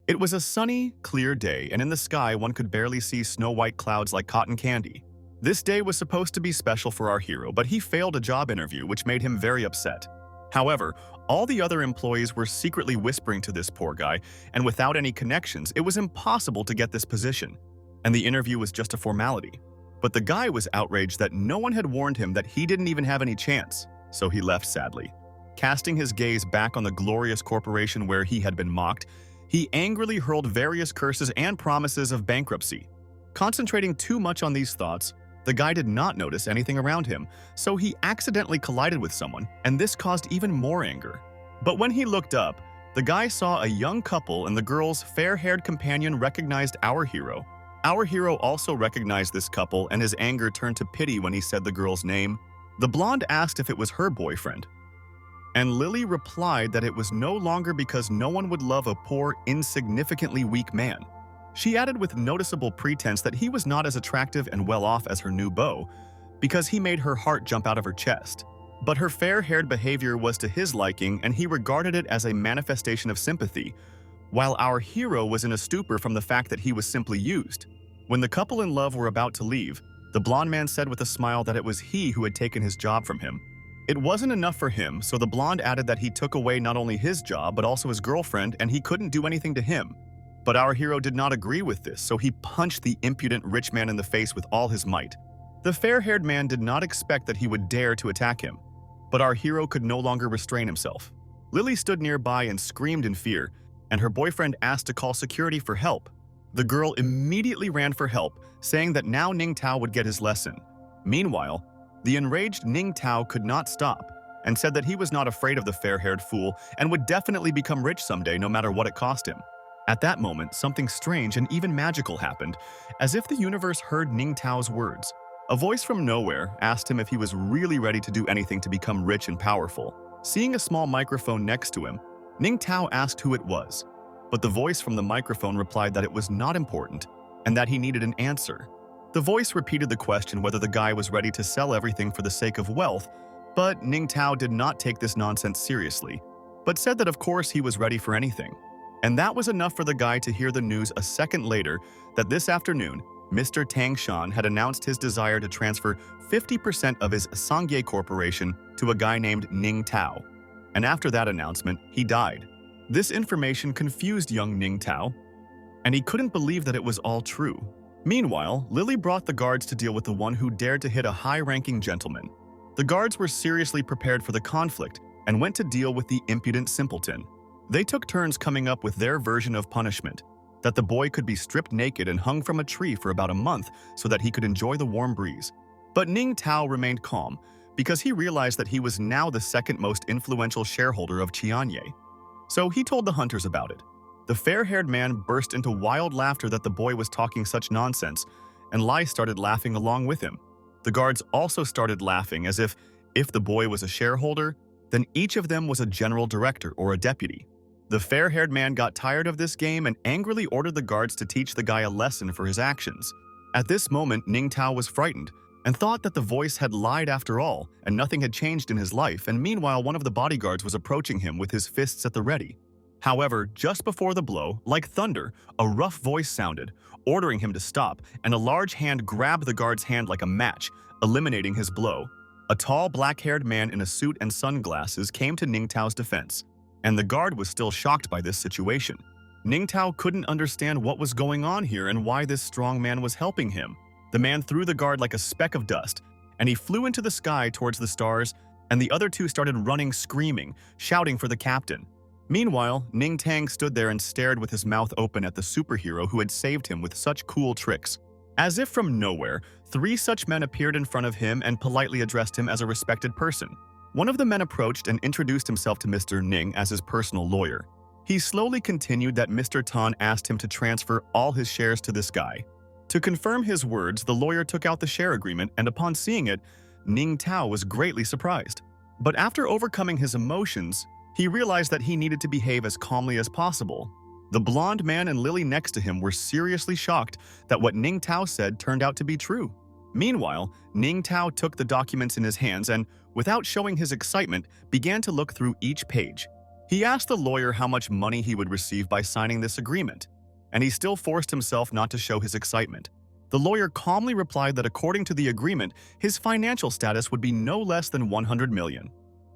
It was a sunny, clear day, and in the sky one could barely see snow-white clouds like cotton candy. This day was supposed to be special for our hero, but he failed a job interview, which made him very upset. However, all the other employees were secretly whispering to this poor guy, and without any connections, it was impossible to get this position. And the interview was just a formality. But the guy was outraged that no one had warned him that he didn't even have any chance, so he left sadly. Casting his gaze back on the glorious corporation where he had been mocked, he angrily hurled various curses and promises of bankruptcy. Concentrating too much on these thoughts, the guy did not notice anything around him, so he accidentally collided with someone, and this caused even more anger. But when he looked up, the guy saw a young couple, and the girl's fair-haired companion recognized our hero. Our hero also recognized this couple, and his anger turned to pity when he said the girl's name. The blonde asked if it was her boyfriend, and Lily replied that it was no longer because no one would love a poor, insignificantly weak man. She added with noticeable pretense that he was not as attractive and well-off as her new beau, because he made her heart jump out of her chest. But her fair-haired behavior was to his liking, and he regarded it as a manifestation of sympathy, while our hero was in a stupor from the fact that he was simply used. When the couple in love were about to leave, the blonde man said with a smile that it was he who had taken his job from him. It wasn't enough for him, so the blonde added that he took away not only his job but also his girlfriend, and he couldn't do anything to him. But our hero did not agree with this, so he punched the impudent rich man in the face with all his might. The fair-haired man did not expect that he would dare to attack him, but our hero could no longer restrain himself. Lily stood nearby and screamed in fear, and her boyfriend asked to call security for help. The girl immediately ran for help, saying that now Ning Tao would get his lesson. Meanwhile, the enraged Ning Tao could not stop and said that he was not afraid of the fair-haired fool and would definitely become rich someday no matter what it cost him. At that moment, something strange and even magical happened, as if the universe heard Ning Tao's words. A voice from nowhere asked him if he was really ready to do anything to become rich and powerful. Seeing a small microphone next to him, Ning Tao asked who it was, but the voice from the microphone replied that it was not important and that he needed an answer. The voice repeated the question whether the guy was ready to sell everything for the sake of wealth, but Ning Tao did not take this nonsense seriously, but said that of course he was ready for anything. And that was enough for the guy to hear the news a second later that this afternoon, Mr. Tang Shan had announced his desire to transfer 50% of his Sangye Corporation to a guy named Ning Tao. And after that announcement, he died. This information confused young Ning Tao, and he couldn't believe that it was all true. Meanwhile, Lily brought the guards to deal with the one who dared to hit a high-ranking gentleman. The guards were seriously prepared for the conflict and went to deal with the impudent simpleton. They took turns coming up with their version of punishment, that the boy could be stripped naked and hung from a tree for about a month so that he could enjoy the warm breeze. But Ning Tao remained calm because he realized that he was now the second most influential shareholder of Qianye. So he told the hunters about it. The fair-haired man burst into wild laughter that the boy was talking such nonsense, and Lai started laughing along with him. The guards also started laughing as if the boy was a shareholder, then each of them was a general director or a deputy. The fair-haired man got tired of this game and angrily ordered the guards to teach the guy a lesson for his actions. At this moment, Ning Tao was frightened and thought that the voice had lied after all, and nothing had changed in his life, and meanwhile one of the bodyguards was approaching him with his fists at the ready. However, just before the blow, like thunder, a rough voice sounded, ordering him to stop, and a large hand grabbed the guard's hand like a match, eliminating his blow. A tall, black-haired man in a suit and sunglasses came to Ning Tao's defense, and the guard was still shocked by this situation. Ning Tao couldn't understand what was going on here and why this strong man was helping him. The man threw the guard like a speck of dust, and he flew into the sky towards the stars, and the other two started running, screaming, shouting for the captain. Meanwhile, Ning Tang stood there and stared with his mouth open at the superhero who had saved him with such cool tricks. As if from nowhere, 3 such men appeared in front of him and politely addressed him as a respected person. One of the men approached and introduced himself to Mr. Ning as his personal lawyer. He slowly continued that Mr. Tan asked him to transfer all his shares to this guy. To confirm his words, the lawyer took out the share agreement, and upon seeing it, Ning Tao was greatly surprised. But after overcoming his emotions, he realized that he needed to behave as calmly as possible. The blonde man and Lily next to him were seriously shocked that what Ning Tao said turned out to be true. Meanwhile, Ning Tao took the documents in his hands and, without showing his excitement, began to look through each page. He asked the lawyer how much money he would receive by signing this agreement, and he still forced himself not to show his excitement. The lawyer calmly replied that according to the agreement, his financial status would be no less than 100 million.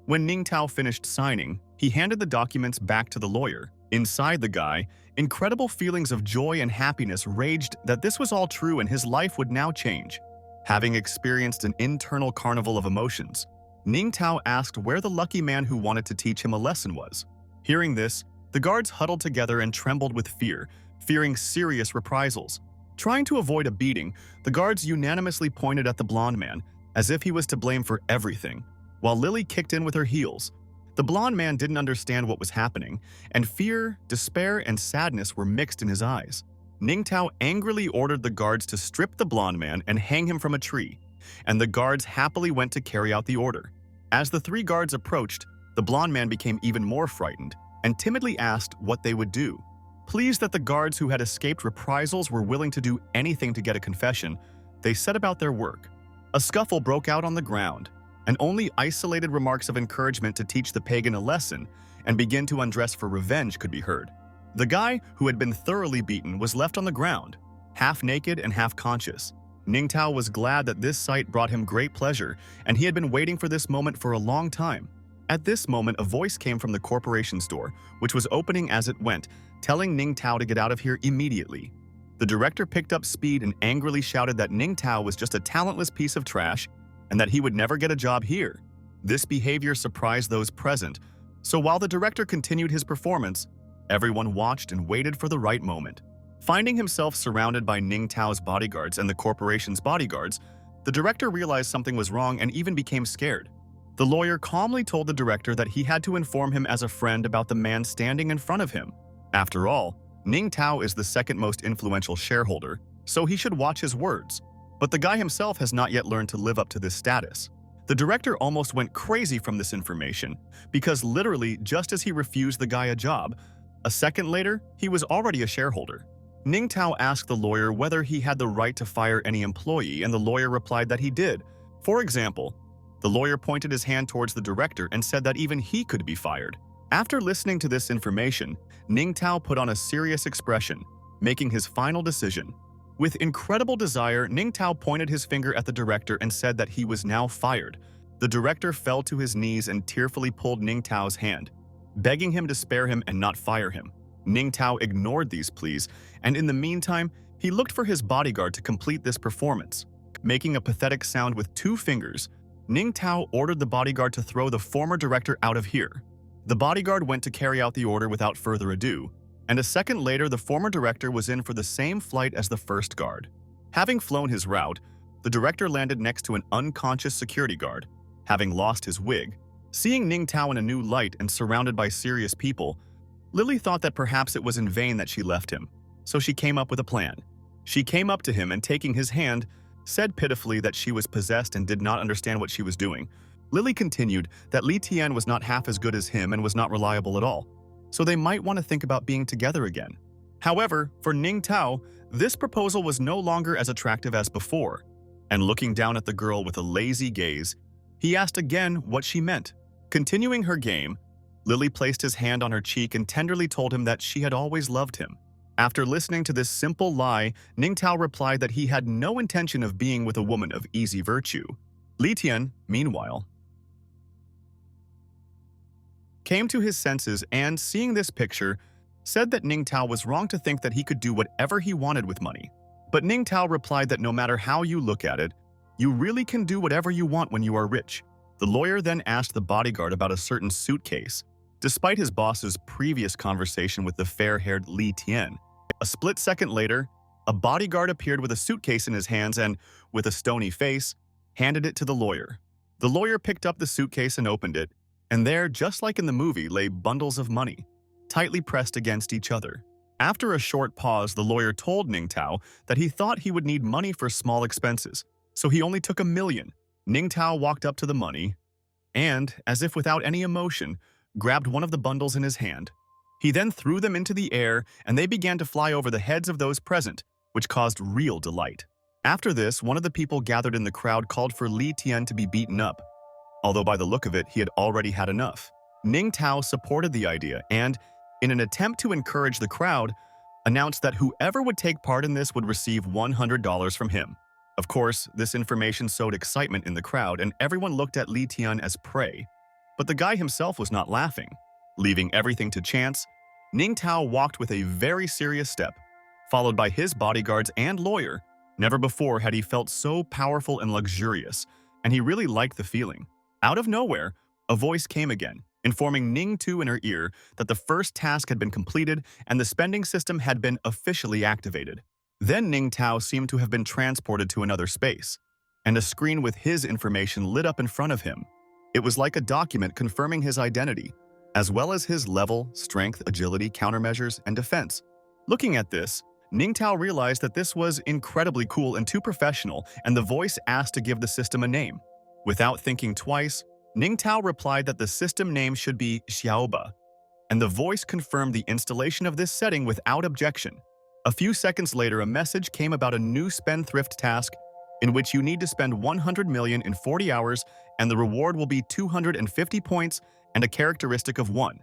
When Ning Tao finished signing, he handed the documents back to the lawyer. Inside the guy, incredible feelings of joy and happiness raged that this was all true and his life would now change. Having experienced an internal carnival of emotions, Ning Tao asked where the lucky man who wanted to teach him a lesson was. Hearing this, the guards huddled together and trembled with fear, fearing serious reprisals. Trying to avoid a beating, the guards unanimously pointed at the blonde man, as if he was to blame for everything, while Lily kicked in with her heels. The blonde man didn't understand what was happening, and fear, despair, and sadness were mixed in his eyes. Ning Tao angrily ordered the guards to strip the blonde man and hang him from a tree, and the guards happily went to carry out the order. As the three guards approached, the blonde man became even more frightened and timidly asked what they would do. Pleased that the guards who had escaped reprisals were willing to do anything to get a confession, they set about their work. A scuffle broke out on the ground, and only isolated remarks of encouragement to teach the pagan a lesson and begin to undress for revenge could be heard. The guy who had been thoroughly beaten was left on the ground, half naked and half conscious. Ning Tao was glad that this sight brought him great pleasure, and he had been waiting for this moment for a long time. At this moment, a voice came from the corporation's door, which was opening as it went, telling Ning Tao to get out of here immediately. The director picked up speed and angrily shouted that Ning Tao was just a talentless piece of trash and that he would never get a job here. This behavior surprised those present, so while the director continued his performance, everyone watched and waited for the right moment. Finding himself surrounded by Ning Tao's bodyguards and the corporation's bodyguards, the director realized something was wrong and even became scared. The lawyer calmly told the director that he had to inform him as a friend about the man standing in front of him. After all, Ning Tao is the second most influential shareholder, so he should watch his words. But the guy himself has not yet learned to live up to this status. The director almost went crazy from this information, because literally just as he refused the guy a job, a second later, he was already a shareholder. Ning Tao asked the lawyer whether he had the right to fire any employee, and the lawyer replied that he did. For example, the lawyer pointed his hand towards the director and said that even he could be fired. After listening to this information, Ning Tao put on a serious expression, making his final decision. With incredible desire, Ning Tao pointed his finger at the director and said that he was now fired. The director fell to his knees and tearfully pulled Ning Tao's hand, begging him to spare him and not fire him. Ning Tao ignored these pleas, and in the meantime, he looked for his bodyguard to complete this performance. Making a pathetic sound with 2 fingers, Ning Tao ordered the bodyguard to throw the former director out of here. The bodyguard went to carry out the order without further ado, and a second later the former director was in for the same flight as the first guard. Having flown his route, the director landed next to an unconscious security guard, having lost his wig. Seeing Ning Tao in a new light and surrounded by serious people, Lily thought that perhaps it was in vain that she left him, so she came up with a plan. She came up to him and taking his hand, said pitifully that she was possessed and did not understand what she was doing. Lily continued that Li Tian was not half as good as him and was not reliable at all, so they might want to think about being together again. However, for Ning Tao, this proposal was no longer as attractive as before, and looking down at the girl with a lazy gaze, he asked again what she meant. Continuing her game, Lily placed his hand on her cheek and tenderly told him that she had always loved him. After listening to this simple lie, Ning Tao replied that he had no intention of being with a woman of easy virtue. Li Tian, meanwhile, came to his senses and, seeing this picture, said that Ning Tao was wrong to think that he could do whatever he wanted with money. But Ning Tao replied that no matter how you look at it, you really can do whatever you want when you are rich. The lawyer then asked the bodyguard about a certain suitcase. Despite his boss's previous conversation with the fair-haired Li Tian, a split second later, a bodyguard appeared with a suitcase in his hands and, with a stony face, handed it to the lawyer. The lawyer picked up the suitcase and opened it, and there, just like in the movie, lay bundles of money, tightly pressed against each other. After a short pause, the lawyer told Ning Tao that he thought he would need money for small expenses, so he only took $1 million. Ning Tao walked up to the money and, as if without any emotion, grabbed one of the bundles in his hand. He then threw them into the air, and they began to fly over the heads of those present, which caused real delight. After this, one of the people gathered in the crowd called for Li Tian to be beaten up, although by the look of it, he had already had enough. Ning Tao supported the idea and, in an attempt to encourage the crowd, announced that whoever would take part in this would receive $100 from him. Of course, this information sowed excitement in the crowd and everyone looked at Li Tian as prey. But the guy himself was not laughing. Leaving everything to chance, Ning Tao walked with a very serious step, followed by his bodyguards and lawyer. Never before had he felt so powerful and luxurious, and he really liked the feeling. Out of nowhere, a voice came again, informing Ning Tu in her ear that the first task had been completed and the spending system had been officially activated. Then Ning Tao seemed to have been transported to another space, and a screen with his information lit up in front of him. It was like a document confirming his identity, as well as his level, strength, agility, countermeasures, and defense. Looking at this, Ning Tao realized that this was incredibly cool and too professional, and the voice asked to give the system a name. Without thinking twice, Ning Tao replied that the system name should be Xiaoba, and the voice confirmed the installation of this setting without objection. A few seconds later, a message came about a new spendthrift task in which you need to spend 100 million in 40 hours, and the reward will be 250 points and a characteristic of 1.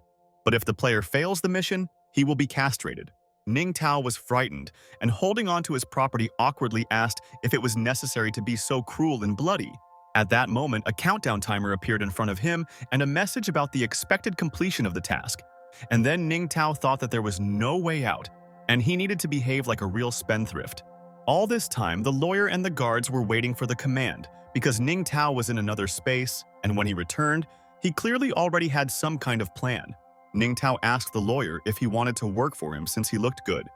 But if the player fails the mission, he will be castrated. Ning Tao was frightened, and holding on to his property awkwardly asked if it was necessary to be so cruel and bloody. At that moment, a countdown timer appeared in front of him and a message about the expected completion of the task. And then Ning Tao thought that there was no way out, and he needed to behave like a real spendthrift. All this time, the lawyer and the guards were waiting for the command, because Ning Tao was in another space, and when he returned, he clearly already had some kind of plan. Ning Tao asked the lawyer if he wanted to work for him since he looked good.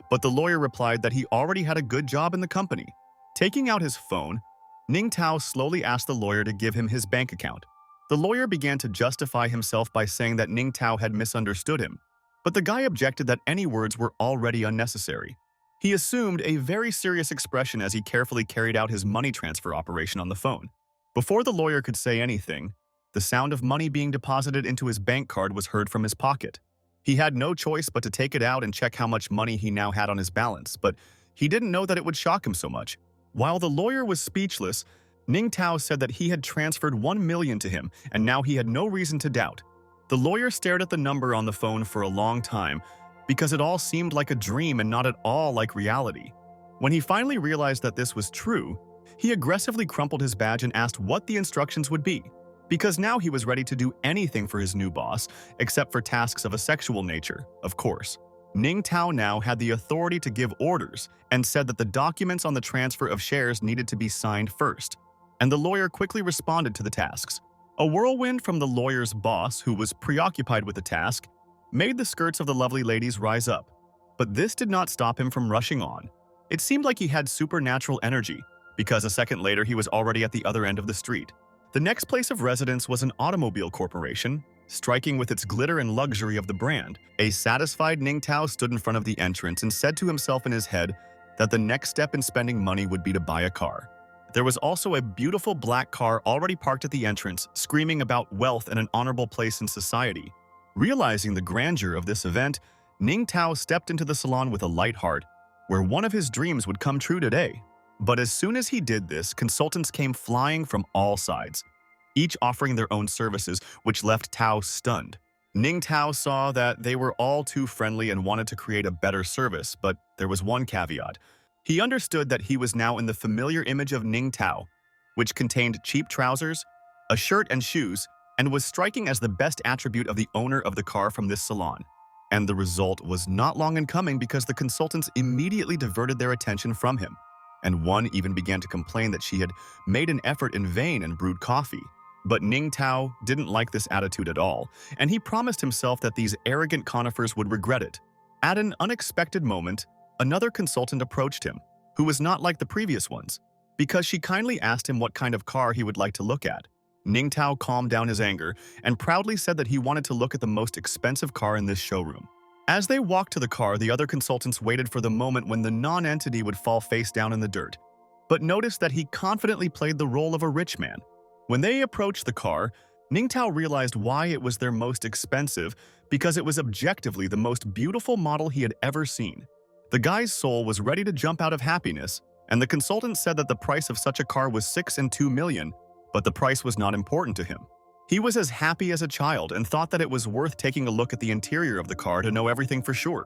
But the lawyer replied that he already had a good job in the company. Taking out his phone, Ning Tao slowly asked the lawyer to give him his bank account. The lawyer began to justify himself by saying that Ning Tao had misunderstood him, but the guy objected that any words were already unnecessary. He assumed a very serious expression as he carefully carried out his money transfer operation on the phone. Before the lawyer could say anything, the sound of money being deposited into his bank card was heard from his pocket. He had no choice but to take it out and check how much money he now had on his balance, but he didn't know that it would shock him so much. While the lawyer was speechless, Ning Tao said that he had transferred 1 million to him, and now he had no reason to doubt. The lawyer stared at the number on the phone for a long time, because it all seemed like a dream and not at all like reality. When he finally realized that this was true, he aggressively crumpled his badge and asked what the instructions would be, because now he was ready to do anything for his new boss, except for tasks of a sexual nature, of course. Ning Tao now had the authority to give orders and said that the documents on the transfer of shares needed to be signed first, and the lawyer quickly responded to the tasks. A whirlwind from the lawyer's boss, who was preoccupied with the task, made the skirts of the lovely ladies rise up. But this did not stop him from rushing on. It seemed like he had supernatural energy, because a second later he was already at the other end of the street. The next place of residence was an automobile corporation, striking with its glitter and luxury of the brand. A satisfied Ning Tao stood in front of the entrance and said to himself in his head that the next step in spending money would be to buy a car. There was also a beautiful black car already parked at the entrance, screaming about wealth and an honorable place in society. Realizing the grandeur of this event, Ning Tao stepped into the salon with a light heart, where one of his dreams would come true today. But as soon as he did this, consultants came flying from all sides, each offering their own services, which left Tao stunned. Ning Tao saw that they were all too friendly and wanted to create a better service, but there was one caveat. He understood that he was now in the familiar image of Ning Tao, which contained cheap trousers, a shirt and shoes, and was striking as the best attribute of the owner of the car from this salon. And the result was not long in coming because the consultants immediately diverted their attention from him, and one even began to complain that she had made an effort in vain and brewed coffee. But Ning Tao didn't like this attitude at all, and he promised himself that these arrogant conifers would regret it. At an unexpected moment, another consultant approached him, who was not like the previous ones, because she kindly asked him what kind of car he would like to look at. Ning Tao calmed down his anger and proudly said that he wanted to look at the most expensive car in this showroom. As they walked to the car, the other consultants waited for the moment when the non-entity would fall face down in the dirt, but noticed that he confidently played the role of a rich man. When they approached the car, Ning Tao realized why it was their most expensive, because it was objectively the most beautiful model he had ever seen. The guy's soul was ready to jump out of happiness, and the consultant said that the price of such a car was 6 and 2 million, but the price was not important to him. He was as happy as a child and thought that it was worth taking a look at the interior of the car to know everything for sure.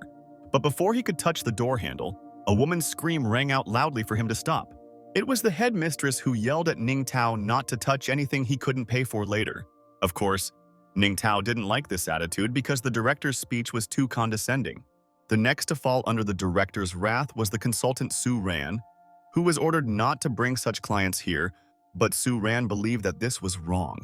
But before he could touch the door handle, a woman's scream rang out loudly for him to stop. It was the headmistress who yelled at Ning Tao not to touch anything he couldn't pay for later. Of course, Ning Tao didn't like this attitude because the director's speech was too condescending. The next to fall under the director's wrath was the consultant Su Ran, who was ordered not to bring such clients here, but Su Ran believed that this was wrong.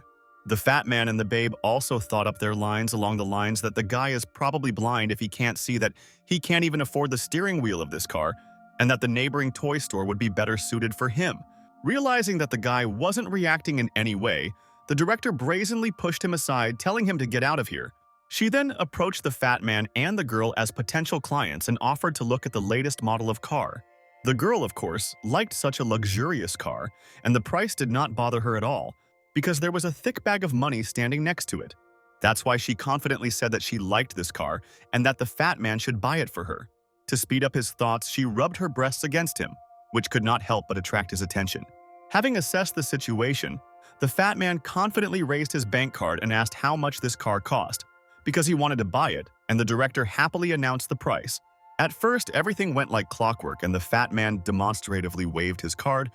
The fat man and the babe also thought up their lines along the lines that the guy is probably blind if he can't see that he can't even afford the steering wheel of this car, and that the neighboring toy store would be better suited for him. Realizing that the guy wasn't reacting in any way, the director brazenly pushed him aside, telling him to get out of here. She then approached the fat man and the girl as potential clients and offered to look at the latest model of car. The girl, of course, liked such a luxurious car, and the price did not bother her at all, because there was a thick bag of money standing next to it. That's why she confidently said that she liked this car and that the fat man should buy it for her. To speed up his thoughts, she rubbed her breasts against him, which could not help but attract his attention. Having assessed the situation, the fat man confidently raised his bank card and asked how much this car cost, because he wanted to buy it, and the director happily announced the price. At first, everything went like clockwork and the fat man demonstratively waved his card,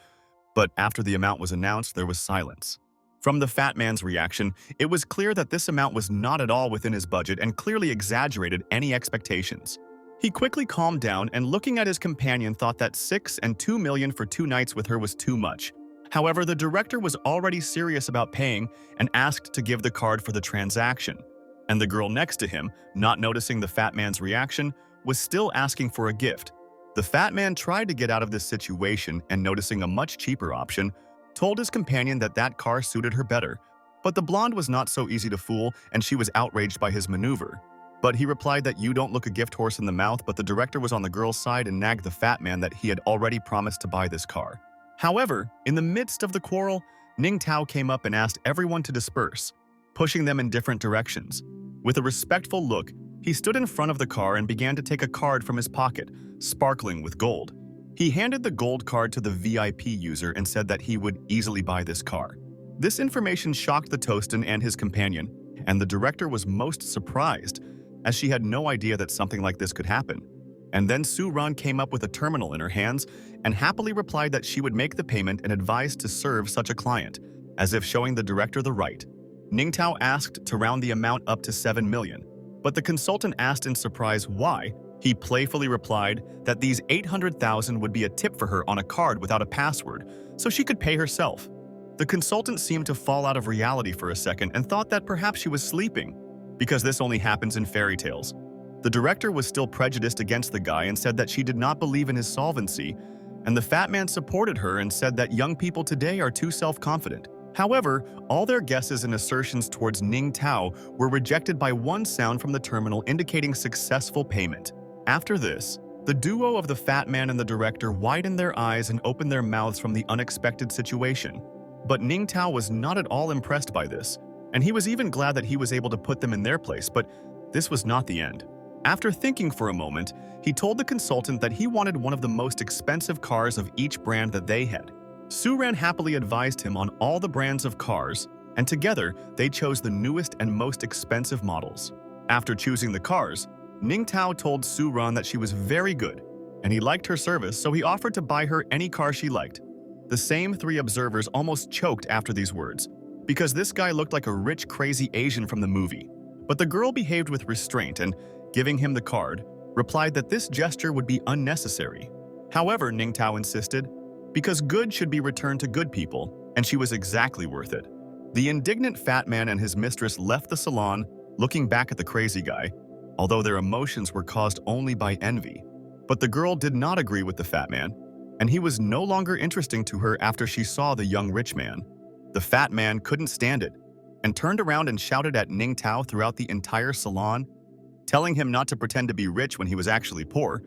but after the amount was announced, there was silence. From the fat man's reaction, it was clear that this amount was not at all within his budget and clearly exaggerated any expectations. He quickly calmed down and, looking at his companion, thought that 6 and 2 million for 2 nights with her was too much. However, the director was already serious about paying and asked to give the card for the transaction. And the girl next to him, not noticing the fat man's reaction, was still asking for a gift. The fat man tried to get out of this situation and, noticing a much cheaper option, told his companion that that car suited her better. But the blonde was not so easy to fool, and she was outraged by his maneuver. But he replied that you don't look a gift horse in the mouth, but the director was on the girl's side and nagged the fat man that he had already promised to buy this car. However, in the midst of the quarrel, Ning Tao came up and asked everyone to disperse, pushing them in different directions. With a respectful look, he stood in front of the car and began to take a card from his pocket, sparkling with gold. He handed the gold card to the VIP user and said that he would easily buy this car. This information shocked the Toastin and his companion, and the director was most surprised, as she had no idea that something like this could happen. And then Su Ran came up with a terminal in her hands and happily replied that she would make the payment and advised to serve such a client, as if showing the director the right. Ning Tao asked to round the amount up to 7 million, but the consultant asked in surprise why. He playfully replied that these 800,000 would be a tip for her on a card without a password, so she could pay herself. The consultant seemed to fall out of reality for a second and thought that perhaps she was sleeping, because this only happens in fairy tales. The director was still prejudiced against the guy and said that she did not believe in his solvency, and the fat man supported her and said that young people today are too self-confident. However, all their guesses and assertions towards Ning Tao were rejected by one sound from the terminal indicating successful payment. After this, the duo of the fat man and the director widened their eyes and opened their mouths from the unexpected situation. But Ning Tao was not at all impressed by this, and he was even glad that he was able to put them in their place, but this was not the end. After thinking for a moment, he told the consultant that he wanted one of the most expensive cars of each brand that they had. Su Ran happily advised him on all the brands of cars, and together they chose the newest and most expensive models. After choosing the cars, Ning Tao told Su Ran that she was very good, and he liked her service, so he offered to buy her any car she liked. The same 3 observers almost choked after these words, because this guy looked like a rich, crazy Asian from the movie. But the girl behaved with restraint and, giving him the card, replied that this gesture would be unnecessary. However, Ning Tao insisted, because good should be returned to good people, and she was exactly worth it. The indignant fat man and his mistress left the salon, looking back at the crazy guy, although their emotions were caused only by envy. But the girl did not agree with the fat man, and he was no longer interesting to her after she saw the young rich man. The fat man couldn't stand it, and turned around and shouted at Ning Tao throughout the entire salon, telling him not to pretend to be rich when he was actually poor.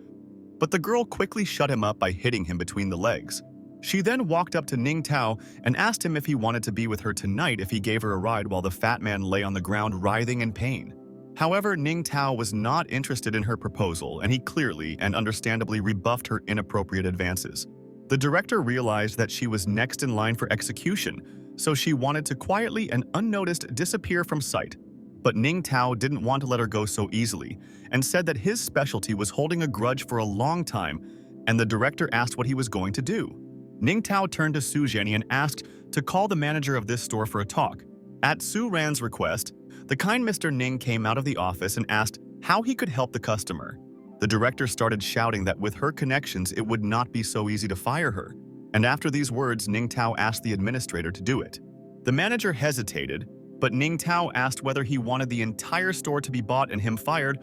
But the girl quickly shut him up by hitting him between the legs. She then walked up to Ning Tao and asked him if he wanted to be with her tonight if he gave her a ride while the fat man lay on the ground writhing in pain. However, Ning Tao was not interested in her proposal, and he clearly and understandably rebuffed her inappropriate advances. The director realized that she was next in line for execution, so she wanted to quietly and unnoticed disappear from sight. But Ning Tao didn't want to let her go so easily and said that his specialty was holding a grudge for a long time, and the director asked what he was going to do. Ning Tao turned to Su Zheni and asked to call the manager of this store for a talk. At Su Ran's request, the kind Mr. Ning came out of the office and asked how he could help the customer. The director started shouting that with her connections, it would not be so easy to fire her. And after these words, Ning Tao asked the administrator to do it. The manager hesitated, but Ning Tao asked whether he wanted the entire store to be bought and him fired,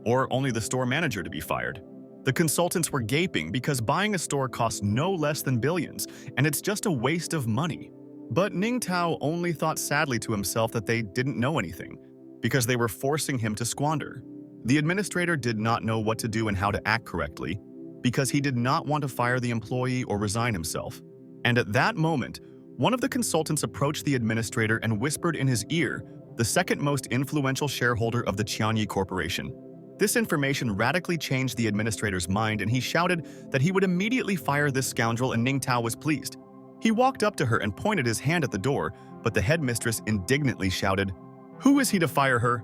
or only the store manager to be fired. The consultants were gaping because buying a store costs no less than billions, and it's just a waste of money. But Ning Tao only thought sadly to himself that they didn't know anything, because they were forcing him to squander. The administrator did not know what to do and how to act correctly, because he did not want to fire the employee or resign himself. And at that moment, one of the consultants approached the administrator and whispered in his ear, the second most influential shareholder of the Qianyi Corporation. This information radically changed the administrator's mind, and he shouted that he would immediately fire this scoundrel, and Ning Tao was pleased. He walked up to her and pointed his hand at the door, but the headmistress indignantly shouted, "Who is he to fire her?"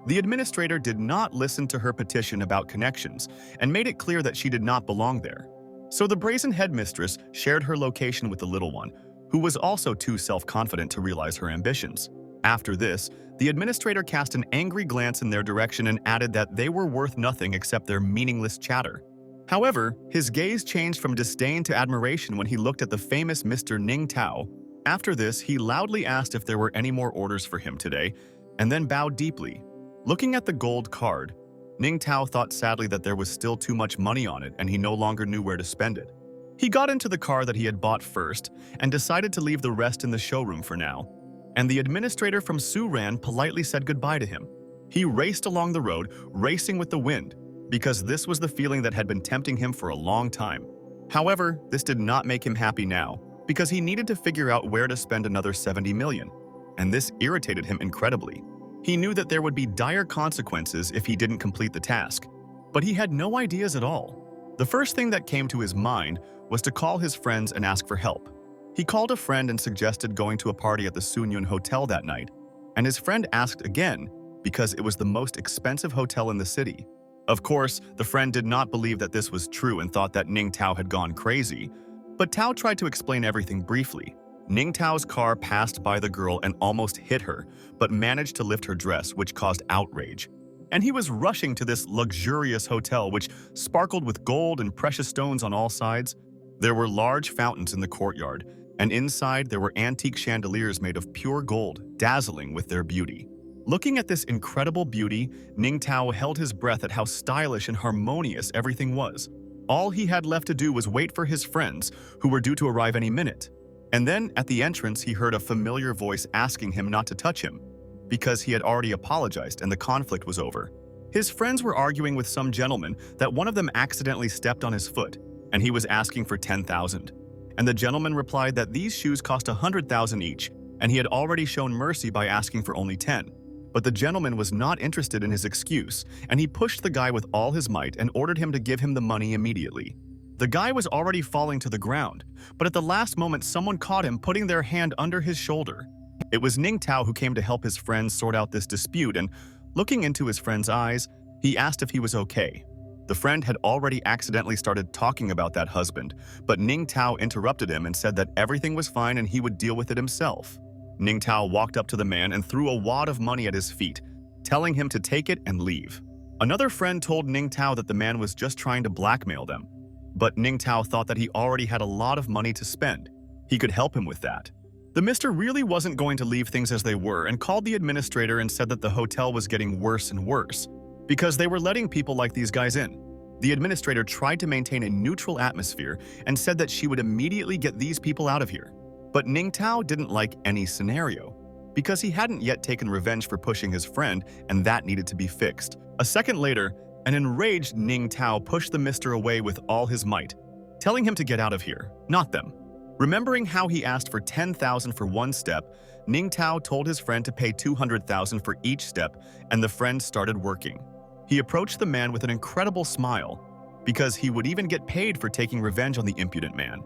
The administrator did not listen to her petition about connections and made it clear that she did not belong there. So the brazen headmistress shared her location with the little one, who was also too self-confident to realize her ambitions. After this, the administrator cast an angry glance in their direction and added that they were worth nothing except their meaningless chatter. However, his gaze changed from disdain to admiration when he looked at the famous Mr. Ning Tao. After this, he loudly asked if there were any more orders for him today, and then bowed deeply. Looking at the gold card, Ning Tao thought sadly that there was still too much money on it and he no longer knew where to spend it. He got into the car that he had bought first and decided to leave the rest in the showroom for now. And the administrator from Su Ran politely said goodbye to him. He raced along the road, racing with the wind, because this was the feeling that had been tempting him for a long time. However, this did not make him happy now, because he needed to figure out where to spend another 70 million, and this irritated him incredibly. He knew that there would be dire consequences if he didn't complete the task, but he had no ideas at all. The first thing that came to his mind was to call his friends and ask for help. He called a friend and suggested going to a party at the Sunyun Hotel that night, and his friend asked again because it was the most expensive hotel in the city. Of course, the friend did not believe that this was true and thought that Ning Tao had gone crazy, but Tao tried to explain everything briefly. Ning Tao's car passed by the girl and almost hit her, but managed to lift her dress, which caused outrage. And he was rushing to this luxurious hotel, which sparkled with gold and precious stones on all sides. There were large fountains in the courtyard, and inside there were antique chandeliers made of pure gold, dazzling with their beauty. Looking at this incredible beauty, Ning Tao held his breath at how stylish and harmonious everything was. All he had left to do was wait for his friends, who were due to arrive any minute. And then, at the entrance, he heard a familiar voice asking him not to touch him, because he had already apologized and the conflict was over. His friends were arguing with some gentleman that one of them accidentally stepped on his foot, and he was asking for 10,000. And the gentleman replied that these shoes cost 100,000 each, and he had already shown mercy by asking for only 10. But the gentleman was not interested in his excuse, and he pushed the guy with all his might and ordered him to give him the money immediately. The guy was already falling to the ground, but at the last moment someone caught him putting their hand under his shoulder. It was Ning Tao who came to help his friend sort out this dispute, and looking into his friend's eyes, he asked if he was okay. The friend had already accidentally started talking about that husband, but Ning Tao interrupted him and said that everything was fine and he would deal with it himself. Ning Tao walked up to the man and threw a wad of money at his feet, telling him to take it and leave. Another friend told Ning Tao that the man was just trying to blackmail them, but Ning Tao thought that he already had a lot of money to spend. He could help him with that. The mister really wasn't going to leave things as they were and called the administrator and said that the hotel was getting worse and worse, because they were letting people like these guys in. The administrator tried to maintain a neutral atmosphere and said that she would immediately get these people out of here. But Ning Tao didn't like any scenario, because he hadn't yet taken revenge for pushing his friend, and that needed to be fixed. A second later, an enraged Ning Tao pushed the mister away with all his might, telling him to get out of here, not them. Remembering how he asked for 10,000 for one step, Ning Tao told his friend to pay 200,000 for each step, and the friend started working. He approached the man with an incredible smile, because he would even get paid for taking revenge on the impudent man.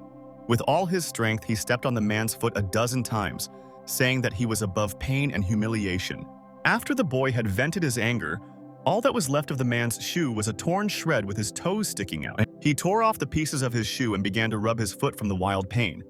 With all his strength, he stepped on the man's foot a dozen times, saying that he was above pain and humiliation. After the boy had vented his anger, all that was left of the man's shoe was a torn shred with his toes sticking out. He tore off the pieces of his shoe and began to rub his foot from the wild pain.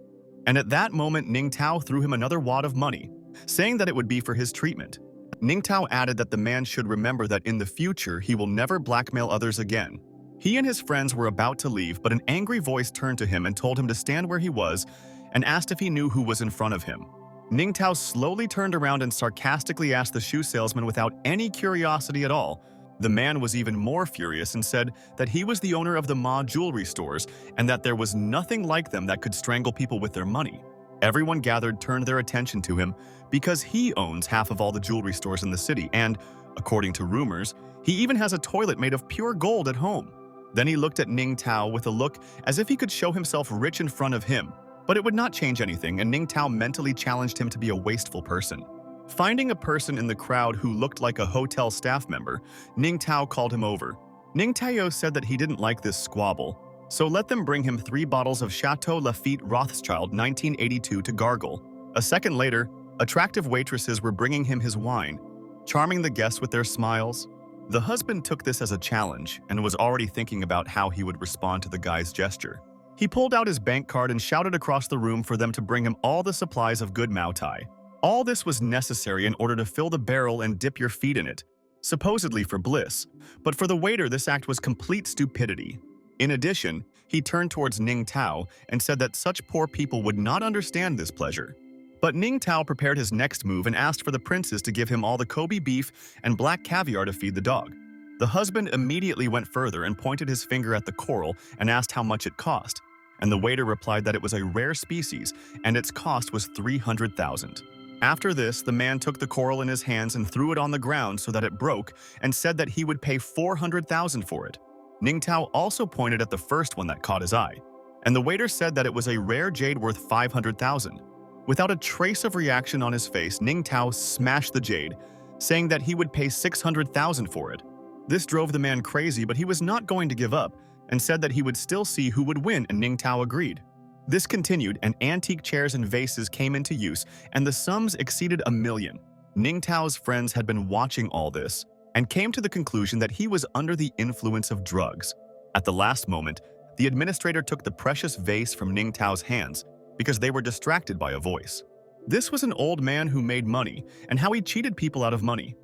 And at that moment, Ning Tao threw him another wad of money, saying that it would be for his treatment. Ning Tao added that the man should remember that in the future he will never blackmail others again. He and his friends were about to leave, but an angry voice turned to him and told him to stand where he was and asked if he knew who was in front of him. Ning Tao slowly turned around and sarcastically asked the shoe salesman without any curiosity at all. The man was even more furious and said that he was the owner of the Ma jewelry stores and that there was nothing like them that could strangle people with their money. Everyone gathered turned their attention to him because he owns half of all the jewelry stores in the city and, according to rumors, he even has a toilet made of pure gold at home. Then he looked at Ning Tao with a look as if he could show himself rich in front of him, but it would not change anything, and Ning Tao mentally challenged him to be a wasteful person. Finding a person in the crowd who looked like a hotel staff member, Ning Tao called him over. Ning Tao said that he didn't like this squabble, so let them bring him 3 bottles of Chateau Lafite Rothschild 1982 to gargle. A second later, attractive waitresses were bringing him his wine, charming the guests with their smiles. The husband took this as a challenge and was already thinking about how he would respond to the guy's gesture. He pulled out his bank card and shouted across the room for them to bring him all the supplies of good Mao Tai. All this was necessary in order to fill the barrel and dip your feet in it, supposedly for bliss, but for the waiter this act was complete stupidity. In addition, he turned towards Ning Tao and said that such poor people would not understand this pleasure. But Ning Tao prepared his next move and asked for the princes to give him all the Kobe beef and black caviar to feed the dog. The husband immediately went further and pointed his finger at the coral and asked how much it cost, and the waiter replied that it was a rare species and its cost was 300,000. After this, the man took the coral in his hands and threw it on the ground so that it broke and said that he would pay 400,000 for it. Ning Tao also pointed at the first one that caught his eye, and the waiter said that it was a rare jade worth 500,000. Without a trace of reaction on his face, Ning Tao smashed the jade, saying that he would pay 600,000 for it. This drove the man crazy, but he was not going to give up and said that he would still see who would win, and Ning Tao agreed. This continued, and antique chairs and vases came into use, and the sums exceeded 1 million. Ning Tao's friends had been watching all this and came to the conclusion that he was under the influence of drugs. At the last moment, the administrator took the precious vase from Ning Tao's hands because they were distracted by a voice. This was an old man who made money and how he cheated people out of money.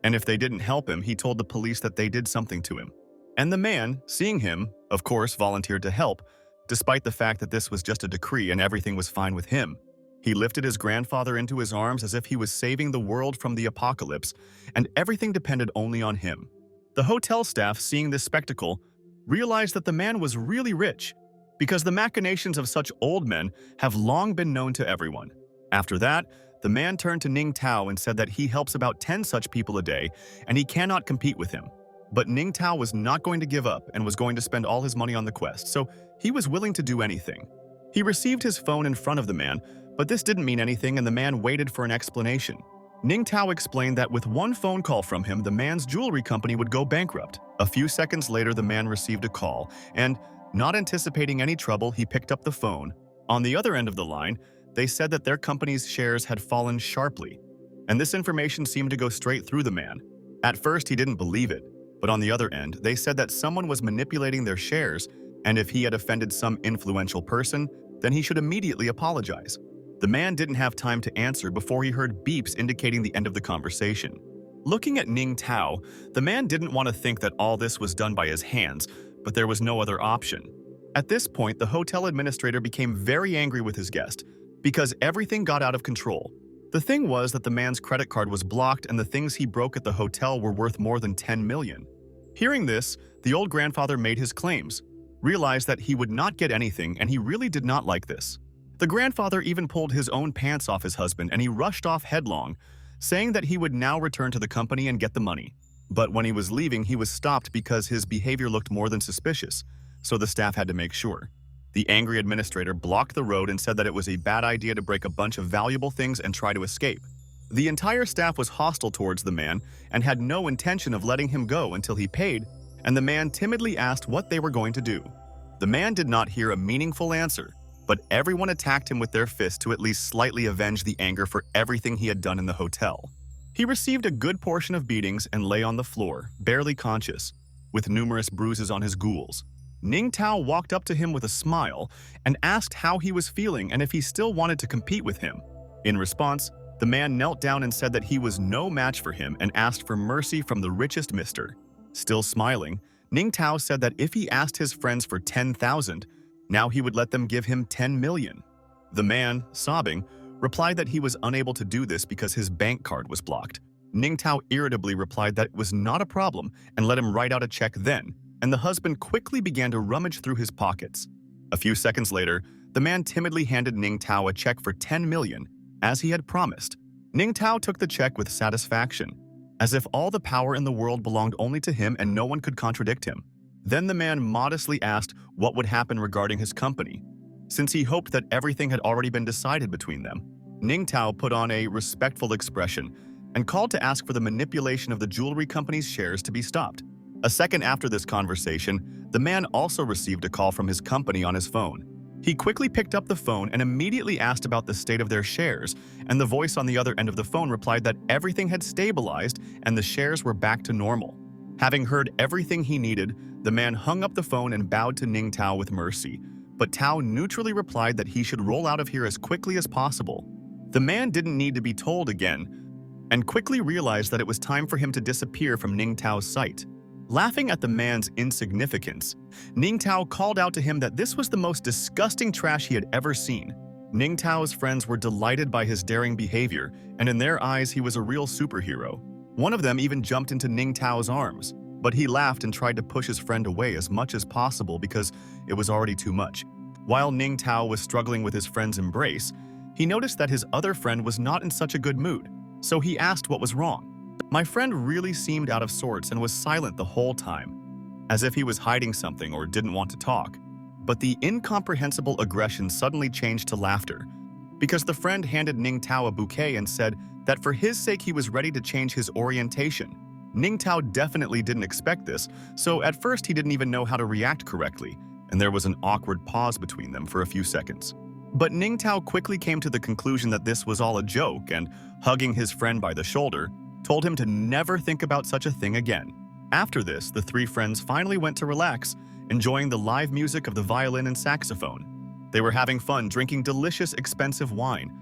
And if they didn't help him, he told the police that they did something to him. And the man, seeing him, of course, volunteered to help, despite the fact that this was just a decree and everything was fine with him. He lifted his grandfather into his arms as if he was saving the world from the apocalypse, and everything depended only on him. The hotel staff, seeing this spectacle, realized that the man was really rich, because the machinations of such old men have long been known to everyone. After that, the man turned to Ning Tao and said that he helps about 10 such people a day, and he cannot compete with him. But Ning Tao was not going to give up and was going to spend all his money on the quest, so he was willing to do anything. He received his phone in front of the man, but this didn't mean anything and the man waited for an explanation. Ning Tao explained that with one phone call from him, the man's jewelry company would go bankrupt. A few seconds later, the man received a call, and, not anticipating any trouble, he picked up the phone. On the other end of the line, they said that their company's shares had fallen sharply, and this information seemed to go straight through the man. At first, he didn't believe it. But on the other end, they said that someone was manipulating their shares, and if he had offended some influential person, then he should immediately apologize. The man didn't have time to answer before he heard beeps indicating the end of the conversation. Looking at Ning Tao, the man didn't want to think that all this was done by his hands, but there was no other option. At this point, the hotel administrator became very angry with his guest, because everything got out of control. The thing was that the man's credit card was blocked and the things he broke at the hotel were worth more than 10 million. Hearing this, the old grandfather made his claims, realized that he would not get anything, and he really did not like this. The grandfather even pulled his own pants off his husband and he rushed off headlong, saying that he would now return to the company and get the money. But when he was leaving, he was stopped because his behavior looked more than suspicious, so the staff had to make sure. The angry administrator blocked the road and said that it was a bad idea to break a bunch of valuable things and try to escape. The entire staff was hostile towards the man and had no intention of letting him go until he paid, and the man timidly asked what they were going to do. The man did not hear a meaningful answer, but everyone attacked him with their fists to at least slightly avenge the anger for everything he had done in the hotel. He received a good portion of beatings and lay on the floor, barely conscious, with numerous bruises on his ghouls. Ning Tao walked up to him with a smile and asked how he was feeling and if he still wanted to compete with him. In response, the man knelt down and said that he was no match for him and asked for mercy from the richest mister. Still smiling, Ning Tao said that if he asked his friends for 10,000, now he would let them give him 10 million. The man, sobbing, replied that he was unable to do this because his bank card was blocked. Ning Tao irritably replied that it was not a problem and let him write out a check then, and the husband quickly began to rummage through his pockets. A few seconds later, the man timidly handed Ning Tao a check for 10 million, as he had promised. Ning Tao took the check with satisfaction, as if all the power in the world belonged only to him and no one could contradict him. Then the man modestly asked what would happen regarding his company, since he hoped that everything had already been decided between them. Ning Tao put on a respectful expression and called to ask for the manipulation of the jewelry company's shares to be stopped. A second after this conversation, the man also received a call from his company on his phone. He quickly picked up the phone and immediately asked about the state of their shares, and the voice on the other end of the phone replied that everything had stabilized and the shares were back to normal. Having heard everything he needed, the man hung up the phone and bowed to Ning Tao with mercy, but Tao neutrally replied that he should roll out of here as quickly as possible. The man didn't need to be told again, and quickly realized that it was time for him to disappear from Ning Tao's sight. Laughing at the man's insignificance, Ning Tao called out to him that this was the most disgusting trash he had ever seen. Ning Tao's friends were delighted by his daring behavior, and in their eyes he was a real superhero. One of them even jumped into Ning Tao's arms, but he laughed and tried to push his friend away as much as possible because it was already too much. While Ning Tao was struggling with his friend's embrace, he noticed that his other friend was not in such a good mood, so he asked what was wrong. My friend really seemed out of sorts and was silent the whole time, as if he was hiding something or didn't want to talk. But the incomprehensible aggression suddenly changed to laughter, because the friend handed Ning Tao a bouquet and said that for his sake he was ready to change his orientation. Ning Tao definitely didn't expect this, so at first he didn't even know how to react correctly, and there was an awkward pause between them for a few seconds. But Ning Tao quickly came to the conclusion that this was all a joke and, hugging his friend by the shoulder, told him to never think about such a thing again. After this, the three friends finally went to relax, enjoying the live music of the violin and saxophone. They were having fun drinking delicious, expensive wine,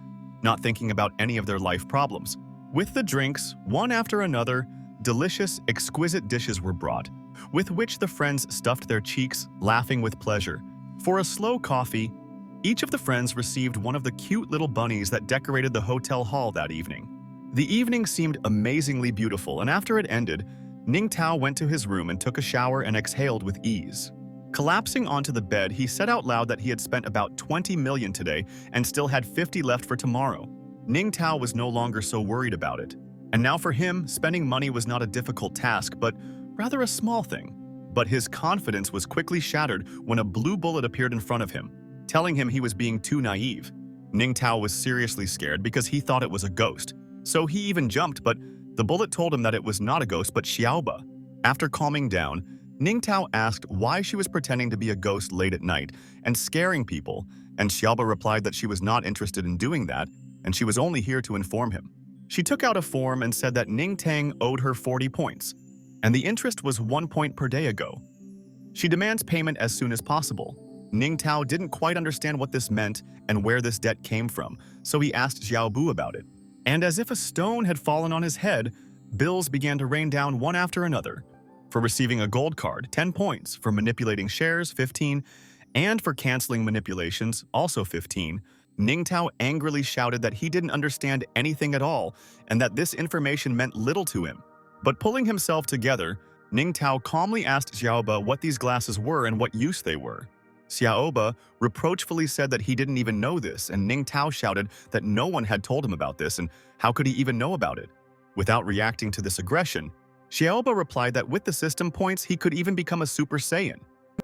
not thinking about any of their life problems. With the drinks, one after another, delicious, exquisite dishes were brought, with which the friends stuffed their cheeks, laughing with pleasure. For a slow coffee, each of the friends received one of the cute little bunnies that decorated the hotel hall that evening. The evening seemed amazingly beautiful, and after it ended, Ning Tao went to his room and took a shower and exhaled with ease. Collapsing onto the bed, he said out loud that he had spent about 20 million today and still had 50 left for tomorrow. Ning Tao was no longer so worried about it. And now for him, spending money was not a difficult task, but rather a small thing. But his confidence was quickly shattered when a blue bullet appeared in front of him, telling him he was being too naive. Ning Tao was seriously scared because he thought it was a ghost. So he even jumped, but the bullet told him that it was not a ghost but Xiaoba. After calming down, Ning Tao asked why she was pretending to be a ghost late at night and scaring people, and Xiaoba replied that she was not interested in doing that, and she was only here to inform him. She took out a form and said that Ning Tang owed her 40 points, and the interest was 1 point per day ago. She demands payment as soon as possible. Ning Tao didn't quite understand what this meant and where this debt came from, so he asked Xiao Bu about it. And as if a stone had fallen on his head, bills began to rain down one after another. For receiving a gold card, 10 points, for manipulating shares, 15, and for canceling manipulations, also 15. Ning Tao angrily shouted that he didn't understand anything at all and that this information meant little to him. But pulling himself together, Ning Tao calmly asked Xiaoba what these glasses were and what use they were. Xiaoba reproachfully said that he didn't even know this, and Ning Tao shouted that no one had told him about this, and how could he even know about it? Without reacting to this aggression, Xiaoba replied that with the system points, he could even become a Super Saiyan.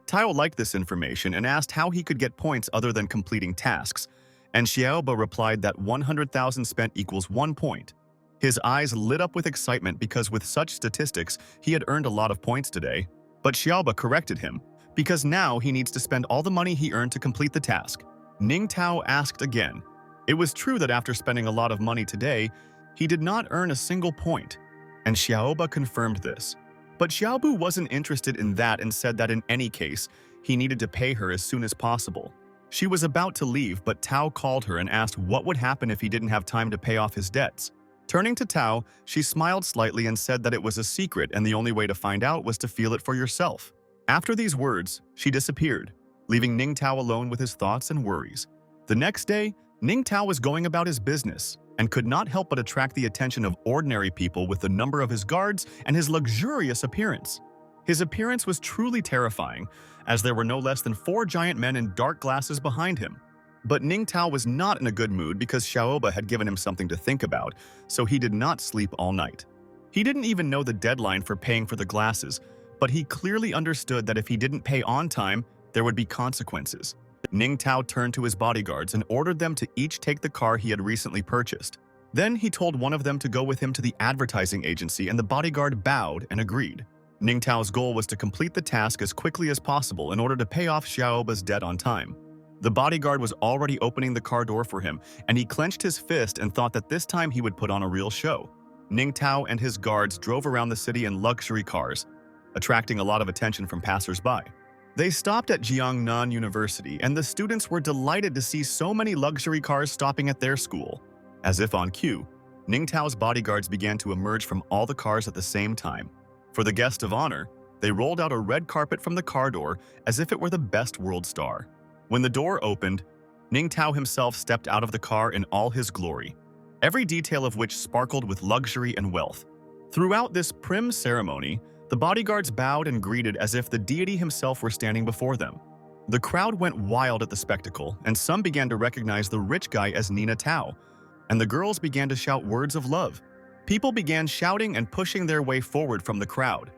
Tao liked this information and asked how he could get points other than completing tasks, and Xiaoba replied that 100,000 spent equals 1 point. His eyes lit up with excitement because with such statistics, he had earned a lot of points today. But Xiaoba corrected him, because now he needs to spend all the money he earned to complete the task. Ning Tao asked again. It was true that after spending a lot of money today, he did not earn a single point, and Xiaoba confirmed this. But Xiaobu wasn't interested in that and said that in any case, he needed to pay her as soon as possible. She was about to leave, but Tao called her and asked what would happen if he didn't have time to pay off his debts. Turning to Tao, she smiled slightly and said that it was a secret and the only way to find out was to feel it for yourself. After these words, she disappeared, leaving Ning Tao alone with his thoughts and worries. The next day, Ning Tao was going about his business and could not help but attract the attention of ordinary people with the number of his guards and his luxurious appearance. His appearance was truly terrifying, as there were no less than 4 giant men in dark glasses behind him. But Ning Tao was not in a good mood because Xiaoba had given him something to think about, so he did not sleep all night. He didn't even know the deadline for paying for the glasses, but he clearly understood that if he didn't pay on time, there would be consequences. Ning Tao turned to his bodyguards and ordered them to each take the car he had recently purchased. Then he told one of them to go with him to the advertising agency, and the bodyguard bowed and agreed. Ning Tao's goal was to complete the task as quickly as possible in order to pay off Xiaoba's debt on time. The bodyguard was already opening the car door for him, and he clenched his fist and thought that this time he would put on a real show. Ning Tao and his guards drove around the city in luxury cars, attracting a lot of attention from passers-by. They stopped at Jiangnan University, and the students were delighted to see so many luxury cars stopping at their school. As if on cue, Ning Tao's bodyguards began to emerge from all the cars at the same time. For the guest of honor, they rolled out a red carpet from the car door as if it were the best world star. When the door opened, Ning Tao himself stepped out of the car in all his glory, every detail of which sparkled with luxury and wealth. Throughout this prim ceremony, the bodyguards bowed and greeted as if the deity himself were standing before them. The crowd went wild at the spectacle, and some began to recognize the rich guy as Nina Tao, and the girls began to shout words of love. People began shouting and pushing their way forward from the crowd,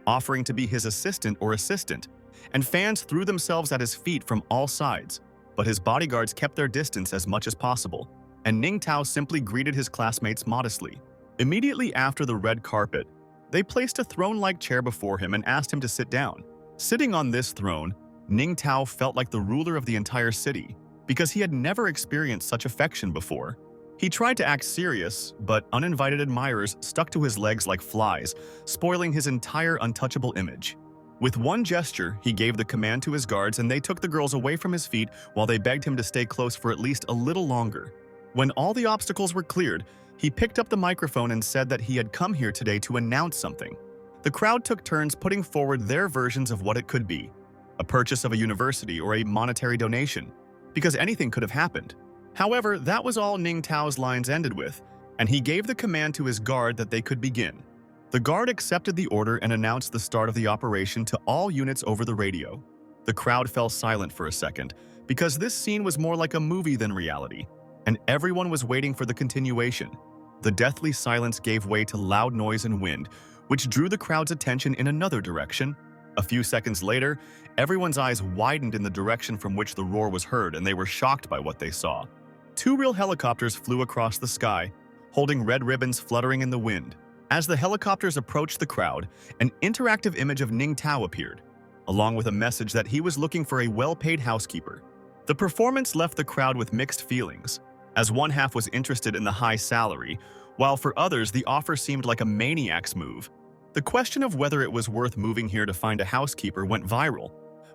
offering to be his assistant or assistant, and fans threw themselves at his feet from all sides, but his bodyguards kept their distance as much as possible, and Ning Tao simply greeted his classmates modestly. Immediately after the red carpet, they placed a throne-like chair before him and asked him to sit down. Sitting on this throne, Ning Tao felt like the ruler of the entire city, because he had never experienced such affection before. He tried to act serious, but uninvited admirers stuck to his legs like flies, spoiling his entire untouchable image. With one gesture, he gave the command to his guards and they took the girls away from his feet while they begged him to stay close for at least a little longer. When all the obstacles were cleared, he picked up the microphone and said that he had come here today to announce something. The crowd took turns putting forward their versions of what it could be: a purchase of a university or a monetary donation, because anything could have happened. However, that was all Ning Tao's lines ended with, and he gave the command to his guard that they could begin. The guard accepted the order and announced the start of the operation to all units over the radio. The crowd fell silent for a second, because this scene was more like a movie than reality, and everyone was waiting for the continuation. The deathly silence gave way to loud noise and wind, which drew the crowd's attention in another direction. A few seconds later, everyone's eyes widened in the direction from which the roar was heard, and they were shocked by what they saw. 2 real helicopters flew across the sky, holding red ribbons fluttering in the wind. As the helicopters approached the crowd, an interactive image of Ning Tao appeared, along with a message that he was looking for a well-paid housekeeper. The performance left the crowd with mixed feelings, as one half was interested in the high salary, while for others the offer seemed like a maniac's move. The question of whether it was worth moving here to find a housekeeper went viral.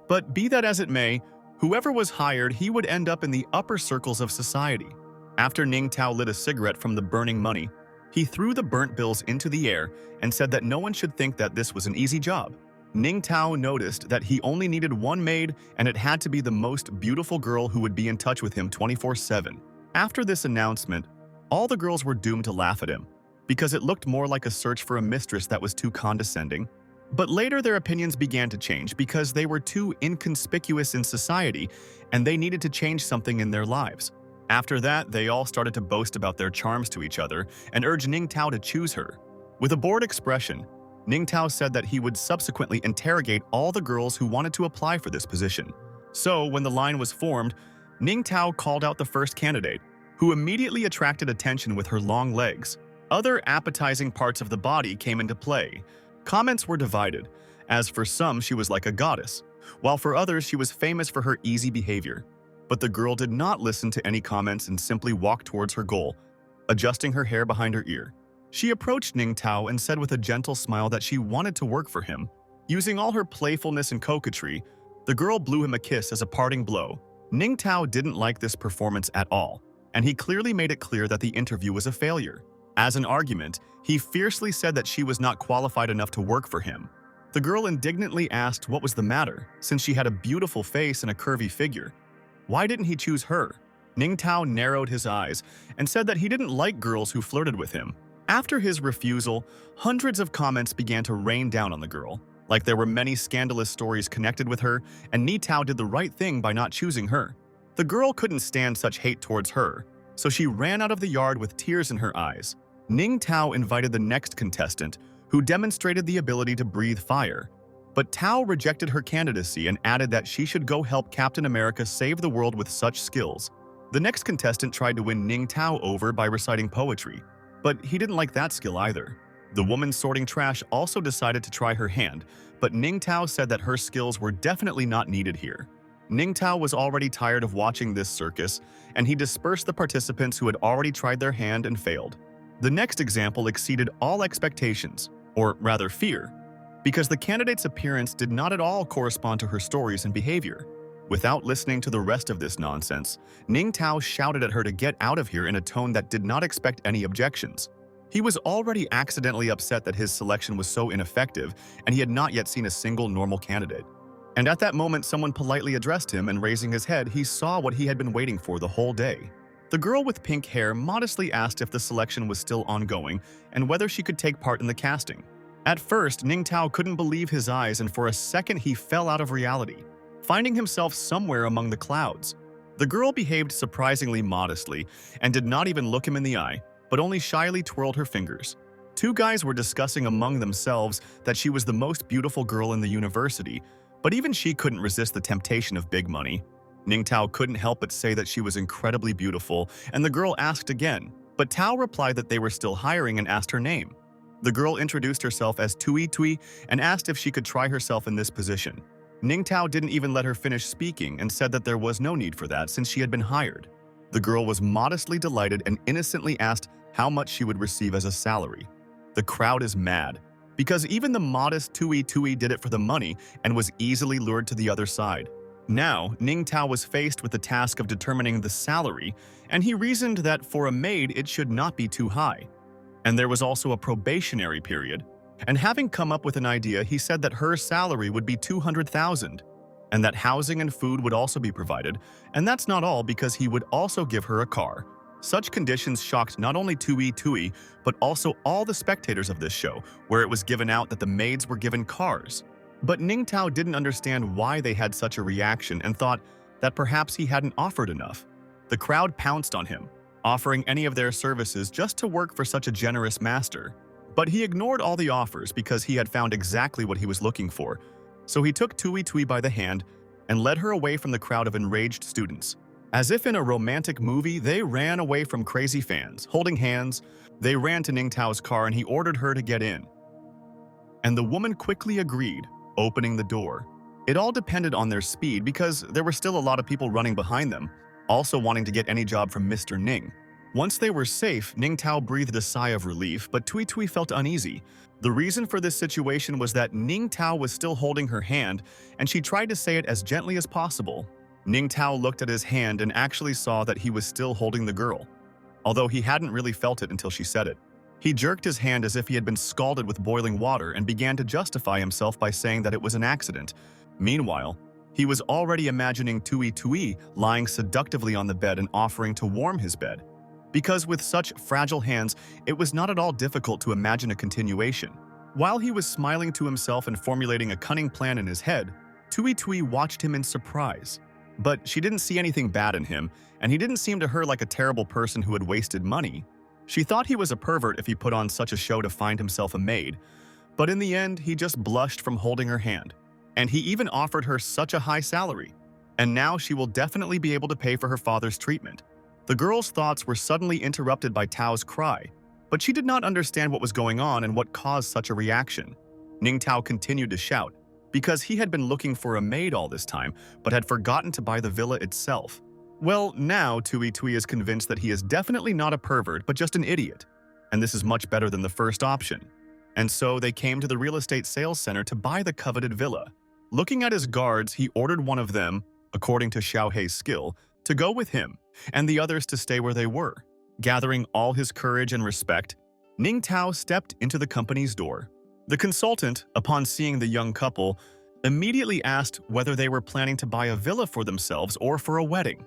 But be that as it may, whoever was hired, he would end up in the upper circles of society. After Ning Tao lit a cigarette from the burning money, he threw the burnt bills into the air and said that no one should think that this was an easy job. Ning Tao noticed that he only needed one maid, and it had to be the most beautiful girl who would be in touch with him 24/7. After this announcement, all the girls were doomed to laugh at him, because it looked more like a search for a mistress that was too condescending. But later their opinions began to change because they were too inconspicuous in society and they needed to change something in their lives. After that, they all started to boast about their charms to each other and urged Ning Tao to choose her. With a bored expression, Ning Tao said that he would subsequently interrogate all the girls who wanted to apply for this position. So, when the line was formed, Ning Tao called out the first candidate, who immediately attracted attention with her long legs. Other appetizing parts of the body came into play. Comments were divided, as for some she was like a goddess, while for others she was famous for her easy behavior. But the girl did not listen to any comments and simply walked towards her goal, adjusting her hair behind her ear. She approached Ning Tao and said with a gentle smile that she wanted to work for him. Using all her playfulness and coquetry, the girl blew him a kiss as a parting blow. Ning Tao didn't like this performance at all, and he clearly made it clear that the interview was a failure. As an argument, he fiercely said that she was not qualified enough to work for him. The girl indignantly asked what was the matter, since she had a beautiful face and a curvy figure. Why didn't he choose her? Ning Tao narrowed his eyes and said that he didn't like girls who flirted with him. After his refusal, hundreds of comments began to rain down on the girl, like there were many scandalous stories connected with her, and Ning Tao did the right thing by not choosing her. The girl couldn't stand such hate towards her, so she ran out of the yard with tears in her eyes. Ning Tao invited the next contestant, who demonstrated the ability to breathe fire. But Tao rejected her candidacy and added that she should go help Captain America save the world with such skills. The next contestant tried to win Ning Tao over by reciting poetry, but he didn't like that skill either. The woman sorting trash also decided to try her hand, but Ning Tao said that her skills were definitely not needed here. Ning Tao was already tired of watching this circus, and he dispersed the participants who had already tried their hand and failed. The next example exceeded all expectations, or rather fear, because the candidate's appearance did not at all correspond to her stories and behavior. Without listening to the rest of this nonsense, Ning Tao shouted at her to get out of here in a tone that did not expect any objections. He was already accidentally upset that his selection was so ineffective, and he had not yet seen a single normal candidate. And at that moment, someone politely addressed him, and raising his head, he saw what he had been waiting for the whole day. The girl with pink hair modestly asked if the selection was still ongoing and whether she could take part in the casting. At first, Ning Tao couldn't believe his eyes, and for a second he fell out of reality, finding himself somewhere among the clouds. The girl behaved surprisingly modestly and did not even look him in the eye, but only shyly twirled her fingers. Two guys were discussing among themselves that she was the most beautiful girl in the university, but even she couldn't resist the temptation of big money. Ning Tao couldn't help but say that she was incredibly beautiful, and the girl asked again, but Tao replied that they were still hiring and asked her name. The girl introduced herself as Tui Tui and asked if she could try herself in this position. Ning Tao didn't even let her finish speaking and said that there was no need for that since she had been hired. The girl was modestly delighted and innocently asked how much she would receive as a salary. The crowd is mad, because even the modest Tui Tui did it for the money and was easily lured to the other side. Now, Ning Tao was faced with the task of determining the salary, and he reasoned that for a maid it should not be too high. And there was also a probationary period. And having come up with an idea, he said that her salary would be 200,000, and that housing and food would also be provided, and that's not all because he would also give her a car. Such conditions shocked not only Tui Tui, but also all the spectators of this show, where it was given out that the maids were given cars. But Ning Tao didn't understand why they had such a reaction and thought that perhaps he hadn't offered enough. The crowd pounced on him, offering any of their services just to work for such a generous master. But he ignored all the offers because he had found exactly what he was looking for. So he took Tui Tui by the hand and led her away from the crowd of enraged students. As if in a romantic movie, they ran away from crazy fans, holding hands. They ran to Ning Tao's car and he ordered her to get in. And the woman quickly agreed, opening the door. It all depended on their speed because there were still a lot of people running behind them, also wanting to get any job from Mr. Ning. Once they were safe, Ning Tao breathed a sigh of relief, but Tui Tui felt uneasy. The reason for this situation was that Ning Tao was still holding her hand, and she tried to say it as gently as possible. Ning Tao looked at his hand and actually saw that he was still holding the girl, although he hadn't really felt it until she said it. He jerked his hand as if he had been scalded with boiling water and began to justify himself by saying that it was an accident. Meanwhile, he was already imagining Tui Tui lying seductively on the bed and offering to warm his bed. Because with such fragile hands, it was not at all difficult to imagine a continuation. While he was smiling to himself and formulating a cunning plan in his head, Tui Tui watched him in surprise. But she didn't see anything bad in him, and he didn't seem to her like a terrible person who had wasted money. She thought he was a pervert if he put on such a show to find himself a maid. But in the end, he just blushed from holding her hand. And he even offered her such a high salary. And now she will definitely be able to pay for her father's treatment. The girl's thoughts were suddenly interrupted by Tao's cry, but she did not understand what was going on and what caused such a reaction. Ning Tao continued to shout, because he had been looking for a maid all this time, but had forgotten to buy the villa itself. Well, now Tui Tui is convinced that he is definitely not a pervert, but just an idiot. And this is much better than the first option. And so they came to the real estate sales center to buy the coveted villa. Looking at his guards, he ordered one of them, according to Xiaohei's skill, to go with him, and the others to stay where they were. Gathering all his courage and respect, Ning Tao stepped into the company's door. The consultant, upon seeing the young couple, immediately asked whether they were planning to buy a villa for themselves or for a wedding.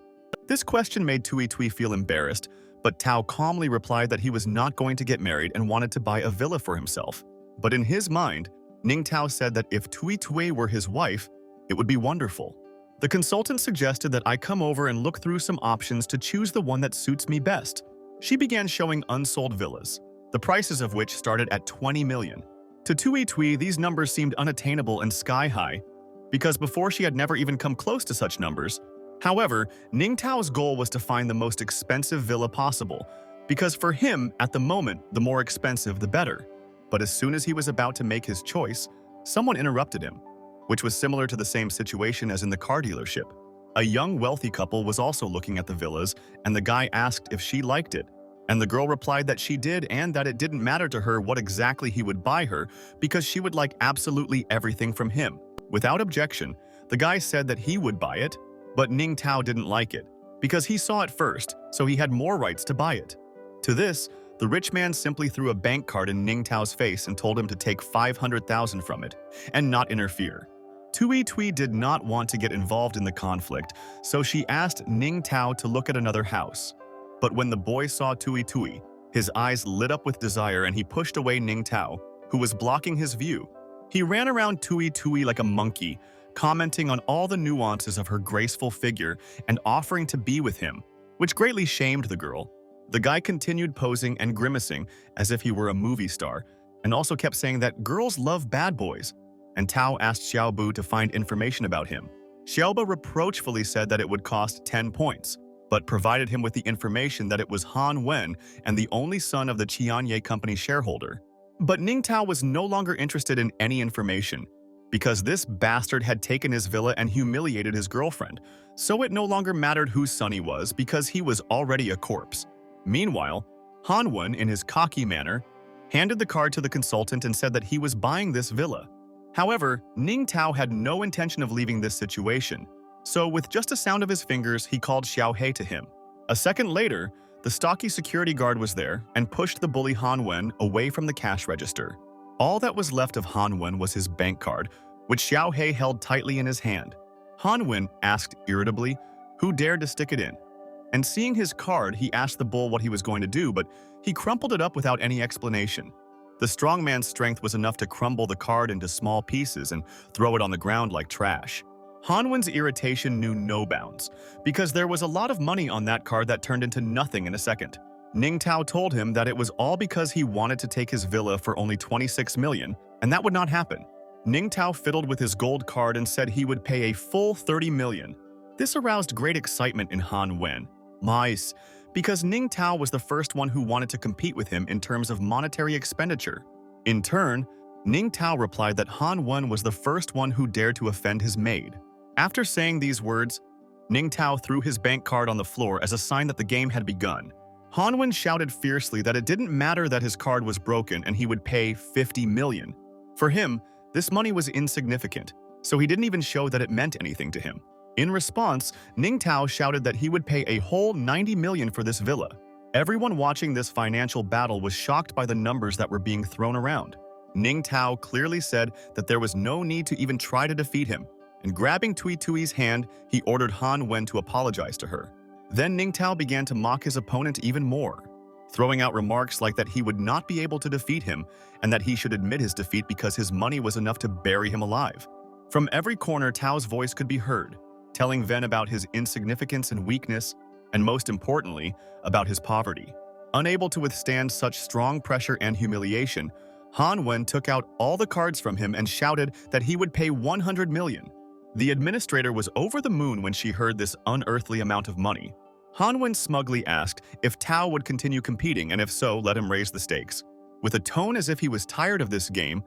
This question made Tui Tui feel embarrassed, but Tao calmly replied that he was not going to get married and wanted to buy a villa for himself. But in his mind, Ning Tao said that if Tui Tui were his wife, it would be wonderful. The consultant suggested that I come over and look through some options to choose the one that suits me best. She began showing unsold villas, the prices of which started at 20 million. To Tui Tui, these numbers seemed unattainable and sky-high, because before she had never even come close to such numbers. However, Ning Tao's goal was to find the most expensive villa possible, because for him, at the moment, the more expensive the better. But as soon as he was about to make his choice, someone interrupted him, which was similar to the same situation as in the car dealership. A young wealthy couple was also looking at the villas, and the guy asked if she liked it. And the girl replied that she did and that it didn't matter to her what exactly he would buy her because she would like absolutely everything from him. Without objection, the guy said that he would buy it, but Ning Tao didn't like it because he saw it first, so he had more rights to buy it. To this, the rich man simply threw a bank card in Ning Tao's face and told him to take 500,000 from it and not interfere. Tui Tui did not want to get involved in the conflict, so she asked Ning Tao to look at another house. But when the boy saw Tui Tui, his eyes lit up with desire and he pushed away Ning Tao, who was blocking his view. He ran around Tui Tui like a monkey, commenting on all the nuances of her graceful figure and offering to be with him, which greatly shamed the girl. The guy continued posing and grimacing as if he were a movie star, and also kept saying that girls love bad boys, and Tao asked Xiaobu to find information about him. Xiaobu reproachfully said that it would cost 10 points, but provided him with the information that it was Han Wen and the only son of the Qianye company shareholder. But Ning Tao was no longer interested in any information, because this bastard had taken his villa and humiliated his girlfriend, so it no longer mattered whose son he was because he was already a corpse. Meanwhile, Han Wen, in his cocky manner, handed the card to the consultant and said that he was buying this villa. However, Ning Tao had no intention of leaving this situation, so with just a sound of his fingers, he called Xiaohei to him. A second later, the stocky security guard was there and pushed the bully Han Wen away from the cash register. All that was left of Han Wen was his bank card, which Xiaohei held tightly in his hand. Han Wen asked irritably who dared to stick it in. And seeing his card, he asked the bull what he was going to do, but he crumpled it up without any explanation. The strong man's strength was enough to crumble the card into small pieces and throw it on the ground like trash. Han Wen's irritation knew no bounds, because there was a lot of money on that card that turned into nothing in a second. Ning Tao told him that it was all because he wanted to take his villa for only 26 million, and that would not happen. Ning Tao fiddled with his gold card and said he would pay a full 30 million. This aroused great excitement in Han Wen. Mice, because Ning Tao was the first one who wanted to compete with him in terms of monetary expenditure. In turn, Ning Tao replied that Han Wen was the first one who dared to offend his maid. After saying these words, Ning Tao threw his bank card on the floor as a sign that the game had begun. Han Wen shouted fiercely that it didn't matter that his card was broken and he would pay 50 million. For him, this money was insignificant, so he didn't even show that it meant anything to him. In response, Ning Tao shouted that he would pay a whole 90 million for this villa. Everyone watching this financial battle was shocked by the numbers that were being thrown around. Ning Tao clearly said that there was no need to even try to defeat him, and grabbing Tui Tui's hand, he ordered Han Wen to apologize to her. Then Ning Tao began to mock his opponent even more, throwing out remarks like that he would not be able to defeat him and that he should admit his defeat because his money was enough to bury him alive. From every corner, Tao's voice could be heard, telling Ven about his insignificance and weakness, and most importantly, about his poverty. Unable to withstand such strong pressure and humiliation, Han Wen took out all the cards from him and shouted that he would pay 100 million. The administrator was over the moon when she heard this unearthly amount of money. Han Wen smugly asked if Tao would continue competing, and if so, let him raise the stakes. With a tone as if he was tired of this game,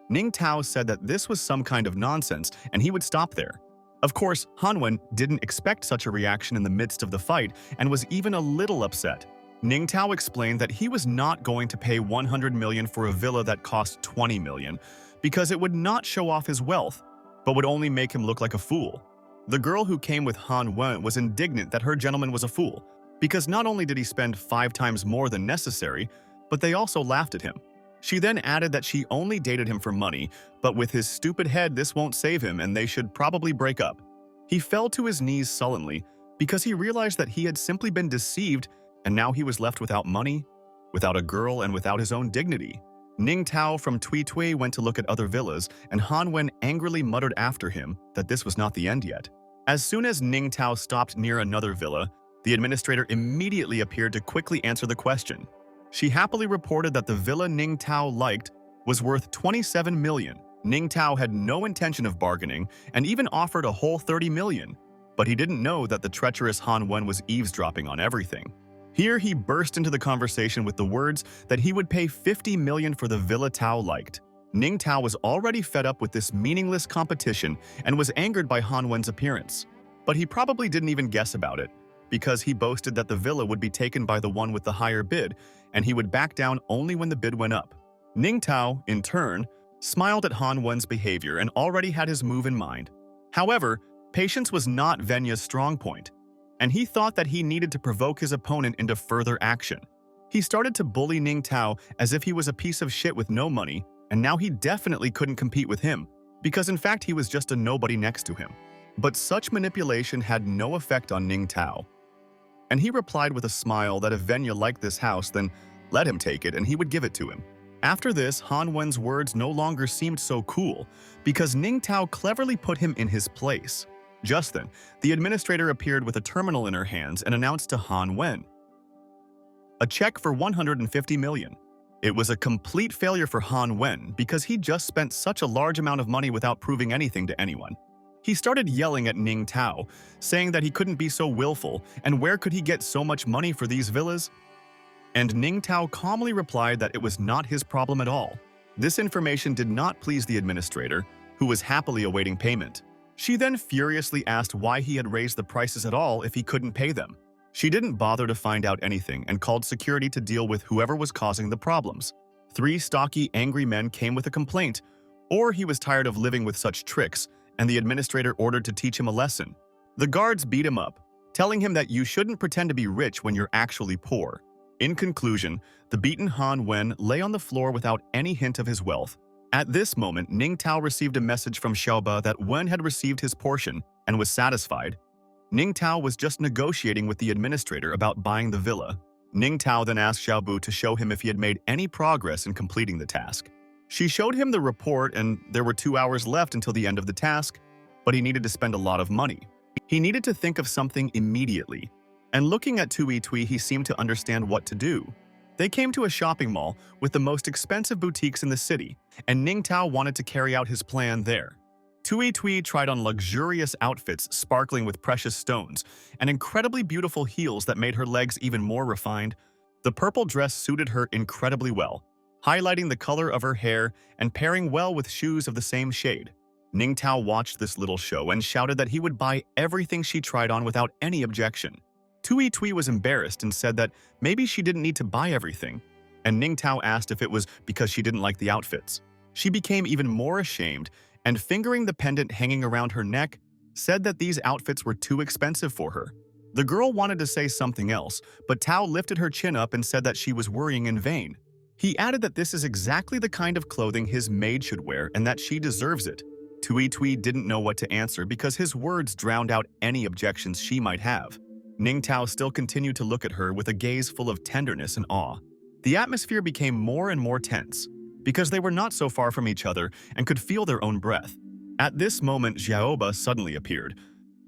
Ning Tao said that this was some kind of nonsense and he would stop there. Of course, Hanwen didn't expect such a reaction in the midst of the fight and was even a little upset. Ning Tao explained that he was not going to pay 100 million for a villa that cost 20 million because it would not show off his wealth, but would only make him look like a fool. The girl who came with Han Wen was indignant that her gentleman was a fool, because not only did he spend 5 times more than necessary, but they also laughed at him. She then added that she only dated him for money, but with his stupid head this won't save him and they should probably break up. He fell to his knees sullenly because he realized that he had simply been deceived and now he was left without money, without a girl, and without his own dignity. Ning Tao from Tui Tui went to look at other villas, and Han Wen angrily muttered after him that this was not the end yet. As soon as Ning Tao stopped near another villa, the administrator immediately appeared to quickly answer the question. She happily reported that the villa Ning Tao liked was worth 27 million. Ning Tao had no intention of bargaining and even offered a whole 30 million, but he didn't know that the treacherous Han Wen was eavesdropping on everything. Here he burst into the conversation with the words that he would pay 50 million for the villa Tao liked. Ning Tao was already fed up with this meaningless competition and was angered by Han Wen's appearance. But he probably didn't even guess about it, because he boasted that the villa would be taken by the one with the higher bid, and he would back down only when the bid went up. Ning Tao, in turn, smiled at Han Wen's behavior and already had his move in mind. However, patience was not Venya's strong point, and he thought that he needed to provoke his opponent into further action. He started to bully Ning Tao as if he was a piece of shit with no money, and now he definitely couldn't compete with him, because in fact he was just a nobody next to him. But such manipulation had no effect on Ning Tao, and he replied with a smile that if Venya liked this house, then let him take it and he would give it to him. After this, Han Wen's words no longer seemed so cool, because Ning Tao cleverly put him in his place. Just then, the administrator appeared with a terminal in her hands and announced to Han Wen a check for 150 million. It was a complete failure for Han Wen because he just spent such a large amount of money without proving anything to anyone. He started yelling at Ning Tao, saying that he couldn't be so willful and where could he get so much money for these villas? And Ning Tao calmly replied that it was not his problem at all. This information did not please the administrator, who was happily awaiting payment. She then furiously asked why he had raised the prices at all if he couldn't pay them. She didn't bother to find out anything and called security to deal with whoever was causing the problems. 3 stocky, angry men came with a complaint, or he was tired of living with such tricks, and the administrator ordered to teach him a lesson. The guards beat him up, telling him that you shouldn't pretend to be rich when you're actually poor. In conclusion, the beaten Han Wen lay on the floor without any hint of his wealth. At this moment, Ning Tao received a message from Xiaoba that Wen had received his portion and was satisfied. Ning Tao was just negotiating with the administrator about buying the villa. Ning Tao then asked Xiaobu to show him if he had made any progress in completing the task. She showed him the report and there were 2 hours left until the end of the task, but he needed to spend a lot of money. He needed to think of something immediately, and looking at Tui Tui, he seemed to understand what to do. They came to a shopping mall with the most expensive boutiques in the city, and Ning Tao wanted to carry out his plan there. Tui Tui tried on luxurious outfits sparkling with precious stones and incredibly beautiful heels that made her legs even more refined. The purple dress suited her incredibly well, highlighting the color of her hair and pairing well with shoes of the same shade. Ning Tao watched this little show and shouted that he would buy everything she tried on without any objection. Tui Tui was embarrassed and said that maybe she didn't need to buy everything, and Ning Tao asked if it was because she didn't like the outfits. She became even more ashamed and, fingering the pendant hanging around her neck, said that these outfits were too expensive for her. The girl wanted to say something else, but Tao lifted her chin up and said that she was worrying in vain. He added that this is exactly the kind of clothing his maid should wear and that she deserves it. Tui Tui didn't know what to answer because his words drowned out any objections she might have. Ning Tao still continued to look at her with a gaze full of tenderness and awe. The atmosphere became more and more tense, because they were not so far from each other and could feel their own breath. At this moment, Xiaoba suddenly appeared,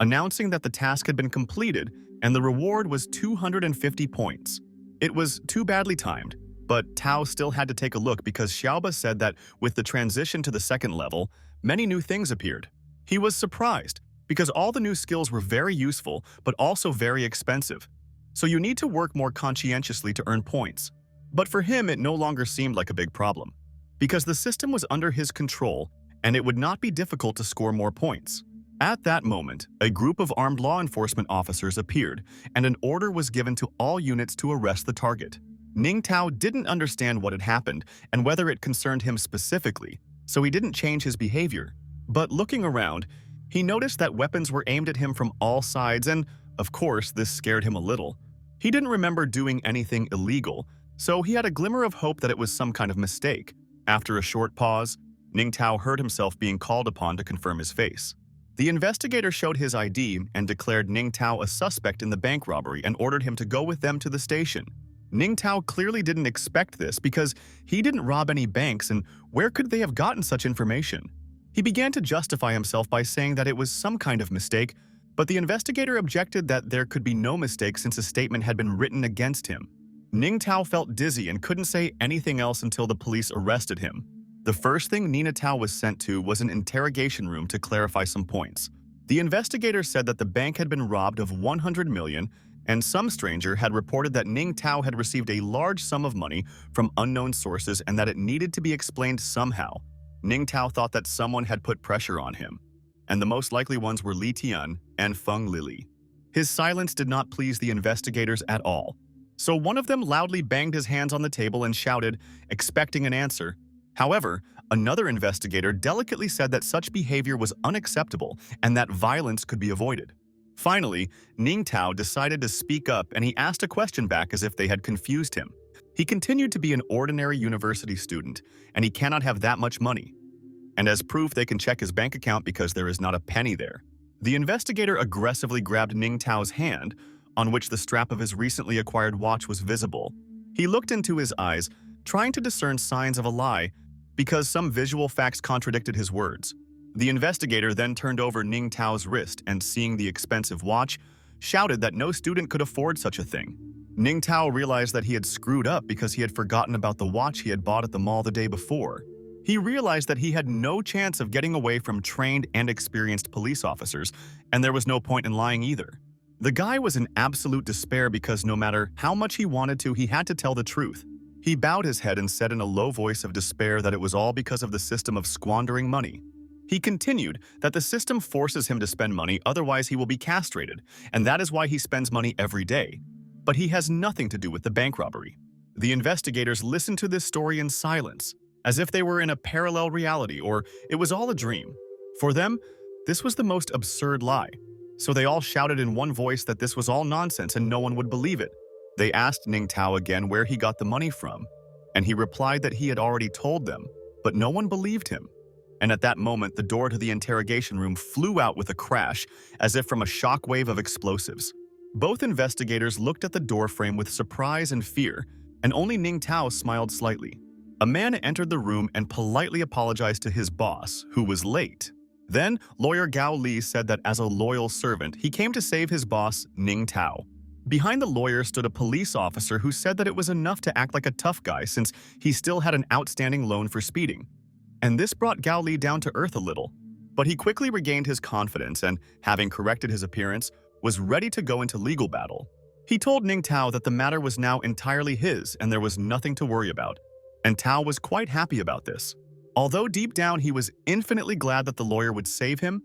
announcing that the task had been completed and the reward was 250 points. It was too badly timed, but Tao still had to take a look because Xiaoba said that with the transition to the second level, many new things appeared. He was surprised, because all the new skills were very useful but also very expensive. So you need to work more conscientiously to earn points. But for him, it no longer seemed like a big problem, because the system was under his control and it would not be difficult to score more points. At that moment, a group of armed law enforcement officers appeared, and an order was given to all units to arrest the target. Ning Tao didn't understand what had happened and whether it concerned him specifically, so he didn't change his behavior. But looking around, he noticed that weapons were aimed at him from all sides and, of course, this scared him a little. He didn't remember doing anything illegal, so he had a glimmer of hope that it was some kind of mistake. After a short pause, Ning Tao heard himself being called upon to confirm his face. The investigator showed his ID and declared Ning Tao a suspect in the bank robbery and ordered him to go with them to the station. Ning Tao clearly didn't expect this because he didn't rob any banks, and where could they have gotten such information? He began to justify himself by saying that it was some kind of mistake, but the investigator objected that there could be no mistake since a statement had been written against him. Ning Tao felt dizzy and couldn't say anything else until the police arrested him. The first thing Nina Tao was sent to was an interrogation room to clarify some points. The investigator said that the bank had been robbed of 100 million, and some stranger had reported that Ning Tao had received a large sum of money from unknown sources and that it needed to be explained somehow. Ning Tao thought that someone had put pressure on him, and the most likely ones were Li Tian and Feng Lili. His silence did not please the investigators at all, so one of them loudly banged his hands on the table and shouted, expecting an answer. However, another investigator delicately said that such behavior was unacceptable and that violence could be avoided. Finally, Ning Tao decided to speak up and he asked a question back as if they had confused him. He continued to be an ordinary university student, and he cannot have that much money. And as proof, they can check his bank account because there is not a penny there. The investigator aggressively grabbed Ning Tao's hand, on which the strap of his recently acquired watch was visible. He looked into his eyes, trying to discern signs of a lie, because some visual facts contradicted his words. The investigator then turned over Ning Tao's wrist and, seeing the expensive watch, shouted that no student could afford such a thing. Ning Tao realized that he had screwed up because he had forgotten about the watch he had bought at the mall the day before. He realized that he had no chance of getting away from trained and experienced police officers, and there was no point in lying either. The guy was in absolute despair because no matter how much he wanted to, he had to tell the truth. He bowed his head and said in a low voice of despair that it was all because of the system of squandering money. He continued that the system forces him to spend money, otherwise he will be castrated, and that is why he spends money every day. But he has nothing to do with the bank robbery. The investigators listened to this story in silence, as if they were in a parallel reality or it was all a dream. For them, this was the most absurd lie. So they all shouted in one voice that this was all nonsense and no one would believe it. They asked Ning Tao again where he got the money from, and he replied that he had already told them, but no one believed him. And at that moment, the door to the interrogation room flew out with a crash, as if from a shockwave of explosives. Both investigators looked at the door frame with surprise and fear, and only Ning Tao smiled slightly. A man entered the room and politely apologized to his boss, who was late. Then, lawyer Gao Li said that as a loyal servant, he came to save his boss, Ning Tao. Behind the lawyer stood a police officer who said that it was enough to act like a tough guy since he still had an outstanding loan for speeding. And this brought Gao Li down to earth a little. But he quickly regained his confidence and, having corrected his appearance, was ready to go into legal battle. He told Ning Tao that the matter was now entirely his and there was nothing to worry about. And Tao was quite happy about this. Although deep down he was infinitely glad that the lawyer would save him,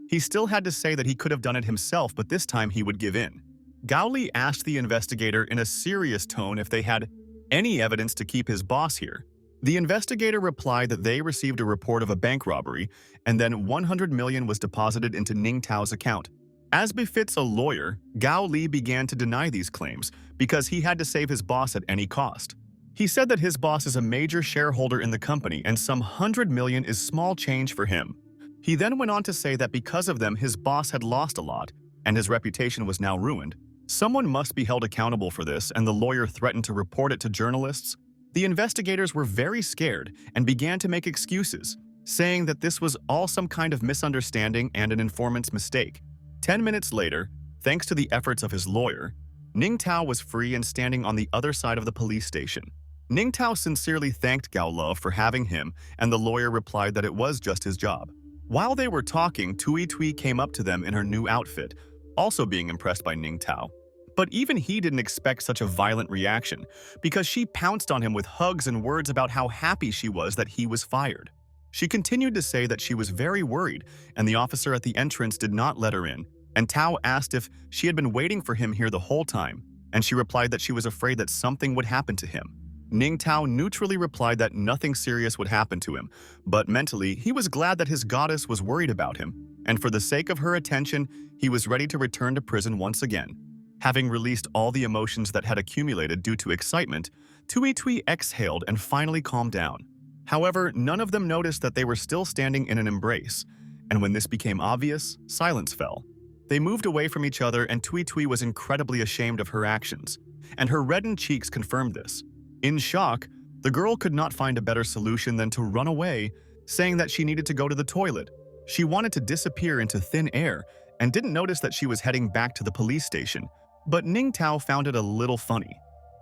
he still had to say that he could have done it himself, but this time he would give in. Gao Li asked the investigator in a serious tone if they had any evidence to keep his boss here. The investigator replied that they received a report of a bank robbery, and then 100 million was deposited into Ning Tao's account. As befits a lawyer, Gao Li began to deny these claims because he had to save his boss at any cost. He said that his boss is a major shareholder in the company and some 100 million is small change for him. He then went on to say that because of them, his boss had lost a lot, and his reputation was now ruined. Someone must be held accountable for this, and the lawyer threatened to report it to journalists. The investigators were very scared and began to make excuses, saying that this was all some kind of misunderstanding and an informant's mistake. 10 minutes later, thanks to the efforts of his lawyer, Ning Tao was free and standing on the other side of the police station. Ning Tao sincerely thanked Gao Lo for having him, and the lawyer replied that it was just his job. While they were talking, Tui Tui came up to them in her new outfit, also being impressed by Ning Tao. But even he didn't expect such a violent reaction, because she pounced on him with hugs and words about how happy she was that he was fired. She continued to say that she was very worried, and the officer at the entrance did not let her in, and Tao asked if she had been waiting for him here the whole time, and she replied that she was afraid that something would happen to him. Ning Tao neutrally replied that nothing serious would happen to him, but mentally, he was glad that his goddess was worried about him, and for the sake of her attention, he was ready to return to prison once again. Having released all the emotions that had accumulated due to excitement, Tui Tui exhaled and finally calmed down. However, none of them noticed that they were still standing in an embrace, and when this became obvious, silence fell. They moved away from each other, and Tui Tui was incredibly ashamed of her actions, and her reddened cheeks confirmed this. In shock, the girl could not find a better solution than to run away, saying that she needed to go to the toilet. She wanted to disappear into thin air and didn't notice that she was heading back to the police station, but Ning Tao found it a little funny.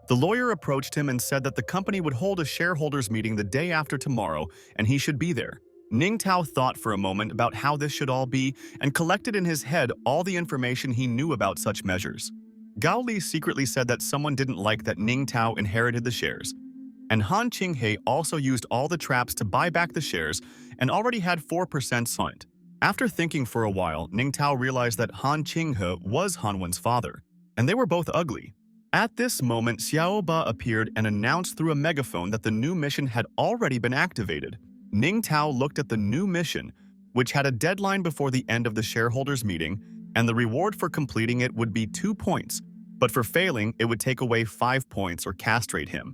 The lawyer approached him and said that the company would hold a shareholders meeting the day after tomorrow and he should be there. Ning Tao thought for a moment about how this should all be and collected in his head all the information he knew about such measures. Gao Li secretly said that someone didn't like that Ning Tao inherited the shares, and Han Qinghe also used all the traps to buy back the shares and already had 4% signed. After thinking for a while, Ning Tao realized that Han Qinghe was Hanwen's father, and they were both ugly. At this moment, Xiao Ba appeared and announced through a megaphone that the new mission had already been activated. Ning Tao looked at the new mission, which had a deadline before the end of the shareholders meeting, and the reward for completing it would be 2 points, but for failing, it would take away 5 points or castrate him.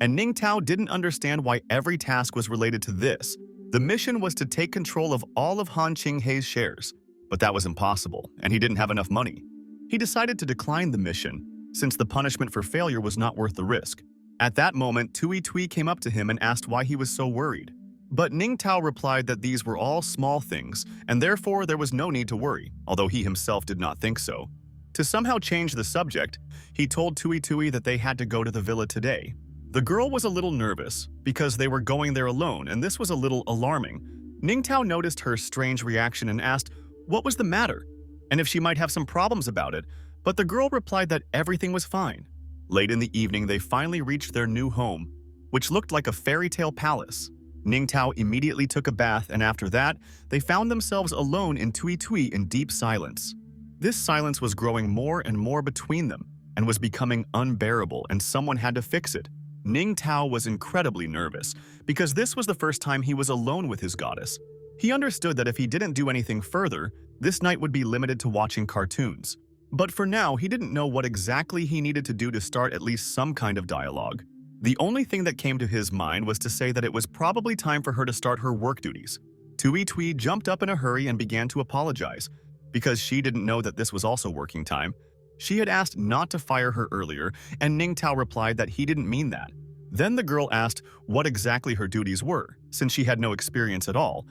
And Ning Tao didn't understand why every task was related to this. The mission was to take control of all of Han Qinghe's shares, but that was impossible, and he didn't have enough money. He decided to decline the mission, since the punishment for failure was not worth the risk. At that moment, Tui Tui came up to him and asked why he was so worried. But Ning Tao replied that these were all small things, and therefore there was no need to worry, although he himself did not think so. To somehow change the subject, he told Tui Tui that they had to go to the villa today. The girl was a little nervous, because they were going there alone, and this was a little alarming. Ning Tao noticed her strange reaction and asked what was the matter, and if she might have some problems about it, but the girl replied that everything was fine. Late in the evening, they finally reached their new home, which looked like a fairy tale palace. Ning Tao immediately took a bath, and after that, they found themselves alone in Tui Tui in deep silence. This silence was growing more and more between them, and was becoming unbearable, and someone had to fix it. Ning Tao was incredibly nervous, because this was the first time he was alone with his goddess. He understood that if he didn't do anything further, this night would be limited to watching cartoons. But for now, he didn't know what exactly he needed to do to start at least some kind of dialogue. The only thing that came to his mind was to say that it was probably time for her to start her work duties. Tui Tui jumped up in a hurry and began to apologize, because she didn't know that this was also working time. She had asked not to fire her earlier, and Ning Tao replied that he didn't mean that. Then the girl asked what exactly her duties were, since she had no experience at all,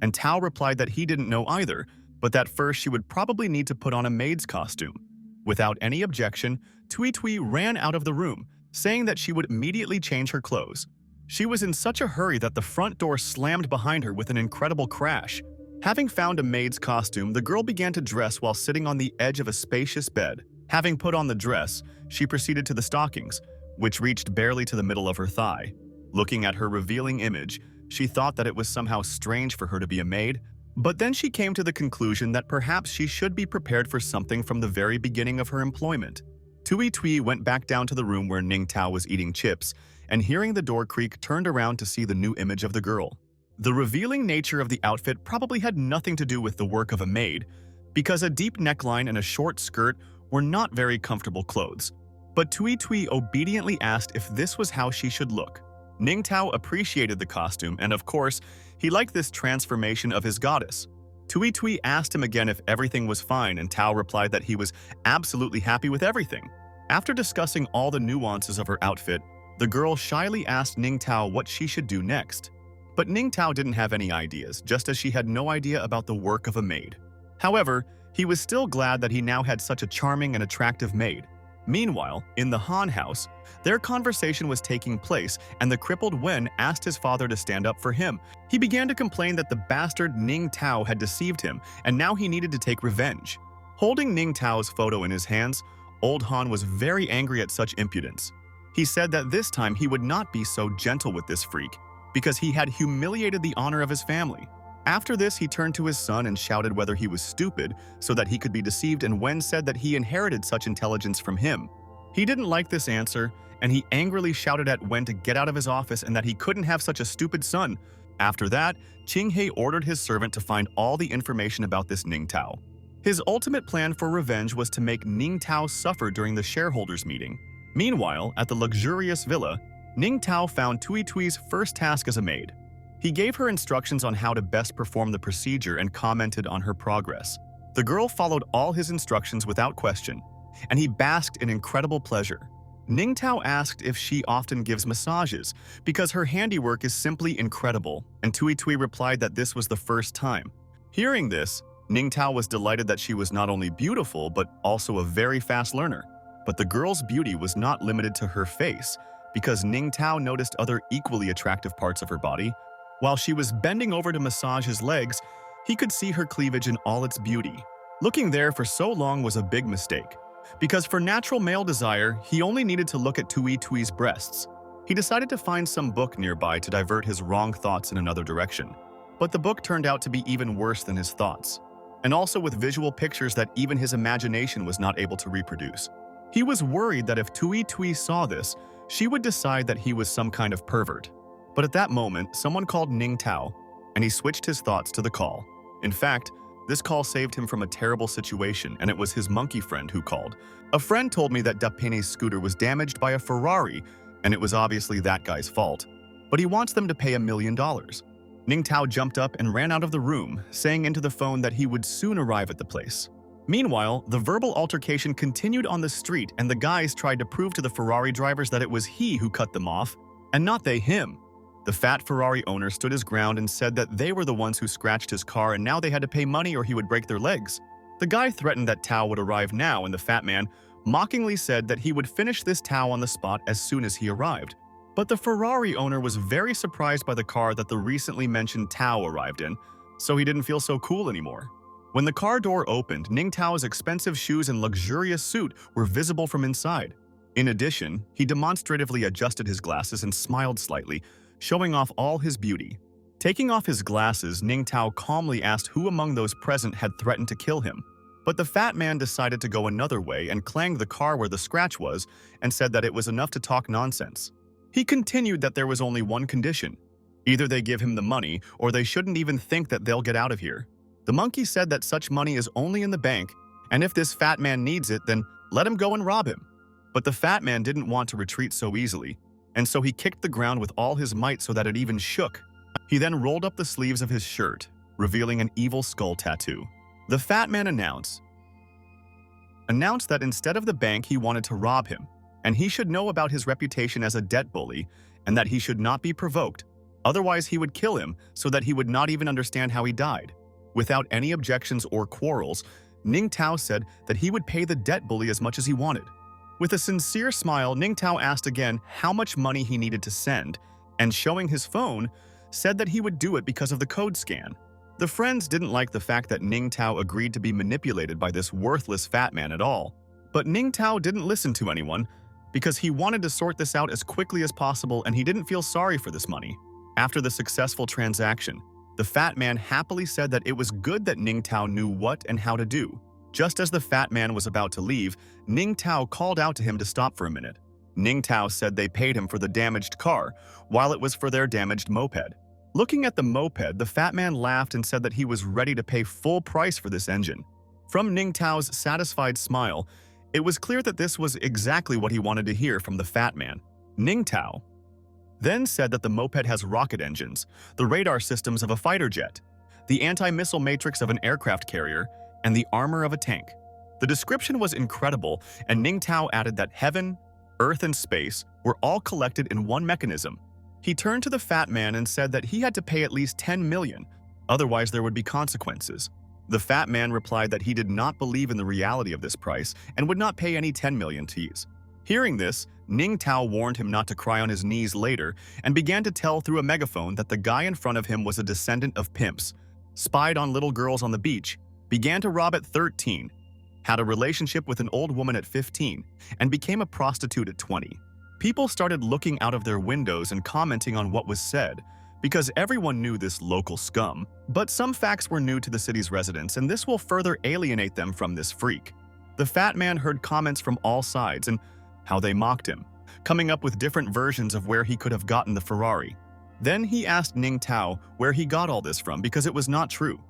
and Tao replied that he didn't know either, but that first she would probably need to put on a maid's costume. Without any objection, Tui Tui ran out of the room, saying that she would immediately change her clothes. She was in such a hurry that the front door slammed behind her with an incredible crash. Having found a maid's costume, the girl began to dress while sitting on the edge of a spacious bed. Having put on the dress, she proceeded to the stockings, which reached barely to the middle of her thigh. Looking at her revealing image, she thought that it was somehow strange for her to be a maid, but then she came to the conclusion that perhaps she should be prepared for something from the very beginning of her employment. Tui Tui went back down to the room where Ning Tao was eating chips, and hearing the door creak, turned around to see the new image of the girl. The revealing nature of the outfit probably had nothing to do with the work of a maid, because a deep neckline and a short skirt were not very comfortable clothes. But Tui Tui obediently asked if this was how she should look. Ning Tao appreciated the costume, and of course, he liked this transformation of his goddess. Tui Tui asked him again if everything was fine, and Tao replied that he was absolutely happy with everything. After discussing all the nuances of her outfit, the girl shyly asked Ning Tao what she should do next. But Ning Tao didn't have any ideas, just as she had no idea about the work of a maid. However, he was still glad that he now had such a charming and attractive maid. Meanwhile, in the Han house, their conversation was taking place, and the crippled Wen asked his father to stand up for him. He began to complain that the bastard Ning Tao had deceived him, and now he needed to take revenge. Holding Ning Tao's photo in his hands, old Han was very angry at such impudence. He said that this time he would not be so gentle with this freak. because he had humiliated the honor of his family. After this, he turned to his son and shouted whether he was stupid so that he could be deceived, and Wen said that he inherited such intelligence from him. He didn't like this answer, and he angrily shouted at Wen to get out of his office and that he couldn't have such a stupid son. After that, Qinghe ordered his servant to find all the information about this Ning Tao. His ultimate plan for revenge was to make Ning Tao suffer during the shareholders meeting. Meanwhile, at the luxurious villa, Ning Tao found Tui Tui's first task as a maid. He gave her instructions on how to best perform the procedure and commented on her progress. The girl followed all his instructions without question, and he basked in incredible pleasure. Ning Tao asked if she often gives massages, because her handiwork is simply incredible, and Tui Tui replied that this was the first time. Hearing this, Ning Tao was delighted that she was not only beautiful but also a very fast learner. But the girl's beauty was not limited to her face, because Ning Tao noticed other equally attractive parts of her body. While she was bending over to massage his legs, he could see her cleavage in all its beauty. Looking there for so long was a big mistake, because for natural male desire, he only needed to look at Tui Tui's breasts. He decided to find some book nearby to divert his wrong thoughts in another direction. But the book turned out to be even worse than his thoughts, and also with visual pictures that even his imagination was not able to reproduce. He was worried that if Tui Tui saw this, she would decide that he was some kind of pervert. But at that moment, someone called Ning Tao, and he switched his thoughts to the call. In fact, this call saved him from a terrible situation, and it was his monkey friend who called. A friend told me that Dapene's scooter was damaged by a Ferrari, and it was obviously that guy's fault. But he wants them to pay $1 million. Ning Tao jumped up and ran out of the room, saying into the phone that he would soon arrive at the place. Meanwhile, the verbal altercation continued on the street, and the guys tried to prove to the Ferrari drivers that it was he who cut them off, and not they him. The fat Ferrari owner stood his ground and said that they were the ones who scratched his car and now they had to pay money or he would break their legs. The guy threatened that Tao would arrive now, and the fat man mockingly said that he would finish this Tao on the spot as soon as he arrived. But the Ferrari owner was very surprised by the car that the recently mentioned Tao arrived in, so he didn't feel so cool anymore. When the car door opened, Ning Tao's expensive shoes and luxurious suit were visible from inside. In addition, he demonstratively adjusted his glasses and smiled slightly, showing off all his beauty. Taking off his glasses, Ning Tao calmly asked who among those present had threatened to kill him. But the fat man decided to go another way and clanged the car where the scratch was and said that it was enough to talk nonsense. He continued that there was only one condition. Either they give him the money or they shouldn't even think that they'll get out of here. The monkey said that such money is only in the bank, and if this fat man needs it, then let him go and rob him. But the fat man didn't want to retreat so easily, and so he kicked the ground with all his might so that it even shook. He then rolled up the sleeves of his shirt, revealing an evil skull tattoo. The fat man announced that instead of the bank, he wanted to rob him, and he should know about his reputation as a debt bully, and that he should not be provoked. Otherwise, he would kill him so that he would not even understand how he died. Without any objections or quarrels, Ning Tao said that he would pay the debt bully as much as he wanted. With a sincere smile, Ning Tao asked again how much money he needed to send, and showing his phone, said that he would do it because of the code scan. The friends didn't like the fact that Ning Tao agreed to be manipulated by this worthless fat man at all. But Ning Tao didn't listen to anyone, because he wanted to sort this out as quickly as possible and he didn't feel sorry for this money. After the successful transaction, the fat man happily said that it was good that Ning Tao knew what and how to do. Just as the fat man was about to leave, Ning Tao called out to him to stop for a minute. Ning Tao said they paid him for the damaged car, while it was for their damaged moped. Looking at the moped, the fat man laughed and said that he was ready to pay full price for this engine. From Ning Tao's satisfied smile, it was clear that this was exactly what he wanted to hear from the fat man. Ning Tao then said that the moped has rocket engines, the radar systems of a fighter jet, the anti-missile matrix of an aircraft carrier, and the armor of a tank. The description was incredible, and Ning Tao added that heaven, earth, and space were all collected in one mechanism. He turned to the fat man and said that he had to pay at least 10 million, otherwise there would be consequences. The fat man replied that he did not believe in the reality of this price and would not pay any 10 million Ts. Hearing this, Ning Tao warned him not to cry on his knees later and began to tell through a megaphone that the guy in front of him was a descendant of pimps, spied on little girls on the beach, began to rob at 13, had a relationship with an old woman at 15, and became a prostitute at 20. People started looking out of their windows and commenting on what was said, because everyone knew this local scum, but some facts were new to the city's residents, and this will further alienate them from this freak. The fat man heard comments from all sides and how they mocked him, coming up with different versions of where he could have gotten the Ferrari. Then he asked Ning Tao where he got all this from because it was not true.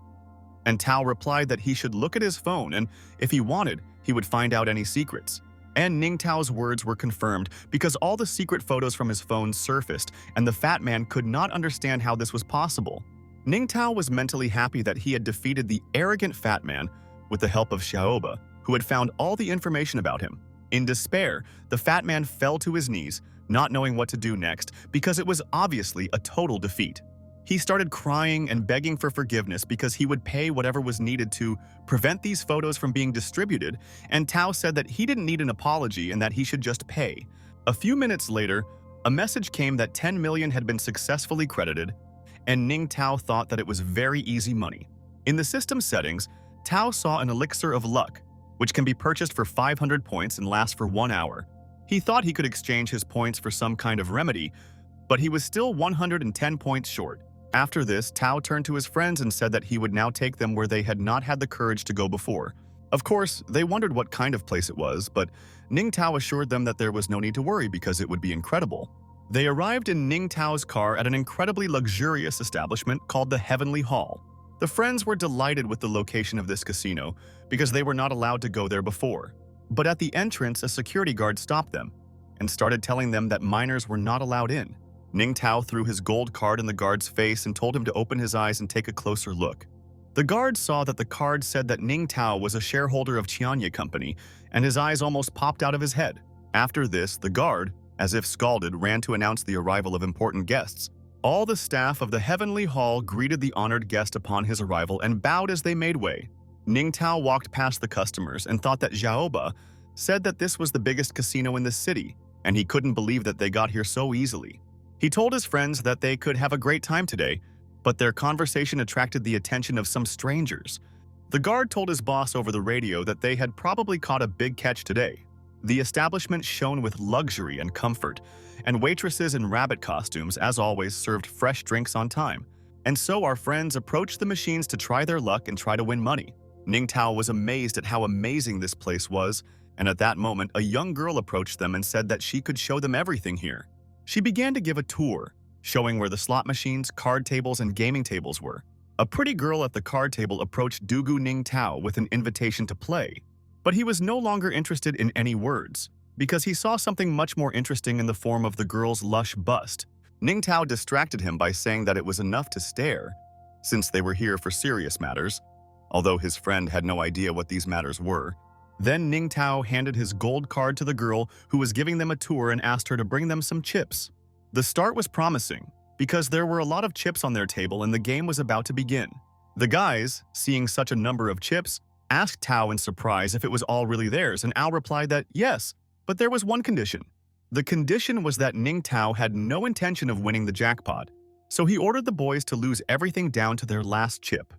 And Tao replied that he should look at his phone and, if he wanted, he would find out any secrets. And Ning Tao's words were confirmed because all the secret photos from his phone surfaced and the fat man could not understand how this was possible. Ning Tao was mentally happy that he had defeated the arrogant fat man with the help of Xiaoba, who had found all the information about him. In despair, the fat man fell to his knees, not knowing what to do next because it was obviously a total defeat. He started crying and begging for forgiveness because he would pay whatever was needed to prevent these photos from being distributed, and Tao said that he didn't need an apology and that he should just pay. A few minutes later, a message came that 10 million had been successfully credited, and Ning Tao thought that it was very easy money. In the system settings, Tao saw an elixir of luck, which can be purchased for 500 points and lasts for 1 hour. He thought he could exchange his points for some kind of remedy, but he was still 110 points short. After this, Tao turned to his friends and said that he would now take them where they had not had the courage to go before. Of course, they wondered what kind of place it was, but Ning Tao assured them that there was no need to worry because it would be incredible. They arrived in Ning Tao's car at an incredibly luxurious establishment called the Heavenly Hall. The friends were delighted with the location of this casino because they were not allowed to go there before. But at the entrance, a security guard stopped them and started telling them that minors were not allowed in. Ning Tao threw his gold card in the guard's face and told him to open his eyes and take a closer look. The guard saw that the card said that Ning Tao was a shareholder of Qianye Company, and his eyes almost popped out of his head. After this, the guard, as if scalded, ran to announce the arrival of important guests. All the staff of the Heavenly Hall greeted the honored guest upon his arrival and bowed as they made way. Ning Tao walked past the customers and thought that Xiaoba said that this was the biggest casino in the city, and he couldn't believe that they got here so easily. He told his friends that they could have a great time today, but their conversation attracted the attention of some strangers. The guard told his boss over the radio that they had probably caught a big catch today. The establishment shone with luxury and comfort, and waitresses in rabbit costumes, as always, served fresh drinks on time. And so our friends approached the machines to try their luck and try to win money. Ning Tao was amazed at how amazing this place was, and at that moment, a young girl approached them and said that she could show them everything here. She began to give a tour, showing where the slot machines, card tables, and gaming tables were. A pretty girl at the card table approached Dugu Ning Tao with an invitation to play, but he was no longer interested in any words, because he saw something much more interesting in the form of the girl's lush bust. Ning Tao distracted him by saying that it was enough to stare, since they were here for serious matters, although his friend had no idea what these matters were. Then Ning Tao handed his gold card to the girl who was giving them a tour and asked her to bring them some chips. The start was promising, because there were a lot of chips on their table and the game was about to begin. The guys, seeing such a number of chips, asked Tao in surprise if it was all really theirs, and Ao replied that yes, but there was one condition. The condition was that Ning Tao had no intention of winning the jackpot, so he ordered the boys to lose everything down to their last chip.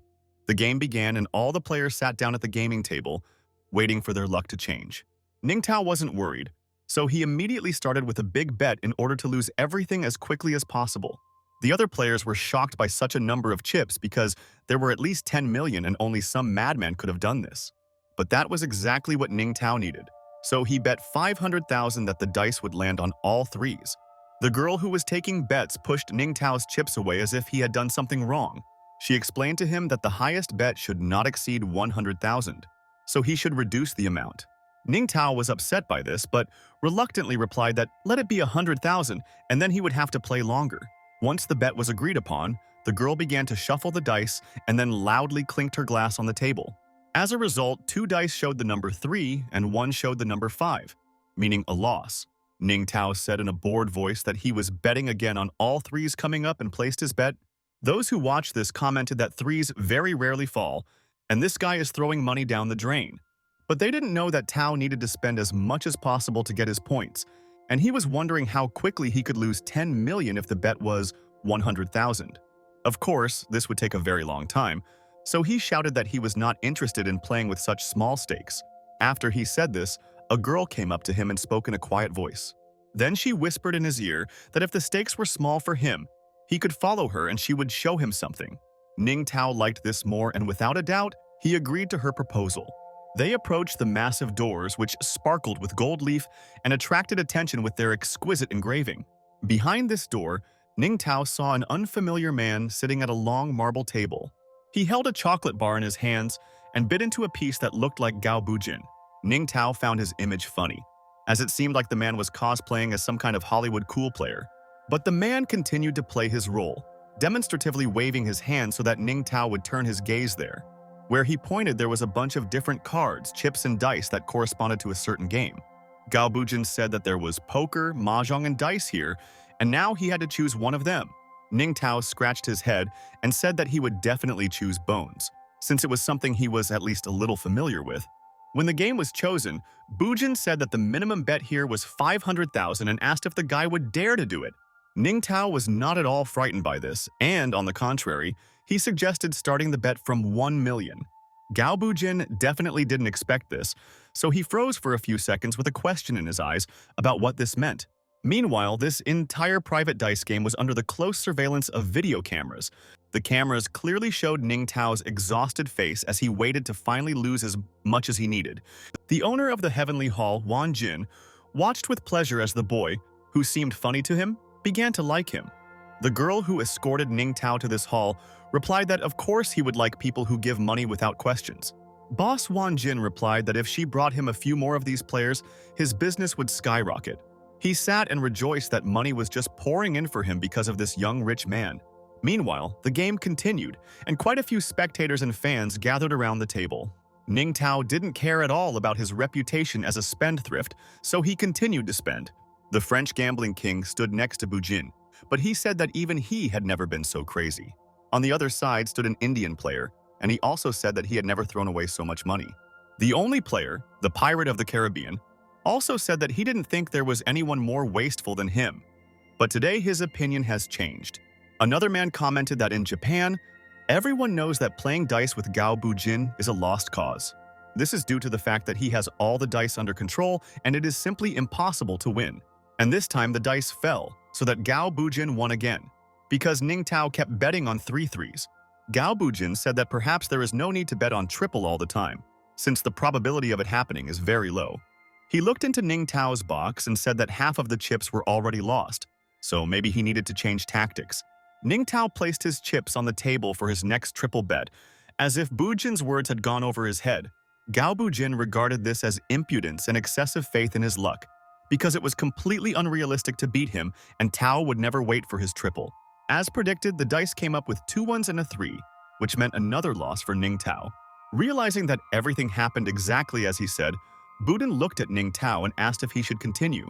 The game began and all the players sat down at the gaming table, waiting for their luck to change. Ning Tao wasn't worried, so he immediately started with a big bet in order to lose everything as quickly as possible. The other players were shocked by such a number of chips because there were at least 10 million and only some madman could have done this. But that was exactly what Ning Tao needed, so he bet 500,000 that the dice would land on all threes. The girl who was taking bets pushed Ning Tao's chips away as if he had done something wrong. She explained to him that the highest bet should not exceed 100,000. So he should reduce the amount. Ning Tao was upset by this, but reluctantly replied that let it be 100,000 and then he would have to play longer. Once the bet was agreed upon, the girl began to shuffle the dice and then loudly clinked her glass on the table. As a result, 2 dice showed the number 3 and 1 showed the number 5, meaning a loss. Ning Tao said in a bored voice that he was betting again on all 3s coming up and placed his bet. Those who watched this commented that 3s very rarely fall, and this guy is throwing money down the drain. But they didn't know that Tao needed to spend as much as possible to get his points, and he was wondering how quickly he could lose 10 million if the bet was 100,000. Of course, this would take a very long time, so he shouted that he was not interested in playing with such small stakes. After he said this, a girl came up to him and spoke in a quiet voice. Then she whispered in his ear that if the stakes were small for him, He could follow her and she would show him something. Ning Tao liked this more, and without a doubt, he agreed to her proposal. They approached the massive doors, which sparkled with gold leaf and attracted attention with their exquisite engraving. Behind this door, Ning Tao saw an unfamiliar man sitting at a long marble table. He held a chocolate bar in his hands and bit into a piece that looked like Gao Bujin. Ning Tao found his image funny, as it seemed like the man was cosplaying as some kind of Hollywood cool player. But the man continued to play his role, demonstratively waving his hand so that Ning Tao would turn his gaze there. Where he pointed, there was a bunch of different cards, chips, and dice that corresponded to a certain game. Gao Bujin said that there was poker, mahjong, and dice here, and now he had to choose one of them. Ning Tao scratched his head and said that he would definitely choose bones, since it was something he was at least a little familiar with. When the game was chosen, Bujin said that the minimum bet here was 500,000 and asked if the guy would dare to do it. Ning Tao was not at all frightened by this, and on the contrary, he suggested starting the bet from 1 million. Gao Bujin definitely didn't expect this, so he froze for a few seconds with a question in his eyes about what this meant. Meanwhile, this entire private dice game was under the close surveillance of video cameras. The cameras clearly showed Ning Tao's exhausted face as he waited to finally lose as much as he needed. The owner of the Heavenly Hall, Wan Jin, watched with pleasure as the boy, who seemed funny to him, began to like him. The girl who escorted Ning Tao to this hall replied that of course he would like people who give money without questions. Boss Wan Jin replied that if she brought him a few more of these players, his business would skyrocket. He sat and rejoiced that money was just pouring in for him because of this young rich man. Meanwhile, the game continued, and quite a few spectators and fans gathered around the table. Ning Tao didn't care at all about his reputation as a spendthrift, so he continued to spend. The French gambling king stood next to Bujin, but he said that even he had never been so crazy. On the other side stood an Indian player, and he also said that he had never thrown away so much money. The only player, the Pirate of the Caribbean, also said that he didn't think there was anyone more wasteful than him. But today his opinion has changed. Another man commented that in Japan, everyone knows that playing dice with Gao Bujin is a lost cause. This is due to the fact that he has all the dice under control and it is simply impossible to win. And this time the dice fell, so that Gao Bujin won again, because Ning Tao kept betting on 3 threes. Gao Bujin said that perhaps there is no need to bet on triple all the time, since the probability of it happening is very low. He looked into Ning Tao's box and said that half of the chips were already lost, so maybe he needed to change tactics. Ning Tao placed his chips on the table for his next triple bet, as if Bujin's words had gone over his head. Gao Bujin regarded this as impudence and excessive faith in his luck, because it was completely unrealistic to beat him and Tao would never wait for his triple. As predicted, the dice came up with 2 ones and a 3, which meant another loss for Ning Tao. Realizing that everything happened exactly as he said, Bujin looked at Ning Tao and asked if he should continue.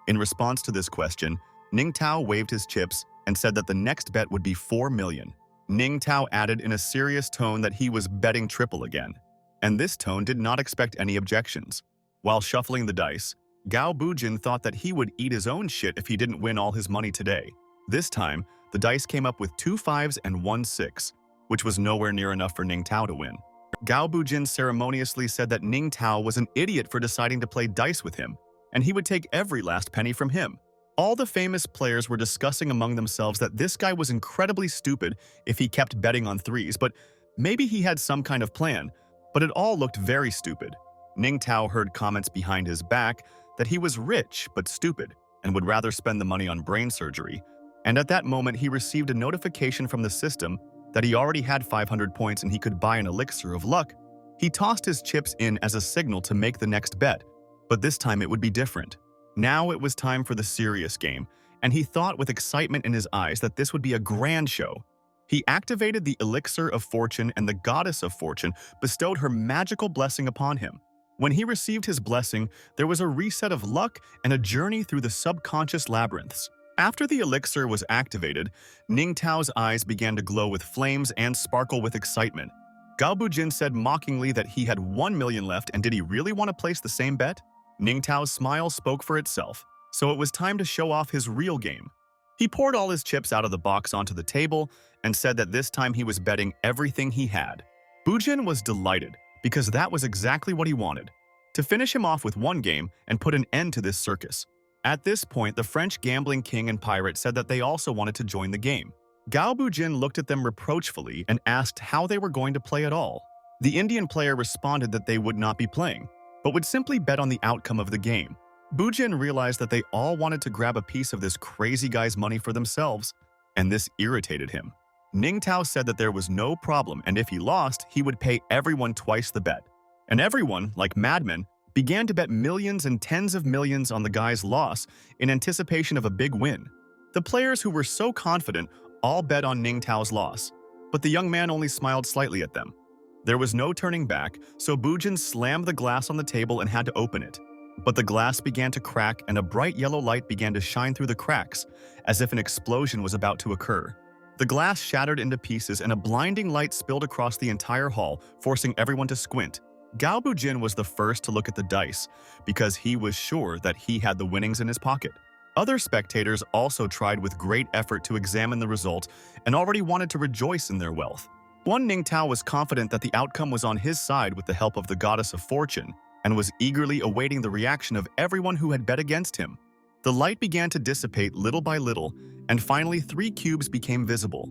In response to this question, Ning Tao waved his chips and said that the next bet would be 4 million. Ning Tao added in a serious tone that he was betting triple again, and this tone did not expect any objections. While shuffling the dice, Gao Bujin thought that he would eat his own shit if he didn't win all his money today. This time, the dice came up with 2 5s and 1 6, which was nowhere near enough for Ning Tao to win. Gao Bujin ceremoniously said that Ning Tao was an idiot for deciding to play dice with him, and he would take every last penny from him. All the famous players were discussing among themselves that this guy was incredibly stupid if he kept betting on 3s, but maybe he had some kind of plan, but it all looked very stupid. Ning Tao heard comments behind his back that he was rich but stupid and would rather spend the money on brain surgery, and at that moment he received a notification from the system that he already had 500 points and he could buy an elixir of luck. He tossed his chips in as a signal to make the next bet, but this time it would be different. Now it was time for the serious game, and he thought with excitement in his eyes that this would be a grand show. He activated the elixir of fortune, and the goddess of fortune bestowed her magical blessing upon him. When he received his blessing, there was a reset of luck and a journey through the subconscious labyrinths. After the elixir was activated, Ning Tao's eyes began to glow with flames and sparkle with excitement. Gao Bujin said mockingly that he had 1 million left, and did he really want to place the same bet? Ning Tao's smile spoke for itself, so it was time to show off his real game. He poured all his chips out of the box onto the table and said that this time he was betting everything he had. Bujin was delighted, because that was exactly what he wanted, to finish him off with one game and put an end to this circus. At this point, the French gambling king and pirate said that they also wanted to join the game. Gao Bujin looked at them reproachfully and asked how they were going to play at all. The Indian player responded that they would not be playing, but would simply bet on the outcome of the game. Bujin realized that they all wanted to grab a piece of this crazy guy's money for themselves, and this irritated him. Ning Tao said that there was no problem, and if he lost, he would pay everyone twice the bet. And everyone, like madmen, began to bet millions and tens of millions on the guy's loss in anticipation of a big win. The players who were so confident all bet on Ning Tao's loss, but the young man only smiled slightly at them. There was no turning back, so Bujin slammed the glass on the table and had to open it. But the glass began to crack and a bright yellow light began to shine through the cracks, as if an explosion was about to occur. The glass shattered into pieces and a blinding light spilled across the entire hall, forcing everyone to squint. Gao Bujin was the first to look at the dice, because he was sure that he had the winnings in his pocket. Other spectators also tried with great effort to examine the result and already wanted to rejoice in their wealth. One Ning Tao was confident that the outcome was on his side with the help of the goddess of fortune, and was eagerly awaiting the reaction of everyone who had bet against him. The light began to dissipate little by little, and finally 3 cubes became visible,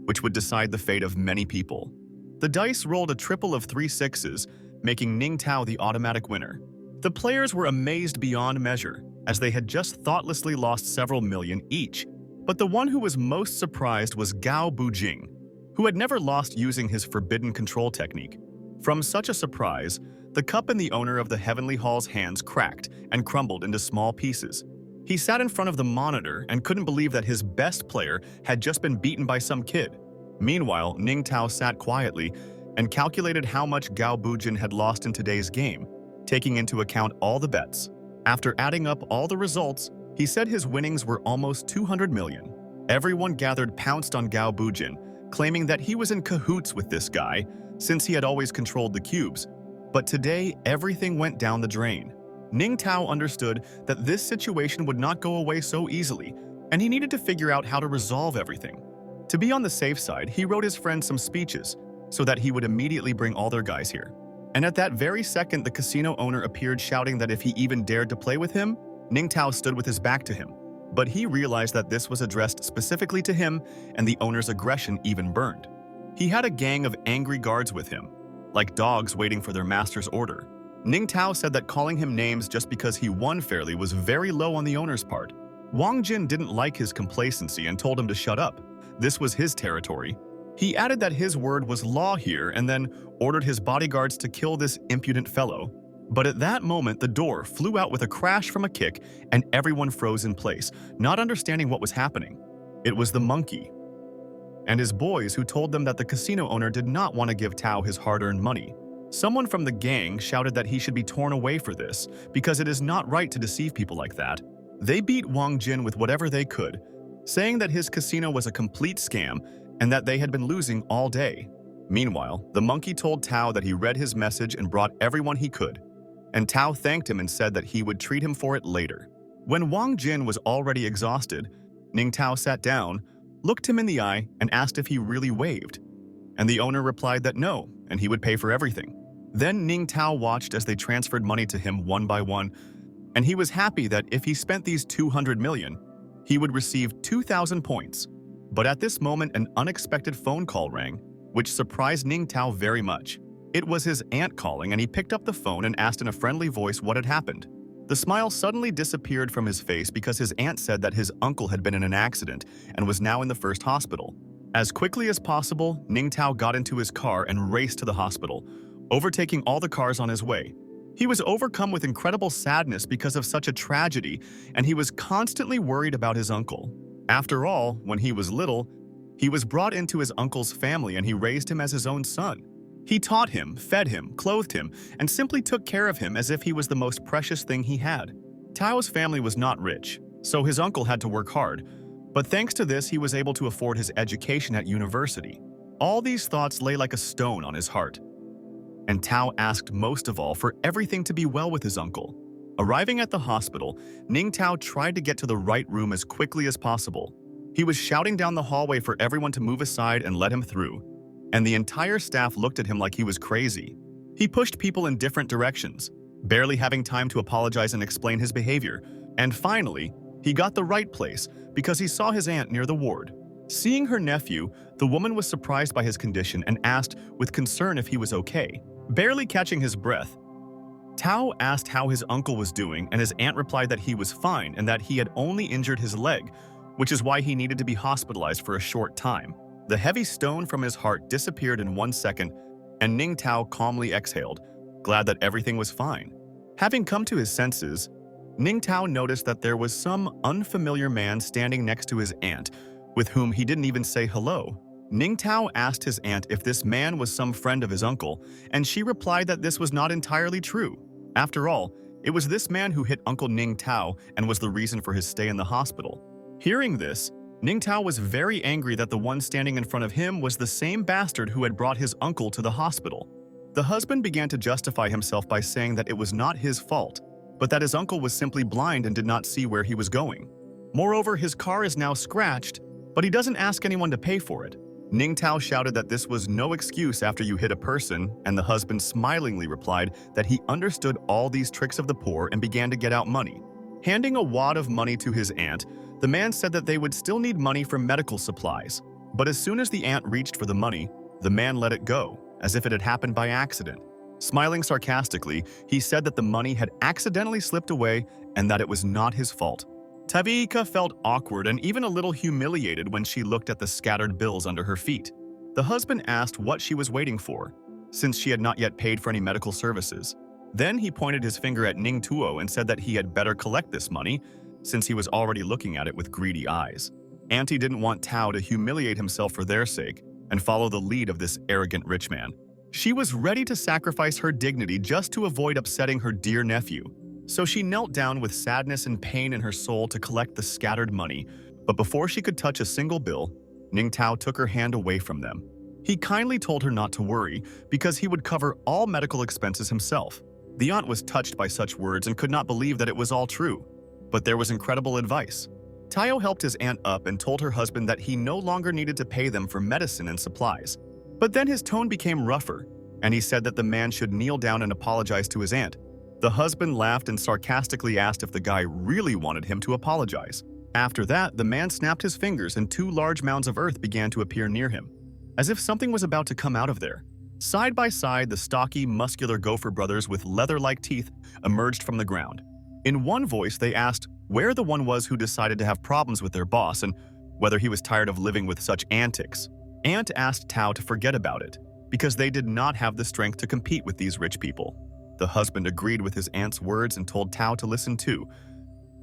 which would decide the fate of many people. The dice rolled a triple of 3 sixes, making Ning Tao the automatic winner. The players were amazed beyond measure, as they had just thoughtlessly lost several million each. But the one who was most surprised was Gao Bujing, who had never lost using his forbidden control technique. From such a surprise, the cup in the owner of the Heavenly Hall's hands cracked and crumbled into small pieces. He sat in front of the monitor and couldn't believe that his best player had just been beaten by some kid. Meanwhile, Ning Tao sat quietly and calculated how much Gao Bujin had lost in today's game, taking into account all the bets. After adding up all the results, he said his winnings were almost 200 million. Everyone gathered pounced on Gao Bujin, claiming that he was in cahoots with this guy, since he had always controlled the cubes. But today, everything went down the drain. Ning Tao understood that this situation would not go away so easily, and he needed to figure out how to resolve everything. To be on the safe side, he wrote his friend some speeches, so that he would immediately bring all their guys here. And at that very second, the casino owner appeared shouting that if he even dared to play with him, Ning Tao stood with his back to him. But he realized that this was addressed specifically to him, and the owner's aggression even burned. He had a gang of angry guards with him, like dogs waiting for their master's order. Ning Tao said that calling him names just because he won fairly was very low on the owner's part. Wang Jin didn't like his complacency and told him to shut up. This was his territory. He added that his word was law here and then ordered his bodyguards to kill this impudent fellow. But at that moment, the door flew out with a crash from a kick and everyone froze in place, not understanding what was happening. It was the monkey and his boys who told them that the casino owner did not want to give Tao his hard-earned money. Someone from the gang shouted that he should be torn away for this, because it is not right to deceive people like that. They beat Wang Jin with whatever they could, saying that his casino was a complete scam and that they had been losing all day. Meanwhile, the monkey told Tao that he read his message and brought everyone he could, and Tao thanked him and said that he would treat him for it later. When Wang Jin was already exhausted, Ning Tao sat down, looked him in the eye, and asked if he really waved. And the owner replied that no, and he would pay for everything. Then Ning Tao watched as they transferred money to him one by one, and he was happy that if he spent these 200 million, he would receive 2,000 points. But at this moment, an unexpected phone call rang, which surprised Ning Tao very much. It was his aunt calling, and he picked up the phone and asked in a friendly voice what had happened. The smile suddenly disappeared from his face because his aunt said that his uncle had been in an accident and was now in the first hospital. As quickly as possible, Ning Tao got into his car and raced to the hospital, overtaking all the cars on his way. He was overcome with incredible sadness because of such a tragedy, and he was constantly worried about his uncle. After all, when he was little, he was brought into his uncle's family and he raised him as his own son. He taught him, fed him, clothed him, and simply took care of him as if he was the most precious thing he had. Tao's family was not rich, so his uncle had to work hard, but thanks to this he was able to afford his education at university. All these thoughts lay like a stone on his heart. And Tao asked most of all for everything to be well with his uncle. Arriving at the hospital, Ning Tao tried to get to the right room as quickly as possible. He was shouting down the hallway for everyone to move aside and let him through, and the entire staff looked at him like he was crazy. He pushed people in different directions, barely having time to apologize and explain his behavior, and finally, he got the right place because he saw his aunt near the ward. Seeing her nephew, the woman was surprised by his condition and asked with concern if he was okay. Barely catching his breath, Tao asked how his uncle was doing, and his aunt replied that he was fine and that he had only injured his leg, which is why he needed to be hospitalized for a short time. The heavy stone from his heart disappeared in 1 second, and Ning Tao calmly exhaled, glad that everything was fine. Having come to his senses, Ning Tao noticed that there was some unfamiliar man standing next to his aunt, with whom he didn't even say hello. Ning Tao asked his aunt if this man was some friend of his uncle, and she replied that this was not entirely true. After all, it was this man who hit Uncle Ning Tao and was the reason for his stay in the hospital. Hearing this, Ning Tao was very angry that the one standing in front of him was the same bastard who had brought his uncle to the hospital. The husband began to justify himself by saying that it was not his fault, but that his uncle was simply blind and did not see where he was going. Moreover, his car is now scratched, but he doesn't ask anyone to pay for it. Ning Tao shouted that this was no excuse after you hit a person, and the husband smilingly replied that he understood all these tricks of the poor and began to get out money. Handing a wad of money to his aunt, the man said that they would still need money for medical supplies. But as soon as the aunt reached for the money, the man let it go, as if it had happened by accident. Smiling sarcastically, he said that the money had accidentally slipped away and that it was not his fault. Taviika felt awkward and even a little humiliated when she looked at the scattered bills under her feet. The husband asked what she was waiting for, since she had not yet paid for any medical services. Then he pointed his finger at Ning Tuo and said that he had better collect this money, since he was already looking at it with greedy eyes. Auntie didn't want Tao to humiliate himself for their sake and follow the lead of this arrogant rich man. She was ready to sacrifice her dignity just to avoid upsetting her dear nephew. So she knelt down with sadness and pain in her soul to collect the scattered money, but before she could touch a single bill, Ning Tao took her hand away from them. He kindly told her not to worry, because he would cover all medical expenses himself. The aunt was touched by such words and could not believe that it was all true. But there was incredible advice. Tao helped his aunt up and told her husband that he no longer needed to pay them for medicine and supplies. But then his tone became rougher, and he said that the man should kneel down and apologize to his aunt. The husband laughed and sarcastically asked if the guy really wanted him to apologize. After that, the man snapped his fingers and 2 large mounds of earth began to appear near him, as if something was about to come out of there. Side by side, the stocky, muscular gopher brothers with leather-like teeth emerged from the ground. In one voice, they asked where the one was who decided to have problems with their boss and whether he was tired of living with such antics. Aunt asked Tao to forget about it, because they did not have the strength to compete with these rich people. The husband agreed with his aunt's words and told Tao to listen too.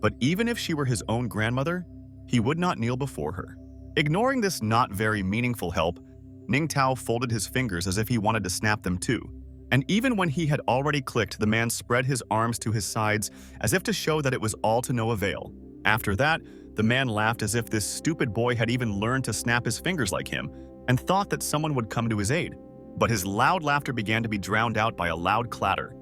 But even if she were his own grandmother, he would not kneel before her. Ignoring this not very meaningful help, Ning Tao folded his fingers as if he wanted to snap them too. And even when he had already clicked, the man spread his arms to his sides as if to show that it was all to no avail. After that, the man laughed as if this stupid boy had even learned to snap his fingers like him and thought that someone would come to his aid. But his loud laughter began to be drowned out by a loud clatter,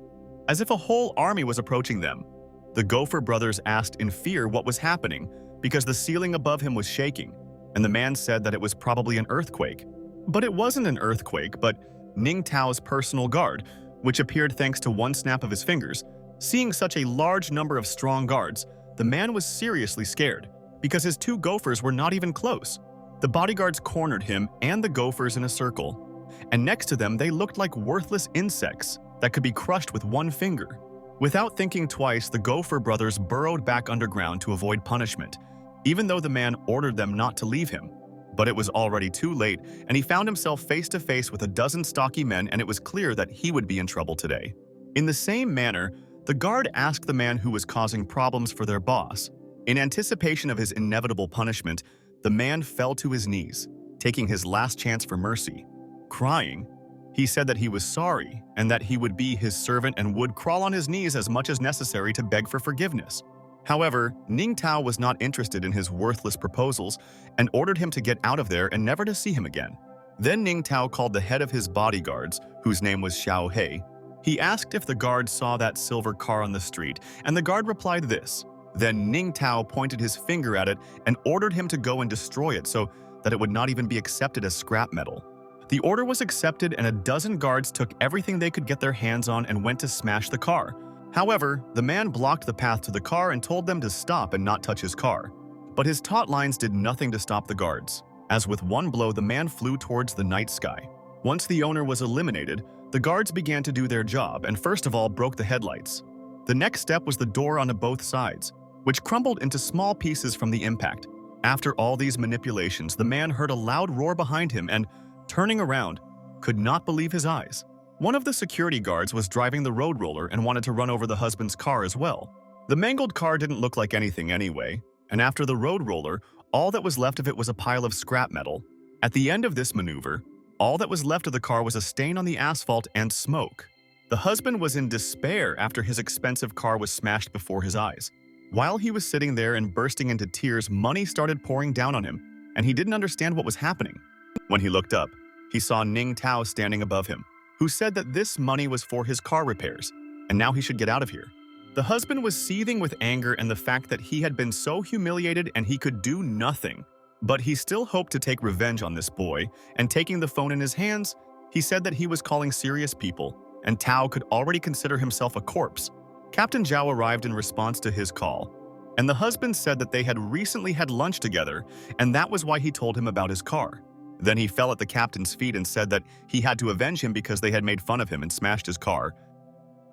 as if a whole army was approaching them. The Gopher brothers asked in fear what was happening because the ceiling above him was shaking, and the man said that it was probably an earthquake. But it wasn't an earthquake, but Ning Tao's personal guard, which appeared thanks to one snap of his fingers. Seeing such a large number of strong guards, the man was seriously scared, because his 2 gophers were not even close. The bodyguards cornered him and the gophers in a circle, and next to them they looked like worthless insects that could be crushed with one finger. Without thinking twice, the Gopher brothers burrowed back underground to avoid punishment, even though the man ordered them not to leave him. But it was already too late, and he found himself face to face with a dozen stocky men, and it was clear that he would be in trouble today. In the same manner, the guard asked the man who was causing problems for their boss. In anticipation of his inevitable punishment, the man fell to his knees, taking his last chance for mercy. Crying, he said that he was sorry and that he would be his servant and would crawl on his knees as much as necessary to beg for forgiveness. However, Ning Tao was not interested in his worthless proposals and ordered him to get out of there and never to see him again. Then Ning Tao called the head of his bodyguards, whose name was Xiao He. He asked if the guard saw that silver car on the street, and the guard replied this. Then Ning Tao pointed his finger at it and ordered him to go and destroy it so that it would not even be accepted as scrap metal. The order was accepted, and a dozen guards took everything they could get their hands on and went to smash the car. However, the man blocked the path to the car and told them to stop and not touch his car. But his taut lines did nothing to stop the guards. as with one blow the man flew towards the night sky. Once the owner was eliminated, the guards began to do their job and first of all broke the headlights. The next step was the door onto both sides, which crumbled into small pieces from the impact. After all these manipulations, the man heard a loud roar behind him and, turning around, could not believe his eyes. One of the security guards was driving the road roller and wanted to run over the husband's car as well. The mangled car didn't look like anything anyway, and after the road roller, all that was left of it was a pile of scrap metal. At the end of this maneuver, all that was left of the car was a stain on the asphalt and smoke. The husband was in despair after his expensive car was smashed before his eyes. While he was sitting there and bursting into tears, money started pouring down on him, and he didn't understand what was happening. When he looked up, he saw Ning Tao standing above him, who said that this money was for his car repairs, and now he should get out of here. The husband was seething with anger and the fact that he had been so humiliated and he could do nothing. But he still hoped to take revenge on this boy, and taking the phone in his hands, he said that he was calling serious people, and Tao could already consider himself a corpse. Captain Zhao arrived in response to his call, and the husband said that they had recently had lunch together, and that was why he told him about his car. Then he fell at the captain's feet and said that he had to avenge him because they had made fun of him and smashed his car.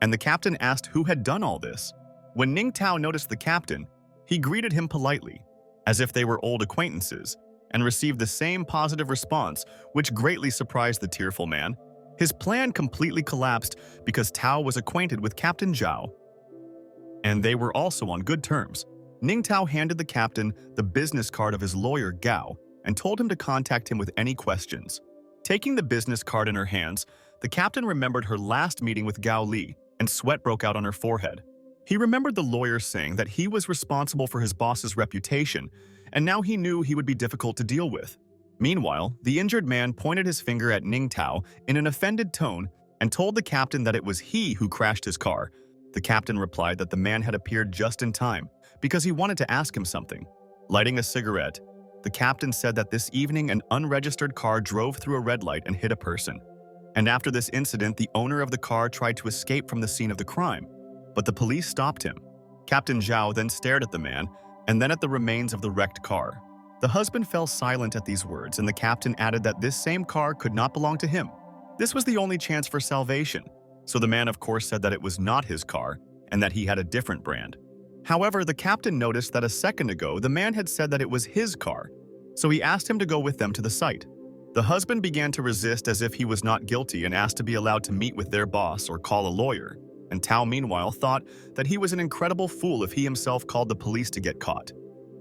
And the captain asked who had done all this. When Ning Tao noticed the captain, he greeted him politely, as if they were old acquaintances, and received the same positive response, which greatly surprised the tearful man. His plan completely collapsed because Tao was acquainted with Captain Zhao, and they were also on good terms. Ning Tao handed the captain the business card of his lawyer Gao and told him to contact him with any questions. Taking the business card in her hands, the captain remembered her last meeting with Gao Li, and sweat broke out on her forehead. He remembered the lawyer saying that he was responsible for his boss's reputation, and now he knew he would be difficult to deal with. Meanwhile, the injured man pointed his finger at Ning Tao in an offended tone and told the captain that it was he who crashed his car. The captain replied that the man had appeared just in time because he wanted to ask him something. Lighting a cigarette, the captain said that this evening an unregistered car drove through a red light and hit a person. And after this incident, the owner of the car tried to escape from the scene of the crime, but the police stopped him. Captain Zhao then stared at the man and then at the remains of the wrecked car. The husband fell silent at these words, and the captain added that this same car could not belong to him. This was the only chance for salvation, so the man of course said that it was not his car and that he had a different brand. However, the captain noticed that a second ago the man had said that it was his car, so he asked him to go with them to the site. The husband began to resist as if he was not guilty and asked to be allowed to meet with their boss or call a lawyer, and Tao meanwhile thought that he was an incredible fool if he himself called the police to get caught.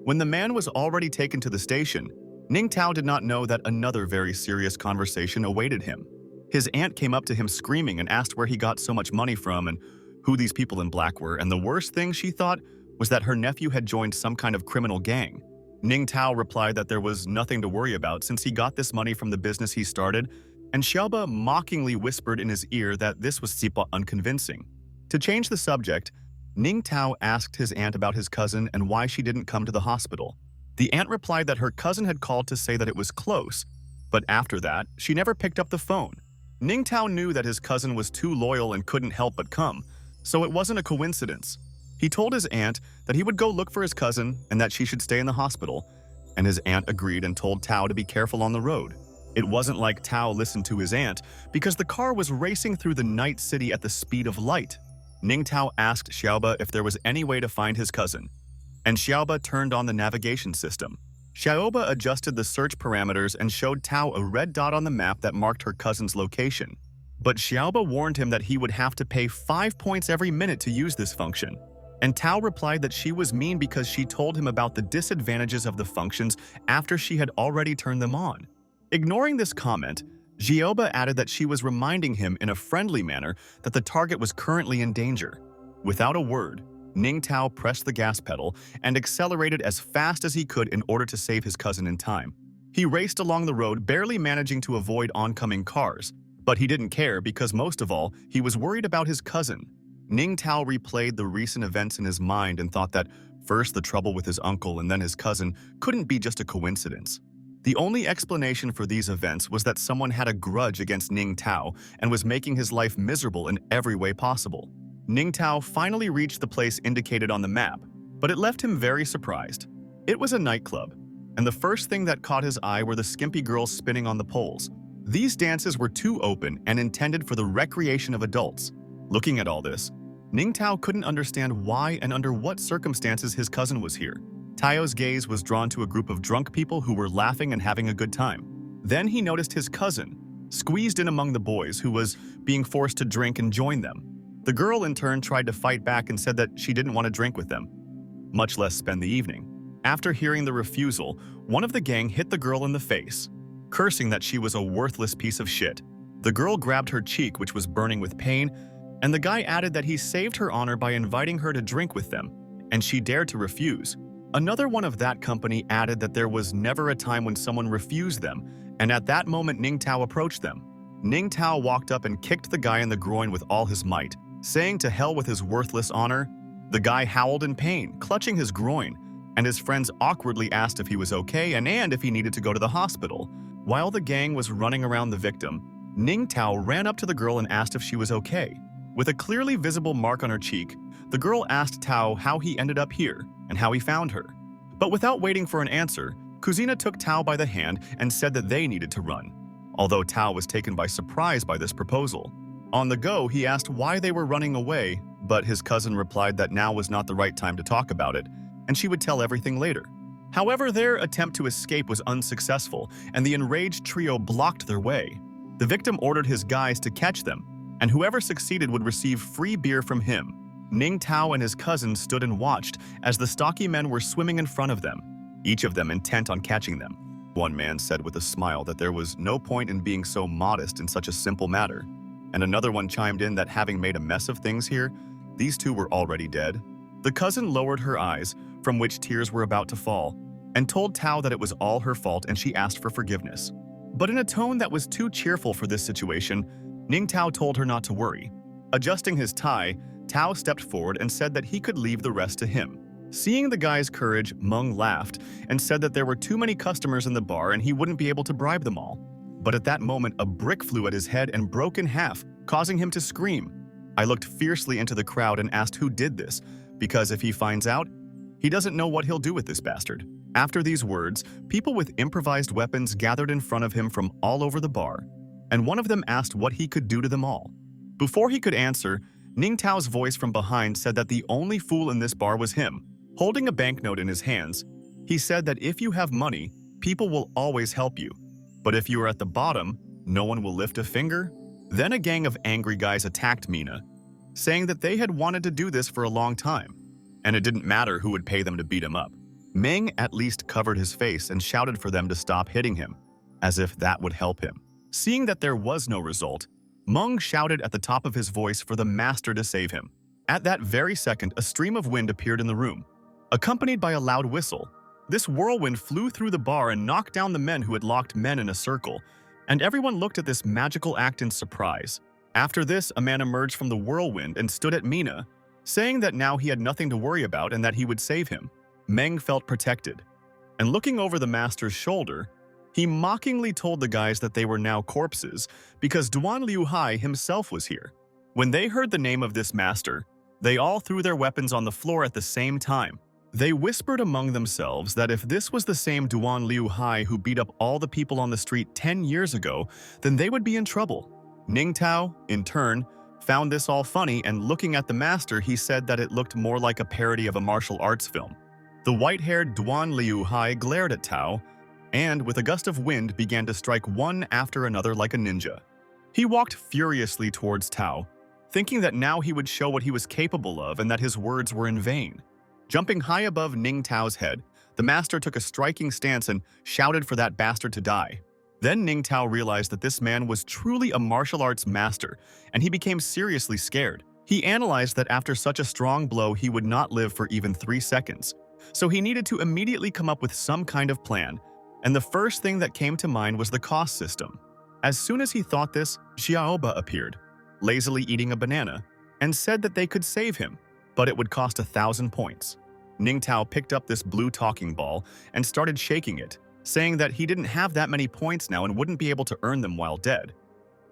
When the man was already taken to the station, Ning Tao did not know that another very serious conversation awaited him. His aunt came up to him screaming and asked where he got so much money from and who these people in black were, and the worst thing she thought was that her nephew had joined some kind of criminal gang. Ning Tao replied that there was nothing to worry about since he got this money from the business he started, and Xiaoba mockingly whispered in his ear that this was Sipa unconvincing. To change the subject, Ning Tao asked his aunt about his cousin and why she didn't come to the hospital. The aunt replied that her cousin had called to say that it was close, but after that, she never picked up the phone. Ning Tao knew that his cousin was too loyal and couldn't help but come, so it wasn't a coincidence. He told his aunt that he would go look for his cousin and that she should stay in the hospital, and his aunt agreed and told Tao to be careful on the road. It wasn't like Tao listened to his aunt because the car was racing through the night city at the speed of light. Ning Tao asked Xiaoba if there was any way to find his cousin, and Xiaoba turned on the navigation system. Xiaoba adjusted the search parameters and showed Tao a red dot on the map that marked her cousin's location. But Xiaoba warned him that he would have to pay 5 points every minute to use this function. And Tao replied that she was mean because she told him about the disadvantages of the functions after she had already turned them on. Ignoring this comment, Xiaoba added that she was reminding him in a friendly manner that the target was currently in danger. Without a word, Ning Tao pressed the gas pedal and accelerated as fast as he could in order to save his cousin in time. He raced along the road, barely managing to avoid oncoming cars, but he didn't care because most of all, he was worried about his cousin. Ning Tao replayed the recent events in his mind and thought that first the trouble with his uncle and then his cousin couldn't be just a coincidence. The only explanation for these events was that someone had a grudge against Ning Tao and was making his life miserable in every way possible. Ning Tao finally reached the place indicated on the map, but it left him very surprised. It was a nightclub. and the first thing that caught his eye were the skimpy girls spinning on the poles. These dances were too open and intended for the recreation of adults. Looking at all this, Ningtao couldn't understand why and under what circumstances his cousin was here. Tao's gaze was drawn to a group of drunk people who were laughing and having a good time. Then he noticed his cousin, squeezed in among the boys, who was being forced to drink and join them. The girl in turn tried to fight back and said that she didn't want to drink with them, much less spend the evening. After hearing the refusal, one of the gang hit the girl in the face, cursing that she was a worthless piece of shit. The girl grabbed her cheek, which was burning with pain, and the guy added that he saved her honor by inviting her to drink with them, and she dared to refuse. Another one of that company added that there was never a time when someone refused them, and at that moment Ningtao approached them. Ningtao walked up and kicked the guy in the groin with all his might, saying to hell with his worthless honor. The guy howled in pain, clutching his groin, and his friends awkwardly asked if he was okay and if he needed to go to the hospital. While the gang was running around the victim, Ningtao ran up to the girl and asked if she was okay. With a clearly visible mark on her cheek, the girl asked Tao how he ended up here and how he found her. But without waiting for an answer, Kuzina took Tao by the hand and said that they needed to run, although Tao was taken by surprise by this proposal. On the go, he asked why they were running away, but his cousin replied that now was not the right time to talk about it, and she would tell everything later. However, their attempt to escape was unsuccessful, and the enraged trio blocked their way. The victim ordered his guys to catch them, and whoever succeeded would receive free beer from him. Ningtao and his cousin stood and watched as the stocky men were swimming in front of them, each of them intent on catching them. One man said with a smile that there was no point in being so modest in such a simple matter, and another one chimed in that having made a mess of things here, these two were already dead. The cousin lowered her eyes, from which tears were about to fall, and told Tao that it was all her fault and she asked for forgiveness. But in a tone that was too cheerful for this situation, Ningtao told her not to worry. Adjusting his tie, Tao stepped forward and said that he could leave the rest to him. Seeing the guy's courage, Meng laughed and said that there were too many customers in the bar and he wouldn't be able to bribe them all. But at that moment, a brick flew at his head and broke in half, causing him to scream. I looked fiercely into the crowd and asked who did this, because if he finds out, he doesn't know what he'll do with this bastard. After these words, people with improvised weapons gathered in front of him from all over the bar, and one of them asked what he could do to them all. Before he could answer, Ningtao's voice from behind said that the only fool in this bar was him. Holding a banknote in his hands, he said that if you have money, people will always help you. But if you are at the bottom, no one will lift a finger. Then a gang of angry guys attacked Mina, saying that they had wanted to do this for a long time, and it didn't matter who would pay them to beat him up. Meng at least covered his face and shouted for them to stop hitting him, as if that would help him. Seeing that there was no result, Meng shouted at the top of his voice for the master to save him. At that very second, a stream of wind appeared in the room, accompanied by a loud whistle. This whirlwind flew through the bar and knocked down the men who had locked men in a circle, and everyone looked at this magical act in surprise. After this, a man emerged from the whirlwind and stood at Mina, saying that now he had nothing to worry about and that he would save him. Meng felt protected, and looking over the master's shoulder, he mockingly told the guys that they were now corpses because Duan Liu Hai himself was here. When they heard the name of this master, they all threw their weapons on the floor at the same time. They whispered among themselves that if this was the same Duan Liu Hai who beat up all the people on the street 10 years ago, then they would be in trouble. Ningtao, in turn, found this all funny, and looking at the master, he said that it looked more like a parody of a martial arts film. The white-haired Duan Liu Hai glared at Tao, and with a gust of wind began to strike one after another like a ninja. He walked furiously towards Tao, thinking that now he would show what he was capable of and that his words were in vain. Jumping high above Ning Tao's head, the master took a striking stance and shouted for that bastard to die. Then Ning Tao realized that this man was truly a martial arts master, and he became seriously scared. He analyzed that after such a strong blow he would not live for even 3 seconds. So he needed to immediately come up with some kind of plan, and the first thing that came to mind was the cost system. As soon as he thought this, Xiaoba appeared, lazily eating a banana, and said that they could save him, but it would cost 1,000 points. Ning Tao picked up this blue talking ball and started shaking it, saying that he didn't have that many points now and wouldn't be able to earn them while dead.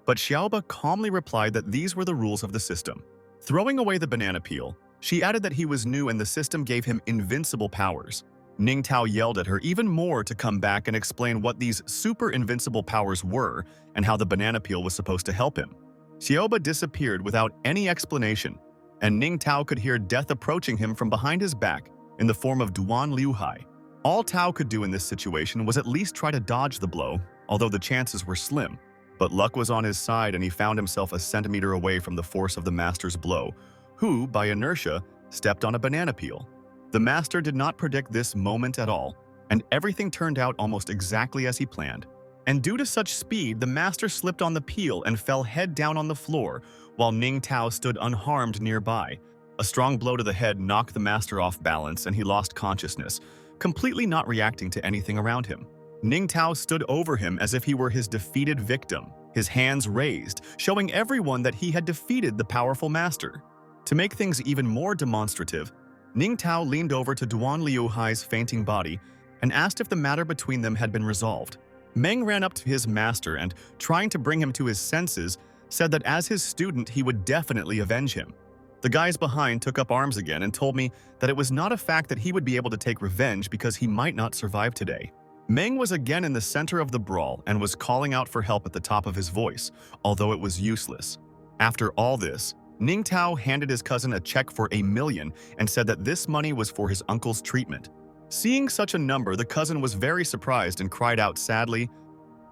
But Xiaoba calmly replied that these were the rules of the system. Throwing away the banana peel, she added that he was new and the system gave him invincible powers. Ning Tao yelled at her even more to come back and explain what these super invincible powers were and how the banana peel was supposed to help him. Xiaoba disappeared without any explanation, and Ning Tao could hear death approaching him from behind his back in the form of Duan Liuhai. All Tao could do in this situation was at least try to dodge the blow, although the chances were slim. But luck was on his side and he found himself a centimeter away from the force of the master's blow, who, by inertia, stepped on a banana peel. The master did not predict this moment at all, and everything turned out almost exactly as he planned. And due to such speed, the master slipped on the peel and fell head down on the floor, while Ning Tao stood unharmed nearby. A strong blow to the head knocked the master off balance and he lost consciousness, completely not reacting to anything around him. Ning Tao stood over him as if he were his defeated victim, his hands raised, showing everyone that he had defeated the powerful master. To make things even more demonstrative, Ning Tao leaned over to Duan Liuhai's fainting body and asked if the matter between them had been resolved. Meng ran up to his master and, trying to bring him to his senses, said that as his student he would definitely avenge him. The guys behind took up arms again and told me that it was not a fact that he would be able to take revenge because he might not survive today. Meng was again in the center of the brawl and was calling out for help at the top of his voice, although it was useless. After all this, Ning Tao handed his cousin a check for $1 million and said that this money was for his uncle's treatment. Seeing such a number, the cousin was very surprised and cried out sadly,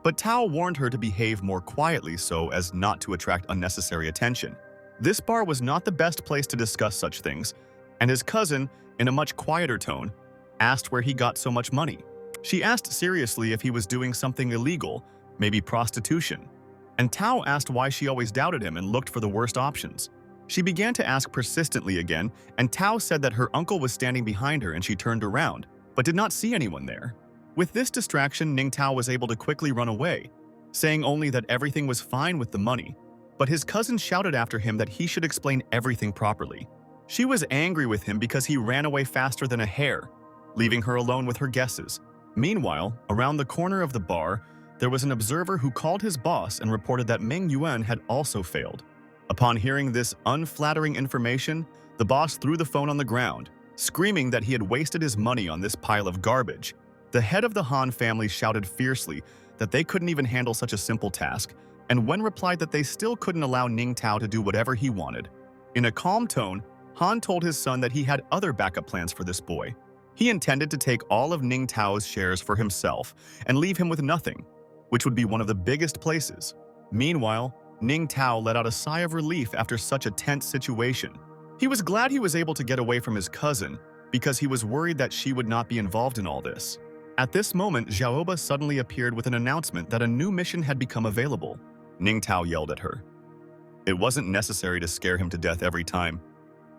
but Tao warned her to behave more quietly so as not to attract unnecessary attention. This bar was not the best place to discuss such things, and his cousin, in a much quieter tone, asked where he got so much money. She asked seriously if he was doing something illegal, maybe prostitution, and Tao asked why she always doubted him and looked for the worst options. She began to ask persistently again, and Tao said that her uncle was standing behind her and she turned around, but did not see anyone there. With this distraction, Ning Tao was able to quickly run away, saying only that everything was fine with the money, but his cousin shouted after him that he should explain everything properly. She was angry with him because he ran away faster than a hare, leaving her alone with her guesses. Meanwhile, around the corner of the bar, there was an observer who called his boss and reported that Meng Yuan had also failed. Upon hearing this unflattering information, the boss threw the phone on the ground, screaming that he had wasted his money on this pile of garbage. The head of the Han family shouted fiercely that they couldn't even handle such a simple task, and Wen replied that they still couldn't allow Ning Tao to do whatever he wanted. In a calm tone, Han told his son that he had other backup plans for this boy. He intended to take all of Ning Tao's shares for himself and leave him with nothing, which would be one of the biggest places. Meanwhile, Ning Tao let out a sigh of relief after such a tense situation. He was glad he was able to get away from his cousin because he was worried that she would not be involved in all this. At this moment, Xiaoba suddenly appeared with an announcement that a new mission had become available. Ning Tao yelled at her. It wasn't necessary to scare him to death every time,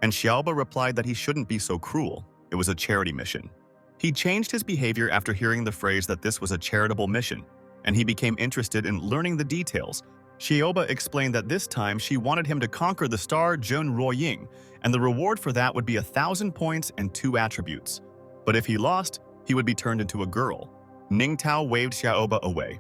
and Xiaoba replied that he shouldn't be so cruel. It was a charity mission. He changed his behavior after hearing the phrase that this was a charitable mission, and he became interested in learning the details. Xiaoba explained that this time she wanted him to conquer the star Zheng Ruoying, and the reward for that would be 1,000 points and 2 attributes. But if he lost, he would be turned into a girl. Ning Tao waved Xiaoba away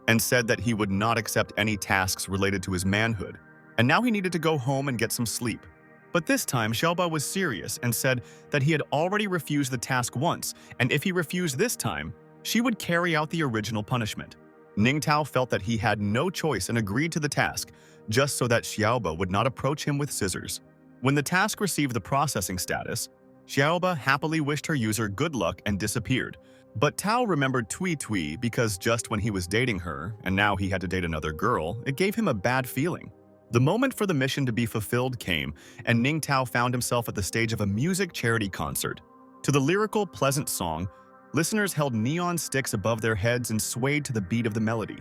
and said that he would not accept any tasks related to his manhood, and now he needed to go home and get some sleep. But this time, Xiaoba was serious and said that he had already refused the task once, and if he refused this time, she would carry out the original punishment. Ning Tao felt that he had no choice and agreed to the task, just so that Xiaoba would not approach him with scissors. When the task received the processing status, Xiaoba happily wished her user good luck and disappeared. But Tao remembered Tui Tui because just when he was dating her, and now he had to date another girl, it gave him a bad feeling. The moment for the mission to be fulfilled came, and Ning Tao found himself at the stage of a music charity concert. To the lyrical, pleasant song, listeners held neon sticks above their heads and swayed to the beat of the melody.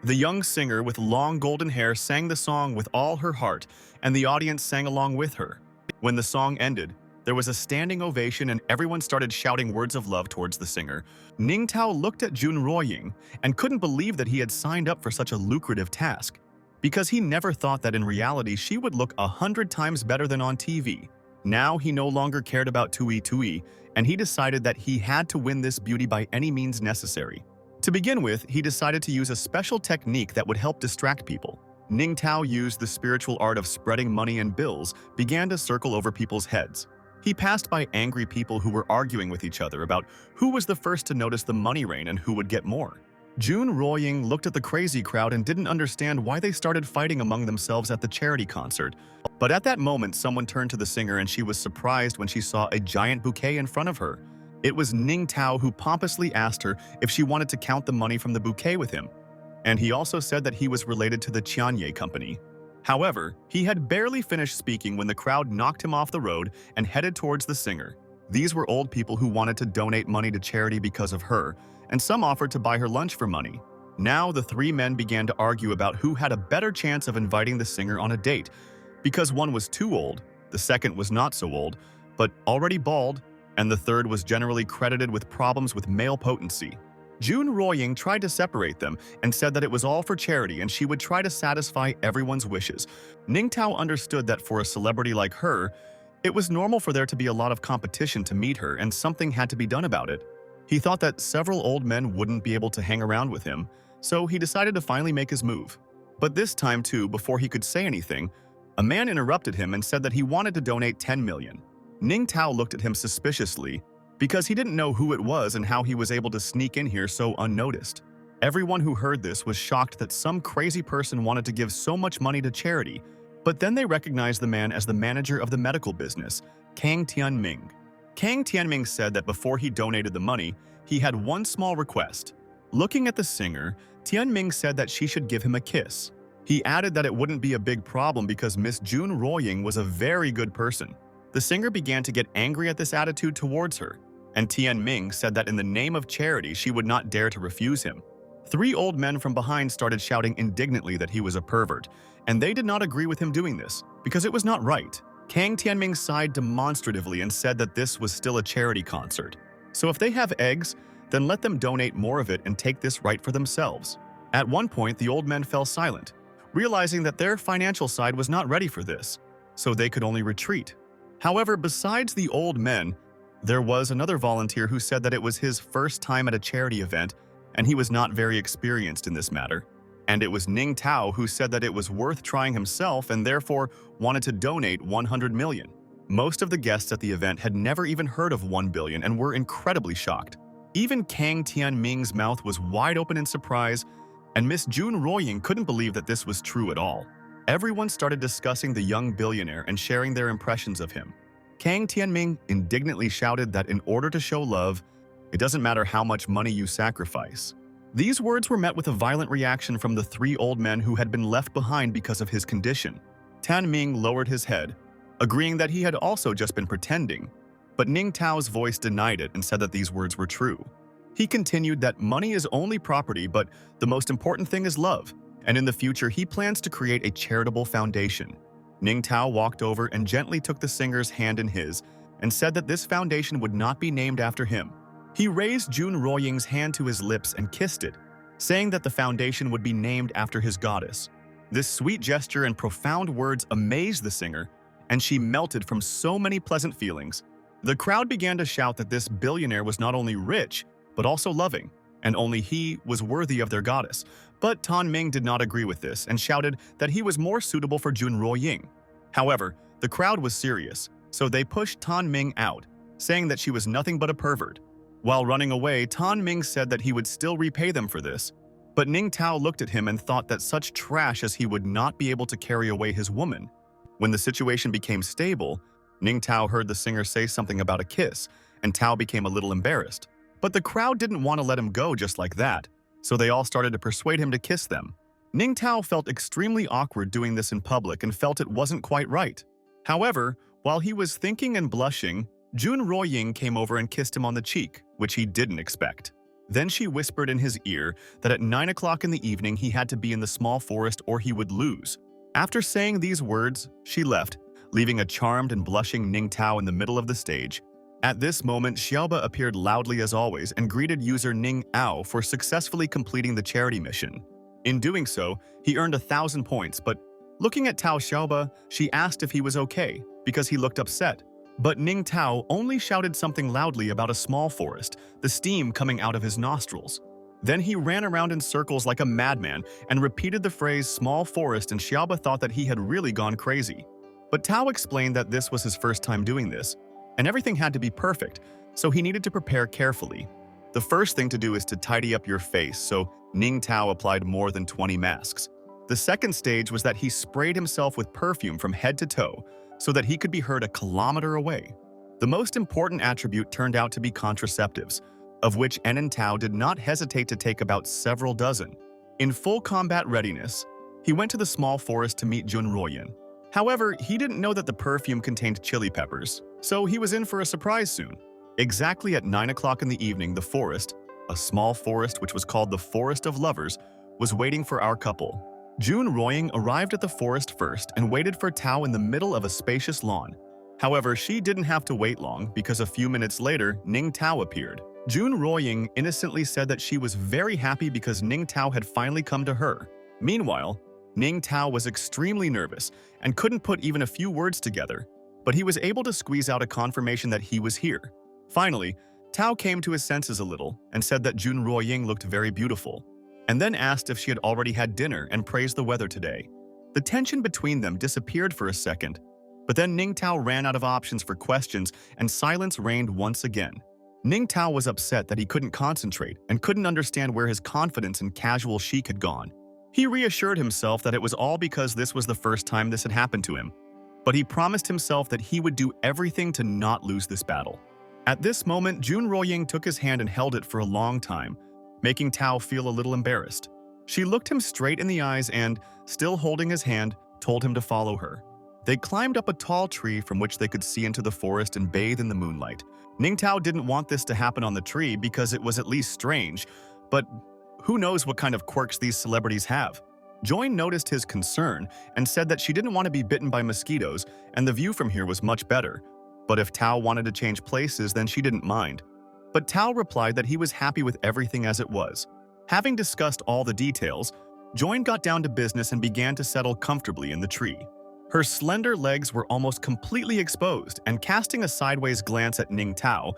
The young singer with long golden hair sang the song with all her heart, and the audience sang along with her. When the song ended, there was a standing ovation and everyone started shouting words of love towards the singer. Ning Tao looked at Zheng Ruoying and couldn't believe that he had signed up for such a lucrative task, because he never thought that in reality she would look 100 times better than on TV. Now he no longer cared about Tui Tui, and he decided that he had to win this beauty by any means necessary. To begin with, he decided to use a special technique that would help distract people. Ning Tao used the spiritual art of spreading money and bills, began to circle over people's heads. He passed by angry people who were arguing with each other about who was the first to notice the money rain and who would get more. Jun Roying looked at the crazy crowd and didn't understand why they started fighting among themselves at the charity concert. But at that moment, someone turned to the singer and she was surprised when she saw a giant bouquet in front of her. It was Ning Tao who pompously asked her if she wanted to count the money from the bouquet with him. And he also said that he was related to the Qianye company. However, he had barely finished speaking when the crowd knocked him off the road and headed towards the singer. These were old people who wanted to donate money to charity because of her, and some offered to buy her lunch for money. Now the three men began to argue about who had a better chance of inviting the singer on a date, because one was too old, the second was not so old, but already bald, and the third was generally credited with problems with male potency. Jun Roying tried to separate them and said that it was all for charity and she would try to satisfy everyone's wishes. Ning Tao understood that for a celebrity like her, it was normal for there to be a lot of competition to meet her and something had to be done about it. He thought that several old men wouldn't be able to hang around with him, so he decided to finally make his move. But this time too, before he could say anything, a man interrupted him and said that he wanted to donate 10 million. Ning Tao looked at him suspiciously because he didn't know who it was and how he was able to sneak in here so unnoticed. Everyone who heard this was shocked that some crazy person wanted to give so much money to charity, but then they recognized the man as the manager of the medical business, Kang Tianming. Kang Tianming said that before he donated the money, he had one small request. Looking at the singer, Tianming said that she should give him a kiss. He added that it wouldn't be a big problem because Miss Jun Roying was a very good person. The singer began to get angry at this attitude towards her, and Tianming said that in the name of charity she would not dare to refuse him. Three old men from behind started shouting indignantly that he was a pervert, and they did not agree with him doing this, because it was not right. Kang Tianming sighed demonstratively and said that this was still a charity concert. So if they have eggs, then let them donate more of it and take this right for themselves. At one point, the old men fell silent, realizing that their financial side was not ready for this, so they could only retreat. However, besides the old men, there was another volunteer who said that it was his first time at a charity event and he was not very experienced in this matter. And it was Ning Tao who said that it was worth trying himself and therefore wanted to donate 100 million. Most of the guests at the event had never even heard of 1 billion and were incredibly shocked. Even Kang Tianming's mouth was wide open in surprise, and Miss Jun Roying couldn't believe that this was true at all. Everyone started discussing the young billionaire and sharing their impressions of him. Kang Tianming indignantly shouted that in order to show love, it doesn't matter how much money you sacrifice. These words were met with a violent reaction from the three old men who had been left behind because of his condition. Tianming lowered his head, agreeing that he had also just been pretending, but Ning Tao's voice denied it and said that these words were true. He continued that money is only property, but the most important thing is love, and in the future he plans to create a charitable foundation. Ning Tao walked over and gently took the singer's hand in his and said that this foundation would not be named after him. He raised Jun Roying's hand to his lips and kissed it, saying that the foundation would be named after his goddess. This sweet gesture and profound words amazed the singer, and she melted from so many pleasant feelings. The crowd began to shout that this billionaire was not only rich, but also loving, and only he was worthy of their goddess. But Tan Ming did not agree with this and shouted that he was more suitable for Jun Roying. However, the crowd was serious, so they pushed Tan Ming out, saying that she was nothing but a pervert. While running away, Tan Ming said that he would still repay them for this. But Ning Tao looked at him and thought that such trash as he would not be able to carry away his woman. When the situation became stable, Ning Tao heard the singer say something about a kiss, and Tao became a little embarrassed. But the crowd didn't want to let him go just like that, so they all started to persuade him to kiss them. Ning Tao felt extremely awkward doing this in public and felt it wasn't quite right. However, while he was thinking and blushing, Jun Roying came over and kissed him on the cheek, which he didn't expect. Then she whispered in his ear that at 9 o'clock in the evening he had to be in the small forest or he would lose. After saying these words, she left, leaving a charmed and blushing Ning Tao in the middle of the stage. At this moment, Xiaoba appeared loudly as always and greeted user Ning Ao for successfully completing the charity mission. In doing so, he earned 1,000 points, but looking at Tao Xiaoba, she asked if he was okay, because he looked upset. But Ning Tao only shouted something loudly about a small forest, the steam coming out of his nostrils. Then he ran around in circles like a madman and repeated the phrase small forest, and Xiaoba thought that he had really gone crazy. But Tao explained that this was his first time doing this, and everything had to be perfect, so he needed to prepare carefully. The first thing to do is to tidy up your face, so Ning Tao applied more than 20 masks. The second stage was that he sprayed himself with perfume from head to toe so that he could be heard a kilometer away. The most important attribute turned out to be contraceptives, of which Nen Tao did not hesitate to take about several dozen. In full combat readiness, he went to the small forest to meet Jun Royan. However, he didn't know that the perfume contained chili peppers, so he was in for a surprise soon. Exactly at 9 o'clock in the evening, the forest, a small forest which was called the Forest of Lovers, was waiting for our couple. Jun Roying arrived at the forest first and waited for Tao in the middle of a spacious lawn. However, she didn't have to wait long because a few minutes later, Ning Tao appeared. Jun Roying innocently said that she was very happy because Ning Tao had finally come to her. Meanwhile, Ning Tao was extremely nervous and couldn't put even a few words together, but he was able to squeeze out a confirmation that he was here. Finally, Tao came to his senses a little and said that Jun Roying looked very beautiful, and then asked if she had already had dinner and praised the weather today. The tension between them disappeared for a second, but then Ning Tao ran out of options for questions and silence reigned once again. Ning Tao was upset that he couldn't concentrate and couldn't understand where his confidence and casual chic had gone. He reassured himself that it was all because this was the first time this had happened to him, but he promised himself that he would do everything to not lose this battle. At this moment, Jun Roying took his hand and held it for a long time, making Tao feel a little embarrassed. She looked him straight in the eyes and, still holding his hand, told him to follow her. They climbed up a tall tree from which they could see into the forest and bathe in the moonlight. Ning Tao didn't want this to happen on the tree because it was at least strange, but who knows what kind of quirks these celebrities have. Join noticed his concern and said that she didn't want to be bitten by mosquitoes and the view from here was much better. But if Tao wanted to change places, then she didn't mind. But Tao replied that he was happy with everything as it was. Having discussed all the details, Join got down to business and began to settle comfortably in the tree. Her slender legs were almost completely exposed, and casting a sideways glance at Ning Tao,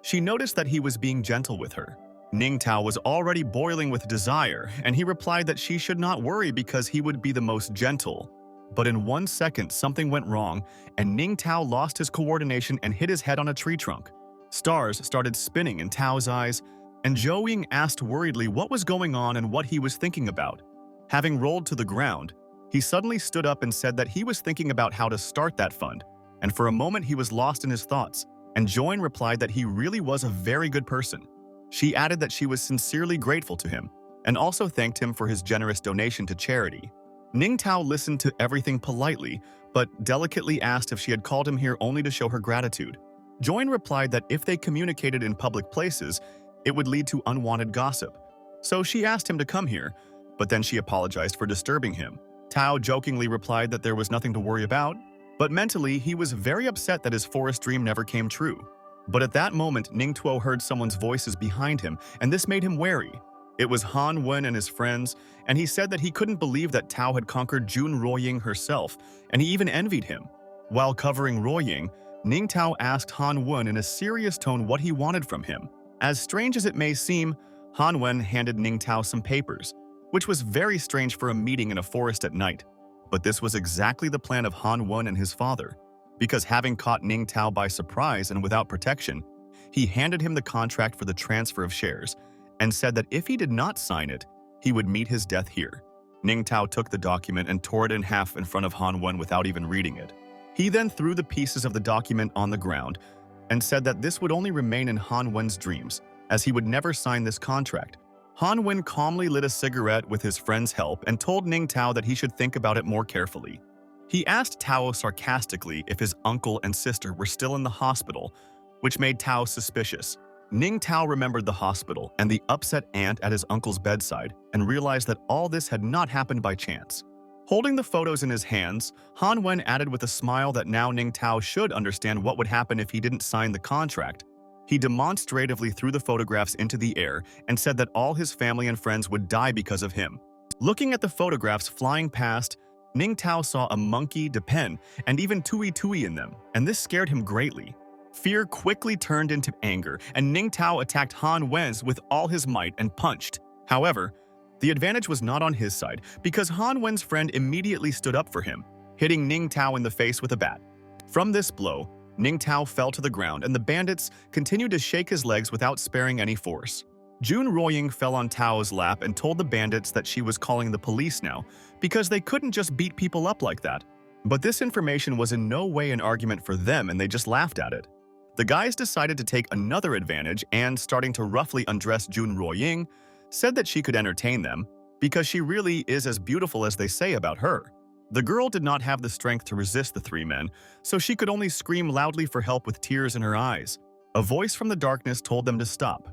she noticed that he was being gentle with her. Ning Tao was already boiling with desire, and he replied that she should not worry because he would be the most gentle. But in 1 second, something went wrong, and Ning Tao lost his coordination and hit his head on a tree trunk. Stars started spinning in Tao's eyes, and Zhou Ying asked worriedly what was going on and what he was thinking about. Having rolled to the ground, he suddenly stood up and said that he was thinking about how to start that fund, and for a moment he was lost in his thoughts, and Join replied that he really was a very good person. She added that she was sincerely grateful to him, and also thanked him for his generous donation to charity. Ning Tao listened to everything politely, but delicately asked if she had called him here only to show her gratitude. Join replied that if they communicated in public places, it would lead to unwanted gossip. So she asked him to come here, but then she apologized for disturbing him. Tao jokingly replied that there was nothing to worry about, but mentally he was very upset that his forest dream never came true. But at that moment, Ning Tuo heard someone's voices behind him, and this made him wary. It was Han Wen and his friends, and he said that he couldn't believe that Tao had conquered Jun Roying herself, and he even envied him. While covering Roying, Ning Tao asked Han Wen in a serious tone what he wanted from him. As strange as it may seem, Han Wen handed Ning Tao some papers, which was very strange for a meeting in a forest at night. But this was exactly the plan of Han Wen and his father, because having caught Ning Tao by surprise and without protection, he handed him the contract for the transfer of shares, and said that if he did not sign it, he would meet his death here. Ning Tao took the document and tore it in half in front of Han Wen without even reading it. He then threw the pieces of the document on the ground and said that this would only remain in Han Wen's dreams, as he would never sign this contract. Han Wen calmly lit a cigarette with his friend's help and told Ning Tao that he should think about it more carefully. He asked Tao sarcastically if his uncle and sister were still in the hospital, which made Tao suspicious. Ning Tao remembered the hospital and the upset aunt at his uncle's bedside and realized that all this had not happened by chance. Holding the photos in his hands, Han Wen added with a smile that now Ning Tao should understand what would happen if he didn't sign the contract. He demonstratively threw the photographs into the air and said that all his family and friends would die because of him. Looking at the photographs flying past, Ning Tao saw a monkey, Depen, and even Tui Tui in them, and this scared him greatly. Fear quickly turned into anger, and Ning Tao attacked Han Wen with all his might and punched. However, the advantage was not on his side, because Han Wen's friend immediately stood up for him, hitting Ning Tao in the face with a bat. From this blow, Ning Tao fell to the ground, and the bandits continued to shake his legs without sparing any force. Jun Roying fell on Tao's lap and told the bandits that she was calling the police now, because they couldn't just beat people up like that. But this information was in no way an argument for them, and they just laughed at it. The guys decided to take another advantage and, starting to roughly undress Jun Roying, said that she could entertain them, because she really is as beautiful as they say about her. The girl did not have the strength to resist the three men, so she could only scream loudly for help with tears in her eyes. A voice from the darkness told them to stop.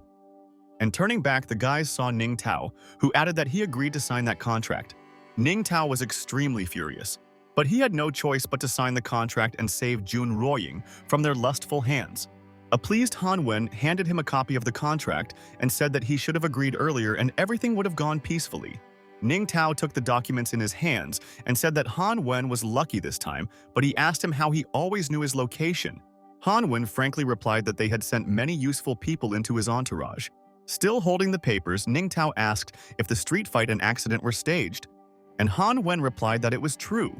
And turning back, the guys saw Ning Tao, who added that he agreed to sign that contract. Ning Tao was extremely furious, but he had no choice but to sign the contract and save Jun Roying from their lustful hands. A pleased Han Wen handed him a copy of the contract and said that he should have agreed earlier and everything would have gone peacefully. Ning Tao took the documents in his hands and said that Han Wen was lucky this time, but he asked him how he always knew his location. Han Wen frankly replied that they had sent many useful people into his entourage. Still holding the papers, Ning Tao asked if the street fight and accident were staged, and Han Wen replied that it was true,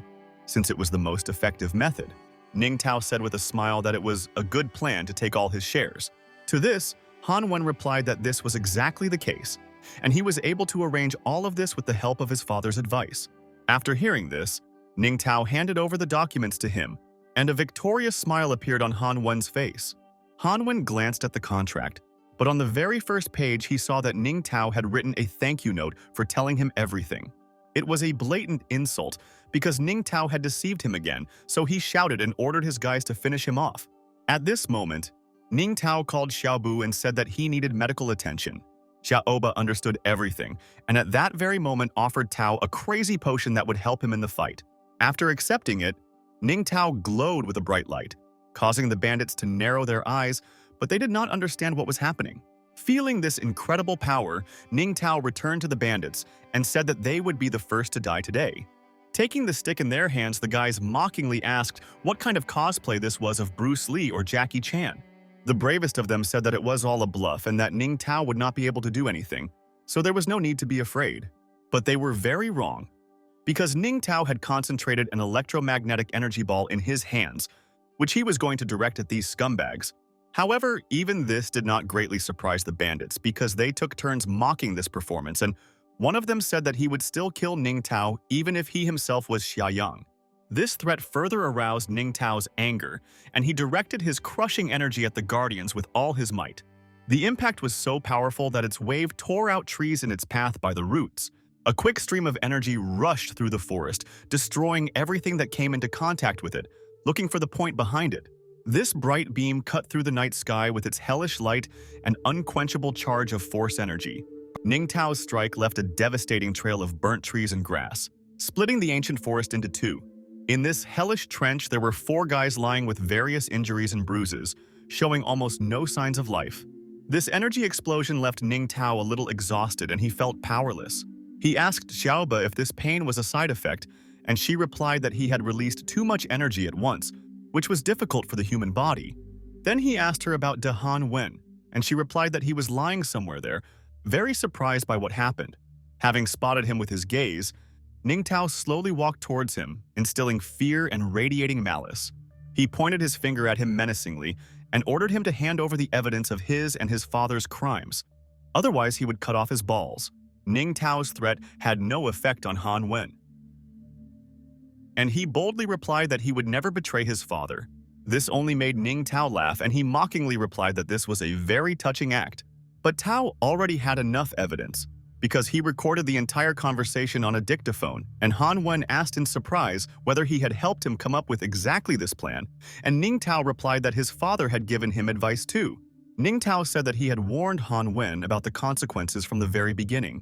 since it was the most effective method. Ning Tao said with a smile that it was a good plan to take all his shares. To this, Han Wen replied that this was exactly the case, and he was able to arrange all of this with the help of his father's advice. After hearing this, Ning Tao handed over the documents to him, and a victorious smile appeared on Han Wen's face. Han Wen glanced at the contract, but on the very first page he saw that Ning Tao had written a thank you note for telling him everything. It was a blatant insult because Ning Tao had deceived him again, so he shouted and ordered his guys to finish him off. At this moment, Ning Tao called Xiaobu and said that he needed medical attention. Xiaoba understood everything, and at that very moment offered Tao a crazy potion that would help him in the fight. After accepting it, Ning Tao glowed with a bright light, causing the bandits to narrow their eyes, but they did not understand what was happening. Feeling this incredible power, Ning Tao returned to the bandits and said that they would be the first to die today. Taking the stick in their hands, the guys mockingly asked what kind of cosplay this was of Bruce Lee or Jackie Chan. The bravest of them said that it was all a bluff and that Ning Tao would not be able to do anything, so there was no need to be afraid. But they were very wrong, because Ning Tao had concentrated an electromagnetic energy ball in his hands, which he was going to direct at these scumbags. However, even this did not greatly surprise the bandits because they took turns mocking this performance, and one of them said that he would still kill Ning Tao even if he himself was Xiaoyang. This threat further aroused Ning Tao's anger, and he directed his crushing energy at the Guardians with all his might. The impact was so powerful that its wave tore out trees in its path by the roots. A quick stream of energy rushed through the forest, destroying everything that came into contact with it, looking for the point behind it. This bright beam cut through the night sky with its hellish light and unquenchable charge of force energy. Ning Tao's strike left a devastating trail of burnt trees and grass, splitting the ancient forest into two. In this hellish trench, there were 4 guys lying with various injuries and bruises, showing almost no signs of life. This energy explosion left Ning Tao a little exhausted and he felt powerless. He asked Xiaoba if this pain was a side effect, and she replied that he had released too much energy at once, which was difficult for the human body. Then he asked her about De Han Wen, and she replied that he was lying somewhere there, very surprised by what happened. Having spotted him with his gaze, Ning Tao slowly walked towards him, instilling fear and radiating malice. He pointed his finger at him menacingly and ordered him to hand over the evidence of his and his father's crimes. Otherwise, he would cut off his balls. Ning Tao's threat had no effect on Han Wen, and he boldly replied that he would never betray his father. This only made Ning Tao laugh, and he mockingly replied that this was a very touching act. But Tao already had enough evidence, because he recorded the entire conversation on a dictaphone, and Han Wen asked in surprise whether he had helped him come up with exactly this plan, and Ning Tao replied that his father had given him advice too. Ning Tao said that he had warned Han Wen about the consequences from the very beginning,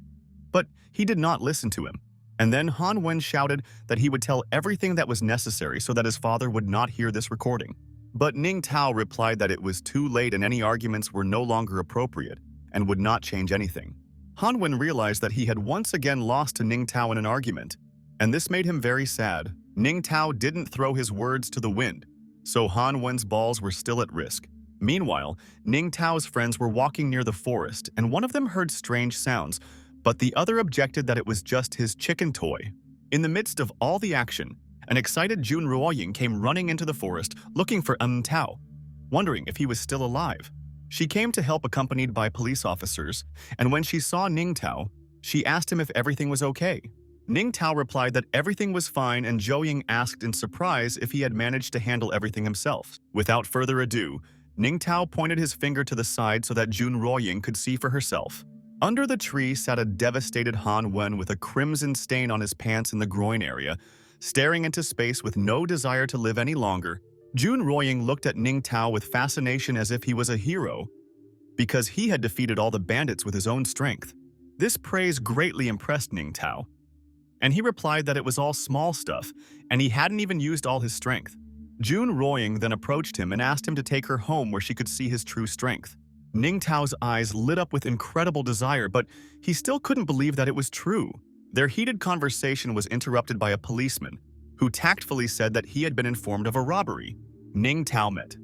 but he did not listen to him. And then Han Wen shouted that he would tell everything that was necessary so that his father would not hear this recording. But Ning Tao replied that it was too late and any arguments were no longer appropriate and would not change anything. Han Wen realized that he had once again lost to Ning Tao in an argument, and this made him very sad. Ning Tao didn't throw his words to the wind, so Han Wen's balls were still at risk. Meanwhile, Ning Tao's friends were walking near the forest, and one of them heard strange sounds, but the other objected that it was just his chicken toy. In the midst of all the action, An excited Jun Ruoying came running into the forest looking for Tao, wondering if he was still alive. She came to help accompanied by police officers, and when she saw Ning Tao, she asked him if everything was okay. Ning Tao replied that everything was fine, and Zhou Ying asked in surprise if he had managed to handle everything himself. Without further ado, Ning Tao pointed his finger to the side so that Jun Ruoying could see for herself. Under the tree sat a devastated Han Wen with a crimson stain on his pants in the groin area, staring into space with no desire to live any longer. Jun Ruoying looked at Ning Tao with fascination as if he was a hero, because he had defeated all the bandits with his own strength. This praise greatly impressed Ning Tao, and he replied that it was all small stuff, and he hadn't even used all his strength. Jun Ruoying then approached him and asked him to take her home where she could see his true strength. Ning Tao's eyes lit up with incredible desire, but he still couldn't believe that it was true. Their heated conversation was interrupted by a policeman, who tactfully said that he had been informed of a robbery. Ning Tao met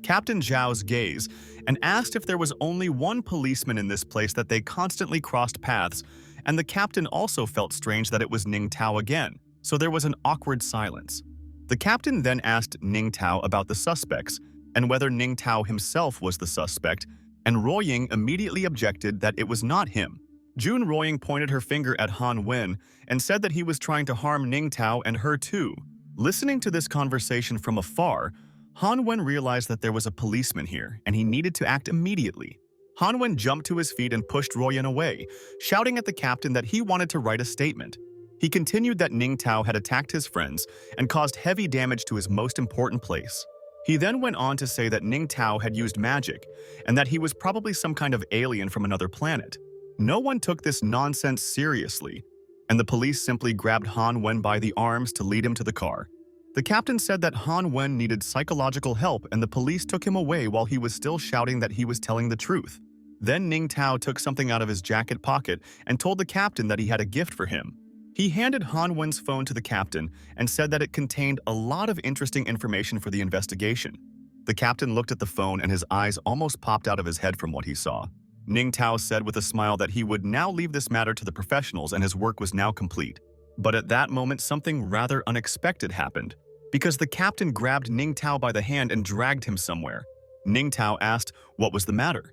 Captain Zhao's gaze and asked if there was only one policeman in this place, that they constantly crossed paths, and the captain also felt strange that it was Ning Tao again, so there was an awkward silence. The captain then asked Ning Tao about the suspects and whether Ning Tao himself was the suspect, and Ruoying immediately objected that it was not him. Jun Ruoying pointed her finger at Han Wen and said that he was trying to harm Ning Tao and her too. Listening to this conversation from afar, Han Wen realized that there was a policeman here and he needed to act immediately. Han Wen jumped to his feet and pushed Ruoying away, shouting at the captain that he wanted to write a statement. He continued that Ning Tao had attacked his friends and caused heavy damage to his most important place. He then went on to say that Ning Tao had used magic and that he was probably some kind of alien from another planet. No one took this nonsense seriously, and the police simply grabbed Han Wen by the arms to lead him to the car. The captain said that Han Wen needed psychological help, and the police took him away while he was still shouting that he was telling the truth. Then Ning Tao took something out of his jacket pocket and told the captain that he had a gift for him. He handed Han Wen's phone to the captain and said that it contained a lot of interesting information for the investigation. The captain looked at the phone and his eyes almost popped out of his head from what he saw. Ning Tao said with a smile that he would now leave this matter to the professionals and his work was now complete. But at that moment, something rather unexpected happened, because the captain grabbed Ning Tao by the hand and dragged him somewhere. Ning Tao asked what was the matter,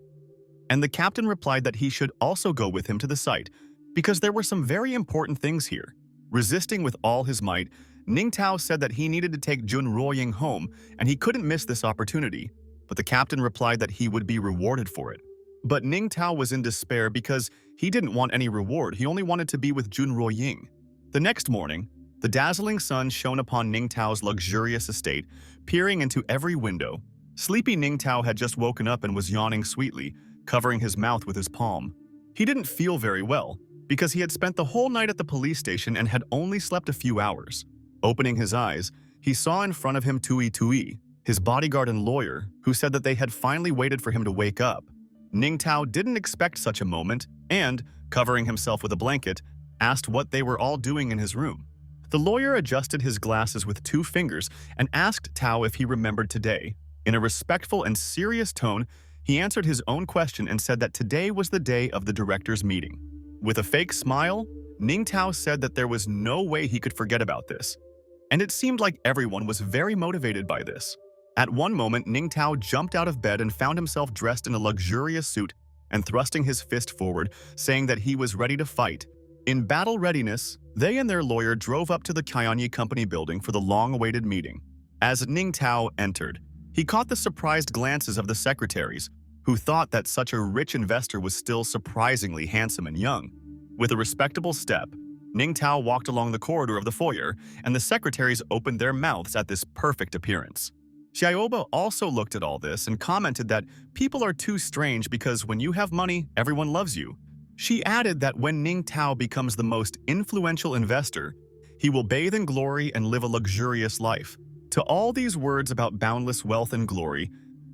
and the captain replied that he should also go with him to the site, because there were some very important things here. Resisting with all his might, Ning Tao said that he needed to take Jun Ruoying home and he couldn't miss this opportunity, but the captain replied that he would be rewarded for it. But Ning Tao was in despair because he didn't want any reward, he only wanted to be with Jun Ruoying. The next morning, the dazzling sun shone upon Ning Tao's luxurious estate, peering into every window. Sleepy Ning Tao had just woken up and was yawning sweetly, covering his mouth with his palm. He didn't feel very well, because he had spent the whole night at the police station and had only slept a few hours. Opening his eyes, he saw in front of him Tui Tui, his bodyguard and lawyer, who said that they had finally waited for him to wake up. Ning Tao didn't expect such a moment and, covering himself with a blanket, asked what they were all doing in his room. The lawyer adjusted his glasses with 2 fingers and asked Tao if he remembered today. In a respectful and serious tone, he answered his own question and said that today was the day of the directors' meeting. With a fake smile, Ning Tao said that there was no way he could forget about this, and it seemed like everyone was very motivated by this. At one moment, Ning Tao jumped out of bed and found himself dressed in a luxurious suit and thrusting his fist forward, saying that he was ready to fight. In battle readiness, they and their lawyer drove up to the Kyanyi Company building for the long-awaited meeting. As Ning Tao entered, he caught the surprised glances of the secretaries, who thought that such a rich investor was still surprisingly handsome and young. With a respectable step, Ning Tao walked along the corridor of the foyer, and the secretaries opened their mouths at this perfect appearance. Xiaoba also looked at all this and commented that people are too strange because when you have money, everyone loves you. She added that when Ning Tao becomes the most influential investor, he will bathe in glory and live a luxurious life. To all these words about boundless wealth and glory,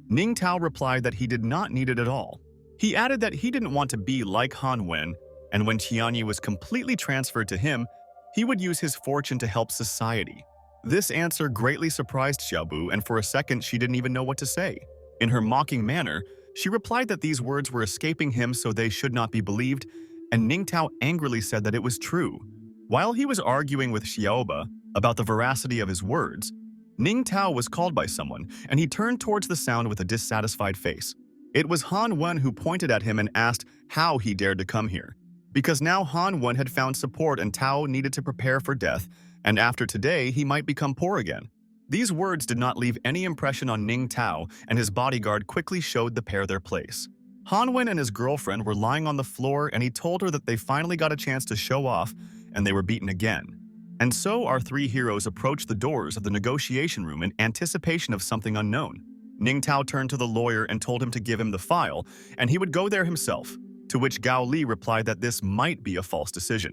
Ning Tao replied that he did not need it at all. He added that he didn't want to be like Han Wen, and when Tianyi was completely transferred to him, he would use his fortune to help society. This answer greatly surprised Xiaobu, and for a second she didn't even know what to say. In her mocking manner, she replied that these words were escaping him so they should not be believed, and Ning Tao angrily said that it was true. While he was arguing with Xiaoba, about the veracity of his words. Ning Tao was called by someone, and he turned towards the sound with a dissatisfied face. It was Han Wen who pointed at him and asked how he dared to come here. Because now Han Wen had found support and Tao needed to prepare for death, and after today he might become poor again. These words did not leave any impression on Ning Tao, and his bodyguard quickly showed the pair their place. Han Wen and his girlfriend were lying on the floor, and he told her that they finally got a chance to show off, and they were beaten again. And so our three heroes approached the doors of the negotiation room in anticipation of something unknown. Ning Tao turned to the lawyer and told him to give him the file, and he would go there himself, to which Gao Li replied that this might be a false decision.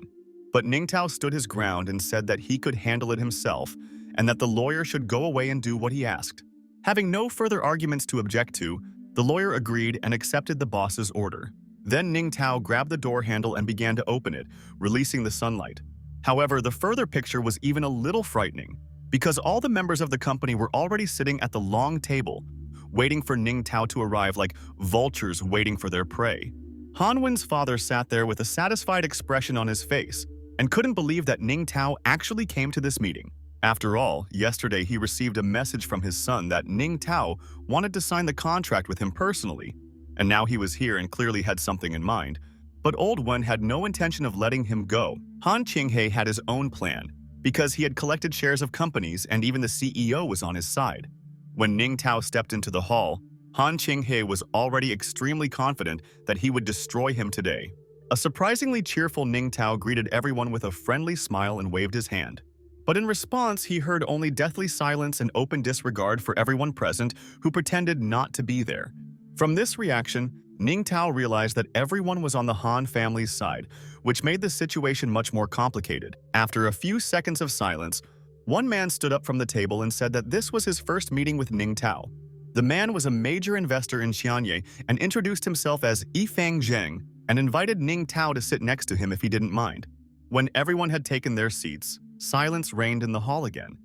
But Ning Tao stood his ground and said that he could handle it himself, and that the lawyer should go away and do what he asked. Having no further arguments to object to, the lawyer agreed and accepted the boss's order. Then Ning Tao grabbed the door handle and began to open it, releasing the sunlight. However, the further picture was even a little frightening, because all the members of the company were already sitting at the long table, waiting for Ning Tao to arrive like vultures waiting for their prey. Han Wen's father sat there with a satisfied expression on his face and couldn't believe that Ning Tao actually came to this meeting. After all, yesterday he received a message from his son that Ning Tao wanted to sign the contract with him personally, and now he was here and clearly had something in mind. But Old Wen had no intention of letting him go. Han Qinghe had his own plan, because he had collected shares of companies and even the CEO was on his side. When Ning Tao stepped into the hall, Han Qinghe was already extremely confident that he would destroy him today. A surprisingly cheerful Ning Tao greeted everyone with a friendly smile and waved his hand. But in response, he heard only deathly silence and open disregard for everyone present who pretended not to be there. From this reaction, Ning Tao realized that everyone was on the Han family's side, which made the situation much more complicated. After a few seconds of silence, one man stood up from the table and said that this was his first meeting with Ning Tao. The man was a major investor in Xianye and introduced himself as Yifang Zheng and invited Ning Tao to sit next to him if he didn't mind. When everyone had taken their seats, silence reigned in the hall again,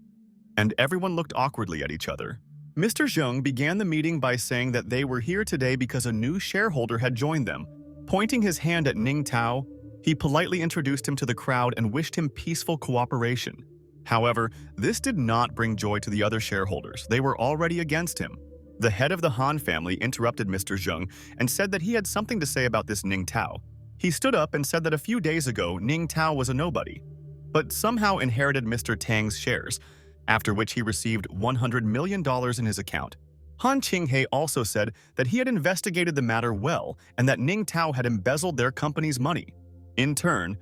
and everyone looked awkwardly at each other. Mr. Zheng began the meeting by saying that they were here today because a new shareholder had joined them. Pointing his hand at Ning Tao, he politely introduced him to the crowd and wished him peaceful cooperation. However, this did not bring joy to the other shareholders. They were already against him. The head of the Han family interrupted Mr. Zheng and said that he had something to say about this Ning Tao. He stood up and said that a few days ago, Ning Tao was a nobody, but somehow inherited Mr. Tang's shares, after which he received $100 million in his account. Han Qinghe also said that he had investigated the matter well and that Ning Tao had embezzled their company's money. In turn,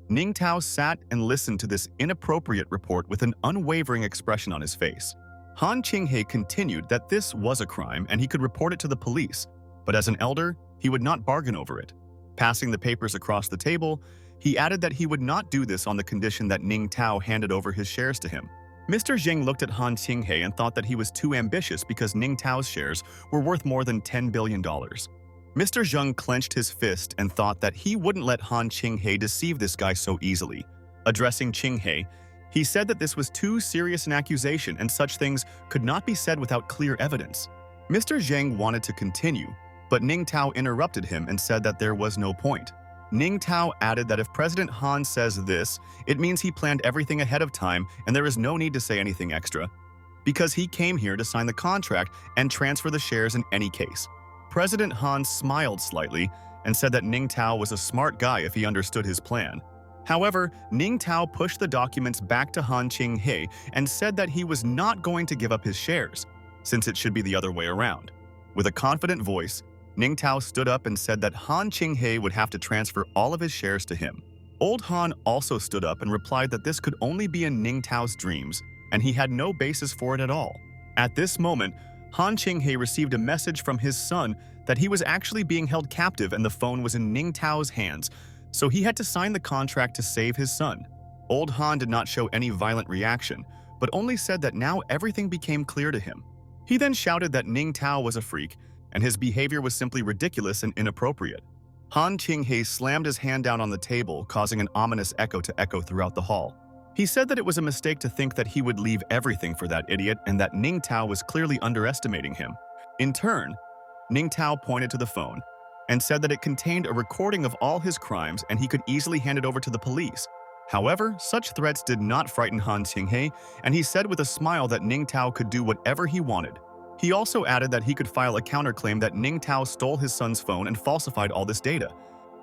Ning Tao sat and listened to this inappropriate report with an unwavering expression on his face. Han Qinghe continued that this was a crime and he could report it to the police, but as an elder, he would not bargain over it. Passing the papers across the table, he added that he would not do this on the condition that Ning Tao handed over his shares to him. Mr. Zheng looked at Han Qinghe and thought that he was too ambitious because Ning Tao's shares were worth more than $10 billion. Mr. Zheng clenched his fist and thought that he wouldn't let Han Qinghe deceive this guy so easily. Addressing Qinghe, he said that this was too serious an accusation and such things could not be said without clear evidence. Mr. Zheng wanted to continue, but Ning Tao interrupted him and said that there was no point. Ning Tao added that if President Han says this, it means he planned everything ahead of time and there is no need to say anything extra, because he came here to sign the contract and transfer the shares in any case. President Han smiled slightly and said that Ning Tao was a smart guy if he understood his plan. However, Ning Tao pushed the documents back to Han Qinghe and said that he was not going to give up his shares, since it should be the other way around. With a confident voice, Ning Tao stood up and said that Han Qinghe would have to transfer all of his shares to him. Old Han also stood up and replied that this could only be in Ning Tao's dreams, and he had no basis for it at all. At this moment, Han Qinghe received a message from his son that he was actually being held captive and the phone was in Ning Tao's hands, so he had to sign the contract to save his son. Old Han did not show any violent reaction, but only said that now everything became clear to him. He then shouted that Ning Tao was a freak, and his behavior was simply ridiculous and inappropriate. Han Qinghe slammed his hand down on the table, causing an ominous echo to echo throughout the hall. He said that it was a mistake to think that he would leave everything for that idiot and that Ning Tao was clearly underestimating him. In turn, Ning Tao pointed to the phone and said that it contained a recording of all his crimes and he could easily hand it over to the police. However, such threats did not frighten Han Qinghe, and he said with a smile that Ning Tao could do whatever he wanted. He also added that he could file a counterclaim that Ning Tao stole his son's phone and falsified all this data.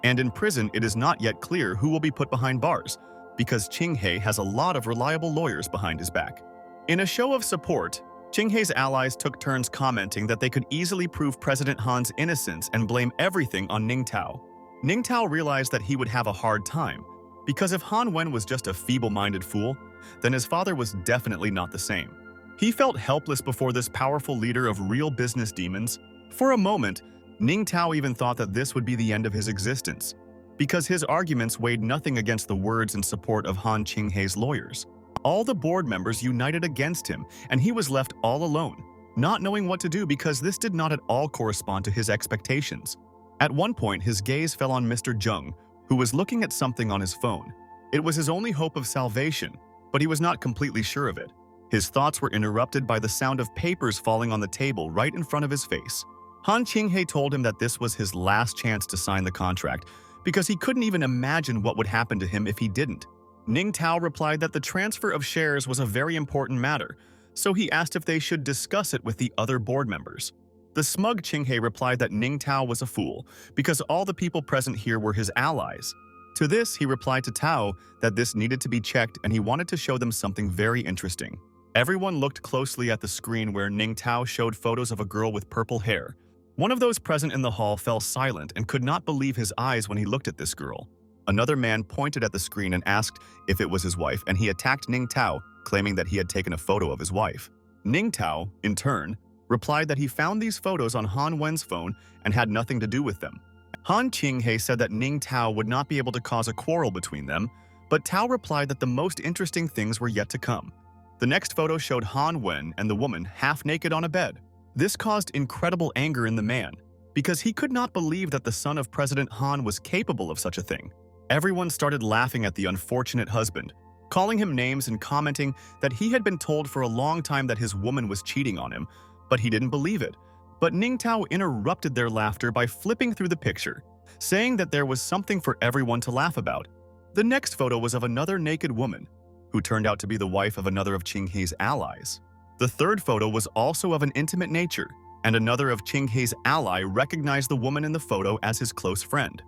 And in prison, it is not yet clear who will be put behind bars, because Qinghe has a lot of reliable lawyers behind his back. In a show of support, Qinghe's allies took turns commenting that they could easily prove President Han's innocence and blame everything on Ning Tao. Ning Tao realized that he would have a hard time, because if Han Wen was just a feeble-minded fool, then his father was definitely not the same. He felt helpless before this powerful leader of real business demons. For a moment, Ning Tao even thought that this would be the end of his existence, because his arguments weighed nothing against the words and support of Han Qinghe's lawyers. All the board members united against him, and he was left all alone, not knowing what to do because this did not at all correspond to his expectations. At one point, his gaze fell on Mr. Zheng, who was looking at something on his phone. It was his only hope of salvation, but he was not completely sure of it. His thoughts were interrupted by the sound of papers falling on the table right in front of his face. Han Qinghe told him that this was his last chance to sign the contract, because he couldn't even imagine what would happen to him if he didn't. Ning Tao replied that the transfer of shares was a very important matter, so he asked if they should discuss it with the other board members. The smug Qinghe replied that Ning Tao was a fool, because all the people present here were his allies. To this, he replied to Tao that this needed to be checked and he wanted to show them something very interesting. Everyone looked closely at the screen where Ning Tao showed photos of a girl with purple hair. One of those present in the hall fell silent and could not believe his eyes when he looked at this girl. Another man pointed at the screen and asked if it was his wife, and he attacked Ning Tao, claiming that he had taken a photo of his wife. Ning Tao, in turn, replied that he found these photos on Han Wen's phone and had nothing to do with them. Han Qinghe said that Ning Tao would not be able to cause a quarrel between them, but Tao replied that the most interesting things were yet to come. The next photo showed Han Wen and the woman half-naked on a bed. This caused incredible anger in the man, because he could not believe that the son of President Han was capable of such a thing. Everyone started laughing at the unfortunate husband, calling him names and commenting that he had been told for a long time that his woman was cheating on him, but he didn't believe it. But Ning Tao interrupted their laughter by flipping through the picture, saying that there was something for everyone to laugh about. The next photo was of another naked woman, who turned out to be the wife of another of Qinghe's allies. The third photo was also of an intimate nature, and another of Qinghe's ally recognized the woman in the photo as his close friend.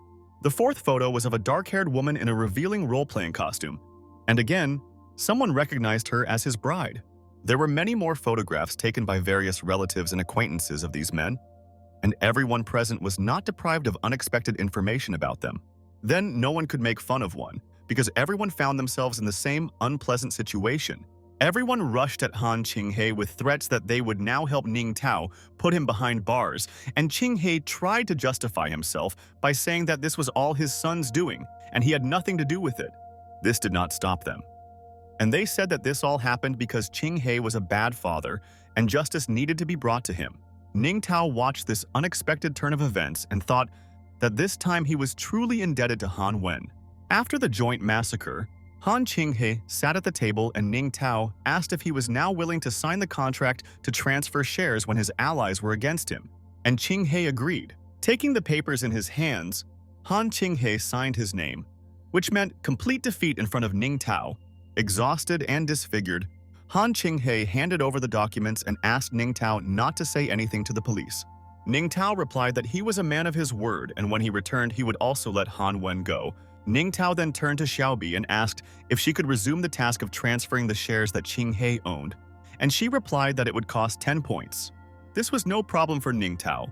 The fourth photo was of a dark-haired woman in a revealing role-playing costume, and again, someone recognized her as his bride. There were many more photographs taken by various relatives and acquaintances of these men, and everyone present was not deprived of unexpected information about them. Then no one could make fun of one, because everyone found themselves in the same unpleasant situation. Everyone rushed at Han Qinghe with threats that they would now help Ning Tao put him behind bars, and Qinghe tried to justify himself by saying that this was all his son's doing, and he had nothing to do with it. This did not stop them. And they said that this all happened because Qinghe was a bad father, and justice needed to be brought to him. Ning Tao watched this unexpected turn of events and thought that this time he was truly indebted to Han Wen. After the joint massacre, Han Qinghe sat at the table and Ning Tao asked if he was now willing to sign the contract to transfer shares when his allies were against him, and Qinghe agreed. Taking the papers in his hands, Han Qinghe signed his name, which meant complete defeat in front of Ning Tao. Exhausted and disfigured, Han Qinghe handed over the documents and asked Ning Tao not to say anything to the police. Ning Tao replied that he was a man of his word, and when he returned he would also let Han Wen go. Ning Tao then turned to Xiaobi and asked if she could resume the task of transferring the shares that Qinghe owned, and she replied that it would cost 10 points. This was no problem for Ning Tao,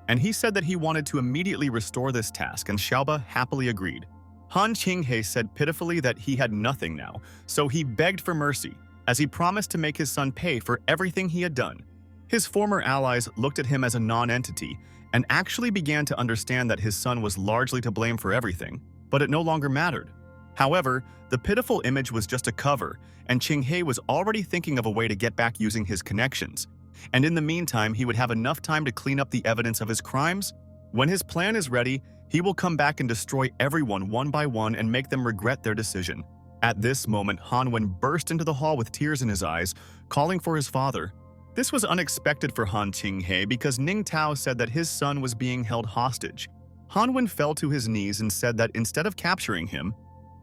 and he said that he wanted to immediately restore this task, and Xiaoba happily agreed. Han Qinghe said pitifully that he had nothing now, so he begged for mercy, as he promised to make his son pay for everything he had done. His former allies looked at him as a non-entity and actually began to understand that his son was largely to blame for everything, but it no longer mattered. However, the pitiful image was just a cover, and Qinghe was already thinking of a way to get back using his connections, and in the meantime he would have enough time to clean up the evidence of his crimes. When his plan is ready, he will come back and destroy everyone one by one and make them regret their decision. At this moment, Han Wen burst into the hall with tears in his eyes, calling for his father. This was unexpected for Han Qinghe because Ning Tao said that his son was being held hostage. Han Wen fell to his knees and said that instead of capturing him,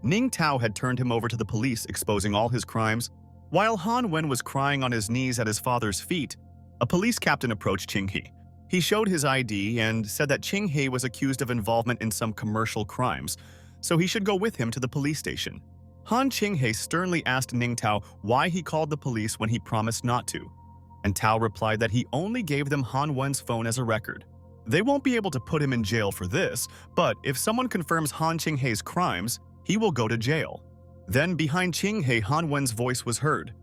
Ning Tao had turned him over to the police, exposing all his crimes. While Han Wen was crying on his knees at his father's feet, a police captain approached Qing He. He showed his ID and said that Qing He was accused of involvement in some commercial crimes, so he should go with him to the police station. Han Qing He sternly asked Ning Tao why he called the police when he promised not to, and Tao replied that he only gave them Han Wen's phone as a record. They won't be able to put him in jail for this, but if someone confirms Han Qing He's crimes, he will go to jail. Then behind Qing He, Han Wen's voice was heard,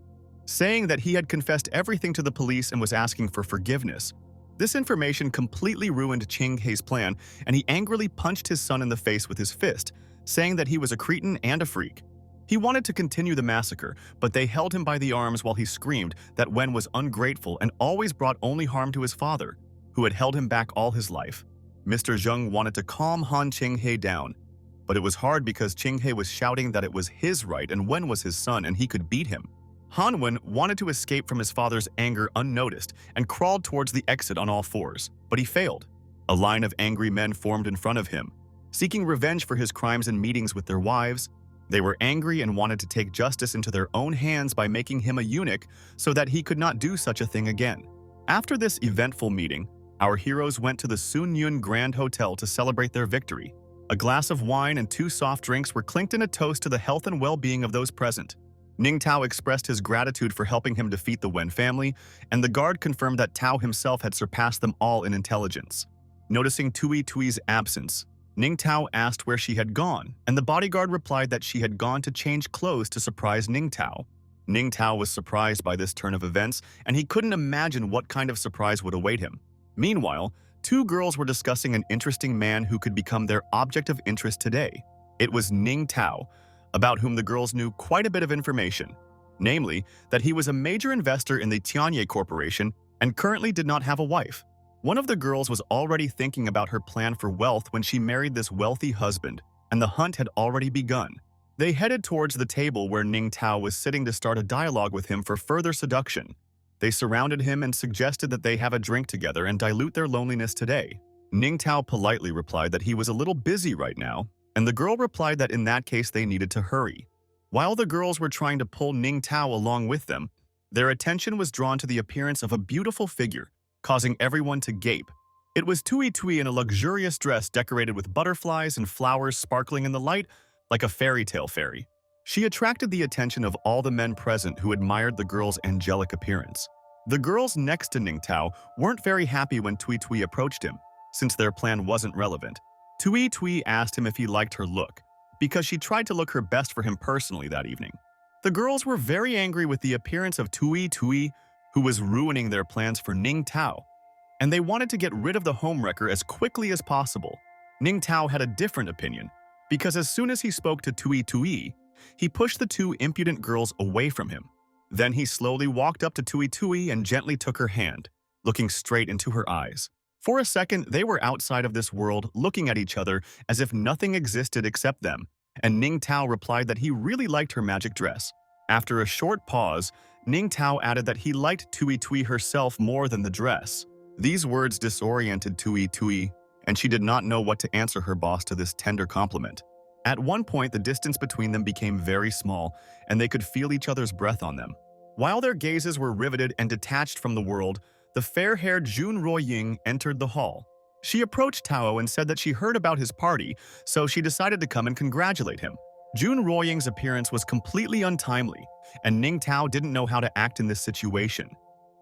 saying that he had confessed everything to the police and was asking for forgiveness. This information completely ruined Qing He's plan, and he angrily punched his son in the face with his fist, saying that he was a cretin and a freak. He wanted to continue the massacre, but they held him by the arms while he screamed that Wen was ungrateful and always brought only harm to his father, who had held him back all his life. Mr. Zheng wanted to calm Han Qing He down, but it was hard because Qing He was shouting that it was his right and Wen was his son and he could beat him. Han Wen wanted to escape from his father's anger unnoticed and crawled towards the exit on all fours, but he failed. A line of angry men formed in front of him, seeking revenge for his crimes and meetings with their wives. They were angry and wanted to take justice into their own hands by making him a eunuch so that he could not do such a thing again. After this eventful meeting, our heroes went to the Sunyun Grand Hotel to celebrate their victory. A glass of wine and 2 soft drinks were clinked in a toast to the health and well-being of those present. Ning Tao expressed his gratitude for helping him defeat the Wen family, and the guard confirmed that Tao himself had surpassed them all in intelligence. Noticing Tui Tui's absence, Ning Tao asked where she had gone, and the bodyguard replied that she had gone to change clothes to surprise Ning Tao. Ning Tao was surprised by this turn of events, and he couldn't imagine what kind of surprise would await him. Meanwhile, 2 girls were discussing an interesting man who could become their object of interest today. It was Ning Tao, about whom the girls knew quite a bit of information, namely that he was a major investor in the Tianye Corporation and currently did not have a wife. One of the girls was already thinking about her plan for wealth when she married this wealthy husband, and the hunt had already begun. They headed towards the table where Ning Tao was sitting to start a dialogue with him for further seduction. They surrounded him and suggested that they have a drink together and dilute their loneliness today. Ning Tao politely replied that he was a little busy right now, and the girl replied that in that case they needed to hurry. While the girls were trying to pull Ning Tao along with them, their attention was drawn to the appearance of a beautiful figure, causing everyone to gape. It was Tui Tui in a luxurious dress decorated with butterflies and flowers sparkling in the light like a fairy tale fairy. She attracted the attention of all the men present who admired the girl's angelic appearance. The girls next to Ning Tao weren't very happy when Tui Tui approached him, since their plan wasn't relevant. Tui Tui asked him if he liked her look, because she tried to look her best for him personally that evening. The girls were very angry with the appearance of Tui Tui, who was ruining their plans for Ning Tao, and they wanted to get rid of the homewrecker as quickly as possible. Ning Tao had a different opinion, because as soon as he spoke to Tui Tui, he pushed the 2 impudent girls away from him. Then he slowly walked up to Tui Tui and gently took her hand, looking straight into her eyes. For a second, they were outside of this world, looking at each other as if nothing existed except them, and Ning Tao replied that he really liked her magic dress. After a short pause, Ning Tao added that he liked Tui Tui herself more than the dress. These words disoriented Tui Tui, and she did not know what to answer her boss to this tender compliment. At one point, the distance between them became very small, and they could feel each other's breath on them. While their gazes were riveted and detached from the world, the fair-haired Jun Ruoying entered the hall. She approached Tao and said that she heard about his party, so she decided to come and congratulate him. Jun Ruoying's appearance was completely untimely, and Ning Tao didn't know how to act in this situation.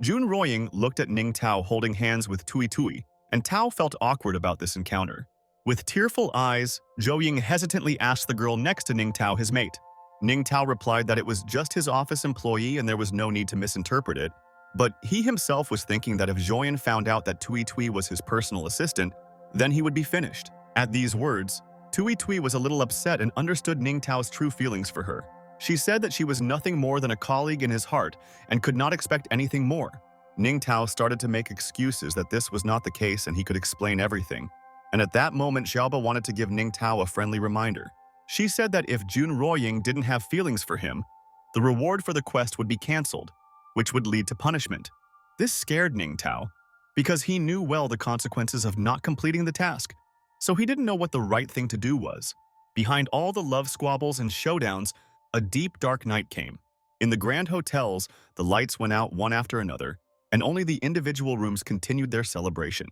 Jun Ruoying looked at Ning Tao holding hands with Tui Tui, and Tao felt awkward about this encounter. With tearful eyes, Zhou Ying hesitantly asked the girl next to Ning Tao his mate. Ning Tao replied that it was just his office employee and there was no need to misinterpret it, but he himself was thinking that if Zhou found out that Tui Tui was his personal assistant, then he would be finished. At these words, Tui Tui was a little upset and understood Ning Tao's true feelings for her. She said that she was nothing more than a colleague in his heart and could not expect anything more. Ning Tao started to make excuses that this was not the case and he could explain everything. And at that moment, Xiaoba wanted to give Ning Tao a friendly reminder. She said that if Jun Ruoying didn't have feelings for him, the reward for the quest would be cancelled, which would lead to punishment. This scared Ning Tao, because he knew well the consequences of not completing the task, so he didn't know what the right thing to do was. Behind all the love squabbles and showdowns, a deep, dark night came. In the grand hotels, the lights went out one after another, and only the individual rooms continued their celebration.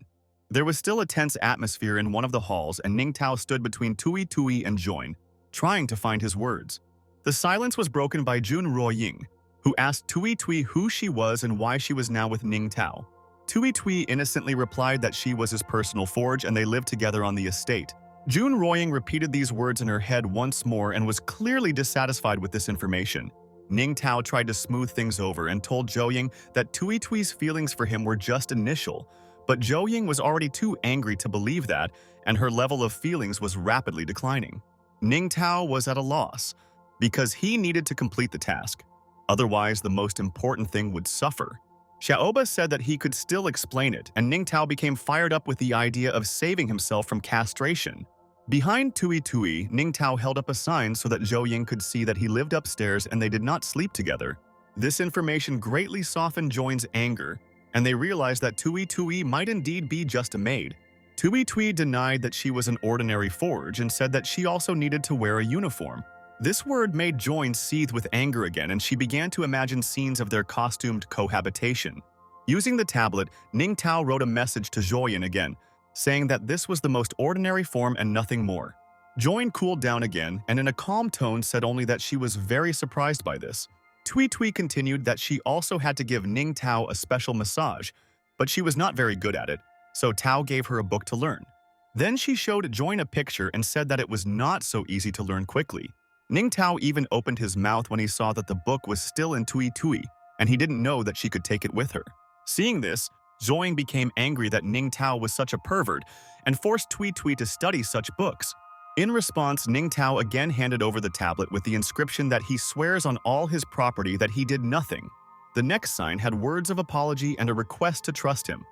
There was still a tense atmosphere in one of the halls, and Ning Tao stood between Tui Tui and Join, trying to find his words. The silence was broken by Jun Ruoying, who asked Tui Tui who she was and why she was now with Ning Tao. Tui Tui innocently replied that she was his personal forge and they lived together on the estate. Jun Ruoying repeated these words in her head once more and was clearly dissatisfied with this information. Ning Tao tried to smooth things over and told Zhou Ying that Tui Tui's feelings for him were just initial, but Zhou Ying was already too angry to believe that, and her level of feelings was rapidly declining. Ning Tao was at a loss, because he needed to complete the task. Otherwise, the most important thing would suffer. Xiaoba said that he could still explain it, and Ning Tao became fired up with the idea of saving himself from castration. Behind Tui Tui, Ning Tao held up a sign so that Zhou Ying could see that he lived upstairs and they did not sleep together. This information greatly softened Join's anger, and they realized that Tui Tui might indeed be just a maid. Tui Tui denied that she was an ordinary forge and said that she also needed to wear a uniform. This word made Join seethe with anger again, and she began to imagine scenes of their costumed cohabitation. Using the tablet, Ning Tao wrote a message to Join again, saying that this was the most ordinary form and nothing more. Join cooled down again, and in a calm tone said only that she was very surprised by this. Tui Tui continued that she also had to give Ning Tao a special massage, but she was not very good at it, so Tao gave her a book to learn. Then she showed Join a picture and said that it was not so easy to learn quickly. Ning Tao even opened his mouth when he saw that the book was still in Tui Tui, and he didn't know that she could take it with her. Seeing this, Zhou Ying became angry that Ning Tao was such a pervert and forced Tui Tui to study such books. In response, Ning Tao again handed over the tablet with the inscription that he swears on all his property that he did nothing. The next sign had words of apology and a request to trust him,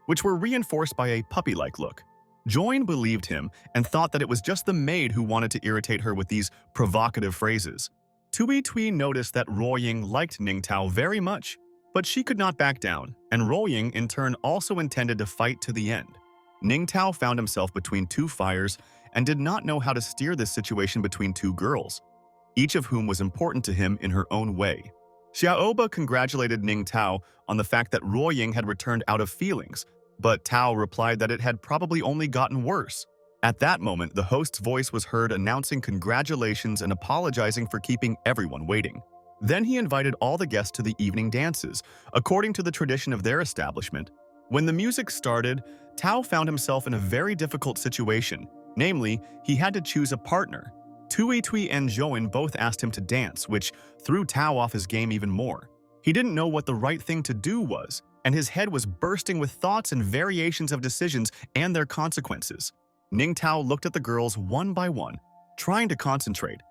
which were reinforced by a puppy-like look. Join believed him and thought that it was just the maid who wanted to irritate her with these provocative phrases. Tui Tui noticed that Ruoying liked Ning Tao very much, but she could not back down, and Ruoying in turn also intended to fight to the end. Ning Tao found himself between two fires and did not know how to steer this situation between two girls, each of whom was important to him in her own way. Xiaoba congratulated Ning Tao on the fact that Ruoying had returned out of feelings, but Tao replied that it had probably only gotten worse. At that moment, the host's voice was heard announcing congratulations and apologizing for keeping everyone waiting. Then he invited all the guests to the evening dances, according to the tradition of their establishment. When the music started, Tao found himself in a very difficult situation. Namely, he had to choose a partner. Tui Tui and Join both asked him to dance, which threw Tao off his game even more. He didn't know what the right thing to do was, and his head was bursting with thoughts and variations of decisions and their consequences. Ning Tao looked at the girls one by one, trying to concentrate,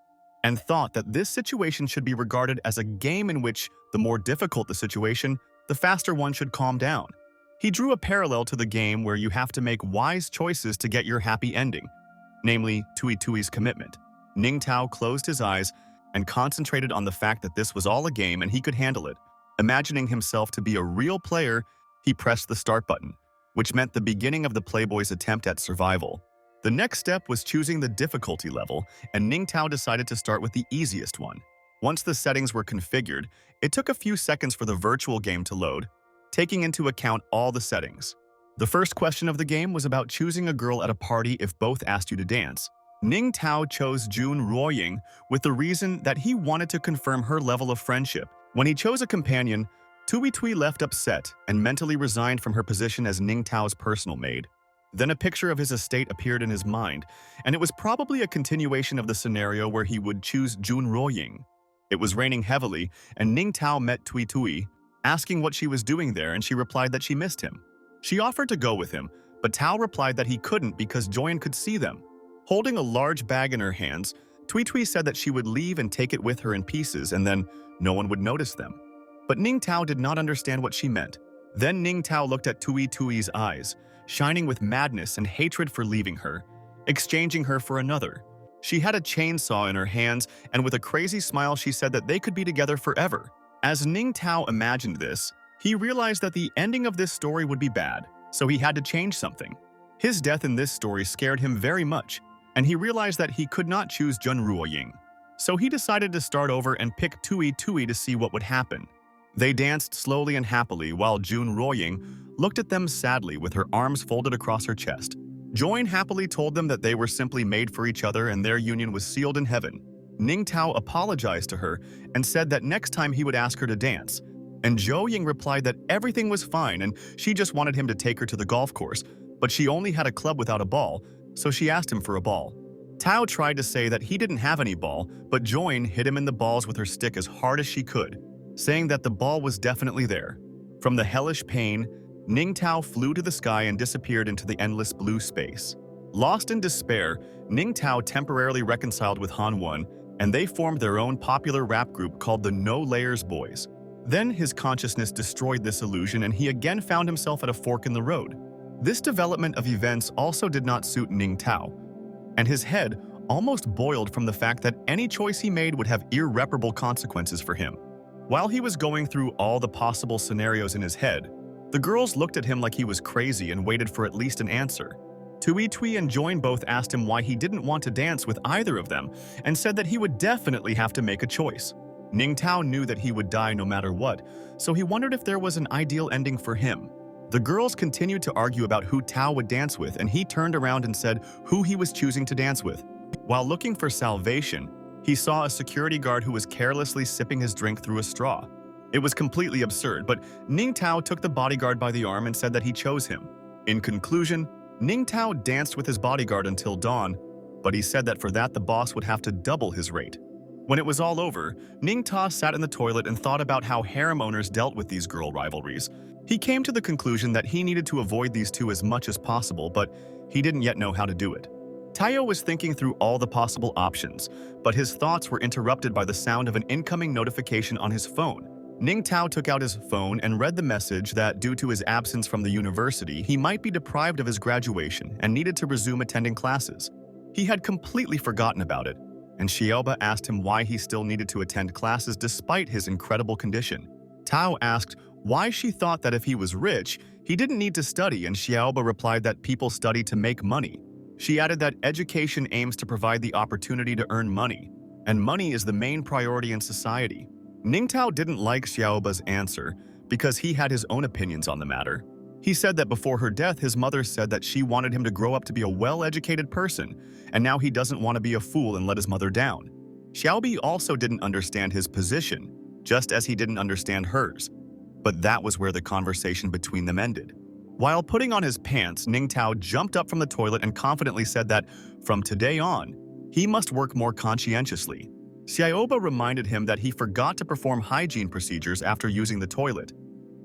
and thought that this situation should be regarded as a game in which the more difficult the situation, the faster one should calm down. He drew a parallel to the game where you have to make wise choices to get your happy ending, namely Tui Tui's commitment. Ning Tao closed his eyes and concentrated on the fact that this was all a game and he could handle it. Imagining himself to be a real player, he pressed the start button, which meant the beginning of the Playboy's attempt at survival. The next step was choosing the difficulty level, and Ning Tao decided to start with the easiest one. Once the settings were configured, it took a few seconds for the virtual game to load, taking into account all the settings. The first question of the game was about choosing a girl at a party if both asked you to dance. Ning Tao chose Jun Ruoying with the reason that he wanted to confirm her level of friendship. When he chose a companion, Tui Tui left upset and mentally resigned from her position as Ning Tao's personal maid. Then a picture of his estate appeared in his mind, and it was probably a continuation of the scenario where he would choose Jun Ruoying. It was raining heavily, and Ning Tao met Tui Tui, asking what she was doing there, and she replied that she missed him. She offered to go with him, but Tao replied that he couldn't because Join could see them. Holding a large bag in her hands, Tui Tui said that she would leave and take it with her in pieces, and then no one would notice them. But Ning Tao did not understand what she meant. Then Ning Tao looked at Tui Tui's eyes, shining with madness and hatred for leaving her, exchanging her for another. She had a chainsaw in her hands, and with a crazy smile she said that they could be together forever. As Ning Tao imagined this, he realized that the ending of this story would be bad, so he had to change something. His death in this story scared him very much, and he realized that he could not choose Jun Ruoying. So he decided to start over and pick Tui Tui to see what would happen. They danced slowly and happily while Jun Ruoying looked at them sadly with her arms folded across her chest. Join happily told them that they were simply made for each other and their union was sealed in heaven. Ning Tao apologized to her and said that next time he would ask her to dance. And Zhou Ying replied that everything was fine and she just wanted him to take her to the golf course, but she only had a club without a ball, so she asked him for a ball. Tao tried to say that he didn't have any ball, but Join hit him in the balls with her stick as hard as she could, saying that the ball was definitely there. From the hellish pain, Ning Tao flew to the sky and disappeared into the endless blue space. Lost in despair, Ning Tao temporarily reconciled with Han Won, and they formed their own popular rap group called the No Layers Boys. Then his consciousness destroyed this illusion and he again found himself at a fork in the road. This development of events also did not suit Ning Tao, and his head almost boiled from the fact that any choice he made would have irreparable consequences for him. While he was going through all the possible scenarios in his head, the girls looked at him like he was crazy and waited for at least an answer. Tui Tui and Join both asked him why he didn't want to dance with either of them and said that he would definitely have to make a choice. Ning Tao knew that he would die no matter what, so he wondered if there was an ideal ending for him. The girls continued to argue about who Tao would dance with, and he turned around and said who he was choosing to dance with. While looking for salvation, he saw a security guard who was carelessly sipping his drink through a straw. It was completely absurd, but Ning Tao took the bodyguard by the arm and said that he chose him. In conclusion, Ning Tao danced with his bodyguard until dawn, but he said that for that the boss would have to double his rate. When it was all over, Ning Tao sat in the toilet and thought about how harem owners dealt with these girl rivalries. He came to the conclusion that he needed to avoid these two as much as possible, but he didn't yet know how to do it. Tayo was thinking through all the possible options, but his thoughts were interrupted by the sound of an incoming notification on his phone. Ning Tao took out his phone and read the message that, due to his absence from the university, he might be deprived of his graduation and needed to resume attending classes. He had completely forgotten about it, and Xiaoba asked him why he still needed to attend classes despite his incredible condition. Tao asked why she thought that if he was rich, he didn't need to study, and Xiaoba replied that people study to make money. She added that education aims to provide the opportunity to earn money, and money is the main priority in society. Ning Tao didn't like Xiaoba's answer because he had his own opinions on the matter. He said that before her death, his mother said that she wanted him to grow up to be a well-educated person, and now he doesn't want to be a fool and let his mother down. Xiaobi also didn't understand his position, just as he didn't understand hers. But that was where the conversation between them ended. While putting on his pants, Ning Tao jumped up from the toilet and confidently said that, from today on, he must work more conscientiously. Xiaoba reminded him that he forgot to perform hygiene procedures after using the toilet,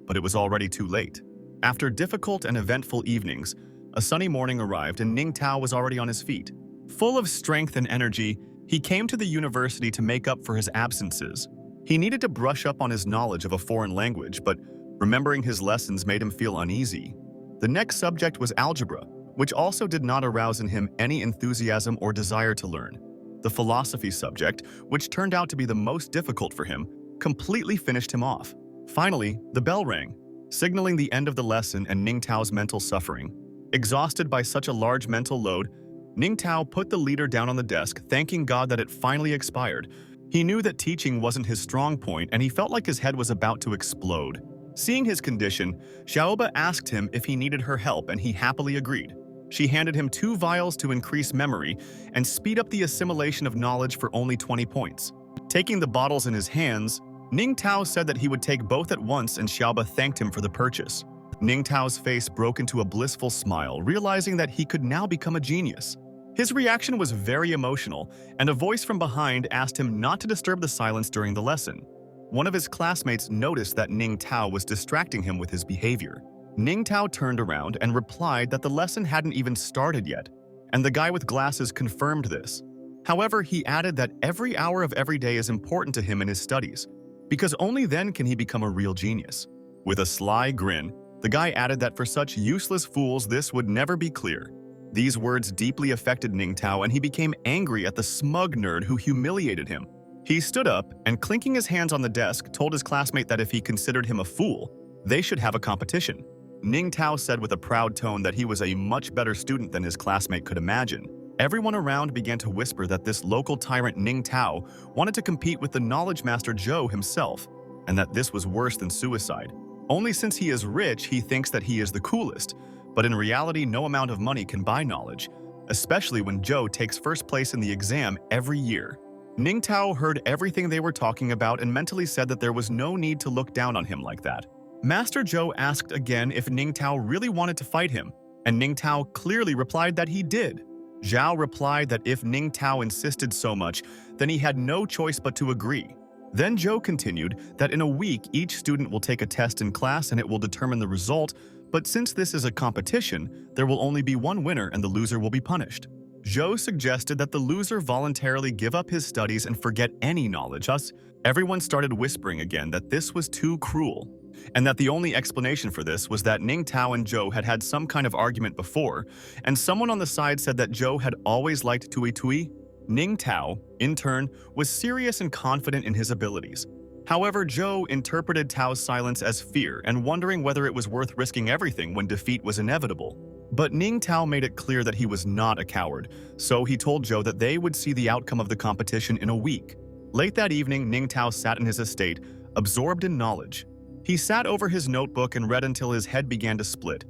but it was already too late. After difficult and eventful evenings, a sunny morning arrived and Ning Tao was already on his feet. Full of strength and energy, he came to the university to make up for his absences. He needed to brush up on his knowledge of a foreign language, but remembering his lessons made him feel uneasy. The next subject was algebra, which also did not arouse in him any enthusiasm or desire to learn. The philosophy subject, which turned out to be the most difficult for him, completely finished him off. Finally, the bell rang, signaling the end of the lesson and Ning Tao's mental suffering. Exhausted by such a large mental load, Ning Tao put the leader down on the desk, thanking God that it finally expired. He knew that teaching wasn't his strong point and he felt like his head was about to explode. Seeing his condition, Xiaoba asked him if he needed her help and he happily agreed. She handed him 2 vials to increase memory and speed up the assimilation of knowledge for only 20 points. Taking the bottles in his hands, Ning Tao said that he would take both at once and Xiaoba thanked him for the purchase. Ning Tao's face broke into a blissful smile, realizing that he could now become a genius. His reaction was very emotional, and a voice from behind asked him not to disturb the silence during the lesson. One of his classmates noticed that Ning Tao was distracting him with his behavior. Ning Tao turned around and replied that the lesson hadn't even started yet, and the guy with glasses confirmed this. However, he added that every hour of every day is important to him in his studies, because only then can he become a real genius. With a sly grin, the guy added that for such useless fools this would never be clear. These words deeply affected Ning Tao and he became angry at the smug nerd who humiliated him. He stood up and, clinking his hands on the desk, told his classmate that if he considered him a fool, they should have a competition. Ning Tao said with a proud tone that he was a much better student than his classmate could imagine. Everyone around began to whisper that this local tyrant Ning Tao wanted to compete with the knowledge master Zhou himself, and that this was worse than suicide. Only since he is rich, he thinks that he is the coolest, but in reality, no amount of money can buy knowledge, especially when Zhou takes first place in the exam every year. Ning Tao heard everything they were talking about and mentally said that there was no need to look down on him like that. Master Zhou asked again if Ning Tao really wanted to fight him, and Ning Tao clearly replied that he did. Zhao replied that if Ning Tao insisted so much, then he had no choice but to agree. Then Zhou continued that in a week each student will take a test in class and it will determine the result, but since this is a competition, there will only be one winner and the loser will be punished. Zhou suggested that the loser voluntarily give up his studies and forget any knowledge. Thus, everyone started whispering again that this was too cruel, and that the only explanation for this was that Ning Tao and Zhou had had some kind of argument before, and someone on the side said that Zhou had always liked Tui Tui. Ning Tao, in turn, was serious and confident in his abilities. However, Zhou interpreted Tao's silence as fear and wondering whether it was worth risking everything when defeat was inevitable. But Ning Tao made it clear that he was not a coward, so he told Zhou that they would see the outcome of the competition in a week. Late that evening, Ning Tao sat in his estate, absorbed in knowledge. He sat over his notebook and read until his head began to split,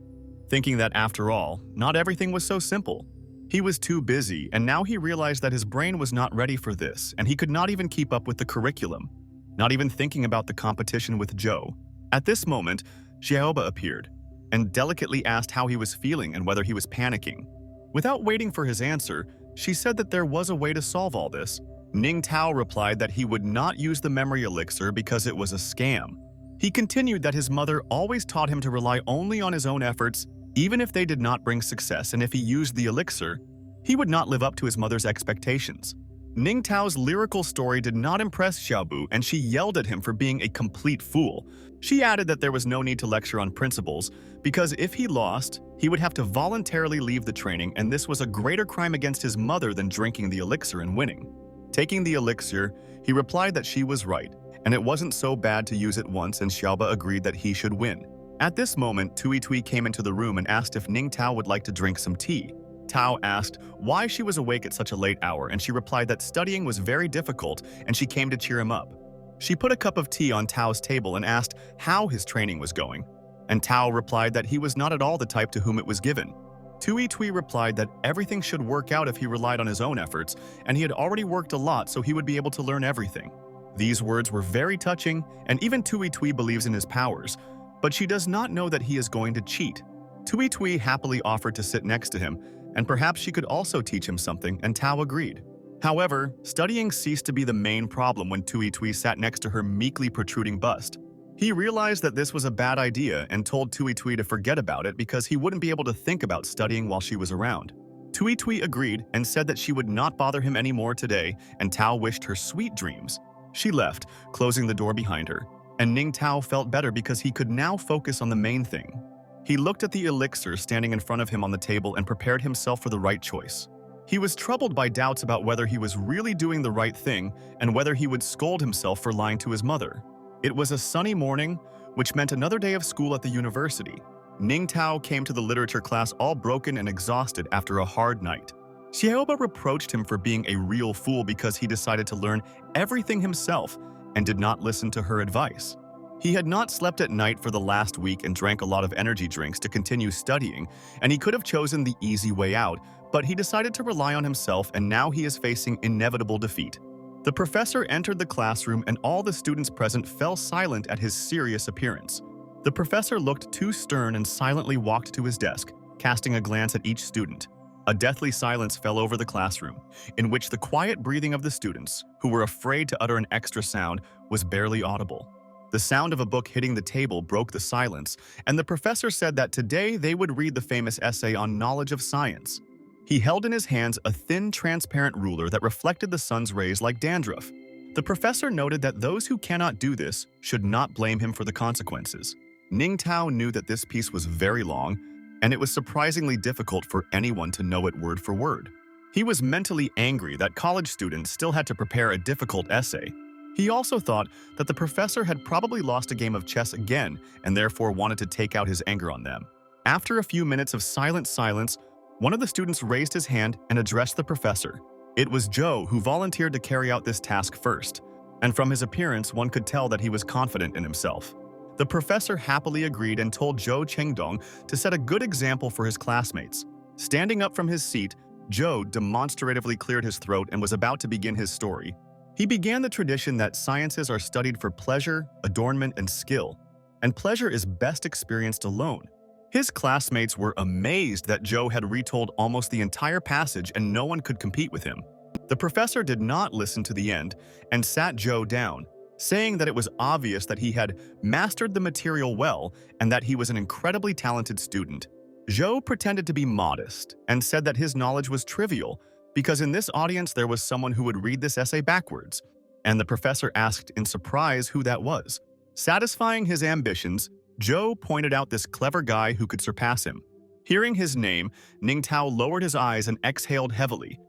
thinking that after all, not everything was so simple. He was too busy, and now he realized that his brain was not ready for this, and he could not even keep up with the curriculum, not even thinking about the competition with Zhou. At this moment, Xiaoba appeared, and delicately asked how he was feeling and whether he was panicking. Without waiting for his answer, she said that there was a way to solve all this. Ning Tao replied that he would not use the memory elixir because it was a scam. He continued that his mother always taught him to rely only on his own efforts, even if they did not bring success, and if he used the elixir, he would not live up to his mother's expectations. Ning Tao's lyrical story did not impress Xiaobu, and she yelled at him for being a complete fool. She added that there was no need to lecture on principles, because if he lost, he would have to voluntarily leave the training, and this was a greater crime against his mother than drinking the elixir and winning. Taking the elixir, he replied that she was right, and it wasn't so bad to use it once, and Xiaoba agreed that he should win. At this moment, Tui Tui came into the room and asked if Ning Tao would like to drink some tea. Tao asked why she was awake at such a late hour, and she replied that studying was very difficult and she came to cheer him up. She put a cup of tea on Tao's table and asked how his training was going, and Tao replied that he was not at all the type to whom it was given. Tui Tui replied that everything should work out if he relied on his own efforts, and he had already worked a lot so he would be able to learn everything. These words were very touching, and even Tui Tui believes in his powers, but she does not know that he is going to cheat. Tui Tui happily offered to sit next to him, and perhaps she could also teach him something, and Tao agreed. However, studying ceased to be the main problem when Tui Tui sat next to her meekly protruding bust. He realized that this was a bad idea and told Tui Tui to forget about it because he wouldn't be able to think about studying while she was around. Tui Tui agreed and said that she would not bother him anymore today, and Tao wished her sweet dreams. She left, closing the door behind her, and Ning Tao felt better because he could now focus on the main thing. He looked at the elixir standing in front of him on the table and prepared himself for the right choice. He was troubled by doubts about whether he was really doing the right thing and whether he would scold himself for lying to his mother. It was a sunny morning, which meant another day of school at the university. Ning Tao came to the literature class all broken and exhausted after a hard night. Xiaoba reproached him for being a real fool because he decided to learn everything himself and did not listen to her advice. He had not slept at night for the last week and drank a lot of energy drinks to continue studying, and he could have chosen the easy way out, but he decided to rely on himself, and now he is facing inevitable defeat. The professor entered the classroom and all the students present fell silent at his serious appearance. The professor looked too stern and silently walked to his desk, casting a glance at each student. A deathly silence fell over the classroom, in which the quiet breathing of the students, who were afraid to utter an extra sound, was barely audible. The sound of a book hitting the table broke the silence, and the professor said that today they would read the famous essay on knowledge of science. He held in his hands a thin, transparent ruler that reflected the sun's rays like dandruff. The professor noted that those who cannot do this should not blame him for the consequences. Ning Tao knew that this piece was very long, and it was surprisingly difficult for anyone to know it word for word. He was mentally angry that college students still had to prepare a difficult essay. He also thought that the professor had probably lost a game of chess again and therefore wanted to take out his anger on them. After a few minutes of silence, One of the students raised his hand and addressed the professor. It was Joe who volunteered to carry out this task first, and from his appearance one could tell that he was confident in himself. The professor happily agreed and told Joe Chengdong to set a good example for his classmates. Standing up from his seat, Joe demonstratively cleared his throat and was about to begin his story. He began the tradition that sciences are studied for pleasure, adornment, and skill, and pleasure is best experienced alone. His classmates were amazed that Joe had retold almost the entire passage and no one could compete with him. The professor did not listen to the end and sat Joe down, saying that it was obvious that he had mastered the material well and that he was an incredibly talented student. Joe pretended to be modest and said that his knowledge was trivial because in this audience there was someone who would read this essay backwards, and the professor asked in surprise who that was. Satisfying his ambitions, Joe pointed out this clever guy who could surpass him. Hearing his name, Ning Tao lowered his eyes and exhaled heavily,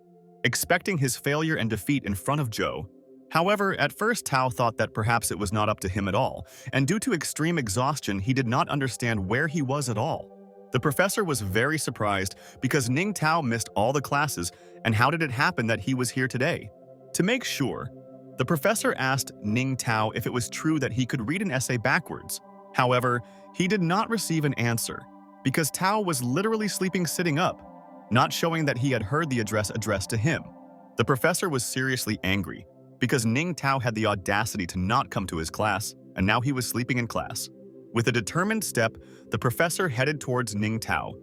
expecting his failure and defeat in front of Joe. However, at first Tao thought that perhaps it was not up to him at all, and due to extreme exhaustion he did not understand where he was at all. The professor was very surprised because Ning Tao missed all the classes, and how did it happen that he was here today? To make sure, the professor asked Ning Tao if it was true that he could read an essay backwards. However, he did not receive an answer because Tao was literally sleeping sitting up, not showing that he had heard the address addressed to him. The professor was seriously angry because Ning Tao had the audacity to not come to his class, and now he was sleeping in class. With a determined step, the professor headed towards Ning Tao,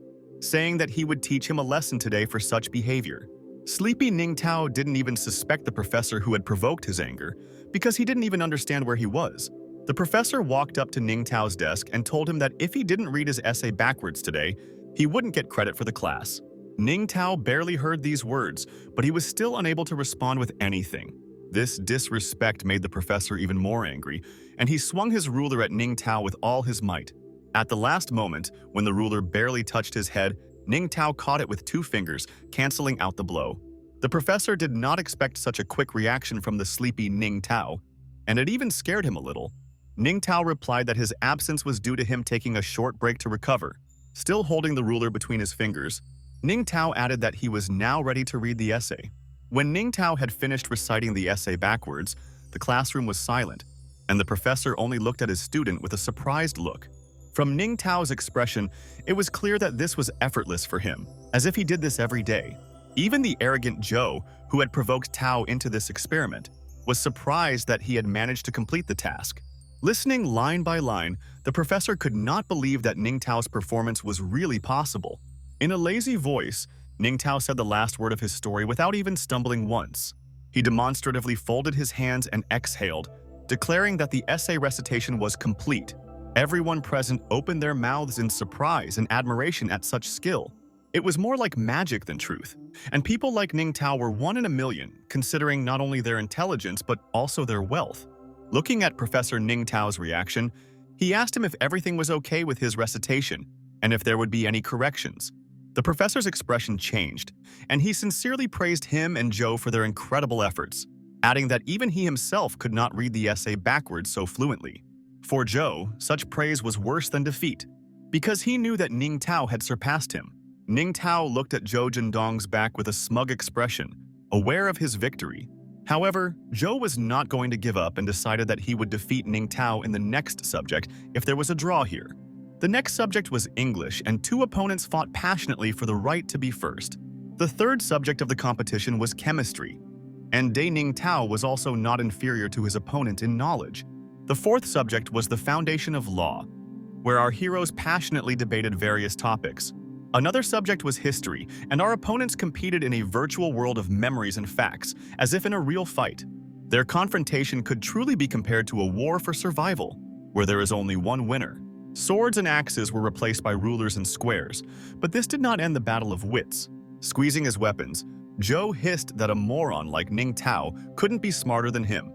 saying that he would teach him a lesson today for such behavior. Sleepy Ning Tao didn't even suspect the professor who had provoked his anger, because he didn't even understand where he was. The professor walked up to Ning Tao's desk and told him that if he didn't read his essay backwards today, he wouldn't get credit for the class. Ning Tao barely heard these words, but he was still unable to respond with anything. This disrespect made the professor even more angry, and he swung his ruler at Ning Tao with all his might. At the last moment, when the ruler barely touched his head, Ning Tao caught it with 2 fingers, canceling out the blow. The professor did not expect such a quick reaction from the sleepy Ning Tao, and it even scared him a little. Ning Tao replied that his absence was due to him taking a short break to recover. Still holding the ruler between his fingers, Ning Tao added that he was now ready to read the essay. When Ning Tao had finished reciting the essay backwards, the classroom was silent, and the professor only looked at his student with a surprised look. From Ning Tao's expression, it was clear that this was effortless for him, as if he did this every day. Even the arrogant Joe, who had provoked Tao into this experiment, was surprised that he had managed to complete the task. Listening line by line, the professor could not believe that Ning Tao's performance was really possible. In a lazy voice, Ning Tao said the last word of his story without even stumbling once. He demonstratively folded his hands and exhaled, declaring that the essay recitation was complete. Everyone present opened their mouths in surprise and admiration at such skill. It was more like magic than truth, and people like Ning Tao were 1 in a million, considering not only their intelligence but also their wealth. Looking at Professor Ning Tao's reaction, he asked him if everything was okay with his recitation and if there would be any corrections. The professor's expression changed, and he sincerely praised him and Joe for their incredible efforts, adding that even he himself could not read the essay backwards so fluently. For Joe, such praise was worse than defeat, because he knew that Ning Tao had surpassed him. Ning Tao looked at Zhou Zhendong's back with a smug expression, aware of his victory. However, Zhou was not going to give up and decided that he would defeat Ning Tao in the next subject if there was a draw here. The next subject was English, and 2 opponents fought passionately for the right to be first. The third subject of the competition was chemistry, and De Ning Tao was also not inferior to his opponent in knowledge. The fourth subject was the foundation of law, where our heroes passionately debated various topics. Another subject was history, and our opponents competed in a virtual world of memories and facts, as if in a real fight. Their confrontation could truly be compared to a war for survival, where there is only one winner. Swords and axes were replaced by rulers and squares, but this did not end the battle of wits. Squeezing his weapons, Zhou hissed that a moron like Ning Tao couldn't be smarter than him,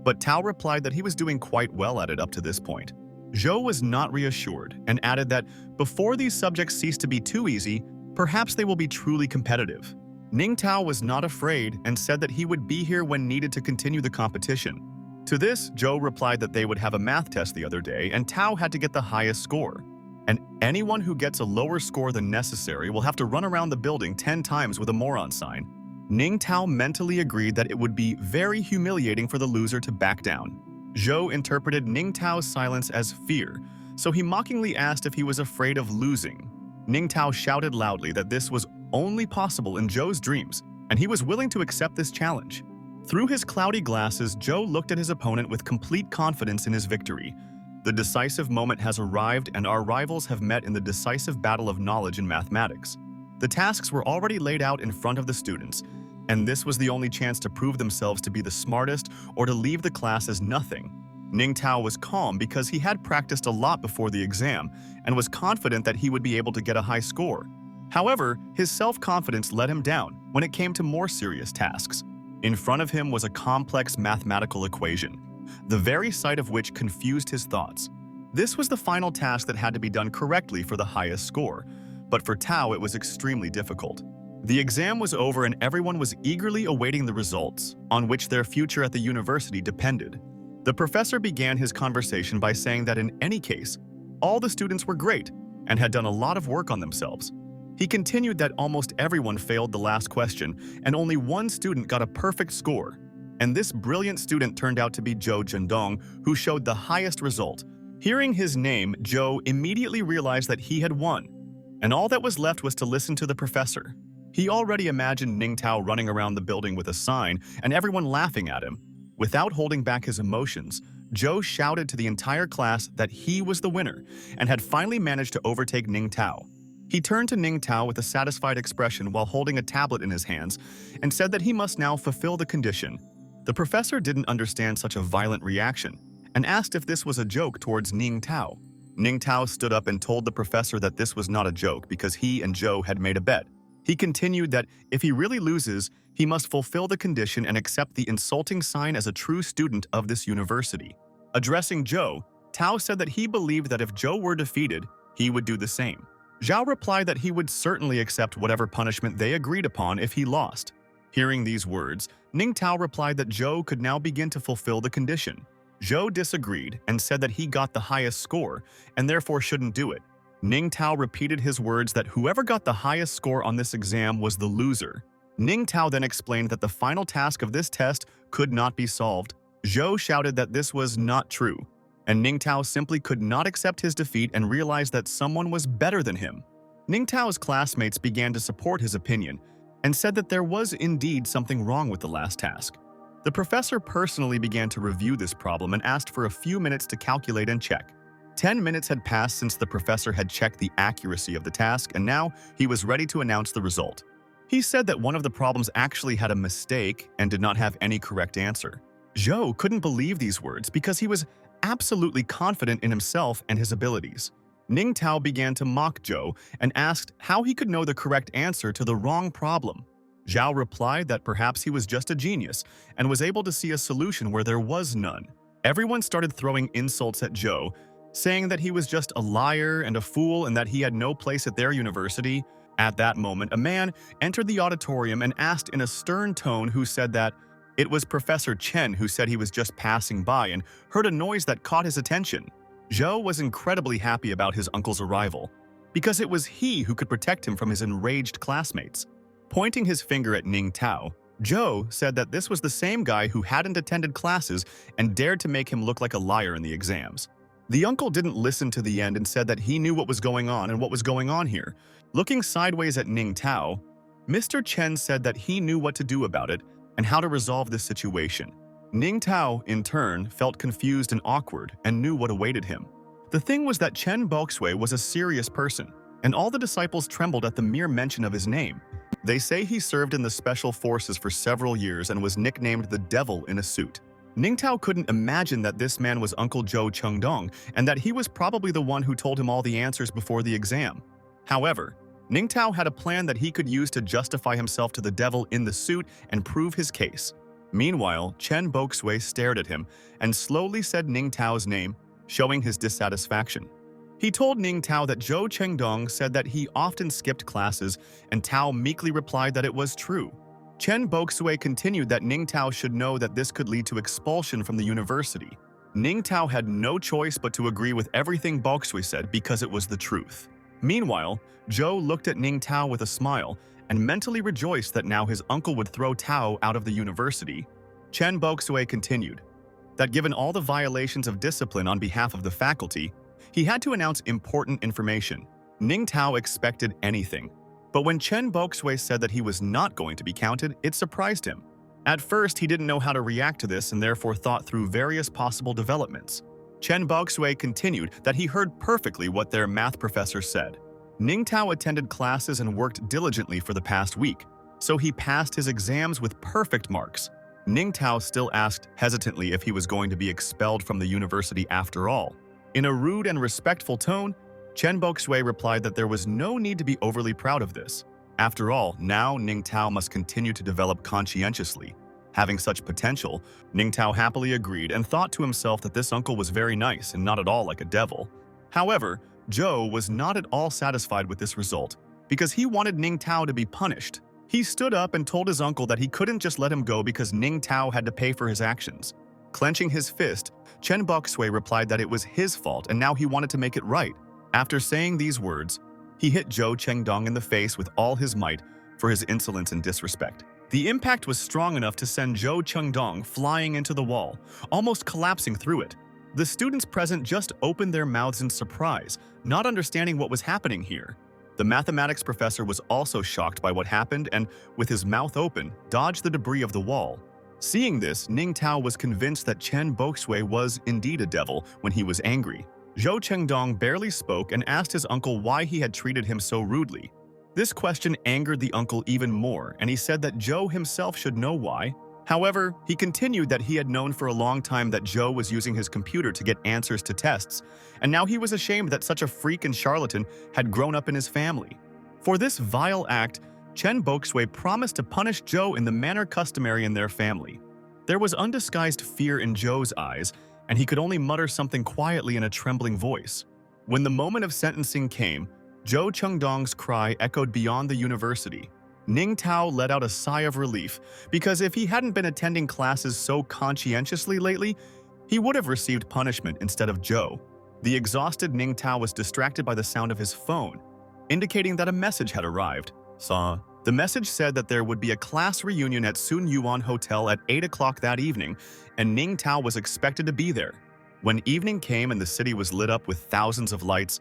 but Tao replied that he was doing quite well at it up to this point. Zhou was not reassured and added that before these subjects cease to be too easy, perhaps they will be truly competitive. Ning Tao was not afraid and said that he would be here when needed to continue the competition. To this, Zhou replied that they would have a math test the other day and Tao had to get the highest score. and anyone who gets a lower score than necessary will have to run around the building 10 times with a moron sign. Ning Tao mentally agreed that it would be very humiliating for the loser to back down. Zhou interpreted Ning Tao's silence as fear, so he mockingly asked if he was afraid of losing. Ning Tao shouted loudly that this was only possible in Zhou's dreams, and he was willing to accept this challenge. Through his cloudy glasses, Zhou looked at his opponent with complete confidence in his victory. The decisive moment has arrived, and our rivals have met in the decisive battle of knowledge in mathematics. The tasks were already laid out in front of the students, and this was the only chance to prove themselves to be the smartest or to leave the class as nothing. Ning Tao was calm because he had practiced a lot before the exam and was confident that he would be able to get a high score. However, his self-confidence let him down when it came to more serious tasks. In front of him was a complex mathematical equation, the very sight of which confused his thoughts. This was the final task that had to be done correctly for the highest score, but for Tao it was extremely difficult. The exam was over and everyone was eagerly awaiting the results, on which their future at the university depended. The professor began his conversation by saying that in any case, all the students were great and had done a lot of work on themselves. He continued that almost everyone failed the last question and only one student got a perfect score. And this brilliant student turned out to be Zhou Zhendong, who showed the highest result. Hearing his name, Zhou immediately realized that he had won, and all that was left was to listen to the professor. He already imagined Ning Tao running around the building with a sign and everyone laughing at him. Without holding back his emotions, Zhou shouted to the entire class that he was the winner and had finally managed to overtake Ning Tao. He turned to Ning Tao with a satisfied expression while holding a tablet in his hands and said that he must now fulfill the condition. The professor didn't understand such a violent reaction and asked if this was a joke towards Ning Tao. Ning Tao stood up and told the professor that this was not a joke because he and Zhou had made a bet. He continued that if he really loses, he must fulfill the condition and accept the insulting sign as a true student of this university. Addressing Zhou, Tao said that he believed that if Zhou were defeated, he would do the same. Zhao replied that he would certainly accept whatever punishment they agreed upon if he lost. Hearing these words, Ning Tao replied that Zhou could now begin to fulfill the condition. Zhou disagreed and said that he got the highest score and therefore shouldn't do it. Ning Tao repeated his words that whoever got the highest score on this exam was the loser. Ning Tao then explained that the final task of this test could not be solved. Zhou shouted that this was not true, and Ning Tao simply could not accept his defeat and realized that someone was better than him. Ning Tao's classmates began to support his opinion and said that there was indeed something wrong with the last task. The professor personally began to review this problem and asked for a few minutes to calculate and check. 10 minutes had passed since the professor had checked the accuracy of the task, and now he was ready to announce the result. He said that one of the problems actually had a mistake and did not have any correct answer. Zhou couldn't believe these words because he was absolutely confident in himself and his abilities. Ning Tao began to mock Zhou and asked how he could know the correct answer to the wrong problem. Zhao replied that perhaps he was just a genius and was able to see a solution where there was none. Everyone started throwing insults at Zhou, saying that he was just a liar and a fool and that he had no place at their university. At that moment, a man entered the auditorium and asked in a stern tone who said that it was Professor Chen who said he was just passing by and heard a noise that caught his attention. Zhou was incredibly happy about his uncle's arrival because it was he who could protect him from his enraged classmates. Pointing his finger at Ning Tao, Zhou said that this was the same guy who hadn't attended classes and dared to make him look like a liar in the exams. The uncle didn't listen to the end and said that he knew what was going on and what was going on here. Looking sideways at Ning Tao, Mr. Chen said that he knew what to do about it and how to resolve this situation. Ning Tao, in turn, felt confused and awkward and knew what awaited him. The thing was that Chen Boxue was a serious person, and all the disciples trembled at the mere mention of his name. They say he served in the special forces for several years and was nicknamed the Devil in a Suit. Ning Tao couldn't imagine that this man was Uncle Zhou Chengdong and that he was probably the one who told him all the answers before the exam. However, Ning Tao had a plan that he could use to justify himself to the devil in the suit and prove his case. Meanwhile, Chen Boxue stared at him and slowly said Ning Tao's name, showing his dissatisfaction. He told Ning Tao that Zhou Chengdong said that he often skipped classes, and Tao meekly replied that it was true. Chen Boxue continued that Ning Tao should know that this could lead to expulsion from the university. Ning Tao had no choice but to agree with everything Boxui said because it was the truth. Meanwhile, Zhou looked at Ning Tao with a smile and mentally rejoiced that now his uncle would throw Tao out of the university. Chen Boxue continued that given all the violations of discipline on behalf of the faculty, he had to announce important information. Ning Tao expected anything, but when Chen Boxue said that he was not going to be counted, it surprised him. At first, he didn't know how to react to this and therefore thought through various possible developments. Chen Boxue continued that he heard perfectly what their math professor said. Ning Tao attended classes and worked diligently for the past week, so he passed his exams with perfect marks. Ning Tao still asked hesitantly if he was going to be expelled from the university after all. In a rude and respectful tone, Chen Boxue replied that there was no need to be overly proud of this. After all, now Ning Tao must continue to develop conscientiously. Having such potential, Ning Tao happily agreed and thought to himself that this uncle was very nice and not at all like a devil. However, Zhou was not at all satisfied with this result because he wanted Ning Tao to be punished. He stood up and told his uncle that he couldn't just let him go because Ning Tao had to pay for his actions. Clenching his fist, Chen Boxue replied that it was his fault and now he wanted to make it right. After saying these words, he hit Zhou Chengdong in the face with all his might for his insolence and disrespect. The impact was strong enough to send Zhou Chengdong flying into the wall, almost collapsing through it. The students present just opened their mouths in surprise, not understanding what was happening here. The mathematics professor was also shocked by what happened and, with his mouth open, dodged the debris of the wall. Seeing this, Ning Tao was convinced that Chen Boxue was indeed a devil when he was angry. Zhou Chengdong barely spoke and asked his uncle why he had treated him so rudely. This question angered the uncle even more, and he said that Zhou himself should know why. However, he continued that he had known for a long time that Zhou was using his computer to get answers to tests, and now he was ashamed that such a freak and charlatan had grown up in his family. For this vile act, Chen Boxue promised to punish Zhou in the manner customary in their family. There was undisguised fear in Zhou's eyes, and he could only mutter something quietly in a trembling voice. When the moment of sentencing came, Zhou Chengdong's cry echoed beyond the university. Ning Tao let out a sigh of relief, because if he hadn't been attending classes so conscientiously lately, he would have received punishment instead of Zhou. The exhausted Ning Tao was distracted by the sound of his phone, indicating that a message had arrived. The message said that there would be a class reunion at Sun Yuan Hotel at 8 o'clock that evening, and Ning Tao was expected to be there. When evening came and the city was lit up with thousands of lights,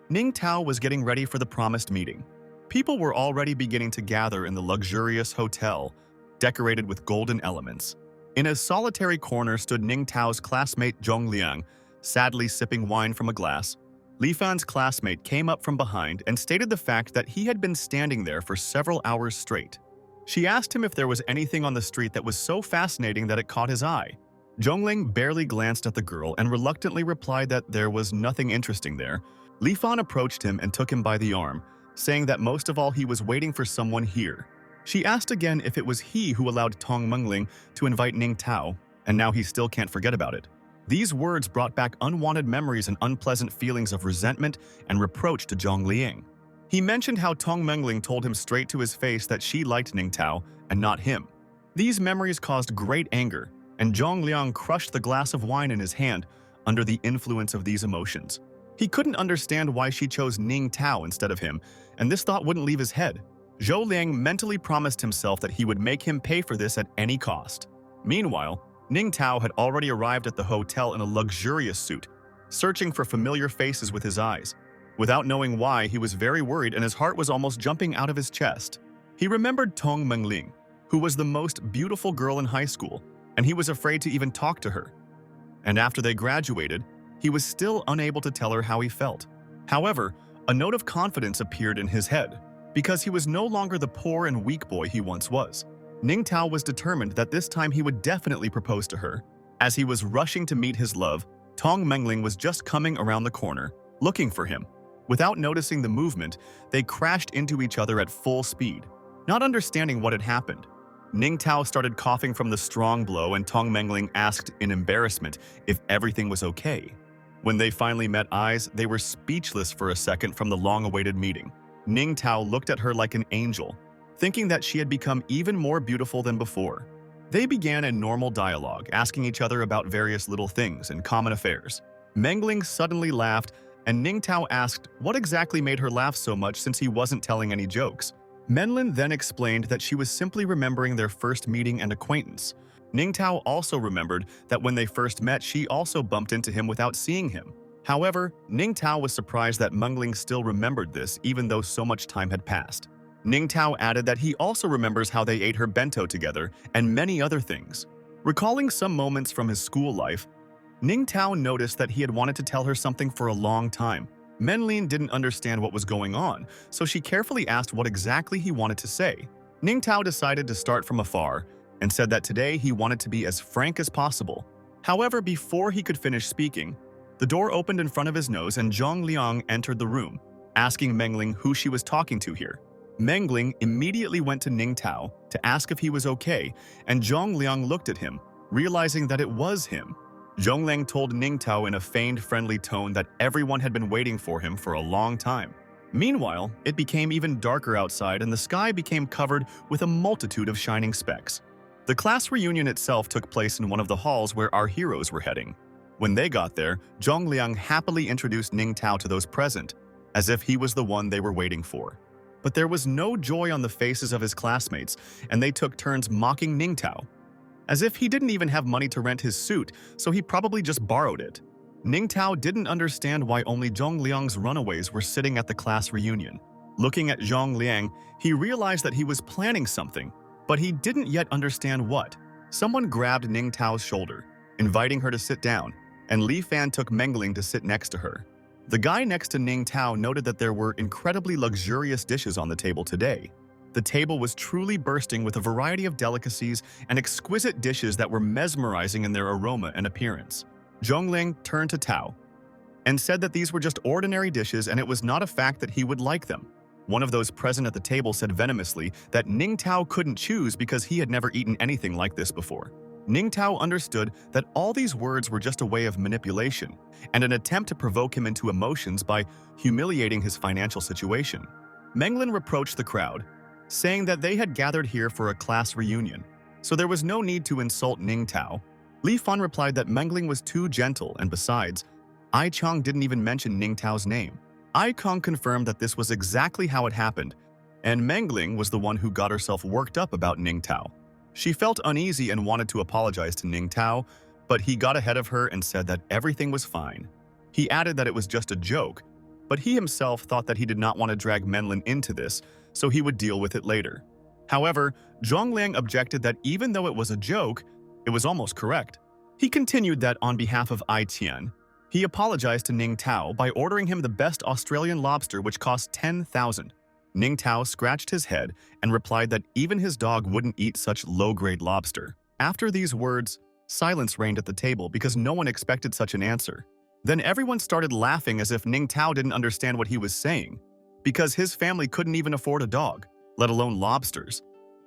Ning Tao was getting ready for the promised meeting. People were already beginning to gather in the luxurious hotel, decorated with golden elements. In a solitary corner stood Ning Tao's classmate Zhong Liang, sadly sipping wine from a glass. Li Fan's classmate came up from behind and stated the fact that he had been standing there for several hours straight. She asked him if there was anything on the street that was so fascinating that it caught his eye. Zhongling barely glanced at the girl and reluctantly replied that there was nothing interesting there. Li Fan approached him and took him by the arm, saying that most of all he was waiting for someone here. She asked again if it was he who allowed Tong Mengling to invite Ning Tao, and now he still can't forget about it. These words brought back unwanted memories and unpleasant feelings of resentment and reproach to Zhong Liang. He mentioned how Tong Mengling told him straight to his face that she liked Ning Tao and not him. These memories caused great anger, and Zhong Liang crushed the glass of wine in his hand under the influence of these emotions. He couldn't understand why she chose Ning Tao instead of him, and this thought wouldn't leave his head. Zhou Liang mentally promised himself that he would make him pay for this at any cost. Meanwhile, Ning Tao had already arrived at the hotel in a luxurious suit, searching for familiar faces with his eyes. Without knowing why, he was very worried and his heart was almost jumping out of his chest. He remembered Tong Mengling, who was the most beautiful girl in high school, and he was afraid to even talk to her. And after they graduated, he was still unable to tell her how he felt. However, a note of confidence appeared in his head, because he was no longer the poor and weak boy he once was. Ning Tao was determined that this time he would definitely propose to her. As he was rushing to meet his love, Tong Mengling was just coming around the corner, looking for him. Without noticing the movement, they crashed into each other at full speed. Not understanding what had happened, Ning Tao started coughing from the strong blow and Tong Mengling asked in embarrassment if everything was okay. When they finally met eyes, they were speechless for a second from the long-awaited meeting. Ning Tao looked at her like an angel, thinking that she had become even more beautiful than before. They began a normal dialogue, asking each other about various little things and common affairs. Mengling suddenly laughed, and Ning Tao asked what exactly made her laugh so much since he wasn't telling any jokes. Menlin then explained that she was simply remembering their first meeting and acquaintance. Ning Tao also remembered that when they first met, she also bumped into him without seeing him. However, Ning Tao was surprised that Mengling still remembered this even though so much time had passed. Ning Tao added that he also remembers how they ate her bento together and many other things. Recalling some moments from his school life, Ning Tao noticed that he had wanted to tell her something for a long time. Menlin didn't understand what was going on, so she carefully asked what exactly he wanted to say. Ning Tao decided to start from afar and said that today he wanted to be as frank as possible. However, before he could finish speaking, the door opened in front of his nose and Zhong Liang entered the room, asking Mengling who she was talking to here. Mengling immediately went to Ning Tao to ask if he was okay, and Zhong Liang looked at him, realizing that it was him. Zhong Liang told Ning Tao in a feigned friendly tone that everyone had been waiting for him for a long time. Meanwhile, it became even darker outside and the sky became covered with a multitude of shining specks. The class reunion itself took place in one of the halls where our heroes were heading. When they got there, Zhong Liang happily introduced Ning Tao to those present, as if he was the one they were waiting for. But there was no joy on the faces of his classmates, and they took turns mocking Ning Tao, as if he didn't even have money to rent his suit, so he probably just borrowed it. Ning Tao didn't understand why only Zhong Liang's runaways were sitting at the class reunion. Looking at Zhong Liang, he realized that he was planning something, but he didn't yet understand what. Someone grabbed Ning Tao's shoulder, inviting her to sit down, and Li Fan took Mengling to sit next to her. The guy next to Ning Tao noted that there were incredibly luxurious dishes on the table today. The table was truly bursting with a variety of delicacies and exquisite dishes that were mesmerizing in their aroma and appearance. Zhong Liang turned to Tao and said that these were just ordinary dishes and it was not a fact that he would like them. One of those present at the table said venomously that Ning Tao couldn't choose because he had never eaten anything like this before. Ning Tao understood that all these words were just a way of manipulation and an attempt to provoke him into emotions by humiliating his financial situation. Menglin reproached the crowd, saying that they had gathered here for a class reunion, so there was no need to insult Ning Tao. Li Fan replied that Mengling was too gentle, and besides, Ai Chang didn't even mention Ning Tao's name. Ai Kong confirmed that this was exactly how it happened, and Mengling was the one who got herself worked up about Ning Tao. She felt uneasy and wanted to apologize to Ning Tao, but he got ahead of her and said that everything was fine. He added that it was just a joke, but he himself thought that he did not want to drag Menlin into this, so he would deal with it later. However, Zhong Liang objected that even though it was a joke, it was almost correct. He continued that on behalf of Ai Tian, he apologized to Ning Tao by ordering him the best Australian lobster which cost 10,000. Ning Tao scratched his head and replied that even his dog wouldn't eat such low-grade lobster. After these words, silence reigned at the table because no one expected such an answer. Then everyone started laughing as if Ning Tao didn't understand what he was saying, because his family couldn't even afford a dog, let alone lobsters.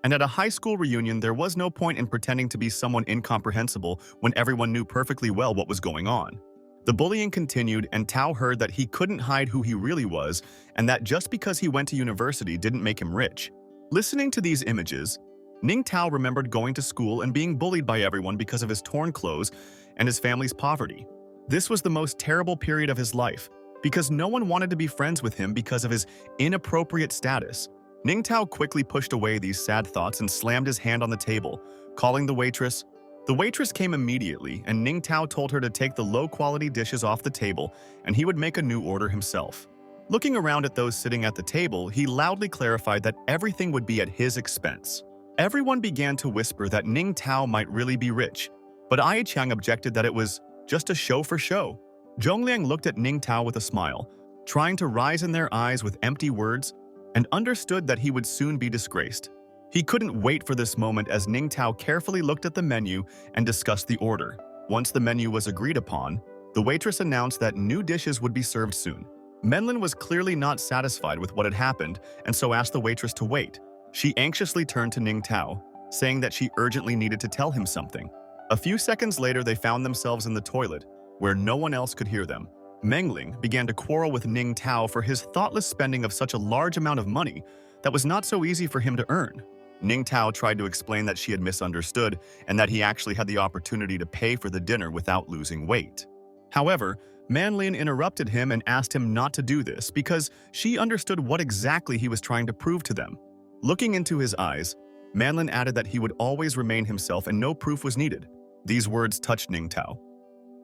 And at a high school reunion, there was no point in pretending to be someone incomprehensible when everyone knew perfectly well what was going on. The bullying continued, and Tao heard that he couldn't hide who he really was, and that just because he went to university didn't make him rich. Listening to these images, Ning Tao remembered going to school and being bullied by everyone because of his torn clothes and his family's poverty. This was the most terrible period of his life, because no one wanted to be friends with him because of his inappropriate status. Ning Tao quickly pushed away these sad thoughts and slammed his hand on the table, calling the waitress. The waitress came immediately, and Ning Tao told her to take the low-quality dishes off the table and he would make a new order himself. Looking around at those sitting at the table, he loudly clarified that everything would be at his expense. Everyone began to whisper that Ning Tao might really be rich, but Ai Chang objected that it was just a show for show. Zhong Liang looked at Ning Tao with a smile, trying to rise in their eyes with empty words, and understood that he would soon be disgraced. He couldn't wait for this moment as Ning Tao carefully looked at the menu and discussed the order. Once the menu was agreed upon, the waitress announced that new dishes would be served soon. Menlin was clearly not satisfied with what had happened and so asked the waitress to wait. She anxiously turned to Ning Tao, saying that she urgently needed to tell him something. A few seconds later, they found themselves in the toilet, where no one else could hear them. Mengling began to quarrel with Ning Tao for his thoughtless spending of such a large amount of money that was not so easy for him to earn. Ning Tao tried to explain that she had misunderstood and that he actually had the opportunity to pay for the dinner without losing weight. However, Manlin interrupted him and asked him not to do this because she understood what exactly he was trying to prove to them. Looking into his eyes, Manlin added that he would always remain himself and no proof was needed. These words touched Ning Tao,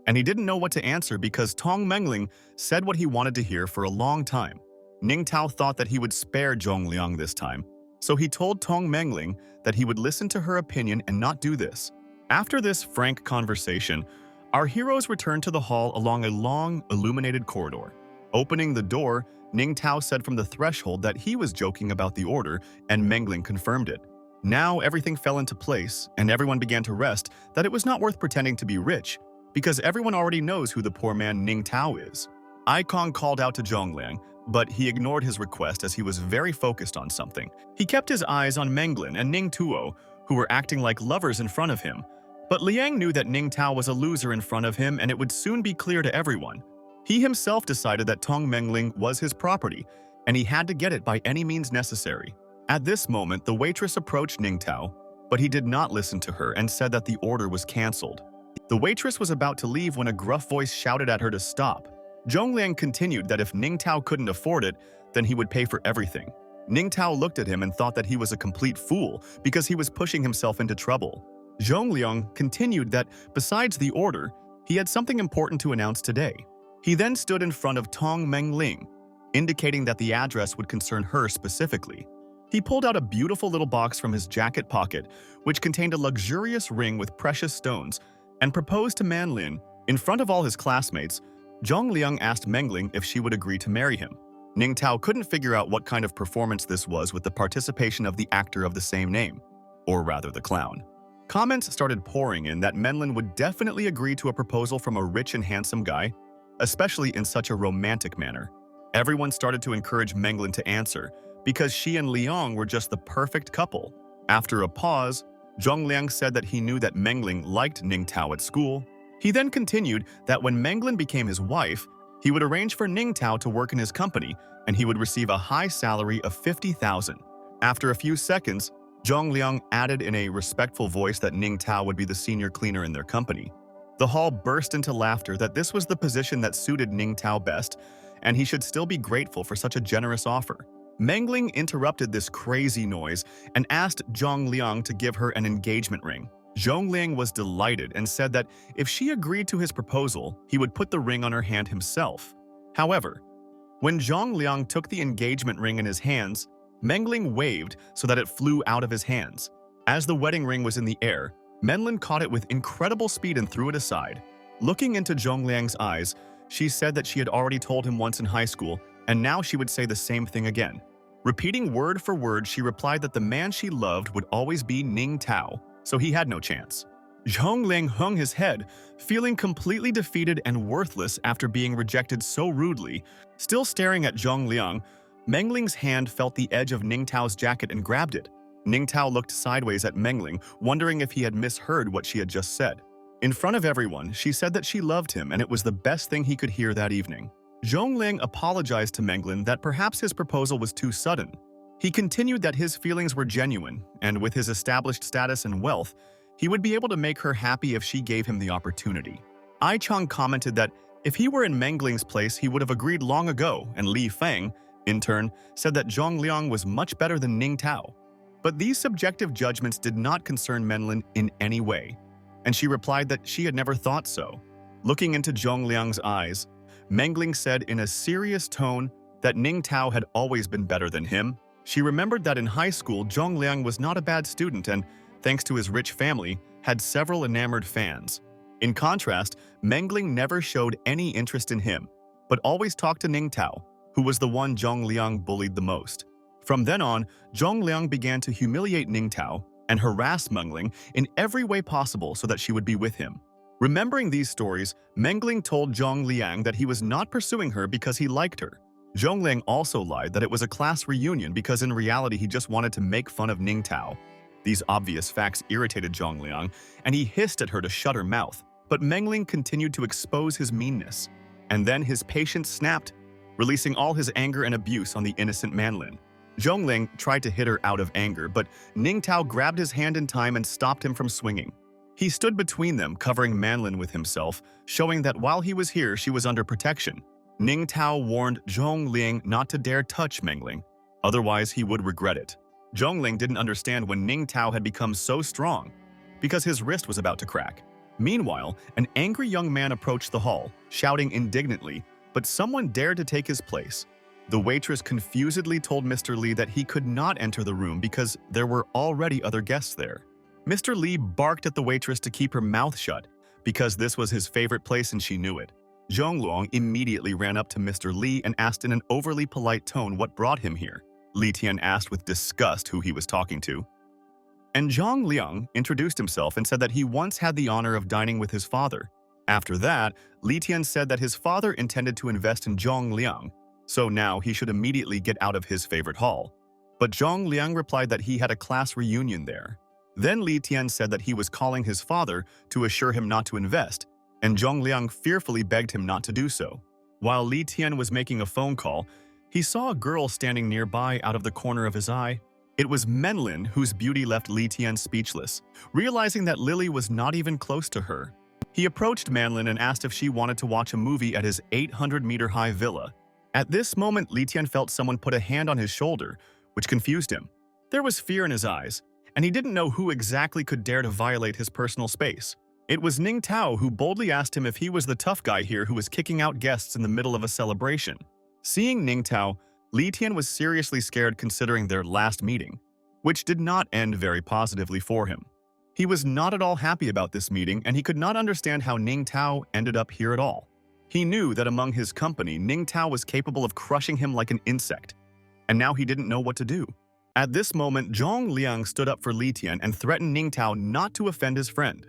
and he didn't know what to answer because Tong Mengling said what he wanted to hear for a long time. Ning Tao thought that he would spare Zhong Liang this time, so he told Tong Mengling that he would listen to her opinion and not do this. After this frank conversation, our heroes returned to the hall along a long, illuminated corridor. Opening the door, Ning Tao said from the threshold that he was joking about the order, and Mengling confirmed it. Now everything fell into place, and everyone began to rest that it was not worth pretending to be rich, because everyone already knows who the poor man Ning Tao is. Ikong called out to Zhong Liang, but he ignored his request as he was very focused on something. He kept his eyes on Menglin and Ning Tuo, who were acting like lovers in front of him. But Liang knew that Ning Tao was a loser in front of him and it would soon be clear to everyone. He himself decided that Tong Mengling was his property, and he had to get it by any means necessary. At this moment, the waitress approached Ning Tao, but he did not listen to her and said that the order was cancelled. The waitress was about to leave when a gruff voice shouted at her to stop. Zhong Liang continued that if Ning Tao couldn't afford it, then he would pay for everything. Ning Tao looked at him and thought that he was a complete fool because he was pushing himself into trouble. Zhong Liang continued that besides the order, he had something important to announce today. He then stood in front of Tong Mengling, indicating that the address would concern her specifically. He pulled out a beautiful little box from his jacket pocket, which contained a luxurious ring with precious stones, and proposed to Manlin. In front of all his classmates, Zhong Liang asked Mengling if she would agree to marry him. Ning Tao couldn't figure out what kind of performance this was with the participation of the actor of the same name, or rather the clown. Comments started pouring in that Menlin would definitely agree to a proposal from a rich and handsome guy, especially in such a romantic manner. Everyone started to encourage Menglin to answer, because she and Liang were just the perfect couple. After a pause, Zhong Liang said that he knew that Mengling liked Ning Tao at school. He then continued that when Menglin became his wife, he would arrange for Ning Tao to work in his company, and he would receive a high salary of 50,000. After a few seconds, Zhong Liang added in a respectful voice that Ning Tao would be the senior cleaner in their company. The hall burst into laughter that this was the position that suited Ning Tao best, and he should still be grateful for such a generous offer. Mengling interrupted this crazy noise and asked Zhong Liang to give her an engagement ring. Zhong Liang was delighted and said that if she agreed to his proposal, he would put the ring on her hand himself. However, when Zhong Liang took the engagement ring in his hands, Mengling waved so that it flew out of his hands. As the wedding ring was in the air, Menlin caught it with incredible speed and threw it aside. Looking into Zhong Liang's eyes, she said that she had already told him once in high school, and now she would say the same thing again. Repeating word for word, she replied that the man she loved would always be Ning Tao, so he had no chance. Zhong Liang hung his head, feeling completely defeated and worthless after being rejected so rudely. Still staring at Zhong Liang, Mengling's hand felt the edge of Ning Tao's jacket and grabbed it. Ning Tao looked sideways at Mengling, wondering if he had misheard what she had just said. In front of everyone, she said that she loved him and it was the best thing he could hear that evening. Zhong Liang apologized to Menglin that perhaps his proposal was too sudden. He continued that his feelings were genuine, and with his established status and wealth, he would be able to make her happy if she gave him the opportunity. Ai Chang commented that if he were in Mengling's place, he would have agreed long ago, and Li Feng, in turn, said that Zhong Liang was much better than Ning Tao. But these subjective judgments did not concern Menlin in any way, and she replied that she had never thought so. Looking into Zhong Liang's eyes, Mengling said in a serious tone that Ning Tao had always been better than him. She remembered that in high school, Zhong Liang was not a bad student and, thanks to his rich family, had several enamored fans. In contrast, Mengling never showed any interest in him, but always talked to Ning Tao, who was the one Zhong Liang bullied the most. From then on, Zhong Liang began to humiliate Ning Tao and harass Mengling in every way possible so that she would be with him. Remembering these stories, Mengling told Zhong Liang that he was not pursuing her because he liked her. Zhong Liang also lied that it was a class reunion because in reality he just wanted to make fun of Ning Tao. These obvious facts irritated Zhong Liang, and he hissed at her to shut her mouth, but Mengling continued to expose his meanness. And then his patience snapped, releasing all his anger and abuse on the innocent Manlin. Zhongling tried to hit her out of anger, but Ning Tao grabbed his hand in time and stopped him from swinging. He stood between them, covering Manlin with himself, showing that while he was here, she was under protection. Ning Tao warned Zhongling not to dare touch Mengling, otherwise he would regret it. Zhongling didn't understand when Ning Tao had become so strong, because his wrist was about to crack. Meanwhile, an angry young man approached the hall, shouting indignantly, but someone dared to take his place. The waitress confusedly told Mr. Li that he could not enter the room because there were already other guests there. Mr. Li barked at the waitress to keep her mouth shut, because this was his favorite place and she knew it. Zhongluang immediately ran up to Mr. Li and asked in an overly polite tone what brought him here. Li Tian asked with disgust who he was talking to. And Zhang Liang introduced himself and said that he once had the honor of dining with his father. After that, Li Tian said that his father intended to invest in Zhang Liang, so now he should immediately get out of his favorite hall. But Zhang Liang replied that he had a class reunion there. Then Li Tian said that he was calling his father to assure him not to invest, and Zhang Liang fearfully begged him not to do so. While Li Tian was making a phone call, he saw a girl standing nearby out of the corner of his eye. It was Menlin, whose beauty left Li Tian speechless, realizing that Lily was not even close to her. He approached Manlin and asked if she wanted to watch a movie at his 800-meter-high villa. At this moment, Li Tian felt someone put a hand on his shoulder, which confused him. There was fear in his eyes, and he didn't know who exactly could dare to violate his personal space. It was Ning Tao who boldly asked him if he was the tough guy here who was kicking out guests in the middle of a celebration. Seeing Ning Tao, Li Tian was seriously scared considering their last meeting, which did not end very positively for him. He was not at all happy about this meeting, and he could not understand how Ning Tao ended up here at all. He knew that among his company, Ning Tao was capable of crushing him like an insect, and now he didn't know what to do. At this moment, Zhang Liang stood up for Li Tian and threatened Ning Tao not to offend his friend.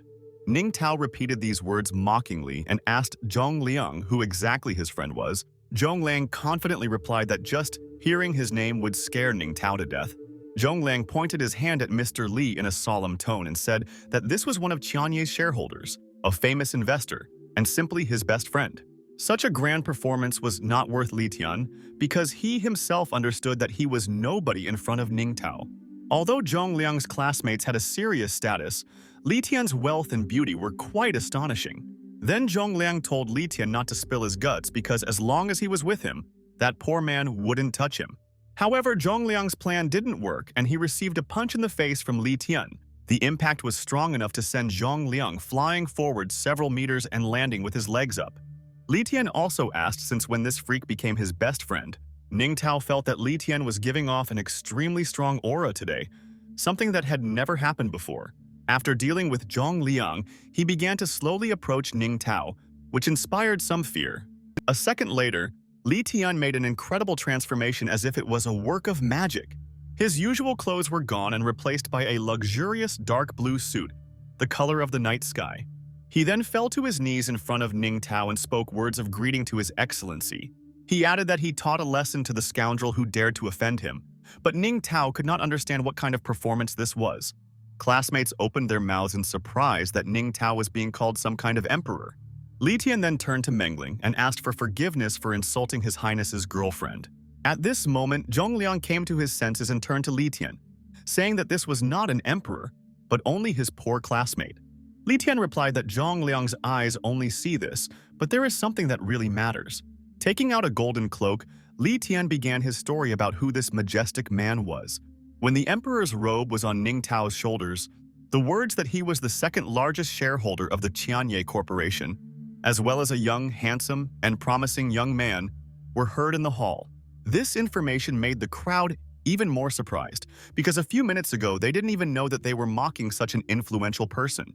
Ning Tao repeated these words mockingly and asked Zhang Liang who exactly his friend was. Zhong Liang confidently replied that just hearing his name would scare Ning Tao to death. Zhong Liang pointed his hand at Mr. Li in a solemn tone and said that this was one of Qianye's shareholders, a famous investor, and simply his best friend. Such a grand performance was not worth Li Tian because he himself understood that he was nobody in front of Ning Tao. Although Zhong Liang's classmates had a serious status, Li Tian's wealth and beauty were quite astonishing. Then Zhong Liang told Li Tian not to spill his guts because as long as he was with him, that poor man wouldn't touch him. However, Zhong Liang's plan didn't work and he received a punch in the face from Li Tian. The impact was strong enough to send Zhong Liang flying forward several meters and landing with his legs up. Li Tian also asked since when this freak became his best friend. Ning Tao felt that Li Tian was giving off an extremely strong aura today, something that had never happened before. After dealing with Zhong Liang, he began to slowly approach Ning Tao, which inspired some fear. A second later, Li Tian made an incredible transformation as if it was a work of magic. His usual clothes were gone and replaced by a luxurious dark blue suit, the color of the night sky. He then fell to his knees in front of Ning Tao and spoke words of greeting to His Excellency. He added that he taught a lesson to the scoundrel who dared to offend him, but Ning Tao could not understand what kind of performance this was. Classmates opened their mouths in surprise that Ning Tao was being called some kind of emperor. Li Tian then turned to Mengling and asked for forgiveness for insulting His Highness's girlfriend. At this moment, Zhong Liang came to his senses and turned to Li Tian, saying that this was not an emperor, but only his poor classmate. Li Tian replied that Zhong Liang's eyes only see this, but there is something that really matters. Taking out a golden cloak, Li Tian began his story about who this majestic man was. When the emperor's robe was on Ning Tao's shoulders, the words that he was the second largest shareholder of the Qianye Corporation, as well as a young, handsome, and promising young man, were heard in the hall. This information made the crowd even more surprised, because a few minutes ago they didn't even know that they were mocking such an influential person.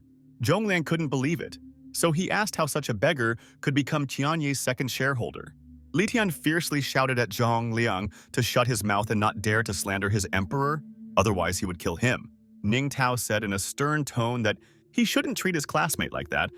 Zhong Liang couldn't believe it, so he asked how such a beggar could become Qianye's second shareholder. Li Tian fiercely shouted at Zhong Liang to shut his mouth and not dare to slander his emperor, otherwise he would kill him. Ning Tao said in a stern tone that he shouldn't treat his classmate like that,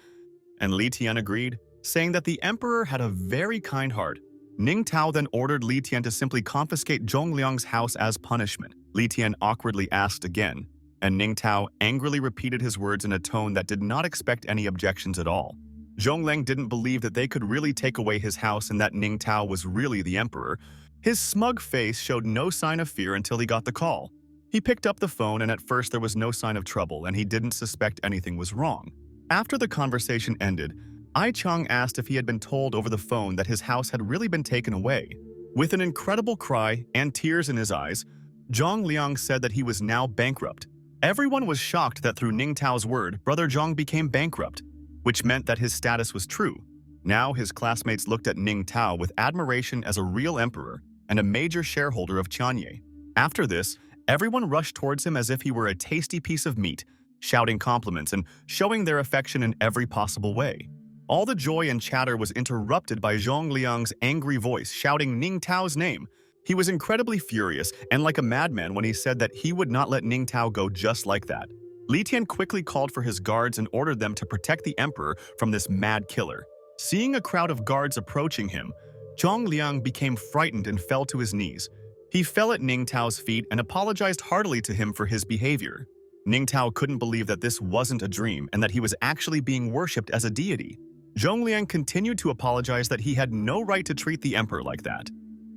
and Li Tian agreed, saying that the emperor had a very kind heart. Ning Tao then ordered Li Tian to simply confiscate Zhong Liang's house as punishment. Li Tian awkwardly asked again, and Ning Tao angrily repeated his words in a tone that did not expect any objections at all. Zhong Liang didn't believe that they could really take away his house and that Ning Tao was really the emperor, His smug face showed no sign of fear until he got the call. He picked up the phone and at first there was no sign of trouble and he didn't suspect anything was wrong. After the conversation ended, Ai Chang asked if he had been told over the phone that his house had really been taken away. With an incredible cry and tears in his eyes, Zhang Liang said that he was now bankrupt. Everyone was shocked that through Ning Tao's word, Brother Zhang became bankrupt, which meant that his status was true. Now his classmates looked at Ning Tao with admiration as a real emperor and a major shareholder of Chanye. After this, everyone rushed towards him as if he were a tasty piece of meat, shouting compliments and showing their affection in every possible way. All the joy and chatter was interrupted by Zhang Liang's angry voice shouting Ning Tao's name. He was incredibly furious and like a madman when he said that he would not let Ning Tao go just like that. Li Tian quickly called for his guards and ordered them to protect the emperor from this mad killer. Seeing a crowd of guards approaching him, Zhang Liang became frightened and fell to his knees. He fell at Ning Tao's feet and apologized heartily to him for his behavior. Ning Tao couldn't believe that this wasn't a dream and that he was actually being worshipped as a deity. Zhang Liang continued to apologize that he had no right to treat the emperor like that,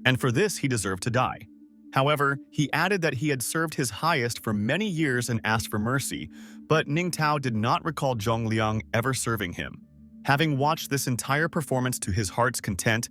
and for this he deserved to die. However, he added that he had served his highest for many years and asked for mercy, but Ning Tao did not recall Zhang Liang ever serving him. Having watched this entire performance to his heart's content,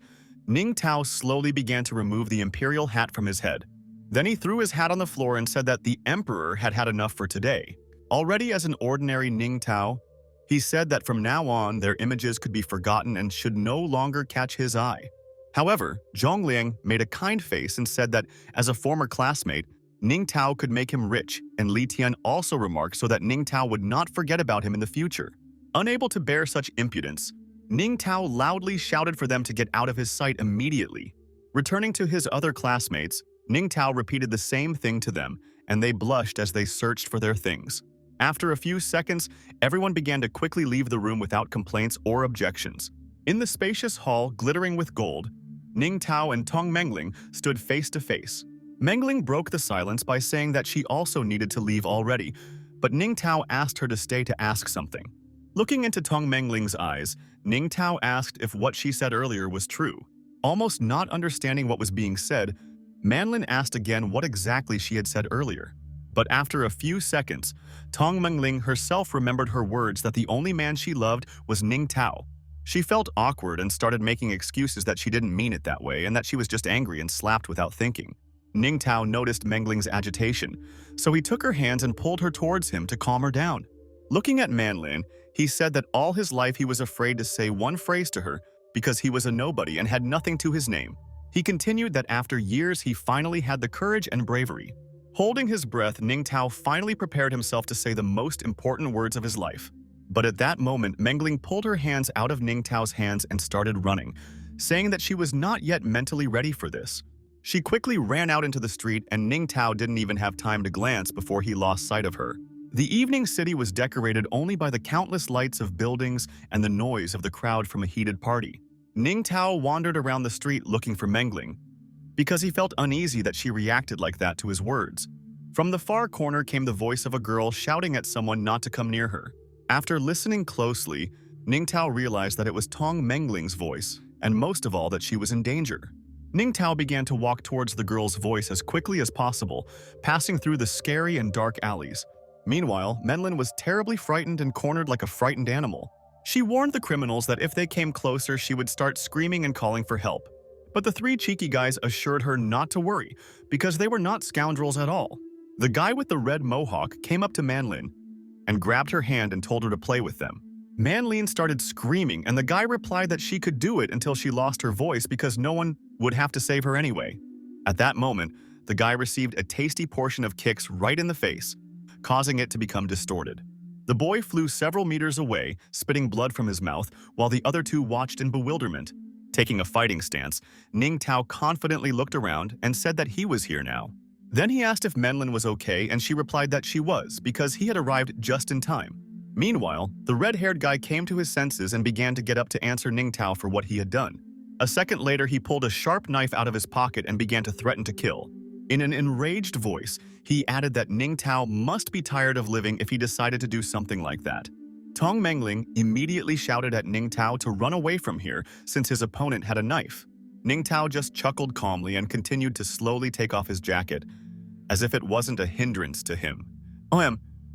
Ning Tao slowly began to remove the imperial hat from his head. Then he threw his hat on the floor and said that the emperor had had enough for today. Already as an ordinary Ning Tao, he said that from now on their images could be forgotten and should no longer catch his eye. However, Zhang Liang made a kind face and said that as a former classmate, Ning Tao could make him rich, and Li Tian also remarked so that Ning Tao would not forget about him in the future. Unable to bear such impudence, Ning Tao loudly shouted for them to get out of his sight immediately. Returning to his other classmates, Ning Tao repeated the same thing to them, and they blushed as they searched for their things. After a few seconds, everyone began to quickly leave the room without complaints or objections. In the spacious hall glittering with gold, Ning Tao and Tong Mengling stood face to face. Mengling broke the silence by saying that she also needed to leave already, but Ning Tao asked her to stay to ask something. Looking into Tong Mengling's eyes, Ning Tao asked if what she said earlier was true. Almost not understanding what was being said, Manlin asked again what exactly she had said earlier. But after a few seconds, Tong Mengling herself remembered her words that the only man she loved was Ning Tao. She felt awkward and started making excuses that she didn't mean it that way and that she was just angry and slapped without thinking. Ning Tao noticed Mengling's agitation, so he took her hands and pulled her towards him to calm her down. Looking at Manlin, he said that all his life he was afraid to say one phrase to her because he was a nobody and had nothing to his name. He continued that after years he finally had the courage and bravery. Holding his breath, Ning Tao finally prepared himself to say the most important words of his life. But at that moment, Mengling pulled her hands out of Ning Tao's hands and started running, saying that she was not yet mentally ready for this. She quickly ran out into the street and Ning Tao didn't even have time to glance before he lost sight of her. The evening city was decorated only by the countless lights of buildings and the noise of the crowd from a heated party. Ning Tao wandered around the street looking for Mengling, because he felt uneasy that she reacted like that to his words. From the far corner came the voice of a girl shouting at someone not to come near her. After listening closely, Ning Tao realized that it was Tong Mengling's voice, and most of all that she was in danger. Ning Tao began to walk towards the girl's voice as quickly as possible, passing through the scary and dark alleys. Meanwhile, Menlin was terribly frightened and cornered like a frightened animal. She warned the criminals that if they came closer, she would start screaming and calling for help. But the three cheeky guys assured her not to worry, because they were not scoundrels at all. The guy with the red mohawk came up to Manlin and grabbed her hand and told her to play with them. Manlin started screaming, and the guy replied that she could do it until she lost her voice because no one would have to save her anyway. At that moment, the guy received a tasty portion of kicks right in the face, causing it to become distorted. The boy flew several meters away, spitting blood from his mouth, while the other two watched in bewilderment. Taking a fighting stance, Ning Tao confidently looked around and said that he was here now. Then he asked if Menlin was okay, and she replied that she was, because he had arrived just in time. Meanwhile, the red-haired guy came to his senses and began to get up to answer Ning Tao for what he had done. A second later, he pulled a sharp knife out of his pocket and began to threaten to kill. In an enraged voice, he added that Ning Tao must be tired of living if he decided to do something like that. Tong Mengling immediately shouted at Ning Tao to run away from here since his opponent had a knife. Ning Tao just chuckled calmly and continued to slowly take off his jacket, as if it wasn't a hindrance to him.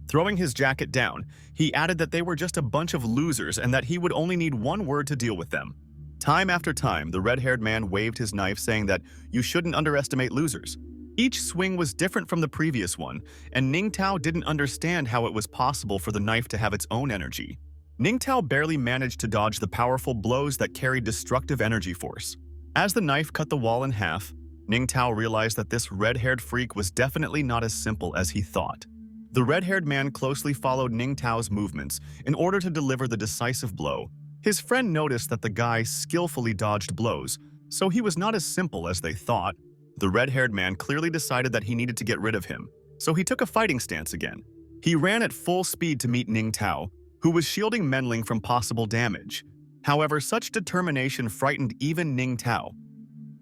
Throwing his jacket down, he added that they were just a bunch of losers and that he would only need one word to deal with them. Time after time, the red-haired man waved his knife, saying that you shouldn't underestimate losers. Each swing was different from the previous one, and Ning Tao didn't understand how it was possible for the knife to have its own energy. Ning Tao barely managed to dodge the powerful blows that carried destructive energy force. As the knife cut the wall in half, Ning Tao realized that this red-haired freak was definitely not as simple as he thought. The red-haired man closely followed Ning Tao's movements in order to deliver the decisive blow. His friend noticed that the guy skillfully dodged blows, so he was not as simple as they thought. The red-haired man clearly decided that he needed to get rid of him, so he took a fighting stance again. He ran at full speed to meet Ning Tao, who was shielding Menling from possible damage. However, such determination frightened even Ning Tao,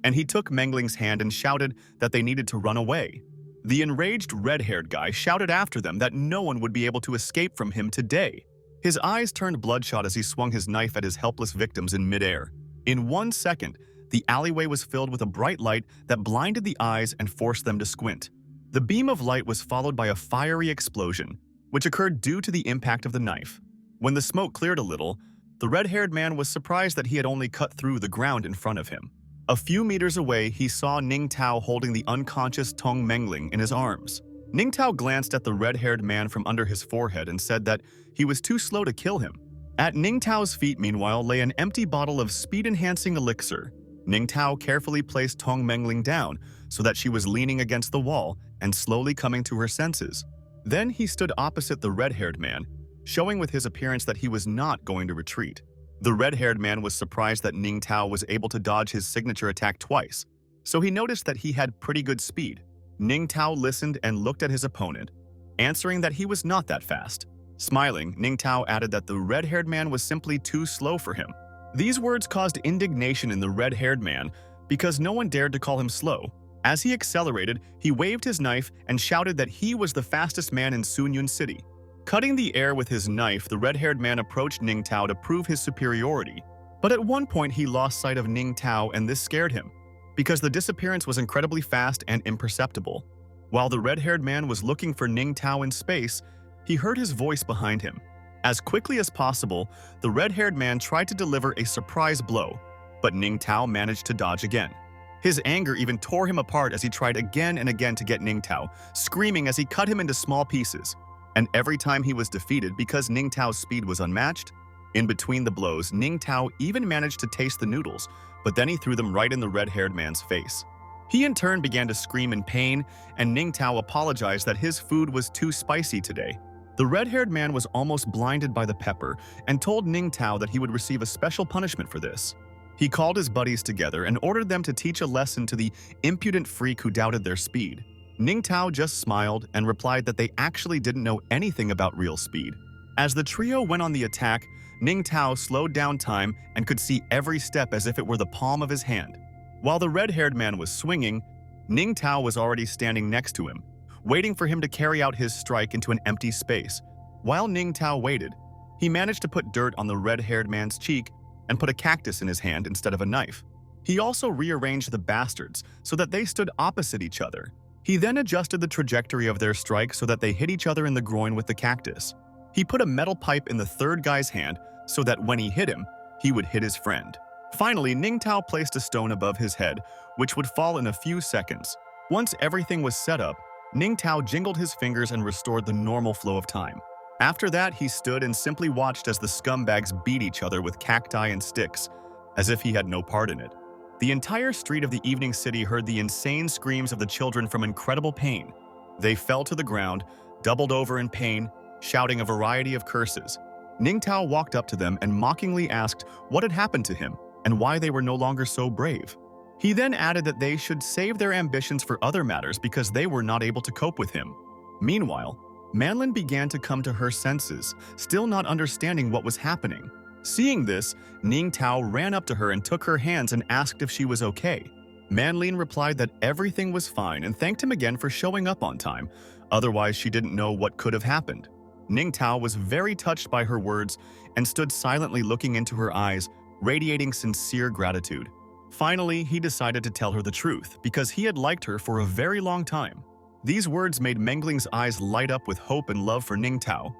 and he took Mengling's hand and shouted that they needed to run away. The enraged red-haired guy shouted after them that no one would be able to escape from him today. His eyes turned bloodshot as he swung his knife at his helpless victims in midair. In 1 second, the alleyway was filled with a bright light that blinded the eyes and forced them to squint. The beam of light was followed by a fiery explosion, which occurred due to the impact of the knife. When the smoke cleared a little, the red-haired man was surprised that he had only cut through the ground in front of him. A few meters away, he saw Ning Tao holding the unconscious Tong Mengling in his arms. Ning Tao glanced at the red-haired man from under his forehead and said that he was too slow to kill him. At Ning Tao's feet, meanwhile, lay an empty bottle of speed-enhancing elixir. Ning Tao carefully placed Tong Mengling down so that she was leaning against the wall and slowly coming to her senses. Then he stood opposite the red-haired man, showing with his appearance that he was not going to retreat. The red-haired man was surprised that Ning Tao was able to dodge his signature attack twice, so he noticed that he had pretty good speed. Ning Tao listened and looked at his opponent, answering that he was not that fast. Smiling, Ning Tao added that the red-haired man was simply too slow for him. These words caused indignation in the red-haired man because no one dared to call him slow. As he accelerated, he waved his knife and shouted that he was the fastest man in Sunyun City. Cutting the air with his knife, the red-haired man approached Ning Tao to prove his superiority. But at one point, he lost sight of Ning Tao, and this scared him, because the disappearance was incredibly fast and imperceptible. While the red-haired man was looking for Ning Tao in space, he heard his voice behind him. As quickly as possible, the red-haired man tried to deliver a surprise blow, but Ning Tao managed to dodge again. His anger even tore him apart as he tried again and again to get Ning Tao, screaming as he cut him into small pieces. And every time he was defeated because Ning Tao's speed was unmatched. In between the blows, Ning Tao even managed to taste the noodles, but then he threw them right in the red-haired man's face. He in turn began to scream in pain, and Ning Tao apologized that his food was too spicy today. The red-haired man was almost blinded by the pepper and told Ning Tao that he would receive a special punishment for this. He called his buddies together and ordered them to teach a lesson to the impudent freak who doubted their speed. Ning Tao just smiled and replied that they actually didn't know anything about real speed. As the trio went on the attack, Ning Tao slowed down time and could see every step as if it were the palm of his hand. While the red-haired man was swinging, Ning Tao was already standing next to him, waiting for him to carry out his strike into an empty space. While Ning Tao waited, he managed to put dirt on the red-haired man's cheek and put a cactus in his hand instead of a knife. He also rearranged the bastards so that they stood opposite each other. He then adjusted the trajectory of their strike so that they hit each other in the groin with the cactus. He put a metal pipe in the third guy's hand so that when he hit him, he would hit his friend. Finally, Ning Tao placed a stone above his head, which would fall in a few seconds. Once everything was set up, Ning Tao jingled his fingers and restored the normal flow of time. After that, he stood and simply watched as the scumbags beat each other with cacti and sticks, as if he had no part in it. The entire street of the evening city heard the insane screams of the children from incredible pain. They fell to the ground, doubled over in pain, shouting a variety of curses. Ning Tao walked up to them and mockingly asked what had happened to him and why they were no longer so brave. He then added that they should save their ambitions for other matters because they were not able to cope with him. Meanwhile, Manlin began to come to her senses, still not understanding what was happening. Seeing this, Ning Tao ran up to her and took her hands and asked if she was okay. Manlin replied that everything was fine and thanked him again for showing up on time, otherwise she didn't know what could have happened. Ning Tao was very touched by her words and stood silently looking into her eyes, radiating sincere gratitude. Finally, he decided to tell her the truth because he had liked her for a very long time. These words made Mengling's eyes light up with hope and love for Ningtao,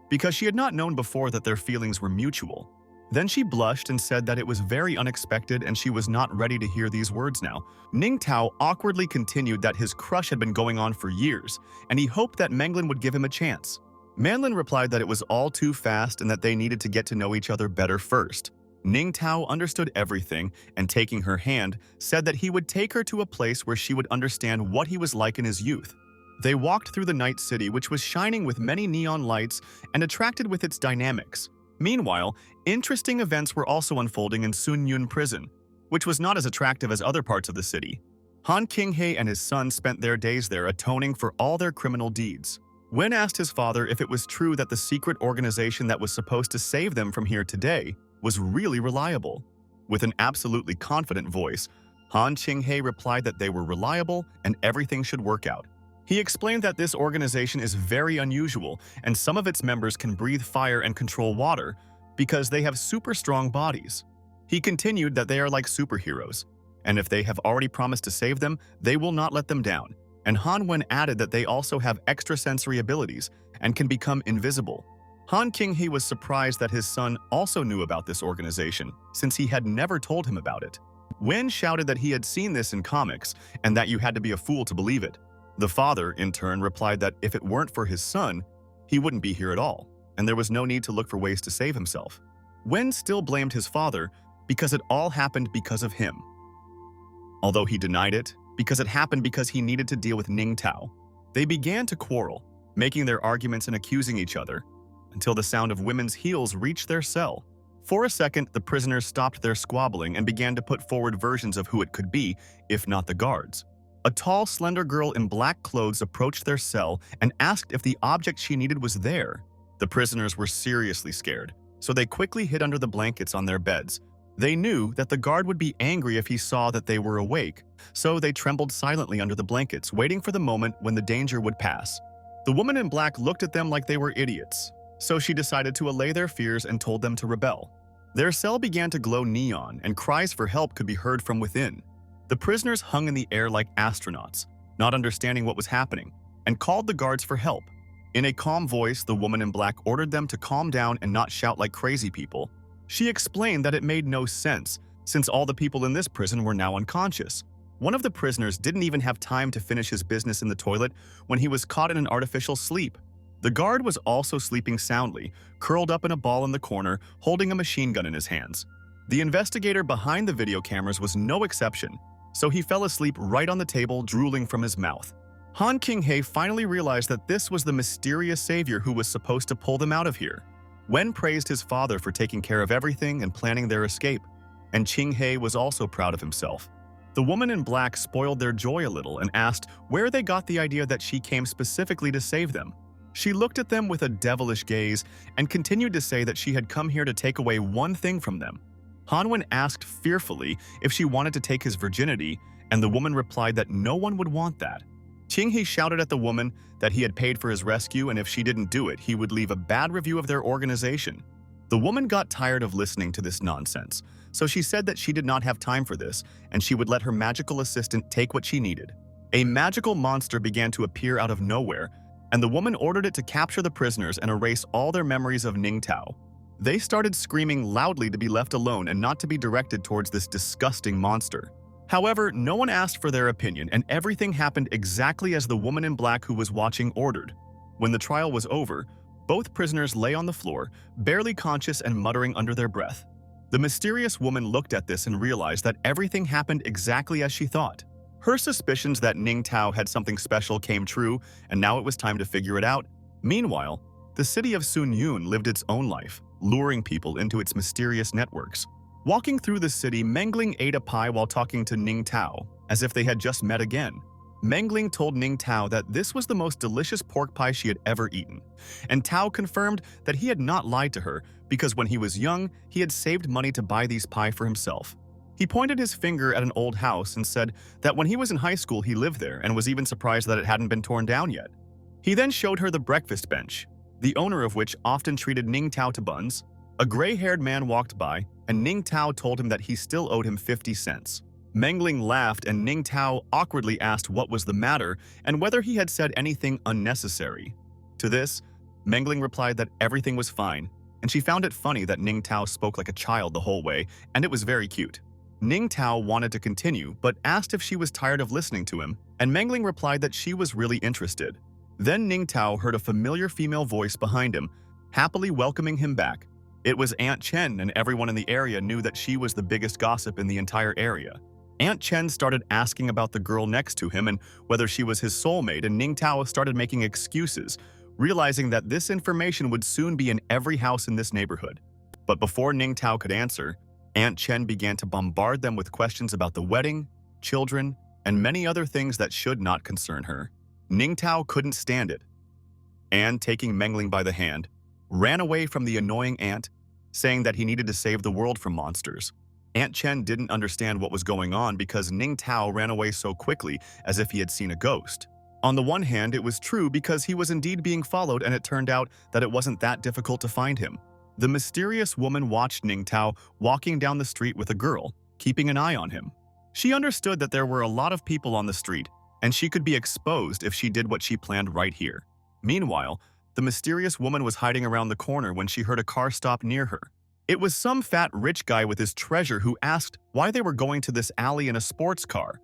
because she had not known before that their feelings were mutual. Then she blushed and said that it was very unexpected and she was not ready to hear these words now. Ningtao awkwardly continued that his crush had been going on for years, and he hoped that Menglin would give him a chance. Manlin replied that it was all too fast and that they needed to get to know each other better first. Ningtao understood everything and, taking her hand, said that he would take her to a place where she would understand what he was like in his youth. They walked through the night city, which was shining with many neon lights and attracted with its dynamics. Meanwhile, interesting events were also unfolding in Sunyun prison, which was not as attractive as other parts of the city. Han Qinghe and his son spent their days there atoning for all their criminal deeds. When asked his father if it was true that the secret organization that was supposed to save them from here today was really reliable, with an absolutely confident voice, Han Qinghe replied that they were reliable and everything should work out. He explained that this organization is very unusual and some of its members can breathe fire and control water because they have super strong bodies. He continued that they are like superheroes, and if they have already promised to save them, they will not let them down. And Han Wen added that they also have extrasensory abilities and can become invisible. Han Qinghe was surprised that his son also knew about this organization, since he had never told him about it. Wen shouted that he had seen this in comics and that you had to be a fool to believe it. The father, in turn, replied that if it weren't for his son, he wouldn't be here at all, and there was no need to look for ways to save himself. Wen still blamed his father because it all happened because of him. Although he denied it, because it happened because he needed to deal with Ningtao. They began to quarrel, making their arguments and accusing each other, until the sound of women's heels reached their cell. For a second, the prisoners stopped their squabbling and began to put forward versions of who it could be, if not the guards. A tall, slender girl in black clothes approached their cell and asked if the object she needed was there. The prisoners were seriously scared, so they quickly hid under the blankets on their beds. They knew that the guard would be angry if he saw that they were awake, so they trembled silently under the blankets, waiting for the moment when the danger would pass. The woman in black looked at them like they were idiots, so she decided to allay their fears and told them to rebel. Their cell began to glow neon, and cries for help could be heard from within. The prisoners hung in the air like astronauts, not understanding what was happening, and called the guards for help. In a calm voice, the woman in black ordered them to calm down and not shout like crazy people. She explained that it made no sense, since all the people in this prison were now unconscious. One of the prisoners didn't even have time to finish his business in the toilet when he was caught in an artificial sleep. The guard was also sleeping soundly, curled up in a ball in the corner, holding a machine gun in his hands. The investigator behind the video cameras was no exception, so he fell asleep right on the table, drooling from his mouth. Han Qinghe finally realized that this was the mysterious savior who was supposed to pull them out of here. Wen praised his father for taking care of everything and planning their escape, and Qinghe was also proud of himself. The woman in black spoiled their joy a little and asked where they got the idea that she came specifically to save them. She looked at them with a devilish gaze and continued to say that she had come here to take away one thing from them. Han Wen asked fearfully if she wanted to take his virginity, and the woman replied that no one would want that. Qinghe shouted at the woman that he had paid for his rescue, and if she didn't do it, he would leave a bad review of their organization. The woman got tired of listening to this nonsense, so she said that she did not have time for this, and she would let her magical assistant take what she needed. A magical monster began to appear out of nowhere, and the woman ordered it to capture the prisoners and erase all their memories of Ningtao. They started screaming loudly to be left alone and not to be directed towards this disgusting monster. However, no one asked for their opinion, and everything happened exactly as the woman in black who was watching ordered. When the trial was over, both prisoners lay on the floor, barely conscious and muttering under their breath. The mysterious woman looked at this and realized that everything happened exactly as she thought. Her suspicions that Ningtao had something special came true, and now it was time to figure it out. Meanwhile, the city of Sunyun lived its own life, luring people into its mysterious networks. Walking through the city, Mengling ate a pie while talking to Ningtao, as if they had just met again. Mengling told Ningtao that this was the most delicious pork pie she had ever eaten, and Tao confirmed that he had not lied to her because when he was young, he had saved money to buy these pie for himself. He pointed his finger at an old house and said that when he was in high school he lived there and was even surprised that it hadn't been torn down yet. He then showed her the breakfast bench, the owner of which often treated Ningtao to buns. A gray-haired man walked by, and Ning Tao told him that he still owed him 50 cents. Mengling laughed, and Ning Tao awkwardly asked what was the matter and whether he had said anything unnecessary. To this, Mengling replied that everything was fine, and she found it funny that Ning Tao spoke like a child the whole way, and it was very cute. Ning Tao wanted to continue, but asked if she was tired of listening to him, and Mengling replied that she was really interested. Then Ning Tao heard a familiar female voice behind him, happily welcoming him back. It was Aunt Chen, and everyone in the area knew that she was the biggest gossip in the entire area. Aunt Chen started asking about the girl next to him and whether she was his soulmate, and Ning Tao started making excuses, realizing that this information would soon be in every house in this neighborhood. But before Ning Tao could answer, Aunt Chen began to bombard them with questions about the wedding, children, and many other things that should not concern her. Ning Tao couldn't stand it, and taking Mengling by the hand, ran away from the annoying aunt, saying that he needed to save the world from monsters. Aunt Chen didn't understand what was going on because Ning Tao ran away so quickly as if he had seen a ghost. On the one hand, it was true because he was indeed being followed, and it turned out that it wasn't that difficult to find him. The mysterious woman watched Ning Tao walking down the street with a girl, keeping an eye on him. She understood that there were a lot of people on the street, and she could be exposed if she did what she planned right here. Meanwhile, the mysterious woman was hiding around the corner when she heard a car stop near her. It was some fat rich guy with his treasure who asked why they were going to this alley in a sports car.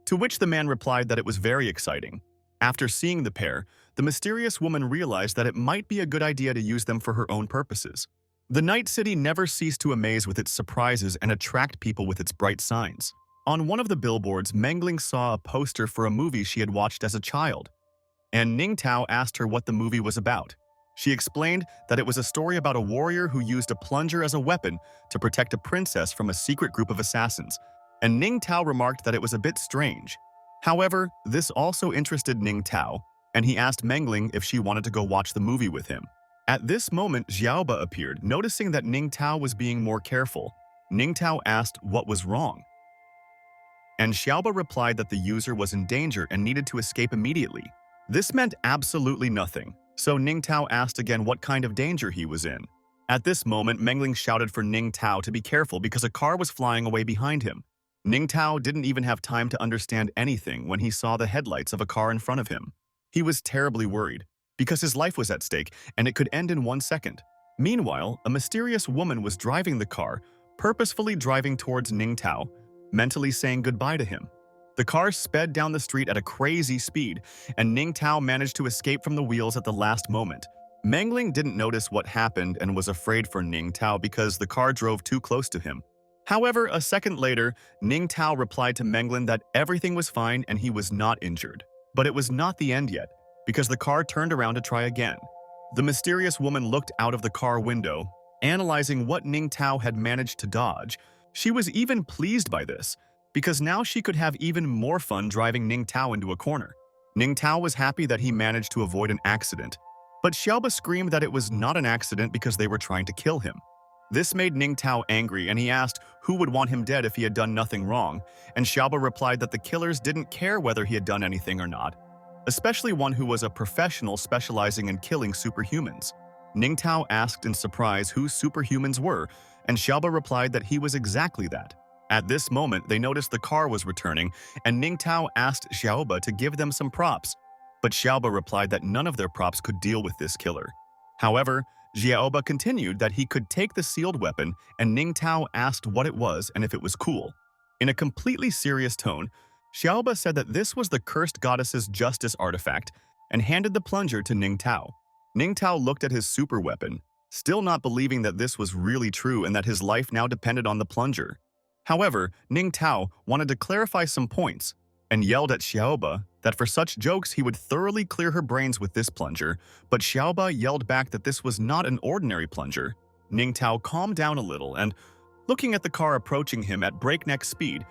To which the man replied that it was very exciting. After seeing the pair, the mysterious woman realized that it might be a good idea to use them for her own purposes. The night city never ceased to amaze with its surprises and attract people with its bright signs. On one of the billboards, Mengling saw a poster for a movie she had watched as a child, and Ning Tao asked her what the movie was about. She explained that it was a story about a warrior who used a plunger as a weapon to protect a princess from a secret group of assassins, and Ning Tao remarked that it was a bit strange. However, this also interested Ning Tao, and he asked Mengling if she wanted to go watch the movie with him. At this moment, Xiaoba appeared, noticing that Ning Tao was being more careful. Ning Tao asked what was wrong, and Xiaoba replied that the user was in danger and needed to escape immediately. This meant absolutely nothing, so Ning Tao asked again what kind of danger he was in. At this moment, Mengling shouted for Ning Tao to be careful because a car was flying away behind him. Ning Tao didn't even have time to understand anything when he saw the headlights of a car in front of him. He was terribly worried, because his life was at stake and it could end in 1 second. Meanwhile, a mysterious woman was driving the car, purposefully driving towards Ning Tao, mentally saying goodbye to him. The car sped down the street at a crazy speed, and Ning Tao managed to escape from the wheels at the last moment. Mengling didn't notice what happened and was afraid for Ning Tao because the car drove too close to him. However, a second later, Ning Tao replied to Mengling that everything was fine and he was not injured. But it was not the end yet, because the car turned around to try again. The mysterious woman looked out of the car window, analyzing what Ning Tao had managed to dodge. She was even pleased by this, because now she could have even more fun driving Ning Tao into a corner. Ning Tao was happy that he managed to avoid an accident, but Xiaoba screamed that it was not an accident because they were trying to kill him. This made Ning Tao angry, and he asked who would want him dead if he had done nothing wrong, and Xiaoba replied that the killers didn't care whether he had done anything or not, especially one who was a professional specializing in killing superhumans. Ning Tao asked in surprise who superhumans were, and Xiaoba replied that he was exactly that. At this moment, they noticed the car was returning, and Ning Tao asked Xiaoba to give them some props, but Xiaoba replied that none of their props could deal with this killer. However, Xiaoba continued that he could take the sealed weapon, and Ning Tao asked what it was and if it was cool. In a completely serious tone, Xiaoba said that this was the cursed goddess's justice artifact and handed the plunger to Ning Tao. Ning Tao looked at his super weapon, still not believing that this was really true and that his life now depended on the plunger. However, Ning Tao wanted to clarify some points and yelled at Xiaoba that for such jokes he would thoroughly clear her brains with this plunger, but Xiaoba yelled back that this was not an ordinary plunger. Ning Tao calmed down a little and, looking at the car approaching him at breakneck speed,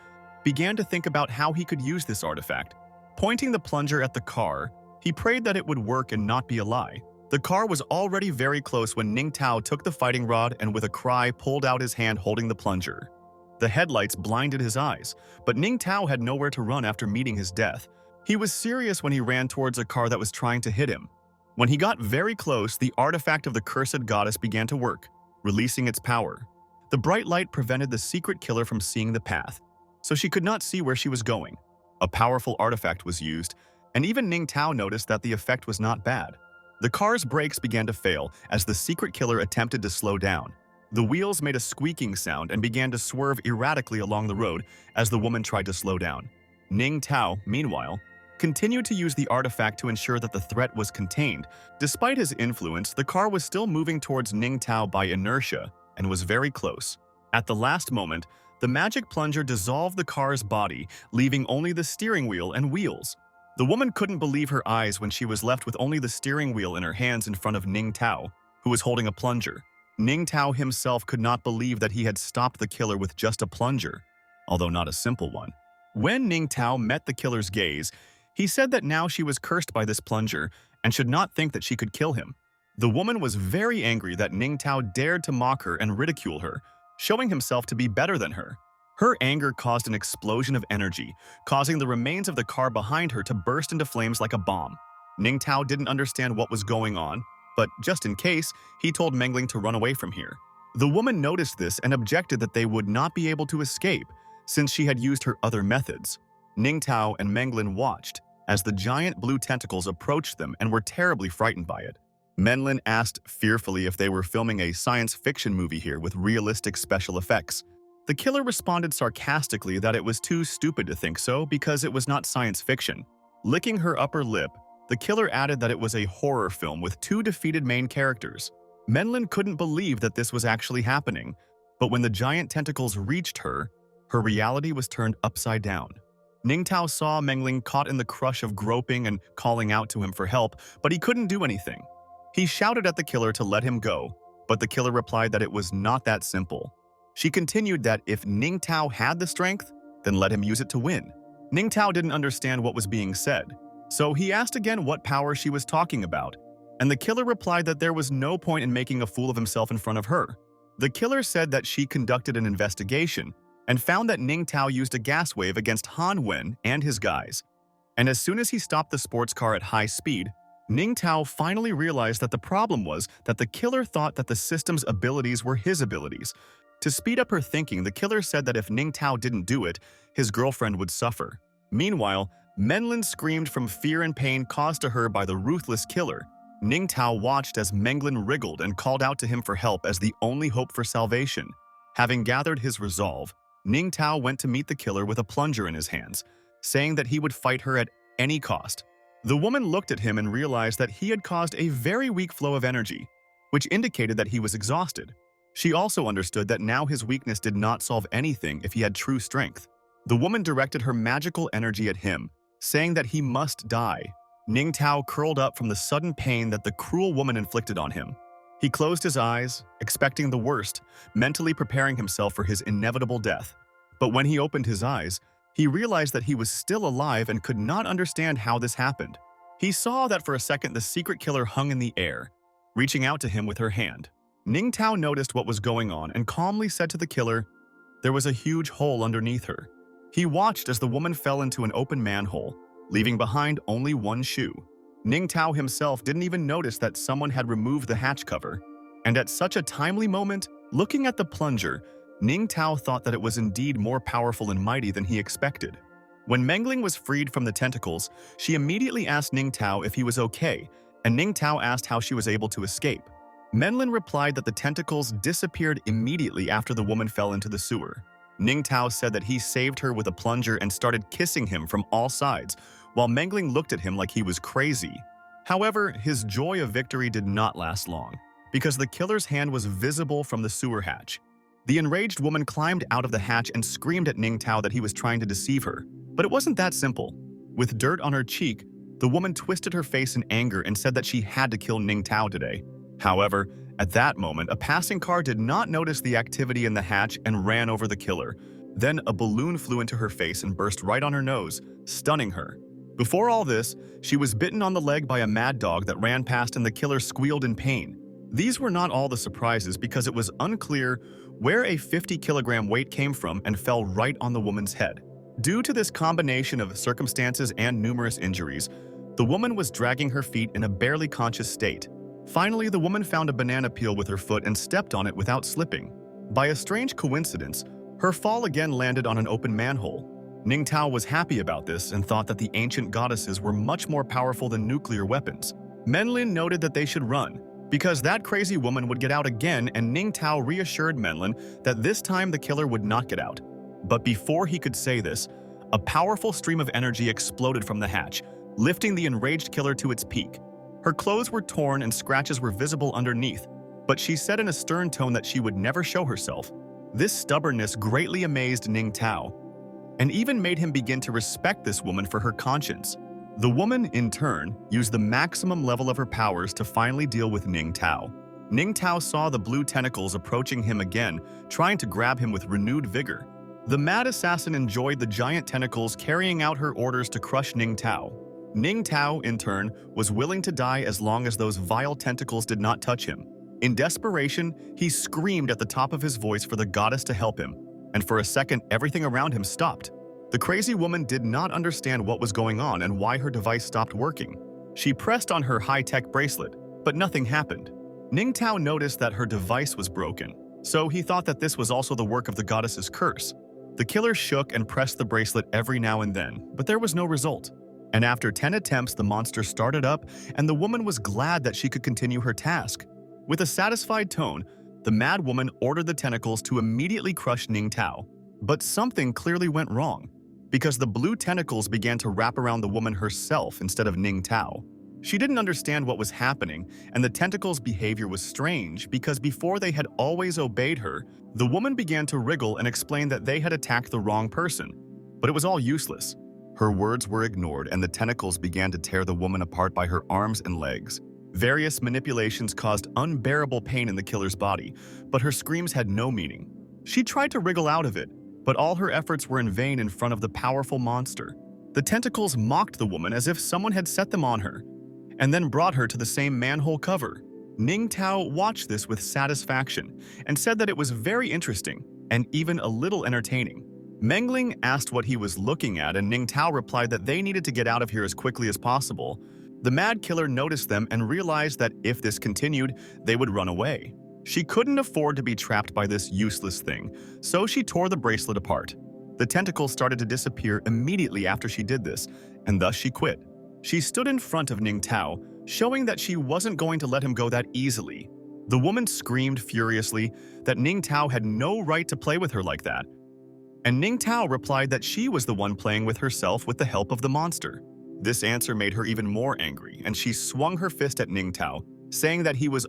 began to think about how he could use this artifact. Pointing the plunger at the car, he prayed that it would work and not be a lie. The car was already very close when Ning Tao took the fighting rod and with a cry pulled out his hand holding the plunger. The headlights blinded his eyes, but Ning Tao had nowhere to run after meeting his death. He was serious when he ran towards a car that was trying to hit him. When he got very close, the artifact of the cursed goddess began to work, releasing its power. The bright light prevented the secret killer from seeing the path, so she could not see where she was going. A powerful artifact was used, and even Ning Tao noticed that the effect was not bad. The car's brakes began to fail as the secret killer attempted to slow down. The wheels made a squeaking sound and began to swerve erratically along the road as the woman tried to slow down. Ning Tao, meanwhile, continued to use the artifact to ensure that the threat was contained. Despite his influence, the car was still moving towards Ning Tao by inertia and was very close. At the last moment, the magic plunger dissolved the car's body, leaving only the steering wheel and wheels. The woman couldn't believe her eyes when she was left with only the steering wheel in her hands in front of Ning Tao, who was holding a plunger. Ning Tao himself could not believe that he had stopped the killer with just a plunger, although not a simple one. When Ning Tao met the killer's gaze, he said that now she was cursed by this plunger and should not think that she could kill him. The woman was very angry that Ning Tao dared to mock her and ridicule her, showing himself to be better than her. Her anger caused an explosion of energy, causing the remains of the car behind her to burst into flames like a bomb. Ning Tao didn't understand what was going on, but just in case, he told Mengling to run away from here. The woman noticed this and objected that they would not be able to escape, since she had used her other methods. Ning Tao and Mengling watched as the giant blue tentacles approached them and were terribly frightened by it. Mengling asked fearfully if they were filming a science fiction movie here with realistic special effects. The killer responded sarcastically that it was too stupid to think so because it was not science fiction. Licking her upper lip, the killer added that it was a horror film with two defeated main characters. Mengling couldn't believe that this was actually happening, but when the giant tentacles reached her, her reality was turned upside down. Ning Tao saw Mengling caught in the crush of groping and calling out to him for help, but he couldn't do anything. He shouted at the killer to let him go, but the killer replied that it was not that simple. She continued that if Ning Tao had the strength, then let him use it to win. Ning Tao didn't understand what was being said, so he asked again what power she was talking about, and the killer replied that there was no point in making a fool of himself in front of her. The killer said that she conducted an investigation and found that Ning Tao used a gas wave against Han Wen and his guys. And as soon as he stopped the sports car at high speed, Ning Tao finally realized that the problem was that the killer thought that the system's abilities were his abilities. To speed up her thinking, the killer said that if Ning Tao didn't do it, his girlfriend would suffer. Meanwhile, Mengling screamed from fear and pain caused to her by the ruthless killer. Ning Tao watched as Mengling wriggled and called out to him for help as the only hope for salvation. Having gathered his resolve, Ning Tao went to meet the killer with a plunger in his hands, saying that he would fight her at any cost. The woman looked at him and realized that he had caused a very weak flow of energy, which indicated that he was exhausted. She also understood that now his weakness did not solve anything if he had true strength. The woman directed her magical energy at him, saying that he must die. Ning Tao curled up from the sudden pain that the cruel woman inflicted on him. He closed his eyes, expecting the worst, mentally preparing himself for his inevitable death. But when he opened his eyes, he realized that he was still alive and could not understand how this happened. He saw that for a second the secret killer hung in the air, reaching out to him with her hand. Ning Tao noticed what was going on and calmly said to the killer, there was a huge hole underneath her. He watched as the woman fell into an open manhole, leaving behind only one shoe. Ning Tao himself didn't even notice that someone had removed the hatch cover. And at such a timely moment, looking at the plunger, Ning Tao thought that it was indeed more powerful and mighty than he expected. When Mengling was freed from the tentacles, she immediately asked Ning Tao if he was okay, and Ning Tao asked how she was able to escape. Mengling replied that the tentacles disappeared immediately after the woman fell into the sewer. Ning Tao said that he saved her with a plunger and started kissing him from all sides, while Mengling looked at him like he was crazy. However, his joy of victory did not last long, because the killer's hand was visible from the sewer hatch. The enraged woman climbed out of the hatch and screamed at Ning Tao that he was trying to deceive her. But it wasn't that simple. With dirt on her cheek, the woman twisted her face in anger and said that she had to kill Ning Tao today. However, at that moment, a passing car did not notice the activity in the hatch and ran over the killer. Then a balloon flew into her face and burst right on her nose, stunning her. Before all this, she was bitten on the leg by a mad dog that ran past and the killer squealed in pain. These were not all the surprises because it was unclear where a 50-kilogram weight came from and fell right on the woman's head. Due to this combination of circumstances and numerous injuries, the woman was dragging her feet in a barely conscious state. Finally, the woman found a banana peel with her foot and stepped on it without slipping. By a strange coincidence, her fall again landed on an open manhole. Ning Tao was happy about this and thought that the ancient goddesses were much more powerful than nuclear weapons. Menlin noted that they should run, because that crazy woman would get out again, and Ning Tao reassured Menlin that this time the killer would not get out. But before he could say this, a powerful stream of energy exploded from the hatch, lifting the enraged killer to its peak. Her clothes were torn and scratches were visible underneath, but she said in a stern tone that she would never show herself. This stubbornness greatly amazed Ning Tao, and even made him begin to respect this woman for her conscience. The woman, in turn, used the maximum level of her powers to finally deal with Ning Tao. Ning Tao saw the blue tentacles approaching him again, trying to grab him with renewed vigor. The mad assassin enjoyed the giant tentacles carrying out her orders to crush Ning Tao. Ning Tao, in turn, was willing to die as long as those vile tentacles did not touch him. In desperation, he screamed at the top of his voice for the goddess to help him, and for a second everything around him stopped. The crazy woman did not understand what was going on and why her device stopped working. She pressed on her high-tech bracelet, but nothing happened. Ning Tao noticed that her device was broken, so he thought that this was also the work of the goddess's curse. The killer shook and pressed the bracelet every now and then, but there was no result. And after 10 attempts, the monster started up, and the woman was glad that she could continue her task. With a satisfied tone, the mad woman ordered the tentacles to immediately crush Ning Tao. But something clearly went wrong, because the blue tentacles began to wrap around the woman herself instead of Ning Tao. She didn't understand what was happening, and the tentacles' behavior was strange because before they had always obeyed her, the woman began to wriggle and explain that they had attacked the wrong person. But it was all useless. Her words were ignored, and the tentacles began to tear the woman apart by her arms and legs. Various manipulations caused unbearable pain in the killer's body, but her screams had no meaning. She tried to wriggle out of it, but all her efforts were in vain in front of the powerful monster. The tentacles mocked the woman as if someone had set them on her, and then brought her to the same manhole cover. Ning Tao watched this with satisfaction and said that it was very interesting and even a little entertaining. Mengling asked what he was looking at, and Ning Tao replied that they needed to get out of here as quickly as possible. The mad killer noticed them and realized that if this continued, they would run away. She couldn't afford to be trapped by this useless thing, so she tore the bracelet apart. The tentacles started to disappear immediately after she did this, and thus she quit. She stood in front of Ning Tao, showing that she wasn't going to let him go that easily. The woman screamed furiously that Ning Tao had no right to play with her like that, and Ning Tao replied that she was the one playing with herself with the help of the monster. This answer made her even more angry, and she swung her fist at Ning Tao, saying that he was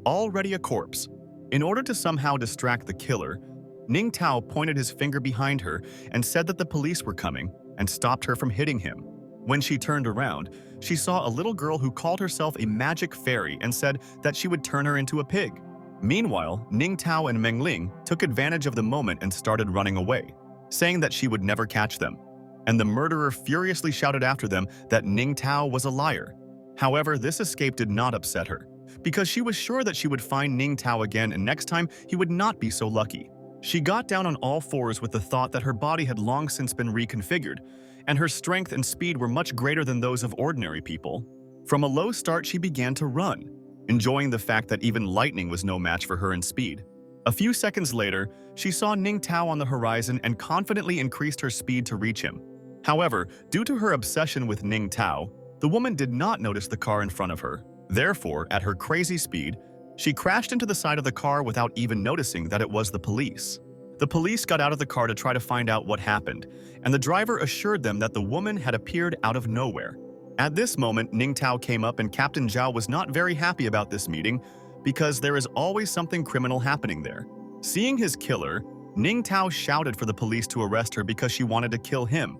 already a corpse. In order to somehow distract the killer, Ning Tao pointed his finger behind her and said that the police were coming and stopped her from hitting him. When she turned around, she saw a little girl who called herself a magic fairy and said that she would turn her into a pig. Meanwhile, Ning Tao and Mengling took advantage of the moment and started running away, saying that she would never catch them. And the murderer furiously shouted after them that Ning Tao was a liar. However, this escape did not upset her, because she was sure that she would find Ning Tao again, and next time he would not be so lucky. She got down on all fours with the thought that her body had long since been reconfigured, and her strength and speed were much greater than those of ordinary people. From a low start, she began to run, enjoying the fact that even lightning was no match for her in speed. A few seconds later, she saw Ning Tao on the horizon and confidently increased her speed to reach him. However, due to her obsession with Ning Tao, the woman did not notice the car in front of her. Therefore, at her crazy speed, she crashed into the side of the car without even noticing that it was the police. The police got out of the car to try to find out what happened, and the driver assured them that the woman had appeared out of nowhere. At this moment, Ning Tao came up, and Captain Zhao was not very happy about this meeting because there is always something criminal happening there. Seeing his killer, Ning Tao shouted for the police to arrest her because she wanted to kill him.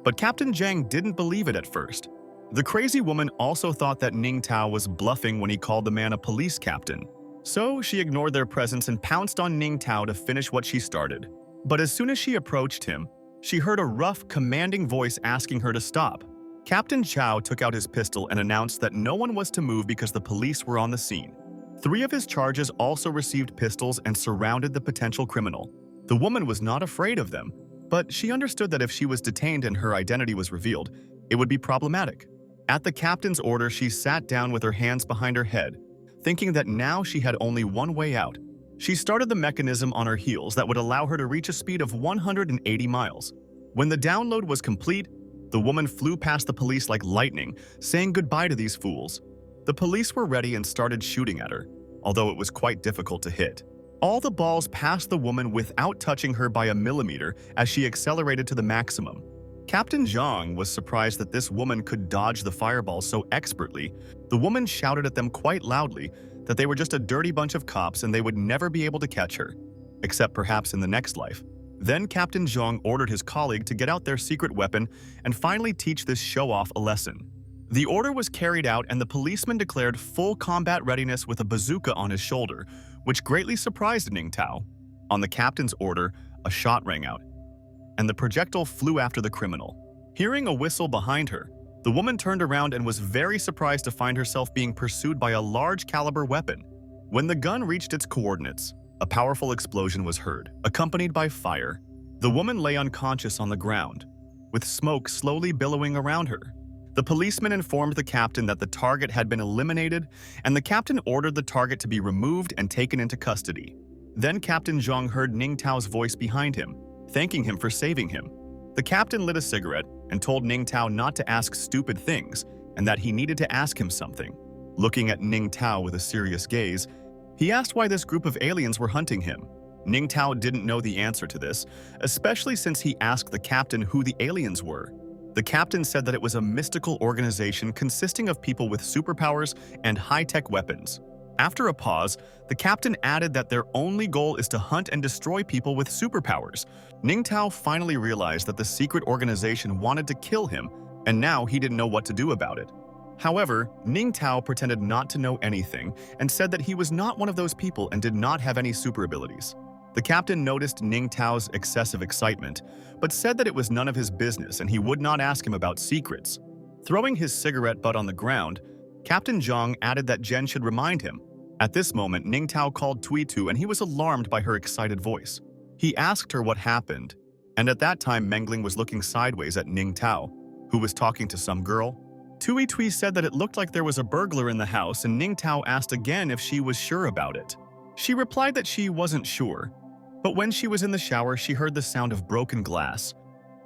But Captain Zhang didn't believe it at first. The crazy woman also thought that Ning Tao was bluffing when he called the man a police captain. So she ignored their presence and pounced on Ning Tao to finish what she started. But as soon as she approached him, she heard a rough, commanding voice asking her to stop. Captain Zhao took out his pistol and announced that no one was to move because the police were on the scene. 3 of his charges also received pistols and surrounded the potential criminal. The woman was not afraid of them, but she understood that if she was detained and her identity was revealed, it would be problematic. At the captain's order, she sat down with her hands behind her head, thinking that now she had only one way out. She started the mechanism on her heels that would allow her to reach a speed of 180 miles. When the download was complete, the woman flew past the police like lightning, saying goodbye to these fools. The police were ready and started shooting at her, although it was quite difficult to hit. All the balls passed the woman without touching her by a millimeter as she accelerated to the maximum. Captain Zhang was surprised that this woman could dodge the fireballs so expertly. The woman shouted at them quite loudly that they were just a dirty bunch of cops and they would never be able to catch her, except perhaps in the next life. Then Captain Zhang ordered his colleague to get out their secret weapon and finally teach this show-off a lesson. The order was carried out and the policeman declared full combat readiness with a bazooka on his shoulder, which greatly surprised Ning Tao. On the captain's order, a shot rang out, and the projectile flew after the criminal. Hearing a whistle behind her, the woman turned around and was very surprised to find herself being pursued by a large caliber weapon. When the gun reached its coordinates, a powerful explosion was heard, accompanied by fire. The woman lay unconscious on the ground, with smoke slowly billowing around her. The policeman informed the captain that the target had been eliminated, and the captain ordered the target to be removed and taken into custody. Then Captain Zhang heard Ning Tao's voice behind him, thanking him for saving him. The captain lit a cigarette and told Ning Tao not to ask stupid things and that he needed to ask him something. Looking at Ning Tao with a serious gaze, he asked why this group of aliens were hunting him. Ning Tao didn't know the answer to this, especially since he asked the captain who the aliens were. The captain said that it was a mystical organization consisting of people with superpowers and high-tech weapons. After a pause, the captain added that their only goal is to hunt and destroy people with superpowers. Ning Tao finally realized that the secret organization wanted to kill him, and now he didn't know what to do about it. However, Ning Tao pretended not to know anything and said that he was not one of those people and did not have any super abilities. The captain noticed Ning Tao's excessive excitement, but said that it was none of his business and he would not ask him about secrets. Throwing his cigarette butt on the ground, Captain Zhang added that Jen should remind him. At this moment, Ning Tao called Tui Tu and he was alarmed by her excited voice. He asked her what happened, and at that time Mengling was looking sideways at Ning Tao, who was talking to some girl. Tui Tui said that it looked like there was a burglar in the house and Ning Tao asked again if she was sure about it. She replied that she wasn't sure, but when she was in the shower she heard the sound of broken glass,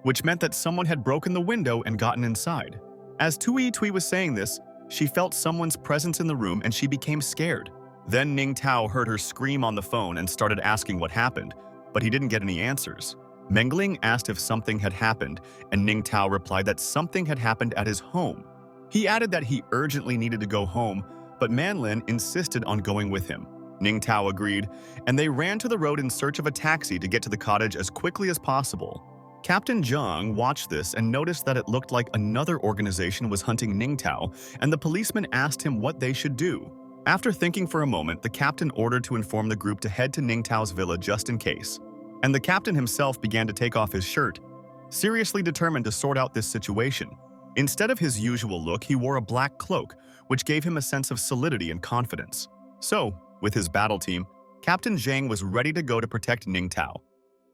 which meant that someone had broken the window and gotten inside. As Tui Tui was saying this, she felt someone's presence in the room and she became scared. Then Ning Tao heard her scream on the phone and started asking what happened, but he didn't get any answers. Mengling asked if something had happened, and Ning Tao replied that something had happened at his home. He added that he urgently needed to go home, but Manlin insisted on going with him. Ning Tao agreed, and they ran to the road in search of a taxi to get to the cottage as quickly as possible. Captain Zhang watched this and noticed that it looked like another organization was hunting Ning Tao, and the policeman asked him what they should do. After thinking for a moment, the captain ordered to inform the group to head to Ning Tao's villa just in case. And the captain himself began to take off his shirt, seriously determined to sort out this situation. Instead of his usual look, he wore a black cloak, which gave him a sense of solidity and confidence. So, with his battle team, Captain Zhang was ready to go to protect Ning Tao.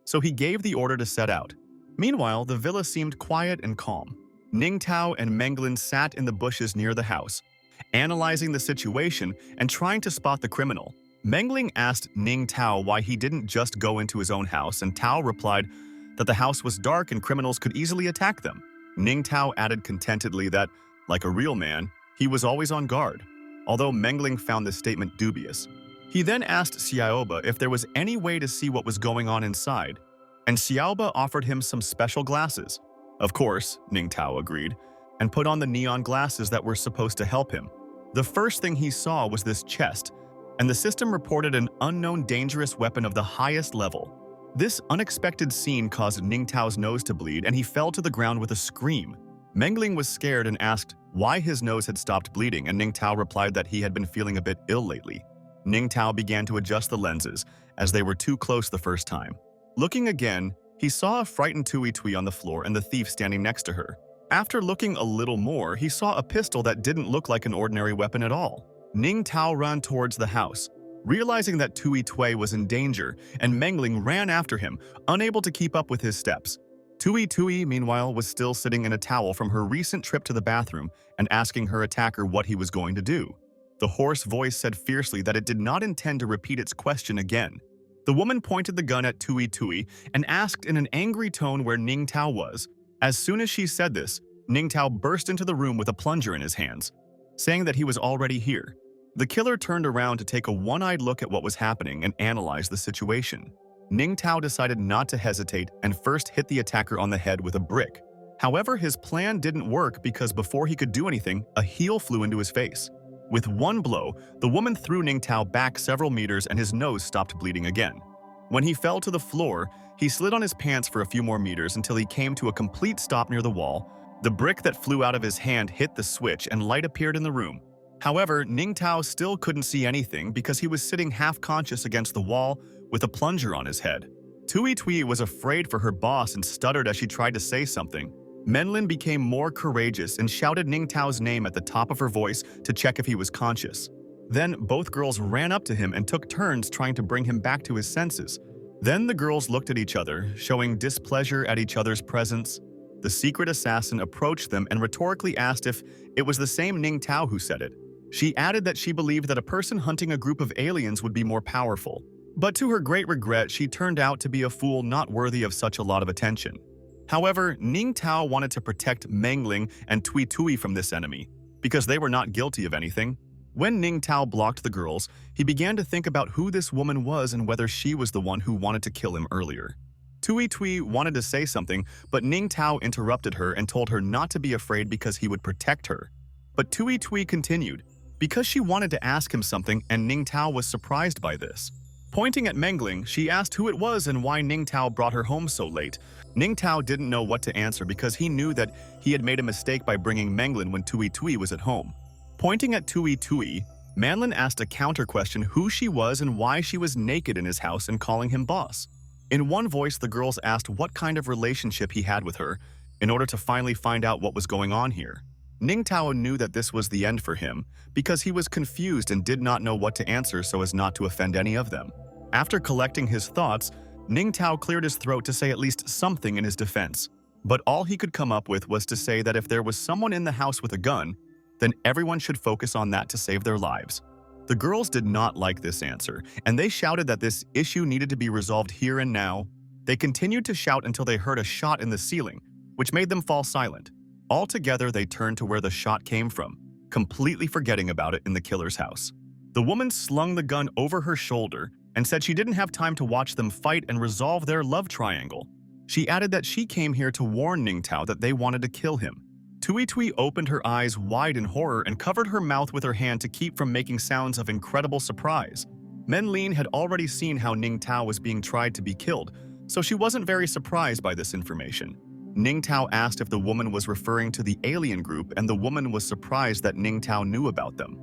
So he gave the order to set out. Meanwhile, the villa seemed quiet and calm. Ning Tao and Menglin sat in the bushes near the house, analyzing the situation and trying to spot the criminal. Mengling asked Ning Tao why he didn't just go into his own house, and Tao replied that the house was dark and criminals could easily attack them. Ning Tao added contentedly that, like a real man, he was always on guard, although Mengling found this statement dubious. He then asked Xiaoba if there was any way to see what was going on inside, and Xiaoba offered him some special glasses. Of course, Ning Tao agreed, and put on the neon glasses that were supposed to help him. The first thing he saw was this chest, and the system reported an unknown dangerous weapon of the highest level. This unexpected scene caused Ning Tao's nose to bleed, and he fell to the ground with a scream. Mengling was scared and asked why his nose had stopped bleeding, and Ning Tao replied that he had been feeling a bit ill lately. Ning Tao began to adjust the lenses, as they were too close the first time. Looking again, he saw a frightened Tui Tui on the floor and the thief standing next to her. After looking a little more, he saw a pistol that didn't look like an ordinary weapon at all. Ning Tao ran towards the house, realizing that Tui Tui was in danger, and Mengling ran after him, unable to keep up with his steps. Tui Tui, meanwhile, was still sitting in a towel from her recent trip to the bathroom and asking her attacker what he was going to do. The hoarse voice said fiercely that it did not intend to repeat its question again. The woman pointed the gun at Tui Tui and asked in an angry tone where Ning Tao was. As soon as she said this, Ning Tao burst into the room with a plunger in his hands, saying that he was already here. The killer turned around to take a one-eyed look at what was happening and analyze the situation. Ning Tao decided not to hesitate and first hit the attacker on the head with a brick. However, his plan didn't work because before he could do anything, a heel flew into his face. With one blow, the woman threw Ning Tao back several meters and his nose stopped bleeding again. When he fell to the floor, he slid on his pants for a few more meters until he came to a complete stop near the wall. The brick that flew out of his hand hit the switch and light appeared in the room. However, Ning Tao still couldn't see anything because he was sitting half-conscious against the wall with a plunger on his head. Tui Tui was afraid for her boss and stuttered as she tried to say something. Menlin became more courageous and shouted Ning Tao's name at the top of her voice to check if he was conscious. Then both girls ran up to him and took turns trying to bring him back to his senses. Then the girls looked at each other, showing displeasure at each other's presence. The secret assassin approached them and rhetorically asked if it was the same Ning Tao who said it. She added that she believed that a person hunting a group of aliens would be more powerful. But to her great regret, she turned out to be a fool not worthy of such a lot of attention. However, Ning Tao wanted to protect Mengling and Tui Tui from this enemy, because they were not guilty of anything. When Ning Tao blocked the girls, he began to think about who this woman was and whether she was the one who wanted to kill him earlier. Tui Tui wanted to say something, but Ning Tao interrupted her and told her not to be afraid because he would protect her. But Tui Tui continued, because she wanted to ask him something and Ning Tao was surprised by this. Pointing at Mengling, she asked who it was and why Ning Tao brought her home so late. Ning Tao didn't know what to answer because he knew that he had made a mistake by bringing Mengling when Tui Tui was at home. Pointing at Tui Tui, Manlin asked a counter question who she was and why she was naked in his house and calling him boss. In one voice, the girls asked what kind of relationship he had with her in order to finally find out what was going on here. Ning Tao knew that this was the end for him because he was confused and did not know what to answer so as not to offend any of them. After collecting his thoughts, Ning Tao cleared his throat to say at least something in his defense. But all he could come up with was to say that if there was someone in the house with a gun, then everyone should focus on that to save their lives. The girls did not like this answer, and they shouted that this issue needed to be resolved here and now. They continued to shout until they heard a shot in the ceiling, which made them fall silent. Altogether, they turned to where the shot came from, completely forgetting about it in the killer's house. The woman slung the gun over her shoulder and said she didn't have time to watch them fight and resolve their love triangle. She added that she came here to warn Ning Tao that they wanted to kill him. Tui Tui opened her eyes wide in horror and covered her mouth with her hand to keep from making sounds of incredible surprise. Menlin had already seen how Ning Tao was being tried to be killed, so she wasn't very surprised by this information. Ning Tao asked if the woman was referring to the alien group, and the woman was surprised that Ning Tao knew about them.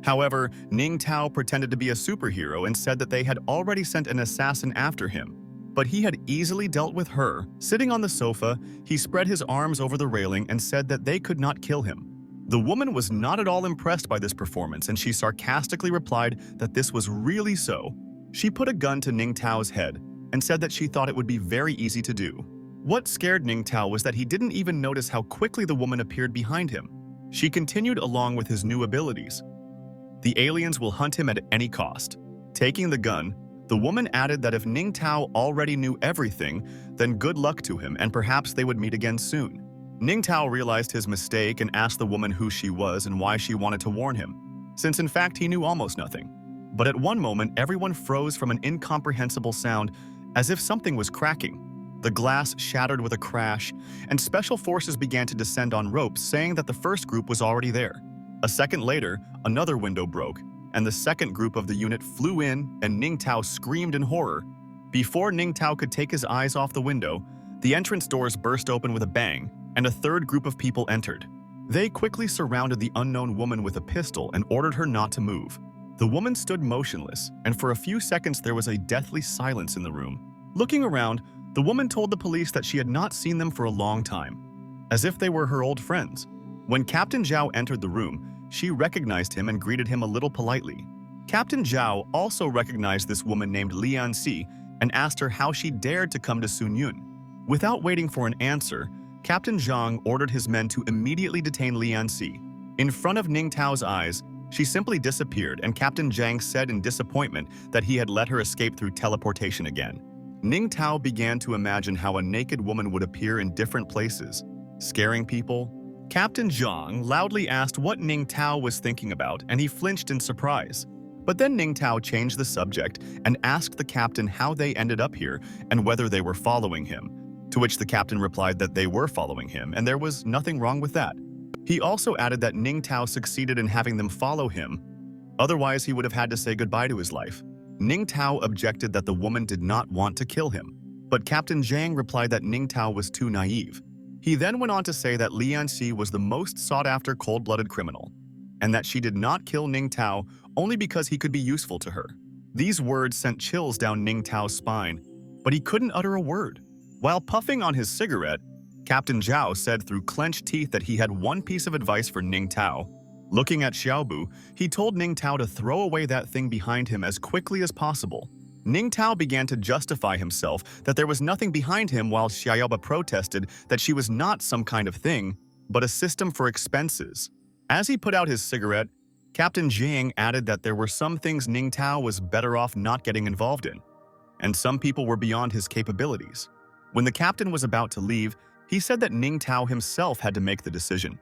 However, Ning Tao pretended to be a superhero and said that they had already sent an assassin after him. But he had easily dealt with her. Sitting on the sofa, he spread his arms over the railing and said that they could not kill him. The woman was not at all impressed by this performance, and she sarcastically replied that this was really so. She put a gun to Ning Tao's head and said that she thought it would be very easy to do. What scared Ning Tao was that he didn't even notice how quickly the woman appeared behind him. She continued along with his new abilities. The aliens will hunt him at any cost. Taking the gun, the woman added that if Ning Tao already knew everything, then good luck to him and perhaps they would meet again soon. Ning Tao realized his mistake and asked the woman who she was and why she wanted to warn him, since in fact he knew almost nothing. But at one moment, everyone froze from an incomprehensible sound as if something was cracking. The glass shattered with a crash, and special forces began to descend on ropes, saying that the first group was already there. A second later, another window broke, and the second group of the unit flew in, and Ning Tao screamed in horror. Before Ning Tao could take his eyes off the window, the entrance doors burst open with a bang, and a third group of people entered. They quickly surrounded the unknown woman with a pistol and ordered her not to move. The woman stood motionless, and for a few seconds there was a deathly silence in the room. Looking around, the woman told the police that she had not seen them for a long time, as if they were her old friends. When Captain Zhao entered the room, she recognized him and greeted him a little politely. Captain Zhao also recognized this woman named Lian Si and asked her how she dared to come to Sun Yun. Without waiting for an answer, Captain Zhang ordered his men to immediately detain Lian Si. In front of Ning Tao's eyes, She simply disappeared, and Captain Zhang said in disappointment that he had let her escape through teleportation again. Ning Tao began to imagine how a naked woman would appear in different places, scaring people. Captain Zhang loudly asked what Ning Tao was thinking about, and he flinched in surprise. But then Ning Tao changed the subject and asked the captain how they ended up here and whether they were following him, to which the captain replied that they were following him and there was nothing wrong with that. He also added that Ning Tao succeeded in having them follow him, otherwise he would have had to say goodbye to his life. Ning Tao objected that the woman did not want to kill him, but Captain Zhang replied that Ning Tao was too naive. He then went on to say that Lian Xi was the most sought-after cold-blooded criminal, and that she did not kill Ning Tao only because he could be useful to her. These words sent chills down Ning Tao's spine, but he couldn't utter a word. While puffing on his cigarette, Captain Zhao said through clenched teeth that he had one piece of advice for Ning Tao. Looking at Xiaobu, he told Ning Tao to throw away that thing behind him as quickly as possible. Ning Tao began to justify himself that there was nothing behind him while Xiaoba protested that she was not some kind of thing, but a system for expenses. As he put out his cigarette, Captain Zhang added that there were some things Ning Tao was better off not getting involved in, and some people were beyond his capabilities. When the captain was about to leave, he said that Ning Tao himself had to make the decision,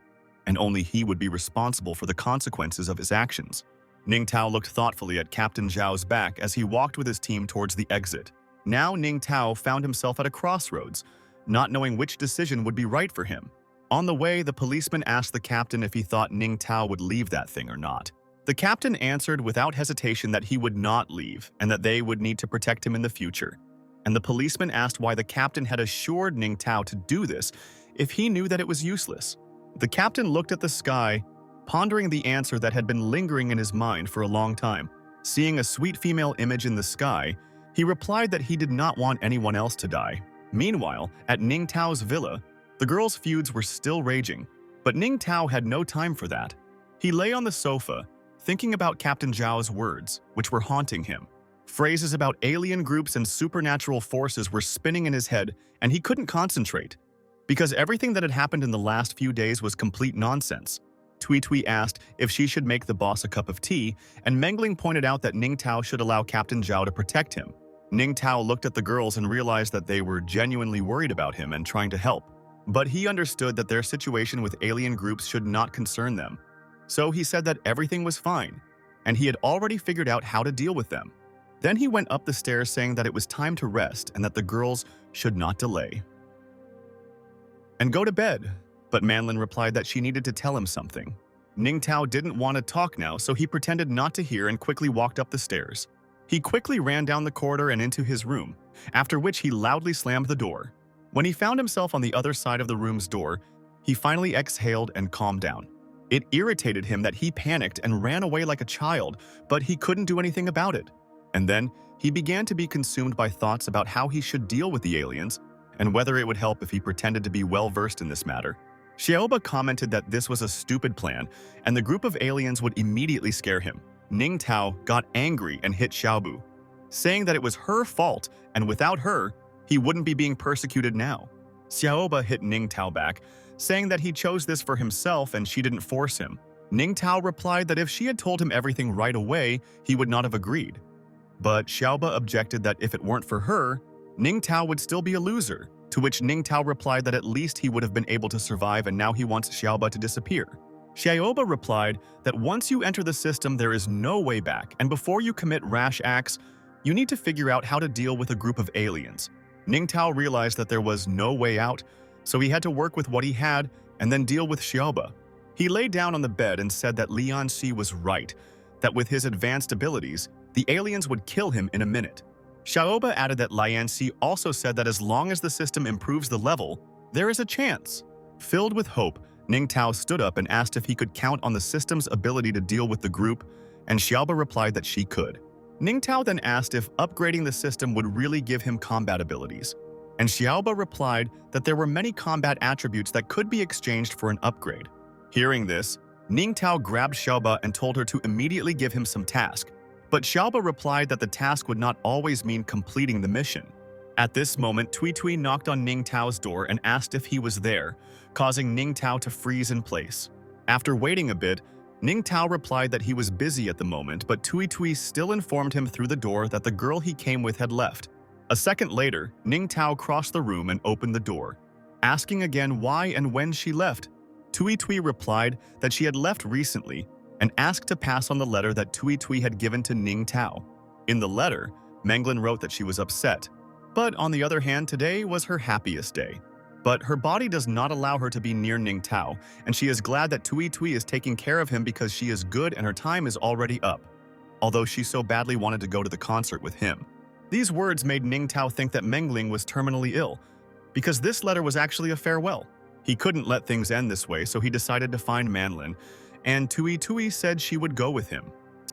and only he would be responsible for the consequences of his actions. Ning Tao looked thoughtfully at Captain Zhao's back as he walked with his team towards the exit. Now Ning Tao found himself at a crossroads, not knowing which decision would be right for him. On the way, the policeman asked the captain if he thought Ning Tao would leave that thing or not. The captain answered without hesitation that he would not leave and that they would need to protect him in the future. And the policeman asked why the captain had assured Ning Tao to do this if he knew that it was useless. The captain looked at the sky, pondering the answer that had been lingering in his mind for a long time. Seeing a sweet female image in the sky, he replied that he did not want anyone else to die. Meanwhile, at Ning Tao's villa, the girls' feuds were still raging, but Ning Tao had no time for that. He lay on the sofa, thinking about Captain Zhao's words, which were haunting him. Phrases about alien groups and supernatural forces were spinning in his head, and he couldn't concentrate, because everything that had happened in the last few days was complete nonsense. Tui asked if she should make the boss a cup of tea, and Mengling pointed out that Ning Tao should allow Captain Zhao to protect him. Ning Tao looked at the girls and realized that they were genuinely worried about him and trying to help. But he understood that their situation with alien groups should not concern them. So he said that everything was fine, and he had already figured out how to deal with them. Then he went up the stairs saying that it was time to rest and that the girls should not delay and go to bed. But Manlin replied that she needed to tell him something. Ning Tao didn't want to talk now, so he pretended not to hear and quickly walked up the stairs. He quickly ran down the corridor and into his room, after which he loudly slammed the door. When he found himself on the other side of the room's door, he finally exhaled and calmed down. It irritated him that he panicked and ran away like a child, but he couldn't do anything about it. And then, he began to be consumed by thoughts about how he should deal with the aliens, and whether it would help if he pretended to be well-versed in this matter. Xiaoba commented that this was a stupid plan, and the group of aliens would immediately scare him. Ning Tao got angry and hit Xiaobu, saying that it was her fault, and without her, he wouldn't be being persecuted now. Xiaoba hit Ning Tao back, saying that he chose this for himself and she didn't force him. Ning Tao replied that if she had told him everything right away, he would not have agreed. But Xiaoba objected that if it weren't for her, Ning Tao would still be a loser, to which Ning Tao replied that at least he would have been able to survive and now he wants Xiaoba to disappear. Xiaoba replied that once you enter the system, there is no way back, and before you commit rash acts, you need to figure out how to deal with a group of aliens. Ning Tao realized that there was no way out, so he had to work with what he had and then deal with Xiaoba. He lay down on the bed and said that Lian Xi was right, that with his advanced abilities, the aliens would kill him in a minute. Xiaoba added that Lian Xi also said that as long as the system improves the level, there is a chance. Filled with hope, Ning Tao stood up and asked if he could count on the system's ability to deal with the group, and Xiaoba replied that she could. Ning Tao then asked if upgrading the system would really give him combat abilities, and Xiaoba replied that there were many combat attributes that could be exchanged for an upgrade. Hearing this, Ning Tao grabbed Xiaoba and told her to immediately give him some task, but Xiaoba replied that the task would not always mean completing the mission. At this moment, Tui knocked on Ning Tao's door and asked if he was there, causing Ning Tao to freeze in place. After waiting a bit, Ning Tao replied that he was busy at the moment, but Tui Tui still informed him through the door that the girl he came with had left. A second later, Ning Tao crossed the room and opened the door, asking again why and when she left. Tui Tui replied that she had left recently and asked to pass on the letter that Tui Tui had given to Ning Tao. In the letter, Menglin wrote that she was upset, but on the other hand, today was her happiest day. But her body does not allow her to be near Ning Tao, and she is glad that Tui Tui is taking care of him because she is good and her time is already up, although she so badly wanted to go to the concert with him. These words made Ning Tao think that Mengling was terminally ill, because this letter was actually a farewell. He couldn't let things end this way, so he decided to find Manlin, and Tui Tui said she would go with him.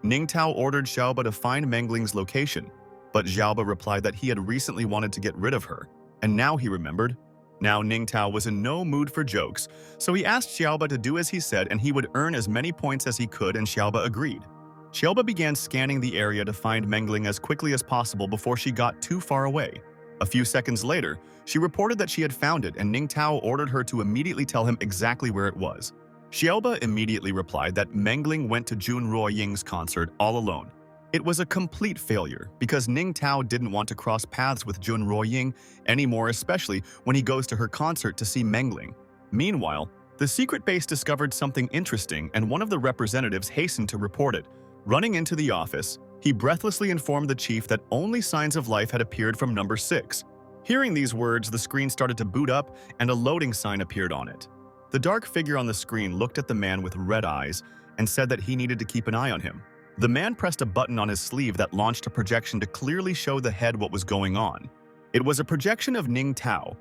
Ning Tao ordered Xiaoba to find Mengling's location, but Xiaoba replied that he had recently wanted to get rid of her, and now he remembered. Now Ning Tao was in no mood for jokes, so he asked Xiaoba to do as he said and he would earn as many points as he could, and Xiaoba agreed. Xiaoba began scanning the area to find Mengling as quickly as possible before she got too far away. A few seconds later, she reported that she had found it, and Ning Tao ordered her to immediately tell him exactly where it was. Xiaoba immediately replied that Mengling went to Jun Ruoying's concert all alone. It was a complete failure because Ning Tao didn't want to cross paths with Jun Ruoying anymore, especially when he goes to her concert to see Mengling. Meanwhile, the secret base discovered something interesting and one of the representatives hastened to report it. Running into the office, he breathlessly informed the chief that only signs of life had appeared from number 6. Hearing these words, the screen started to boot up and a loading sign appeared on it. The dark figure on the screen looked at the man with red eyes and said that he needed to keep an eye on him. The man pressed a button on his sleeve that launched a projection to clearly show the head what was going on. It was a projection of Ning Tao,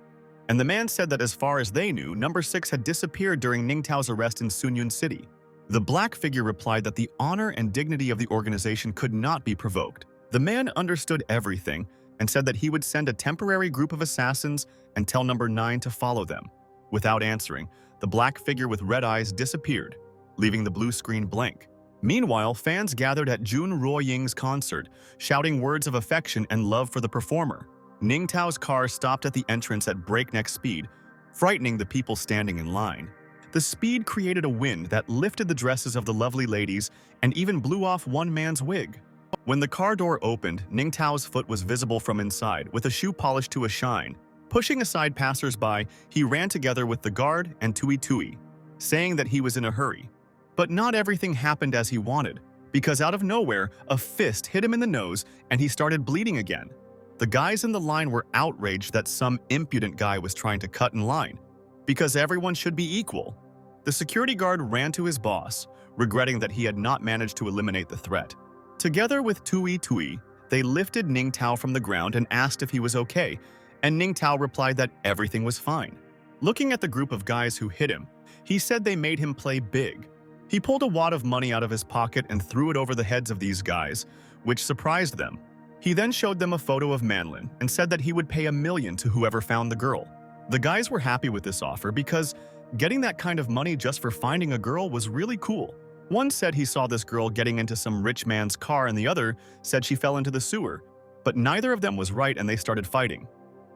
and the man said that as far as they knew, number 6 had disappeared during Ning Tao's arrest in Sunyun City. The black figure replied that the honor and dignity of the organization could not be provoked. The man understood everything and said that he would send a temporary group of assassins and tell number 9 to follow them. Without answering, the black figure with red eyes disappeared, leaving the blue screen blank. Meanwhile, fans gathered at Jun Ruoying's concert, shouting words of affection and love for the performer. Ning Tao's car stopped at the entrance at breakneck speed, frightening the people standing in line. The speed created a wind that lifted the dresses of the lovely ladies and even blew off one man's wig. When the car door opened, Ning Tao's foot was visible from inside, with a shoe polished to a shine. Pushing aside passers-by, he ran together with the guard and Tui Tui, saying that he was in a hurry. But not everything happened as he wanted, because out of nowhere, a fist hit him in the nose and he started bleeding again. The guys in the line were outraged that some impudent guy was trying to cut in line, because everyone should be equal. The security guard ran to his boss, regretting that he had not managed to eliminate the threat. Together with Tui Tui, they lifted Ning Tao from the ground and asked if he was okay, and Ning Tao replied that everything was fine. Looking at the group of guys who hit him, he said they made him play big. He pulled a wad of money out of his pocket and threw it over the heads of these guys, which surprised them. He then showed them a photo of Manlin and said that he would pay $1 million to whoever found the girl. The guys were happy with this offer because getting that kind of money just for finding a girl was really cool. One said he saw this girl getting into some rich man's car and the other said she fell into the sewer, but neither of them was right and they started fighting.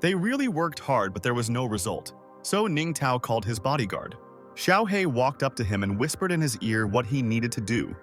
They really worked hard, but there was no result. So Ning Tao called his bodyguard. Xiao He walked up to him and whispered in his ear what he needed to do,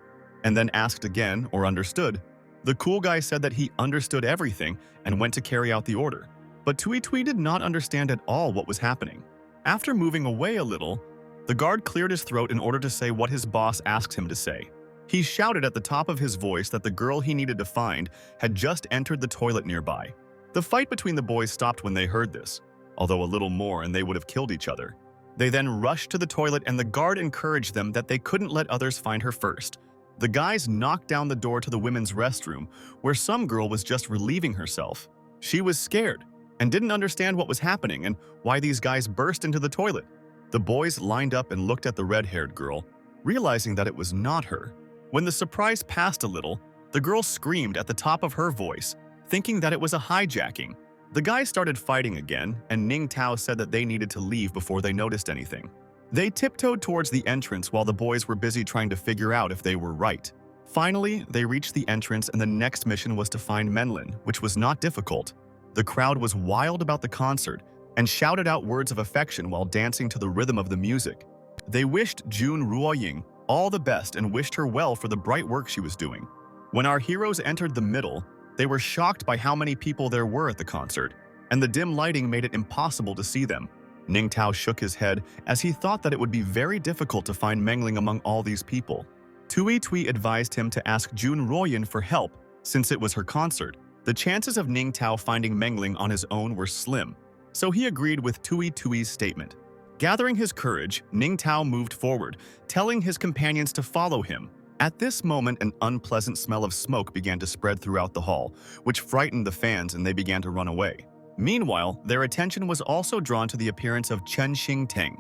and then asked again or understood. The cool guy said that he understood everything and went to carry out the order. But Tui Tui did not understand at all what was happening. After moving away a little, the guard cleared his throat in order to say what his boss asked him to say. He shouted at the top of his voice that the girl he needed to find had just entered the toilet nearby. The fight between the boys stopped when they heard this, although a little more and they would have killed each other. They then rushed to the toilet and the guard encouraged them that they couldn't let others find her first. The guys knocked down the door to the women's restroom, where some girl was just relieving herself. She was scared and didn't understand what was happening and why these guys burst into the toilet. The boys lined up and looked at the red-haired girl, realizing that it was not her. When the surprise passed a little, the girl screamed at the top of her voice, thinking that it was a hijacking. The guys started fighting again, and Ning Tao said that they needed to leave before they noticed anything. They tiptoed towards the entrance while the boys were busy trying to figure out if they were right. Finally, they reached the entrance and the next mission was to find Menlin, which was not difficult. The crowd was wild about the concert and shouted out words of affection while dancing to the rhythm of the music. They wished Jun Ruoying all the best and wished her well for the bright work she was doing. When our heroes entered the middle, they were shocked by how many people there were at the concert, and the dim lighting made it impossible to see them. Ning Tao shook his head as he thought that it would be very difficult to find Mengling among all these people. Tui Tui advised him to ask Jun Royan for help since it was her concert. The chances of Ning Tao finding Mengling on his own were slim, so he agreed with Tui Tui's statement. Gathering his courage, Ning Tao moved forward, telling his companions to follow him. At this moment, an unpleasant smell of smoke began to spread throughout the hall, which frightened the fans and they began to run away. Meanwhile, their attention was also drawn to the appearance of Chen Xingteng,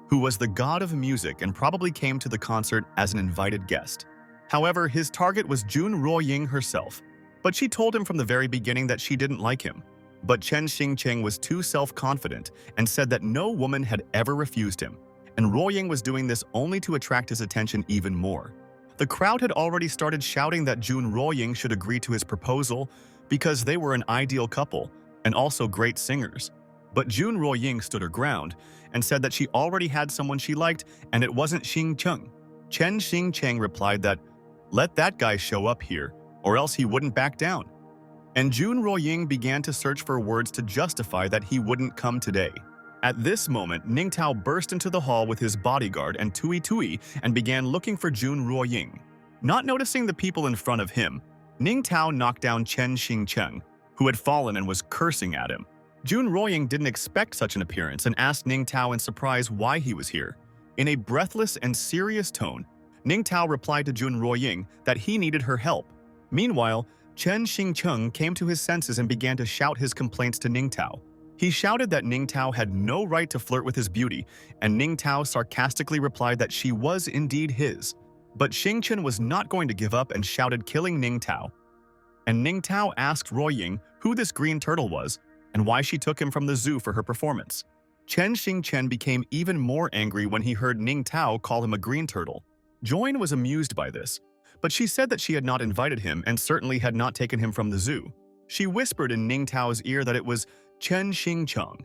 who was the god of music and probably came to the concert as an invited guest. However, his target was Jun Ruoying herself, but she told him from the very beginning that she didn't like him. But Chen Xingcheng was too self-confident and said that no woman had ever refused him, and Ruoying was doing this only to attract his attention even more. The crowd had already started shouting that Jun Ruoying should agree to his proposal because they were an ideal couple and also great singers. But Jun Ruoying stood her ground and said that she already had someone she liked and it wasn't Xingcheng. Chen Xingcheng replied that, "Let that guy show up here, or else he wouldn't back down." And Jun Ruoying began to search for words to justify that he wouldn't come today. At this moment, Ning Tao burst into the hall with his bodyguard and Tui Tui and began looking for Jun Ruoying. Not noticing the people in front of him, Ning Tao knocked down Chen Xingcheng, who had fallen and was cursing at him. Jun Ruoying didn't expect such an appearance and asked Ning Tao in surprise why he was here. In a breathless and serious tone, Ning Tao replied to Jun Ruoying that he needed her help. Meanwhile, Chen Xingcheng came to his senses and began to shout his complaints to Ning Tao. He shouted that Ning Tao had no right to flirt with his beauty, and Ning Tao sarcastically replied that she was indeed his. But Xingchen was not going to give up and shouted killing Ning Tao. And Ning Tao asked Ruoying who this green turtle was and why she took him from the zoo for her performance. Chen Xingchen became even more angry when he heard Ning Tao call him a green turtle. Join was amused by this, but she said that she had not invited him and certainly had not taken him from the zoo. She whispered in Ning Tao's ear that it was Chen Xingcheng,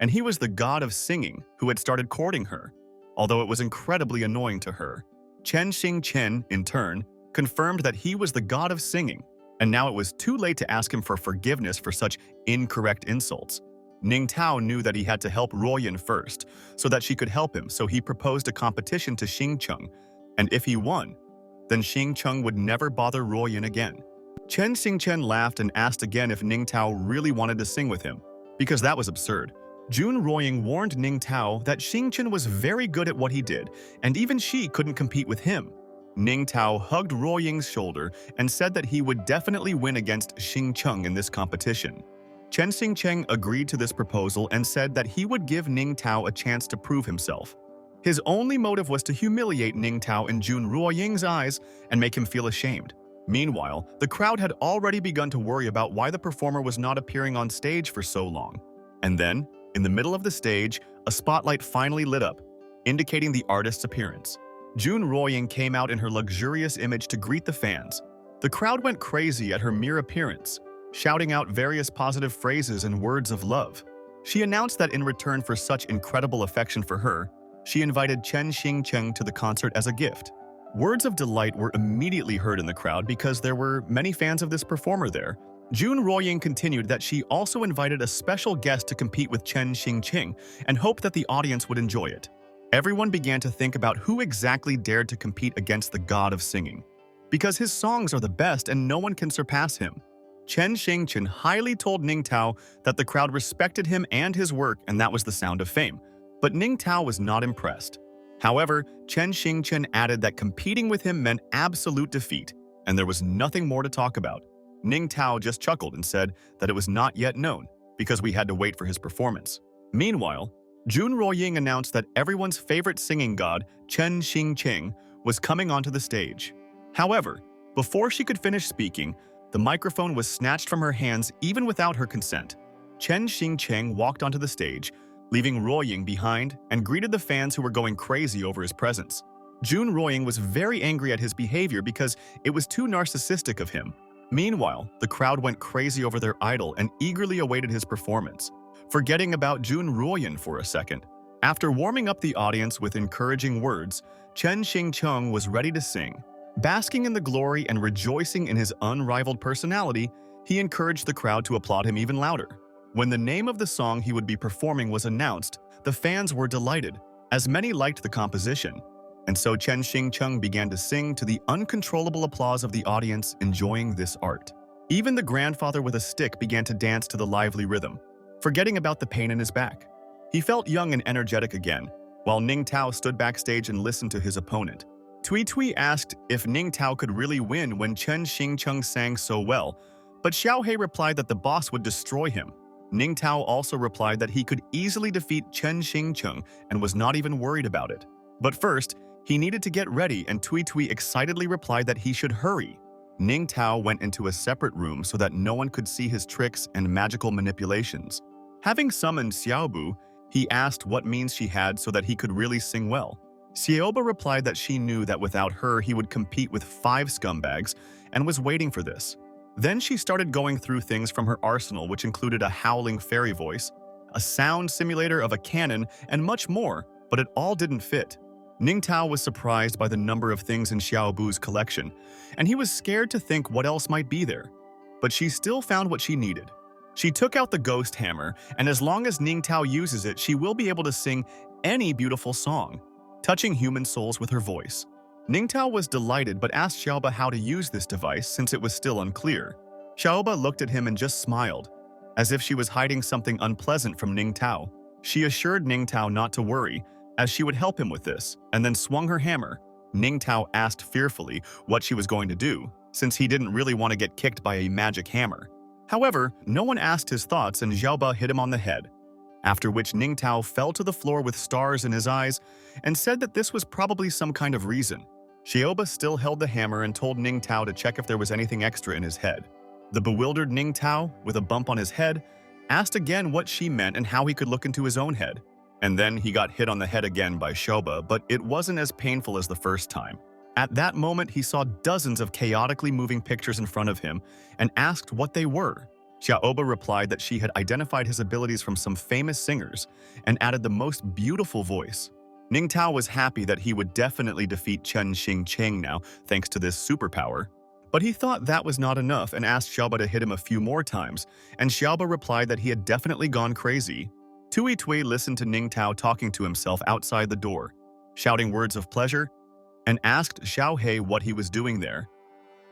and he was the god of singing who had started courting her, although it was incredibly annoying to her. Chen Xingchen, in turn, confirmed that he was the god of singing, and now it was too late to ask him for forgiveness for such incorrect insults. Ning Tao knew that he had to help Ruoyan first, so that she could help him, so he proposed a competition to Xingcheng, and if he won, then Xingcheng would never bother Ruoyan again. Chen Xingchen laughed and asked again if Ning Tao really wanted to sing with him, because that was absurd. Jun Ruoying warned Ning Tao that Xingchen was very good at what he did, and even she couldn't compete with him. Ning Tao hugged Ruoying's shoulder and said that he would definitely win against Xingcheng in this competition. Chen Xingcheng agreed to this proposal and said that he would give Ning Tao a chance to prove himself. His only motive was to humiliate Ning Tao in Jun Ruoying's eyes and make him feel ashamed. Meanwhile, the crowd had already begun to worry about why the performer was not appearing on stage for so long. And then, in the middle of the stage, a spotlight finally lit up, indicating the artist's appearance. Jun Ruoying came out in her luxurious image to greet the fans. The crowd went crazy at her mere appearance, shouting out various positive phrases and words of love. She announced that in return for such incredible affection for her, she invited Chen Xingcheng to the concert as a gift. Words of delight were immediately heard in the crowd because there were many fans of this performer there. Jun Ruoying continued that she also invited a special guest to compete with Chen Xingcheng and hoped that the audience would enjoy it. Everyone began to think about who exactly dared to compete against the god of singing, because his songs are the best and no one can surpass him. Chen Xingchen highly told Ning Tao that the crowd respected him and his work, and that was the sound of fame. But Ning Tao was not impressed. However, Chen Xingchen added that competing with him meant absolute defeat, and there was nothing more to talk about. Ning Tao just chuckled and said that it was not yet known, because we had to wait for his performance. Meanwhile, Jun Ruoying announced that everyone's favorite singing god, Chen Xingcheng, was coming onto the stage. However, before she could finish speaking, the microphone was snatched from her hands even without her consent. Chen Xingcheng walked onto the stage, leaving Ruoying behind, and greeted the fans who were going crazy over his presence. Jun Ruoying was very angry at his behavior because it was too narcissistic of him. Meanwhile, the crowd went crazy over their idol and eagerly awaited his performance, forgetting about Jun Ruoying for a second. After warming up the audience with encouraging words, Chen Xingcheng was ready to sing. Basking in the glory and rejoicing in his unrivaled personality, he encouraged the crowd to applaud him even louder. When the name of the song he would be performing was announced, the fans were delighted, as many liked the composition. And so Chen Xingcheng began to sing to the uncontrollable applause of the audience enjoying this art. Even the grandfather with a stick began to dance to the lively rhythm, forgetting about the pain in his back. He felt young and energetic again, while Ning Tao stood backstage and listened to his opponent. Tui Tui asked if Ning Tao could really win when Chen Xingcheng sang so well, but Xiao He replied that the boss would destroy him. Ning Tao also replied that he could easily defeat Chen Xingcheng and was not even worried about it. But first, he needed to get ready, and Tui Tui excitedly replied that he should hurry. Ning Tao went into a separate room so that no one could see his tricks and magical manipulations. Having summoned Xiaobu, he asked what means she had so that he could really sing well. Xiaoba replied that she knew that without her he would compete with 5 scumbags and was waiting for this. Then she started going through things from her arsenal, which included a howling fairy voice, a sound simulator of a cannon, and much more, but it all didn't fit. Ning Tao was surprised by the number of things in Xiaobu's collection, and he was scared to think what else might be there. But she still found what she needed. She took out the ghost hammer, and as long as Ning Tao uses it, she will be able to sing any beautiful song, touching human souls with her voice. Ning Tao was delighted but asked Xiaoba how to use this device since it was still unclear. Xiaoba looked at him and just smiled, as if she was hiding something unpleasant from Ning Tao. She assured Ning Tao not to worry, as she would help him with this, and then swung her hammer. Ning Tao asked fearfully what she was going to do, since he didn't really want to get kicked by a magic hammer. However, no one asked his thoughts and Xiaoba hit him on the head, after which Ning Tao fell to the floor with stars in his eyes and said that this was probably some kind of reason. Xiaoba still held the hammer and told Ning Tao to check if there was anything extra in his head. The bewildered Ning Tao, with a bump on his head, asked again what she meant and how he could look into his own head. And then he got hit on the head again by Xiaoba, but it wasn't as painful as the first time. At that moment, he saw dozens of chaotically moving pictures in front of him and asked what they were. Xiaoba replied that she had identified his abilities from some famous singers and added the most beautiful voice. Ning Tao was happy that he would definitely defeat Chen Xingcheng now, thanks to this superpower. But he thought that was not enough and asked Xiaoba to hit him a few more times, and Xiaoba replied that he had definitely gone crazy. Tui Tui listened to Ning Tao talking to himself outside the door, shouting words of pleasure, and asked Xiao He what he was doing there.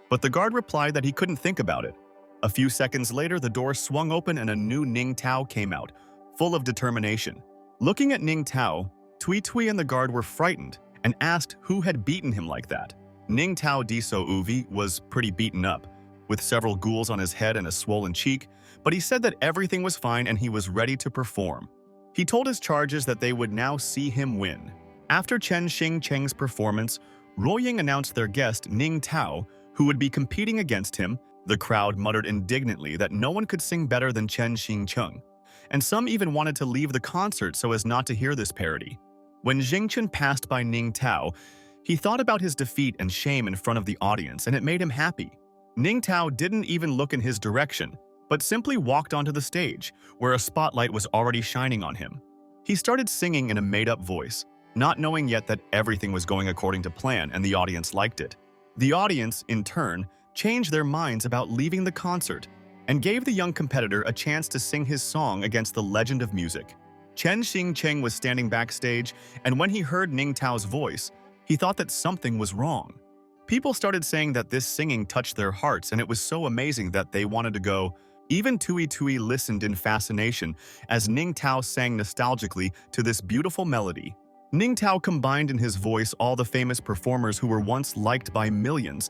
But the guard replied that he couldn't think about it. A few seconds later, the door swung open and a new Ning Tao came out, full of determination. Looking at Ning Tao, Tui Tui and the guard were frightened and asked who had beaten him like that. Ning Tao Diso Uvi was pretty beaten up, with several ghouls on his head and a swollen cheek, but he said that everything was fine and he was ready to perform. He told his charges that they would now see him win. After Chen Xingcheng's performance, Ruoying announced their guest Ning Tao, who would be competing against him. The crowd muttered indignantly that no one could sing better than Chen Xingcheng, and some even wanted to leave the concert so as not to hear this parody. When Xingchen passed by Ning Tao, he thought about his defeat and shame in front of the audience, and it made him happy. Ning Tao didn't even look in his direction, but simply walked onto the stage, where a spotlight was already shining on him. He started singing in a made-up voice, not knowing yet that everything was going according to plan and the audience liked it. The audience, in turn, changed their minds about leaving the concert and gave the young competitor a chance to sing his song against the legend of music. Chen Xingcheng was standing backstage, and when he heard Ning Tao's voice, he thought that something was wrong. People started saying that this singing touched their hearts and it was so amazing that they wanted to go. Even Tui Tui listened in fascination as Ning Tao sang nostalgically to this beautiful melody. Ning Tao combined in his voice all the famous performers who were once liked by millions,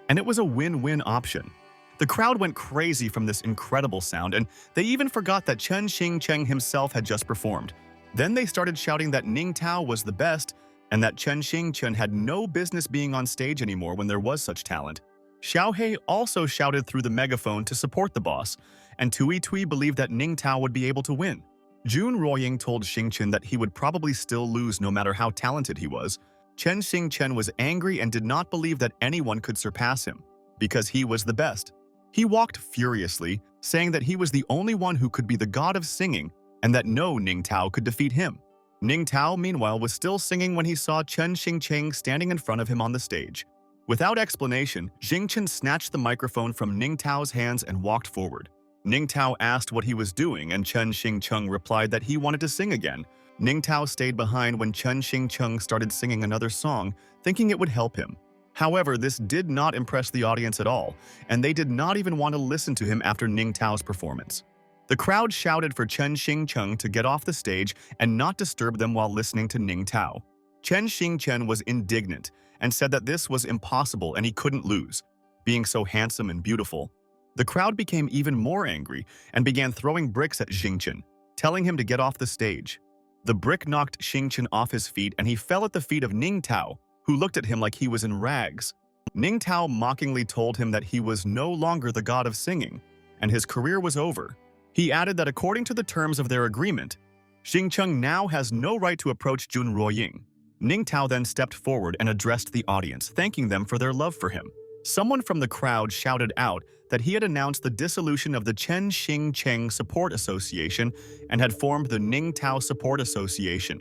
and it was a win-win option. The crowd went crazy from this incredible sound, and they even forgot that Chen Xingcheng himself had just performed. Then they started shouting that Ning Tao was the best, and that Chen Xingcheng had no business being on stage anymore when there was such talent. Xiao He also shouted through the megaphone to support the boss, and Tui Tui believed that Ning Tao would be able to win. Jun Ruoying told Xingchen that he would probably still lose no matter how talented he was. Chen Xingchen was angry and did not believe that anyone could surpass him, because he was the best. He walked furiously, saying that he was the only one who could be the god of singing and that no Ning Tao could defeat him. Ning Tao, meanwhile, was still singing when he saw Chen Xingcheng standing in front of him on the stage. Without explanation, Xingchen snatched the microphone from Ning Tao's hands and walked forward. Ning Tao asked what he was doing, and Chen Xingcheng replied that he wanted to sing again. Ning Tao stayed behind when Chen Xingcheng started singing another song, thinking it would help him. However, this did not impress the audience at all, and they did not even want to listen to him after Ning Tao's performance. The crowd shouted for Chen Xingcheng to get off the stage and not disturb them while listening to Ning Tao. Chen Xingchen was indignant and said that this was impossible and he couldn't lose, being so handsome and beautiful. The crowd became even more angry and began throwing bricks at Xingchen, telling him to get off the stage. The brick knocked Xingchen off his feet and he fell at the feet of Ning Tao, who looked at him like he was in rags. Ning Tao mockingly told him that he was no longer the god of singing, and his career was over. He added that according to the terms of their agreement, Xingcheng now has no right to approach Jun Ruoying. Ning Tao then stepped forward and addressed the audience, thanking them for their love for him. Someone from the crowd shouted out that he had announced the dissolution of the Chen Xingcheng Support Association and had formed the Ning Tao Support Association.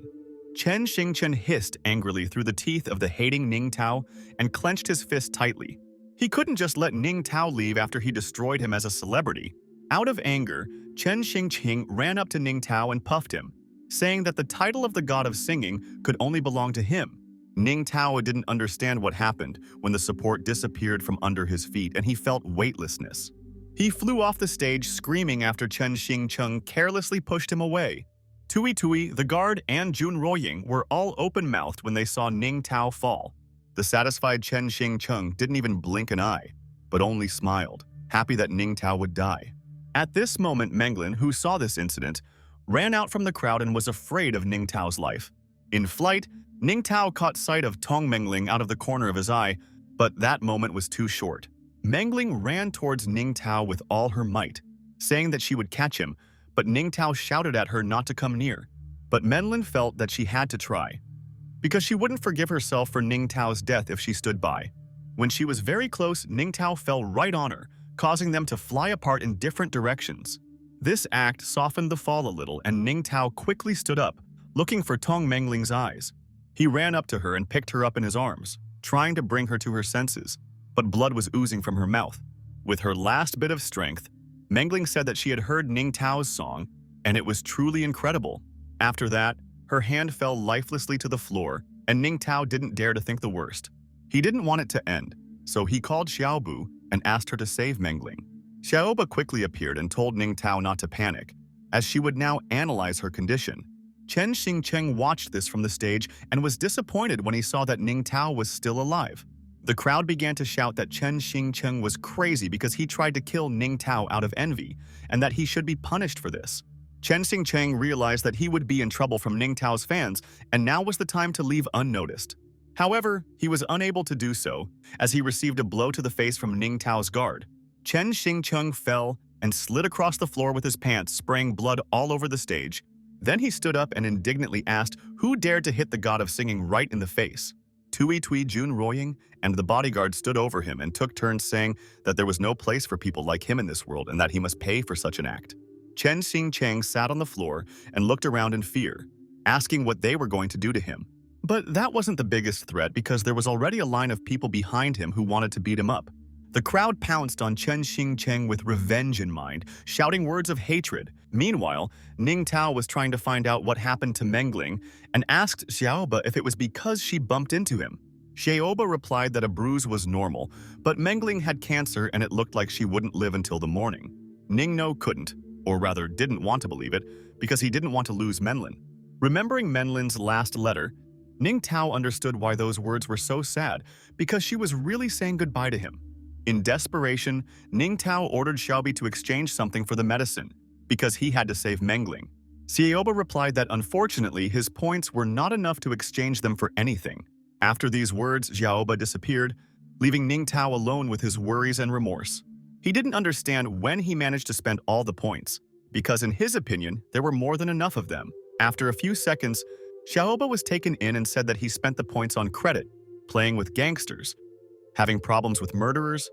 Chen Xingchen hissed angrily through the teeth of the hating Ning Tao and clenched his fist tightly. He couldn't just let Ning Tao leave after he destroyed him as a celebrity. Out of anger, Chen Xingcheng ran up to Ning Tao and puffed him, saying that the title of the god of singing could only belong to him. Ning Tao didn't understand what happened when the support disappeared from under his feet and he felt weightlessness. He flew off the stage screaming after Chen Xingcheng carelessly pushed him away. Tui Tui, the guard, and Jun Ruoying were all open-mouthed when they saw Ning Tao fall. The satisfied Chen Xingcheng didn't even blink an eye, but only smiled, happy that Ning Tao would die. At this moment, Menglin, who saw this incident, ran out from the crowd and was afraid of Ning Tao's life. In flight, Ning Tao caught sight of Tong Mengling out of the corner of his eye, but that moment was too short. Mengling ran towards Ning Tao with all her might, saying that she would catch him, but Ning Tao shouted at her not to come near. But Menlin felt that she had to try, because she wouldn't forgive herself for Ning Tao's death if she stood by. When she was very close, Ning Tao fell right on her, causing them to fly apart in different directions. This act softened the fall a little, and Ning Tao quickly stood up, looking for Tong Mengling's eyes. He ran up to her and picked her up in his arms, trying to bring her to her senses, but blood was oozing from her mouth. With her last bit of strength, Mengling said that she had heard Ning Tao's song, and it was truly incredible. After that, her hand fell lifelessly to the floor, and Ning Tao didn't dare to think the worst. He didn't want it to end, so he called Xiaobu and asked her to save Mengling. Xiaoba quickly appeared and told Ning Tao not to panic, as she would now analyze her condition. Chen Xingcheng watched this from the stage and was disappointed when he saw that Ning Tao was still alive. The crowd began to shout that Chen Xingcheng was crazy because he tried to kill Ning Tao out of envy, and that he should be punished for this. Chen Xingcheng realized that he would be in trouble from Ning Tao's fans, and now was the time to leave unnoticed. However, he was unable to do so, as he received a blow to the face from Ning Tao's guard. Chen Xingcheng fell and slid across the floor with his pants, spraying blood all over the stage. Then he stood up and indignantly asked who dared to hit the god of singing right in the face. Tui Tui Jun Ruoying and the bodyguard stood over him and took turns saying that there was no place for people like him in this world and that he must pay for such an act. Chen Xingcheng sat on the floor and looked around in fear, asking what they were going to do to him. But that wasn't the biggest threat because there was already a line of people behind him who wanted to beat him up. The crowd pounced on Chen Xingcheng with revenge in mind, shouting words of hatred. Meanwhile, Ning Tao was trying to find out what happened to Mengling and asked Xiaoba if it was because she bumped into him. Xiaoba replied that a bruise was normal, but Mengling had cancer and it looked like she wouldn't live until the morning. Ningno couldn't, or rather didn't want to believe it, because he didn't want to lose Menlin. Remembering Menlin's last letter, Ning Tao understood why those words were so sad, because she was really saying goodbye to him. In desperation, Ning Tao ordered Xiaobi to exchange something for the medicine, because he had to save Mengling. Xiaoba replied that unfortunately his points were not enough to exchange them for anything. After these words, Xiaoba disappeared, leaving Ning Tao alone with his worries and remorse. He didn't understand when he managed to spend all the points, because in his opinion, there were more than enough of them. After a few seconds, Xiaoba was taken in and said that he spent the points on credit, playing with gangsters, having problems with murderers,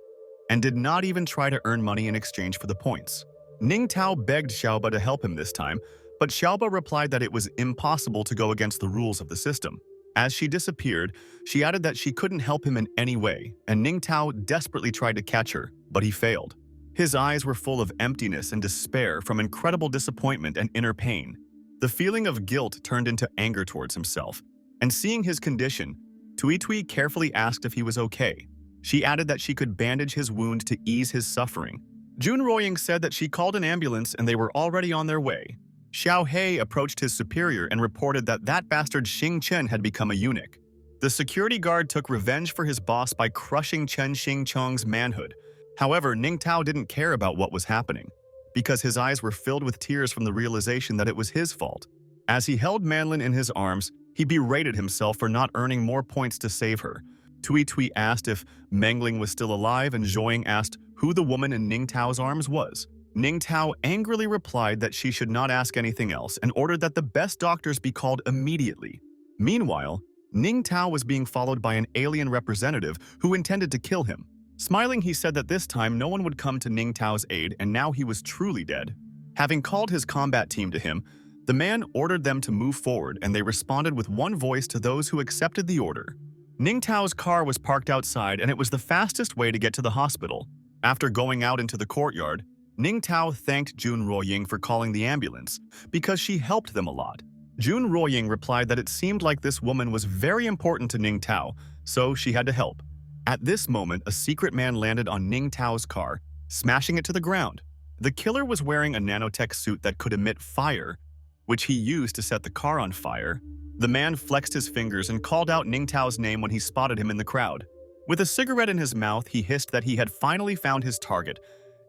and did not even try to earn money in exchange for the points. Ning Tao begged Xiaoba to help him this time, But Xiaoba replied that it was impossible to go against the rules of the system. As she disappeared, she added that she couldn't help him in any way, and Ning Tao desperately tried to catch her, but he failed. His eyes were full of emptiness and despair from incredible disappointment and inner pain. The feeling of guilt turned into anger towards himself, and seeing his condition, Tui Tui carefully asked if he was okay. She added that she could bandage his wound to ease his suffering. Jun Roying said that she called an ambulance and they were already on their way. Xiao He approached his superior and reported that that bastard Xing Chen had become a eunuch. The security guard took revenge for his boss by crushing Chen Xingcheng's manhood. However, Ning Tao didn't care about what was happening, because his eyes were filled with tears from the realization that it was his fault. As he held Manlin in his arms, he berated himself for not earning more points to save her. Tui Tui asked if Mengling was still alive, and Zhuoying asked who the woman in Ning Tao's arms was. Ning Tao angrily replied that she should not ask anything else and ordered that the best doctors be called immediately. Meanwhile, Ning Tao was being followed by an alien representative who intended to kill him. Smiling, he said that this time no one would come to Ning Tao's aid, and now he was truly dead. Having called his combat team to him, the man ordered them to move forward, and they responded with one voice to those who accepted the order. Ning Tao's car was parked outside, and it was the fastest way to get to the hospital. After going out into the courtyard, Ning Tao thanked Jun Roying for calling the ambulance, because she helped them a lot. Jun Roying replied that it seemed like this woman was very important to Ning Tao, so she had to help. At this moment, a secret man landed on Ning Tao's car, smashing it to the ground. The killer was wearing a nanotech suit that could emit fire, which he used to set the car on fire. The man flexed his fingers and called out Ning Tao's name when he spotted him in the crowd. With a cigarette in his mouth, he hissed that he had finally found his target,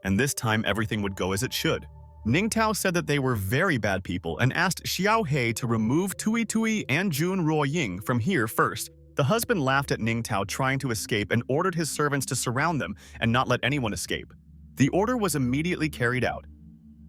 and this time everything would go as it should. Ning Tao said that they were very bad people and asked Xiao He to remove Tui Tui and Jun Roying from here first. The husband laughed at Ning Tao trying to escape and ordered his servants to surround them and not let anyone escape. The order was immediately carried out,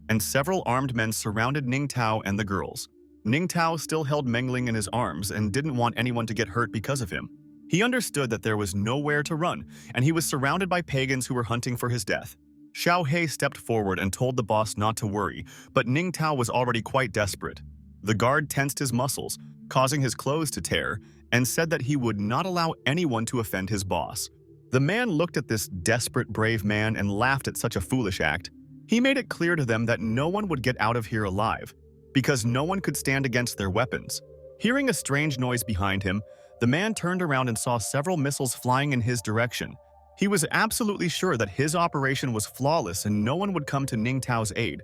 and several armed men surrounded Ning Tao and the girls. Ning Tao still held Mengling in his arms and didn't want anyone to get hurt because of him. He understood that there was nowhere to run, and he was surrounded by pagans who were hunting for his death. Xiao He stepped forward and told the boss not to worry, but Ning Tao was already quite desperate. The guard tensed his muscles, causing his clothes to tear, and said that he would not allow anyone to offend his boss. The man looked at this desperate, brave man and laughed at such a foolish act. He made it clear to them that no one would get out of here alive, because no one could stand against their weapons. Hearing a strange noise behind him, the man turned around and saw several missiles flying in his direction. He was absolutely sure that his operation was flawless and no one would come to Ning Tao's aid.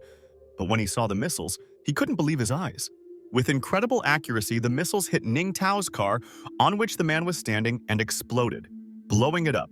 But when he saw the missiles, he couldn't believe his eyes. With incredible accuracy, the missiles hit Ning Tao's car, on which the man was standing, and exploded, blowing it up.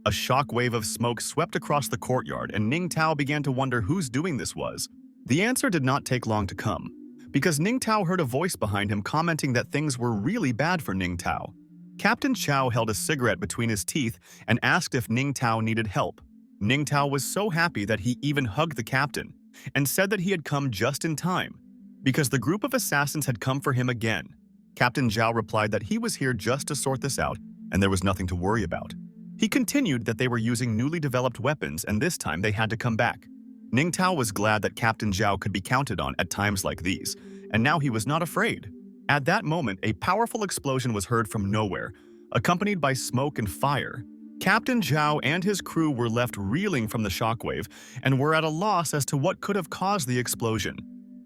A shock wave of smoke swept across the courtyard, and Ning Tao began to wonder whose doing this was. The answer did not take long to come, because Ning Tao heard a voice behind him commenting that things were really bad for Ning Tao. Captain Chow held a cigarette between his teeth and asked if Ning Tao needed help. Ning Tao was so happy that he even hugged the captain and said that he had come just in time, because the group of assassins had come for him again. Captain Zhao replied that he was here just to sort this out and there was nothing to worry about. He continued that they were using newly developed weapons and this time they had to come back. Ning Tao was glad that Captain Zhao could be counted on at times like these, and now he was not afraid. At that moment, a powerful explosion was heard from nowhere, accompanied by smoke and fire. Captain Zhao and his crew were left reeling from the shockwave and were at a loss as to what could have caused the explosion.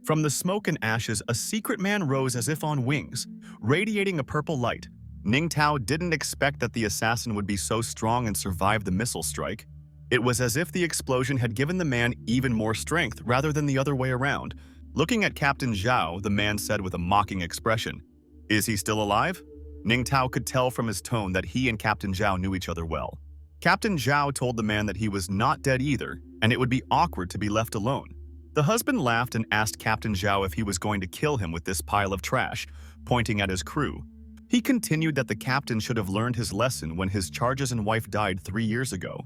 From the smoke and ashes, a secret man rose as if on wings, radiating a purple light. Ning Tao didn't expect that the assassin would be so strong and survive the missile strike. It was as if the explosion had given the man even more strength rather than the other way around. Looking at Captain Zhao, the man said with a mocking expression, "Is he still alive?" Ning Tao could tell from his tone that he and Captain Zhao knew each other well. Captain Zhao told the man that he was not dead either, and it would be awkward to be left alone. The husband laughed and asked Captain Zhao if he was going to kill him with this pile of trash, pointing at his crew. He continued that the captain should have learned his lesson when his charges and wife died 3 years ago.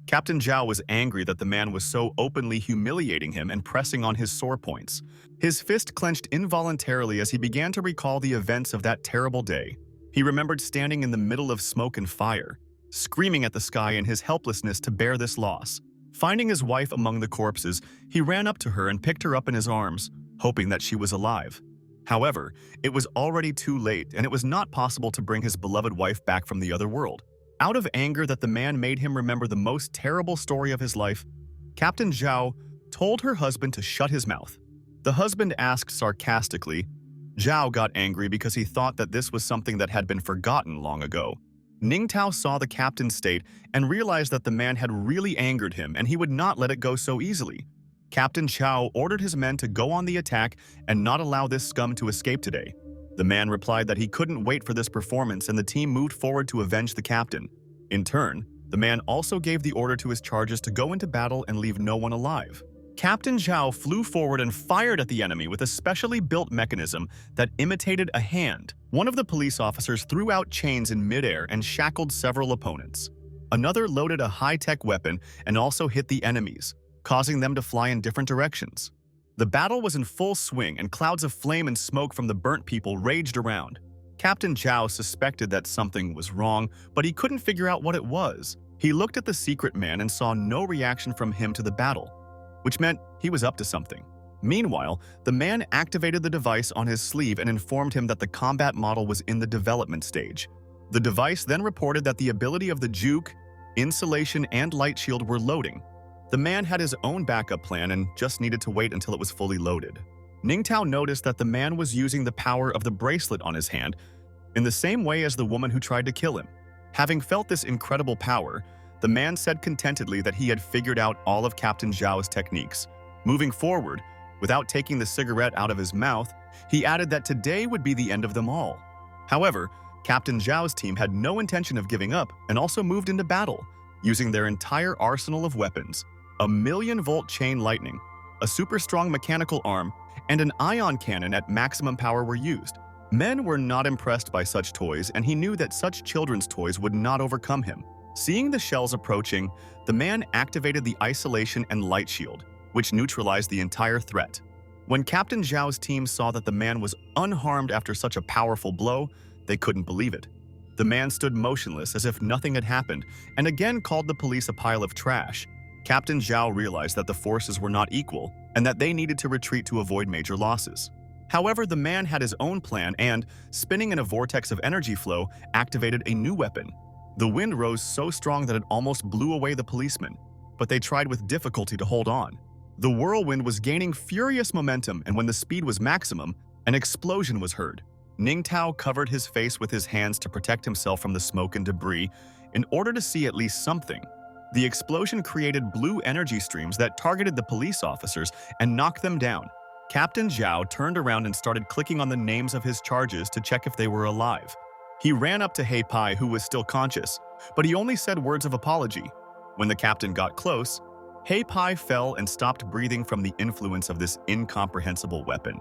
Captain Zhao was angry that the man was so openly humiliating him and pressing on his sore points. His fist clenched involuntarily as he began to recall the events of that terrible day. He remembered standing in the middle of smoke and fire, screaming at the sky in his helplessness to bear this loss. Finding his wife among the corpses, he ran up to her and picked her up in his arms, hoping that she was alive. However, it was already too late and it was not possible to bring his beloved wife back from the other world. Out of anger that the man made him remember the most terrible story of his life, Captain Zhao told her husband to shut his mouth. The husband asked sarcastically. Zhao got angry because he thought that this was something that had been forgotten long ago. Ningtao saw the captain's state and realized that the man had really angered him and he would not let it go so easily. Captain Zhao ordered his men to go on the attack and not allow this scum to escape today. The man replied that he couldn't wait for this performance and the team moved forward to avenge the captain. In turn, the man also gave the order to his charges to go into battle and leave no one alive. Captain Zhao flew forward and fired at the enemy with a specially built mechanism that imitated a hand. One of the police officers threw out chains in midair and shackled several opponents. Another loaded a high-tech weapon and also hit the enemies, causing them to fly in different directions. The battle was in full swing and clouds of flame and smoke from the burnt people raged around. Captain Zhao suspected that something was wrong, but he couldn't figure out what it was. He looked at the secret man and saw no reaction from him to the battle, which meant he was up to something. Meanwhile, the man activated the device on his sleeve and informed him that the combat model was in the development stage. The device then reported that the ability of the juke, insulation, and light shield were loading. The man had his own backup plan and just needed to wait until it was fully loaded. Ningtao noticed that the man was using the power of the bracelet on his hand in the same way as the woman who tried to kill him. Having felt this incredible power, the man said contentedly that he had figured out all of Captain Zhao's techniques. Moving forward, without taking the cigarette out of his mouth, he added that today would be the end of them all. However, Captain Zhao's team had no intention of giving up and also moved into battle, using their entire arsenal of weapons. A 1,000,000-volt chain lightning, a super strong mechanical arm, and an ion cannon at maximum power were used. Men were not impressed by such toys, and he knew that such children's toys would not overcome him. Seeing the shells approaching, the man activated the isolation and light shield, which neutralized the entire threat. When Captain Zhao's team saw that the man was unharmed after such a powerful blow, they couldn't believe it. The man stood motionless as if nothing had happened, and again called the police a pile of trash. Captain Zhao realized that the forces were not equal and that they needed to retreat to avoid major losses. However, the man had his own plan and, spinning in a vortex of energy flow, activated a new weapon. The wind rose so strong that it almost blew away the policemen, but they tried with difficulty to hold on. The whirlwind was gaining furious momentum, and when the speed was maximum, an explosion was heard. Ningtao covered his face with his hands to protect himself from the smoke and debris in order to see at least something. The explosion created blue energy streams that targeted the police officers and knocked them down. Captain Zhao turned around and started clicking on the names of his charges to check if they were alive. He ran up to Hei Pai, who was still conscious, but he only said words of apology. When the captain got close, Hei Pai fell and stopped breathing from the influence of this incomprehensible weapon.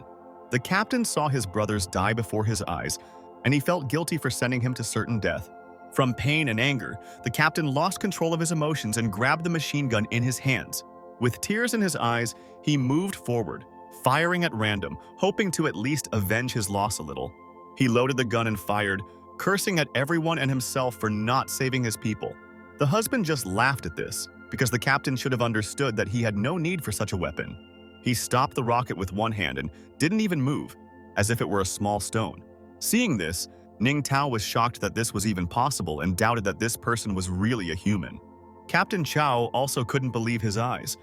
The captain saw his brothers die before his eyes, and he felt guilty for sending him to certain death. From pain and anger, the captain lost control of his emotions and grabbed the machine gun in his hands. With tears in his eyes, he moved forward, firing at random, hoping to at least avenge his loss a little. He loaded the gun and fired, cursing at everyone and himself for not saving his people. The husband just laughed at this, because the captain should have understood that he had no need for such a weapon. He stopped the rocket with one hand and didn't even move, as if it were a small stone. Seeing this, Ningtao was shocked that this was even possible and doubted that this person was really a human. Captain Zhao also couldn't believe his eyes,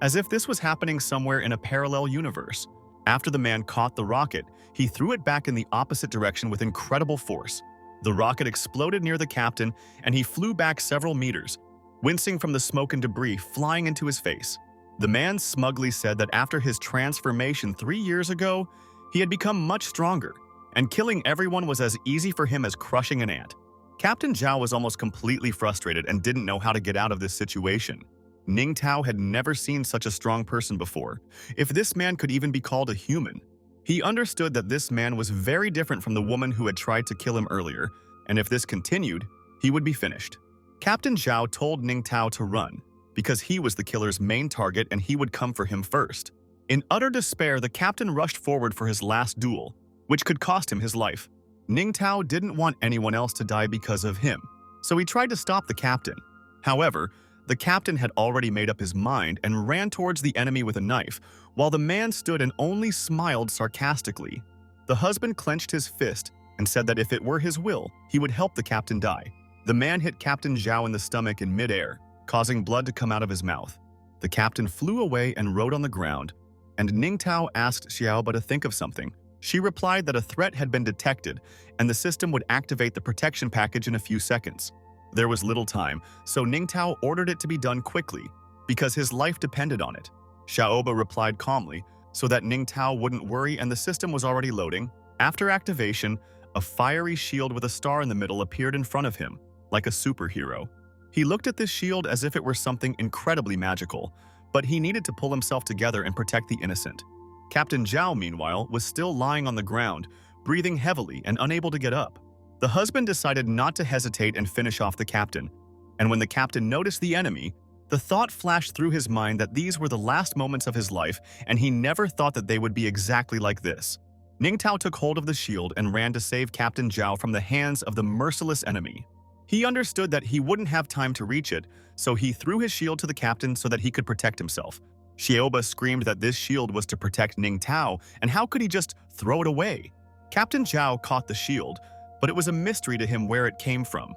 as if this was happening somewhere in a parallel universe. After the man caught the rocket, he threw it back in the opposite direction with incredible force. The rocket exploded near the captain, and he flew back several meters, wincing from the smoke and debris flying into his face. The man smugly said that after his transformation 3 years ago, he had become much stronger, and killing everyone was as easy for him as crushing an ant. Captain Zhao was almost completely frustrated and didn't know how to get out of this situation. Ningtao had never seen such a strong person before, if this man could even be called a human. He understood that this man was very different from the woman who had tried to kill him earlier, and if this continued, he would be finished. Captain Zhao told Ningtao to run, because he was the killer's main target and he would come for him first. In utter despair, the captain rushed forward for his last duel, which could cost him his life. Ningtao didn't want anyone else to die because of him, so he tried to stop the captain. However, The captain had already made up his mind and ran towards the enemy with a knife, while the man stood and only smiled sarcastically. The husband clenched his fist and said that if it were his will, he would help the captain die. The man hit Captain Zhao in the stomach in midair, causing blood to come out of his mouth. The captain flew away and rode on the ground, and Ning Tao asked Xiaoba to think of something. She replied that a threat had been detected, and the system would activate the protection package in a few seconds. There was little time, so Ning Tao ordered it to be done quickly, because his life depended on it. Xiaoba replied calmly, so that Ning Tao wouldn't worry, and the system was already loading. After activation, a fiery shield with a star in the middle appeared in front of him, like a superhero. He looked at this shield as if it were something incredibly magical, but he needed to pull himself together and protect the innocent. Captain Zhao, meanwhile, was still lying on the ground, breathing heavily and unable to get up. The husband decided not to hesitate and finish off the captain, and when the captain noticed the enemy, the thought flashed through his mind that these were the last moments of his life, and he never thought that they would be exactly like this. Ning Tao took hold of the shield and ran to save Captain Zhao from the hands of the merciless enemy. He understood that he wouldn't have time to reach it, so he threw his shield to the captain so that he could protect himself. Xiaoba screamed that this shield was to protect Ning Tao, and how could he just throw it away? Captain Zhao caught the shield, but it was a mystery to him where it came from.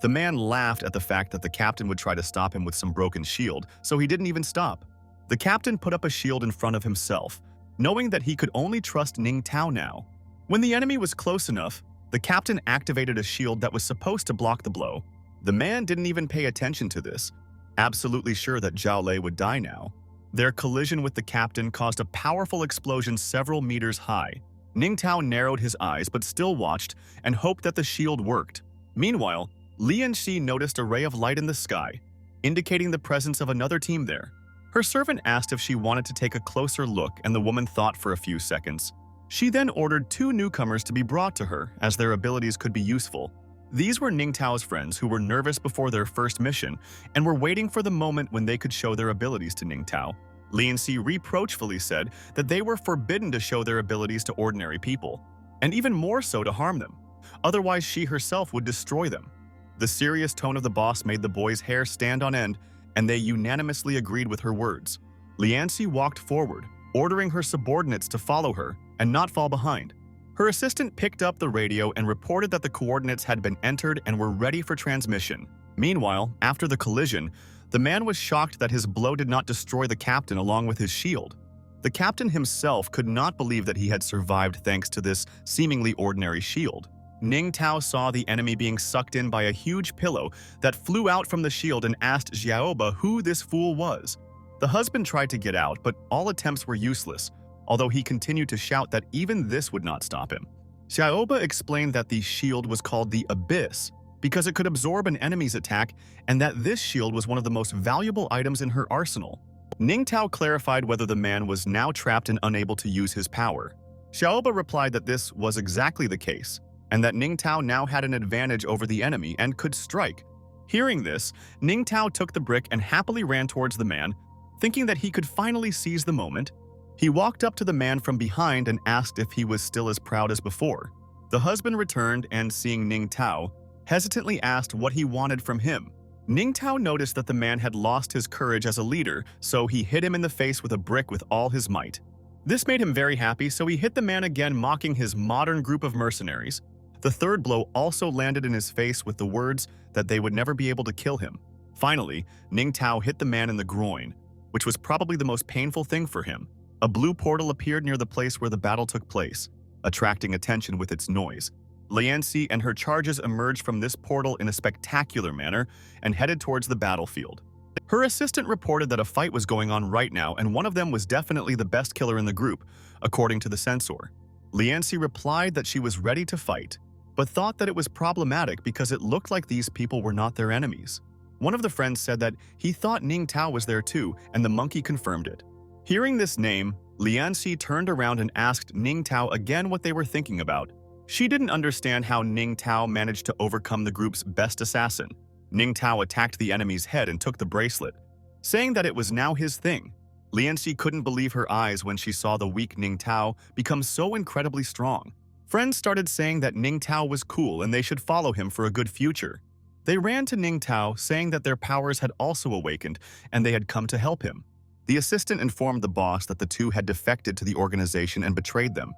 The man laughed at the fact that the captain would try to stop him with some broken shield, so he didn't even stop. The captain put up a shield in front of himself, knowing that he could only trust Ning Tao now. When the enemy was close enough, the captain activated a shield that was supposed to block the blow. The man didn't even pay attention to this, absolutely sure that Zhao Lei would die now. Their collision with the captain caused a powerful explosion several meters high. Ning Tao narrowed his eyes but still watched and hoped that the shield worked. Meanwhile, Lian Xi noticed a ray of light in the sky, indicating the presence of another team there. Her servant asked if she wanted to take a closer look, and the woman thought for a few seconds. She then ordered 2 newcomers to be brought to her, as their abilities could be useful. These were Ning Tao's friends who were nervous before their first mission and were waiting for the moment when they could show their abilities to Ning Tao. Lian Xi reproachfully said that they were forbidden to show their abilities to ordinary people, and even more so to harm them. Otherwise, she herself would destroy them. The serious tone of the boss made the boys' hair stand on end, and they unanimously agreed with her words. Lian Xi walked forward, ordering her subordinates to follow her and not fall behind. Her assistant picked up the radio and reported that the coordinates had been entered and were ready for transmission. Meanwhile, after the collision, the man was shocked that his blow did not destroy the captain along with his shield. The captain himself could not believe that he had survived thanks to this seemingly ordinary shield. Ning Tao saw the enemy being sucked in by a huge pillow that flew out from the shield and asked Xiaoba who this fool was. The husband tried to get out, but all attempts were useless, although he continued to shout that even this would not stop him. Xiaoba explained that the shield was called the Abyss because it could absorb an enemy's attack, and that this shield was one of the most valuable items in her arsenal. Ning Tao clarified whether the man was now trapped and unable to use his power. Xiaoba replied that this was exactly the case, and that Ning Tao now had an advantage over the enemy and could strike. Hearing this, Ning Tao took the brick and happily ran towards the man, thinking that he could finally seize the moment. He walked up to the man from behind and asked if he was still as proud as before. The husband returned and, seeing Ning Tao, hesitantly asked what he wanted from him. Ning Tao noticed that the man had lost his courage as a leader, so he hit him in the face with a brick with all his might. This made him very happy, so he hit the man again, mocking his modern group of mercenaries. The third blow also landed in his face with the words that they would never be able to kill him. Finally, Ning Tao hit the man in the groin, which was probably the most painful thing for him. A blue portal appeared near the place where the battle took place, attracting attention with its noise. Lian Xi and her charges emerged from this portal in a spectacular manner and headed towards the battlefield. Her assistant reported that a fight was going on right now, and one of them was definitely the best killer in the group, according to the censor. Lian Xi replied that she was ready to fight, but thought that it was problematic because it looked like these people were not their enemies. One of the friends said that he thought Ning Tao was there too, and the monkey confirmed it. Hearing this name, Lian Xi turned around and asked Ning Tao again what they were thinking about. She didn't understand how Ning Tao managed to overcome the group's best assassin. Ning Tao attacked the enemy's head and took the bracelet, saying that it was now his thing. Lian Xi couldn't believe her eyes when she saw the weak Ning Tao become so incredibly strong. Friends started saying that Ning Tao was cool and they should follow him for a good future. They ran to Ning Tao, saying that their powers had also awakened and they had come to help him. The assistant informed the boss that the two had defected to the organization and betrayed them,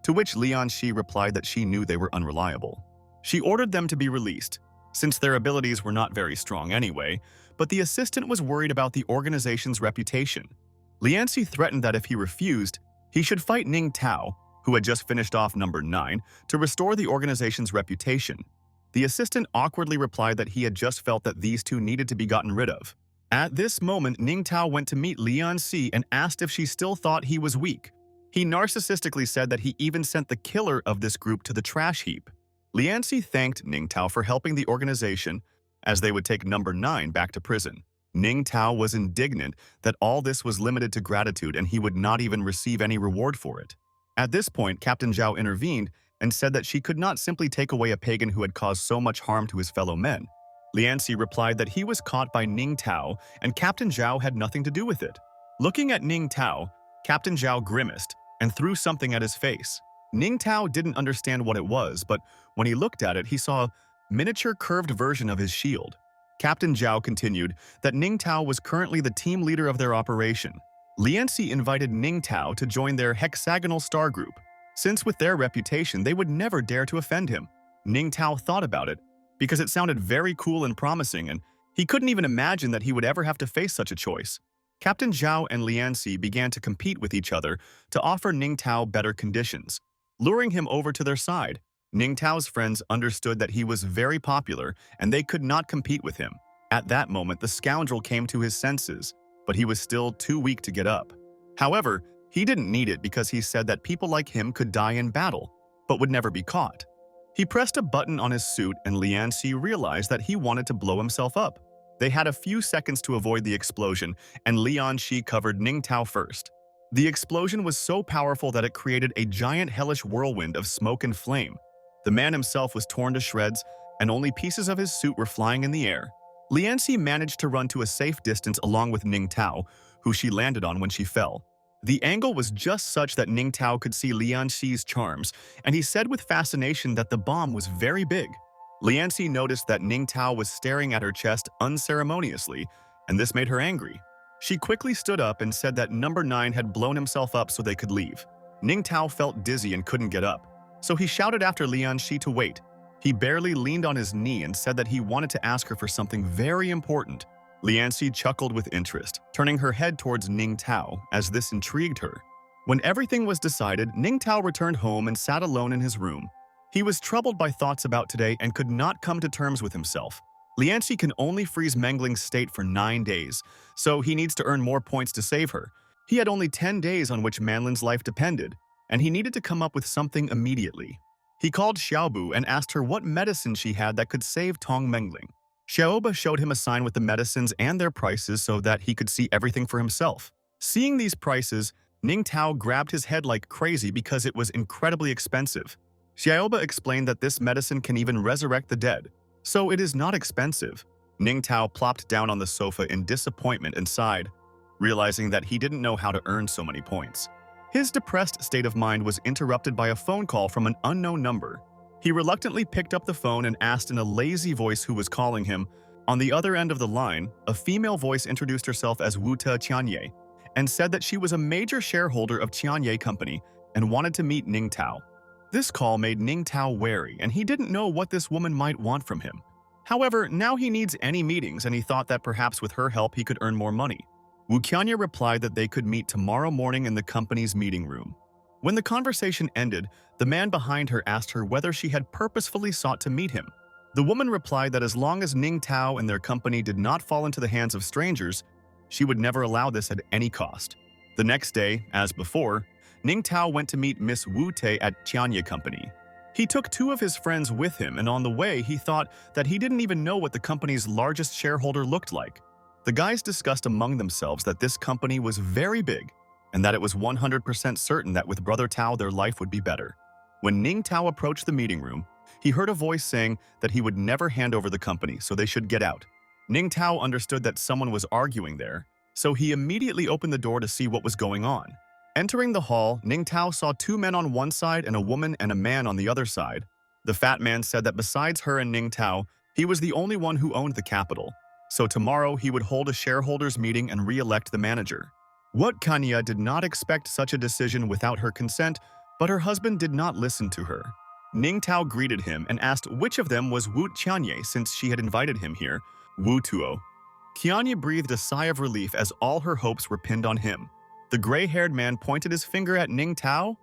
to which Lian Shi replied that she knew they were unreliable. She ordered them to be released, since their abilities were not very strong anyway, but the assistant was worried about the organization's reputation. Lian Shi threatened that if he refused, he should fight Ning Tao, who had just finished off number 9, to restore the organization's reputation. The assistant awkwardly replied that he had just felt that these two needed to be gotten rid of. At this moment, Ning Tao went to meet Lian Shi and asked if she still thought he was weak. He narcissistically said that he even sent the killer of this group to the trash heap. Lian Shi thanked Ning Tao for helping the organization, as they would take number 9 back to prison. Ning Tao was indignant that all this was limited to gratitude and he would not even receive any reward for it. At this point, Captain Zhao intervened and said that she could not simply take away a pagan who had caused so much harm to his fellow men. Lian Shi replied that he was caught by Ning Tao and Captain Zhao had nothing to do with it. Looking at Ning Tao, Captain Zhao grimaced and threw something at his face. Ning Tao didn't understand what it was, but when he looked at it, he saw a miniature curved version of his shield. Captain Zhao continued that Ning Tao was currently the team leader of their operation. Lian Shi invited Ning Tao to join their hexagonal star group, since with their reputation they would never dare to offend him. Ning Tao thought about it, because it sounded very cool and promising, and he couldn't even imagine that he would ever have to face such a choice. Captain Zhao and Lian Shi began to compete with each other to offer Ning Tao better conditions, luring him over to their side. Ning Tao's friends understood that he was very popular and they could not compete with him. At that moment, the scoundrel came to his senses, but he was still too weak to get up. However, he didn't need it because he said that people like him could die in battle, but would never be caught. He pressed a button on his suit and Lian Shi realized that he wanted to blow himself up. They had a few seconds to avoid the explosion, and Lian Shi covered Ning Tao first. The explosion was so powerful that it created a giant hellish whirlwind of smoke and flame. The man himself was torn to shreds, and only pieces of his suit were flying in the air. Lian Shi managed to run to a safe distance along with Ning Tao, who she landed on when she fell. The angle was just such that Ning Tao could see Lian Shi's charms, and he said with fascination that the bomb was very big. Lian Shi noticed that Ning Tao was staring at her chest unceremoniously, and this made her angry. She quickly stood up and said that number 9 had blown himself up so they could leave. Ning Tao felt dizzy and couldn't get up, so he shouted after Lian Shi to wait. He barely leaned on his knee and said that he wanted to ask her for something very important. Lian Shi chuckled with interest, turning her head towards Ning Tao, as this intrigued her. When everything was decided, Ning Tao returned home and sat alone in his room. He was troubled by thoughts about today and could not come to terms with himself. Lian Shi can only freeze Mengling's state for 9 days, so he needs to earn more points to save her. He had only 10 days on which Manlin's life depended, and he needed to come up with something immediately. He called Xiaobu and asked her what medicine she had that could save Tong Mengling. Xiaobu showed him a sign with the medicines and their prices so that he could see everything for himself. Seeing these prices, Ning Tao grabbed his head like crazy because it was incredibly expensive. Xiaobu explained that this medicine can even resurrect the dead, so it is not expensive. Ning Tao plopped down on the sofa in disappointment and sighed, realizing that he didn't know how to earn so many points. His depressed state of mind was interrupted by a phone call from an unknown number. He reluctantly picked up the phone and asked in a lazy voice who was calling him. On the other end of the line, a female voice introduced herself as Wuta Qianye and said that she was a major shareholder of Qianye Company and wanted to meet Ning Tao. This call made Ning Tao wary, and he didn't know what this woman might want from him. However, now he needs any meetings, and he thought that perhaps with her help he could earn more money. Wu Qianye replied that they could meet tomorrow morning in the company's meeting room. When the conversation ended, the man behind her asked her whether she had purposefully sought to meet him. The woman replied that as long as Ning Tao and their company did not fall into the hands of strangers, she would never allow this at any cost. The next day, as before, Ning Tao went to meet Miss Wu Te at Qianye Company. He took 2 of his friends with him, and on the way he thought that he didn't even know what the company's largest shareholder looked like. The guys discussed among themselves that this company was very big and that it was 100% certain that with Brother Tao their life would be better. When Ning Tao approached the meeting room, he heard a voice saying that he would never hand over the company, so they should get out. Ning Tao understood that someone was arguing there, so he immediately opened the door to see what was going on. Entering the hall, Ning Tao saw 2 men on one side and a woman and a man on the other side. The fat man said that besides her and Ning Tao, He was the only one who owned the capital, so tomorrow he would hold a shareholders meeting and re-elect the manager. What Kanya did not expect such a decision without her consent, but her husband did not listen to her. Ning Tao greeted him and asked which of them was Wu Tianye since she had invited him here. Wu Tuo. Kianya breathed a sigh of relief as all her hopes were pinned on him. The gray-haired man pointed his finger at Ning Tao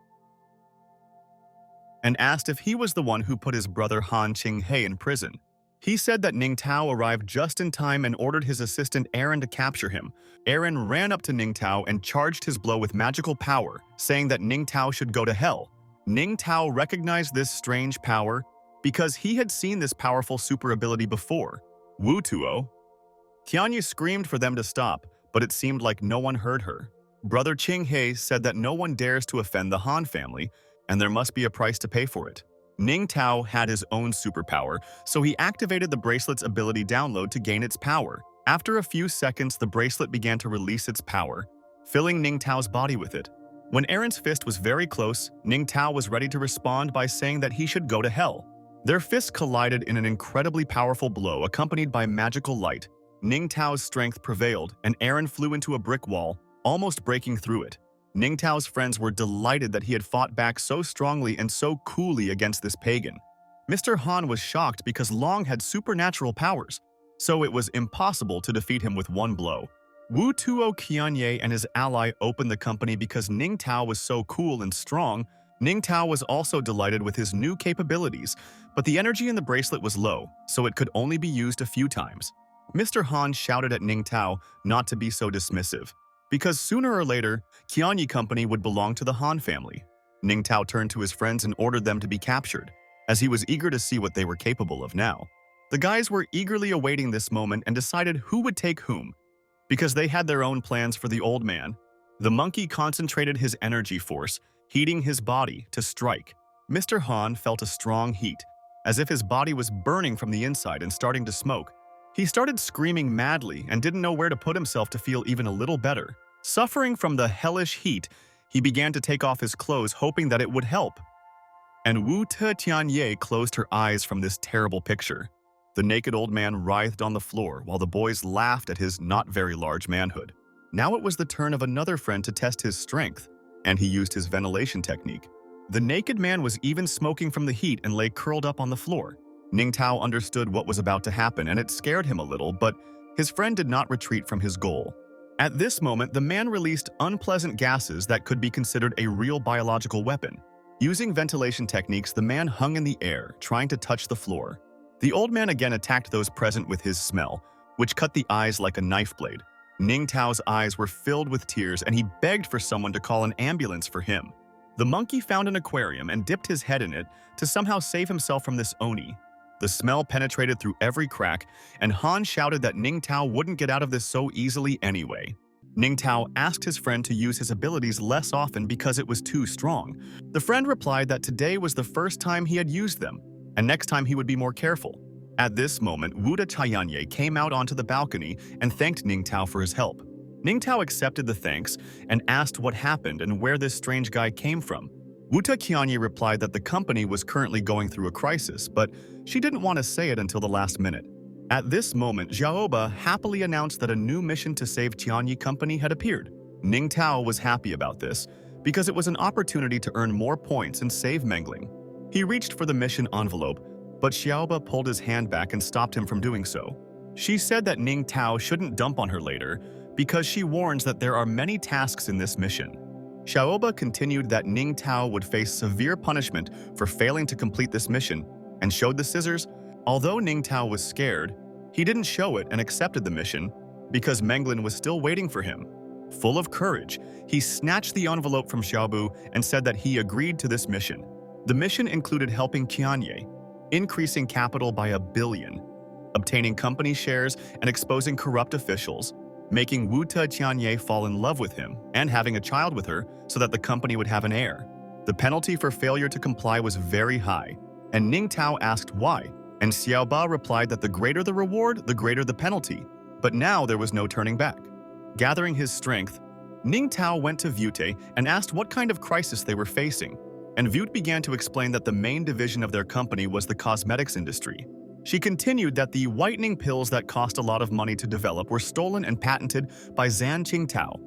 and asked if he was the one who put his brother Han Qinghe in prison. He said that Ning Tao arrived just in time and ordered his assistant Aaron to capture him. Aaron ran up to Ning Tao and charged his blow with magical power, saying that Ning Tao should go to hell. Ning Tao recognized this strange power because he had seen this powerful super ability before. Wu Tuo. Tianya screamed for them to stop, but it seemed like no one heard her. Brother Qinghe said that no one dares to offend the Han family, and there must be a price to pay for it. Ning Tao had his own superpower, so he activated the bracelet's ability download to gain its power. After a few seconds, the bracelet began to release its power, filling Ning Tao's body with it. When Aaron's fist was very close, Ning Tao was ready to respond by saying that he should go to hell. Their fists collided in an incredibly powerful blow accompanied by magical light. Ning Tao's strength prevailed, and Aaron flew into a brick wall, almost breaking through it. Ning Tao's friends were delighted that he had fought back so strongly and so coolly against this pagan. Mr. Han was shocked because Long had supernatural powers, so it was impossible to defeat him with one blow. Wu Tuo Qianye and his ally opened the company because Ning Tao was so cool and strong. Ning Tao was also delighted with his new capabilities, but the energy in the bracelet was low, so it could only be used a few times. Mr. Han shouted at Ning Tao not to be so dismissive, because sooner or later, Qianye Company would belong to the Han family. Ning Tao turned to his friends and ordered them to be captured, as he was eager to see what they were capable of now. The guys were eagerly awaiting this moment and decided who would take whom, because they had their own plans for the old man. The monkey concentrated his energy force, heating his body to strike. Mr. Han felt a strong heat, as if his body was burning from the inside and starting to smoke. He started screaming madly and didn't know where to put himself to feel even a little better. Suffering from the hellish heat, he began to take off his clothes, hoping that it would help. And Wu Tianye closed her eyes from this terrible picture. The naked old man writhed on the floor while the boys laughed at his not very large manhood. Now it was the turn of another friend to test his strength, and he used his ventilation technique. The naked man was even smoking from the heat and lay curled up on the floor. Ning Tao understood what was about to happen, and it scared him a little, but his friend did not retreat from his goal. At this moment, the man released unpleasant gases that could be considered a real biological weapon. Using ventilation techniques, the man hung in the air, trying to touch the floor. The old man again attacked those present with his smell, which cut the eyes like a knife blade. Ning Tao's eyes were filled with tears, and he begged for someone to call an ambulance for him. The monkey found an aquarium and dipped his head in it to somehow save himself from this Oni. The smell penetrated through every crack, and Han shouted that Ning Tao wouldn't get out of this so easily anyway. Ning Tao asked his friend to use his abilities less often because it was too strong. The friend replied that today was the first time he had used them, and next time he would be more careful. At this moment, Wu Tianye came out onto the balcony and thanked Ning Tao for his help. Ning Tao accepted the thanks and asked what happened and where this strange guy came from. Wu Tianye replied that the company was currently going through a crisis, but she didn't want to say it until the last minute. At this moment, Xiaoba happily announced that a new mission to save Tianye Company had appeared. Ning Tao was happy about this, because it was an opportunity to earn more points and save Mengling. He reached for the mission envelope, but Xiaoba pulled his hand back and stopped him from doing so. She said that Ning Tao shouldn't dump on her later, because she warns that there are many tasks in this mission. Xiaoba continued that Ning Tao would face severe punishment for failing to complete this mission, and showed the scissors. Although Ning Tao was scared, he didn't show it and accepted the mission because Menglin was still waiting for him. Full of courage, he snatched the envelope from Xiaobu and said that he agreed to this mission. The mission included helping Qianye, increasing capital by 1 billion, obtaining company shares and exposing corrupt officials, making Wu Tianye fall in love with him and having a child with her so that the company would have an heir. The penalty for failure to comply was very high, and Ning Tao asked why, and Xiaoba replied that the greater the reward, the greater the penalty. But now there was no turning back. Gathering his strength, Ning Tao went to Vute and asked what kind of crisis they were facing, and Vute began to explain that the main division of their company was the cosmetics industry. She continued that the whitening pills that cost a lot of money to develop were stolen and patented by Zhan Qingtao.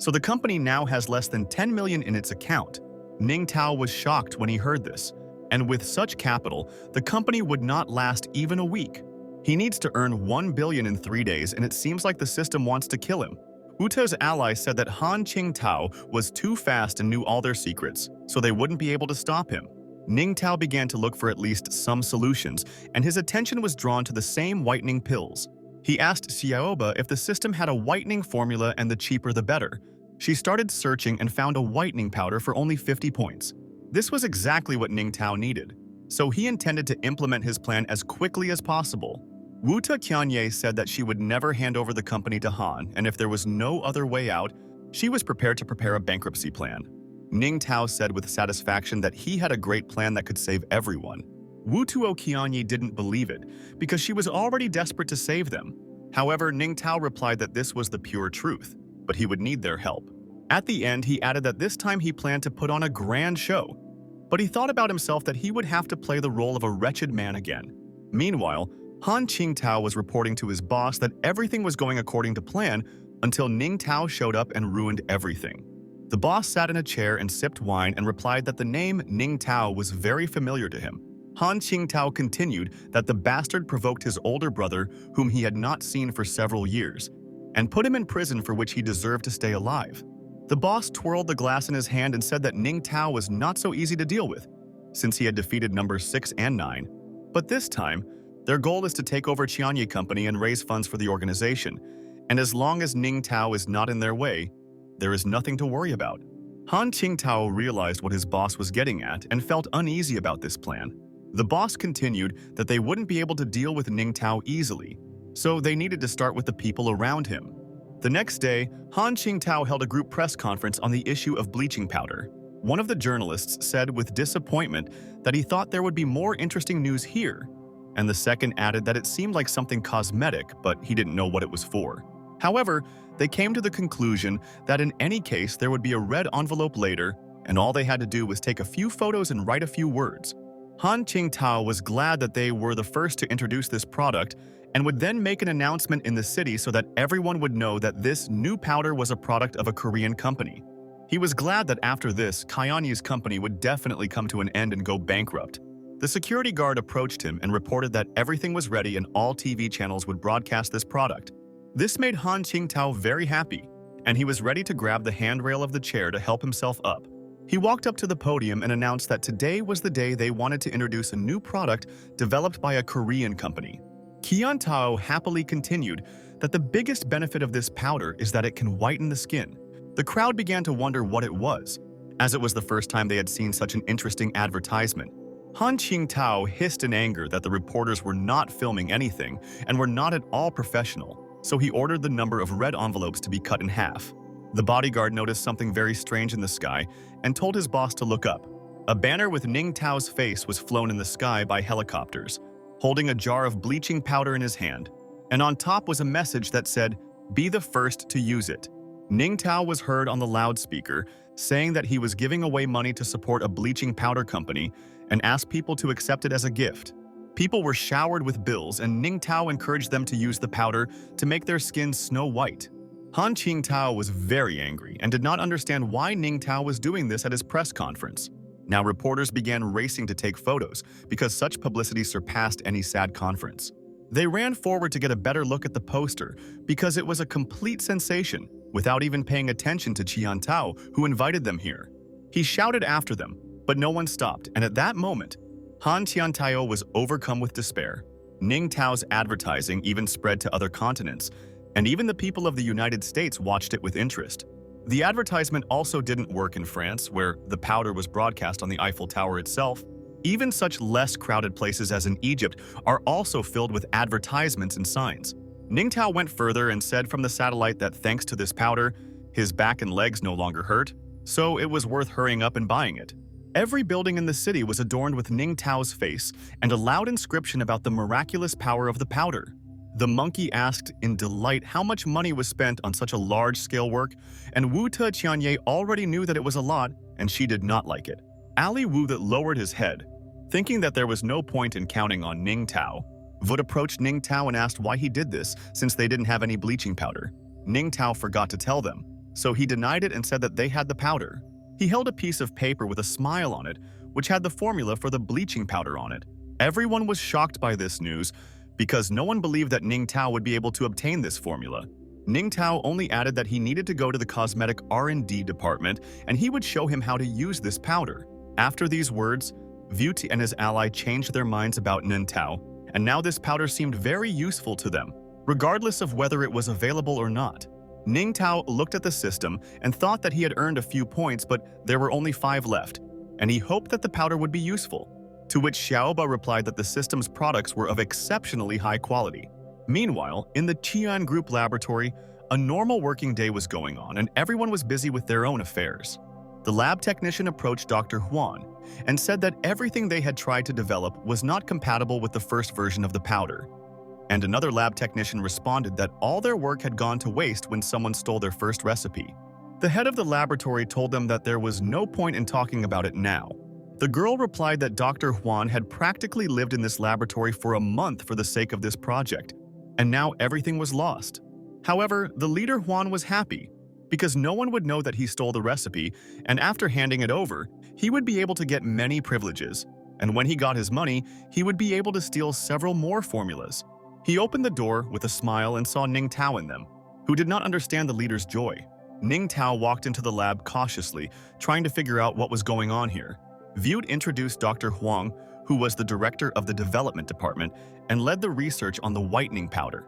So the company now has less than 10 million in its account. Ning Tao was shocked when he heard this, and with such capital, the company would not last even a week. He needs to earn 1 billion in 3 days, and it seems like the system wants to kill him. Wu-Ta's ally said that Han Qingtao was too fast and knew all their secrets, so they wouldn't be able to stop him. Ning Tao began to look for at least some solutions, and his attention was drawn to the same whitening pills. He asked Xiaoba if the system had a whitening formula and the cheaper the better. She started searching and found a whitening powder for only 50 points. This was exactly what Ning Tao needed, so he intended to implement his plan as quickly as possible. Wu-Ta Qianye said that she would never hand over the company to Han, and if there was no other way out, she was prepared to prepare a bankruptcy plan. Ning Tao said with satisfaction that he had a great plan that could save everyone. Wu-Tuo Qianye didn't believe it, because she was already desperate to save them. However, Ning Tao replied that this was the pure truth, but he would need their help. At the end, he added that this time he planned to put on a grand show, but he thought about himself that he would have to play the role of a wretched man again. Meanwhile, Han Qingtao was reporting to his boss that everything was going according to plan until Ning Tao showed up and ruined everything. The boss sat in a chair and sipped wine and replied that the name Ning Tao was very familiar to him. Han Qingtao continued that the bastard provoked his older brother, whom he had not seen for several years, and put him in prison for which he deserved to stay alive. The boss twirled the glass in his hand and said that Ning Tao was not so easy to deal with, since he had defeated numbers 6 and 9. But this time, their goal is to take over Qianye Company and raise funds for the organization, and as long as Ning Tao is not in their way, there is nothing to worry about. Han Qingtao realized what his boss was getting at and felt uneasy about this plan. The boss continued that they wouldn't be able to deal with Ning Tao easily, so they needed to start with the people around him. The next day, Han Qingtao held a group press conference on the issue of bleaching powder. One of the journalists said with disappointment that he thought there would be more interesting news here, and the second added that it seemed like something cosmetic, but he didn't know what it was for. However, they came to the conclusion that in any case there would be a red envelope later, and all they had to do was take a few photos and write a few words. Han Qingtao was glad that they were the first to introduce this product and would then make an announcement in the city so that everyone would know that this new powder was a product of a Korean company. He was glad that after this, Qianye's company would definitely come to an end and go bankrupt. The security guard approached him and reported that everything was ready and all TV channels would broadcast this product. This made Han Qingtao very happy, and he was ready to grab the handrail of the chair to help himself up. He walked up to the podium and announced that today was the day they wanted to introduce a new product developed by a Korean company. Qian Tao happily continued that the biggest benefit of this powder is that it can whiten the skin. The crowd began to wonder what it was, as it was the first time they had seen such an interesting advertisement. Han Qingtao hissed in anger that the reporters were not filming anything and were not at all professional, so he ordered the number of red envelopes to be cut in half. The bodyguard noticed something very strange in the sky and told his boss to look up. A banner with Ning Tao's face was flown in the sky by helicopters, holding a jar of bleaching powder in his hand, and on top was a message that said, "Be the first to use it." Ning Tao was heard on the loudspeaker saying that he was giving away money to support a bleaching powder company and asked people to accept it as a gift. People were showered with bills, and Ning Tao encouraged them to use the powder to make their skin snow white. Han Qingtao was very angry and did not understand why Ning Tao was doing this at his press conference. Now reporters began racing to take photos because such publicity surpassed any sad conference. They ran forward to get a better look at the poster because it was a complete sensation, without even paying attention to Qian Tao, who invited them here. He shouted after them, but no one stopped, and at that moment, Han Qiantao was overcome with despair. Ning Tao's advertising even spread to other continents, and even the people of the United States watched it with interest. The advertisement also didn't work in France, where the powder was broadcast on the Eiffel Tower itself. Even such less crowded places as in Egypt are also filled with advertisements and signs. Ning Tao went further and said from the satellite that thanks to this powder, his back and legs no longer hurt, so it was worth hurrying up and buying it. Every building in the city was adorned with Ning Tao's face and a loud inscription about the miraculous power of the powder. The monkey asked in delight how much money was spent on such a large-scale work, and Wu-Ta Qianye already knew that it was a lot, and she did not like it. Ali Wu that lowered his head, thinking that there was no point in counting on Ning Tao, Wood approached Ning Tao and asked why he did this since they didn't have any bleaching powder. Ning Tao forgot to tell them, so he denied it and said that they had the powder. He held a piece of paper with a smile on it, which had the formula for the bleaching powder on it. Everyone was shocked by this news because no one believed that Ning Tao would be able to obtain this formula. Ning Tao only added that he needed to go to the cosmetic R&D department and he would show him how to use this powder. After these words, Vuti and his ally changed their minds about Ning Tao, and now this powder seemed very useful to them, regardless of whether it was available or not. Ning Tao looked at the system and thought that he had earned a few points, but there were only 5 left, and he hoped that the powder would be useful. To which Xiaoba replied that the system's products were of exceptionally high quality. Meanwhile, in the Qian Group laboratory, a normal working day was going on and everyone was busy with their own affairs. The lab technician approached Dr. Huan and said that everything they had tried to develop was not compatible with the first version of the powder. And another lab technician responded that all their work had gone to waste when someone stole their first recipe. The head of the laboratory told them that there was no point in talking about it now. The girl replied that Dr. Huan had practically lived in this laboratory for a month for the sake of this project, and now everything was lost. However, the leader Huan was happy, because no one would know that he stole the recipe, and after handing it over, he would be able to get many privileges, and when he got his money, he would be able to steal several more formulas. He opened the door with a smile and saw Ning Tao in them, who did not understand the leader's joy. Ning Tao walked into the lab cautiously, trying to figure out what was going on here. Vude introduced Dr. Huang, who was the director of the development department and led the research on the whitening powder,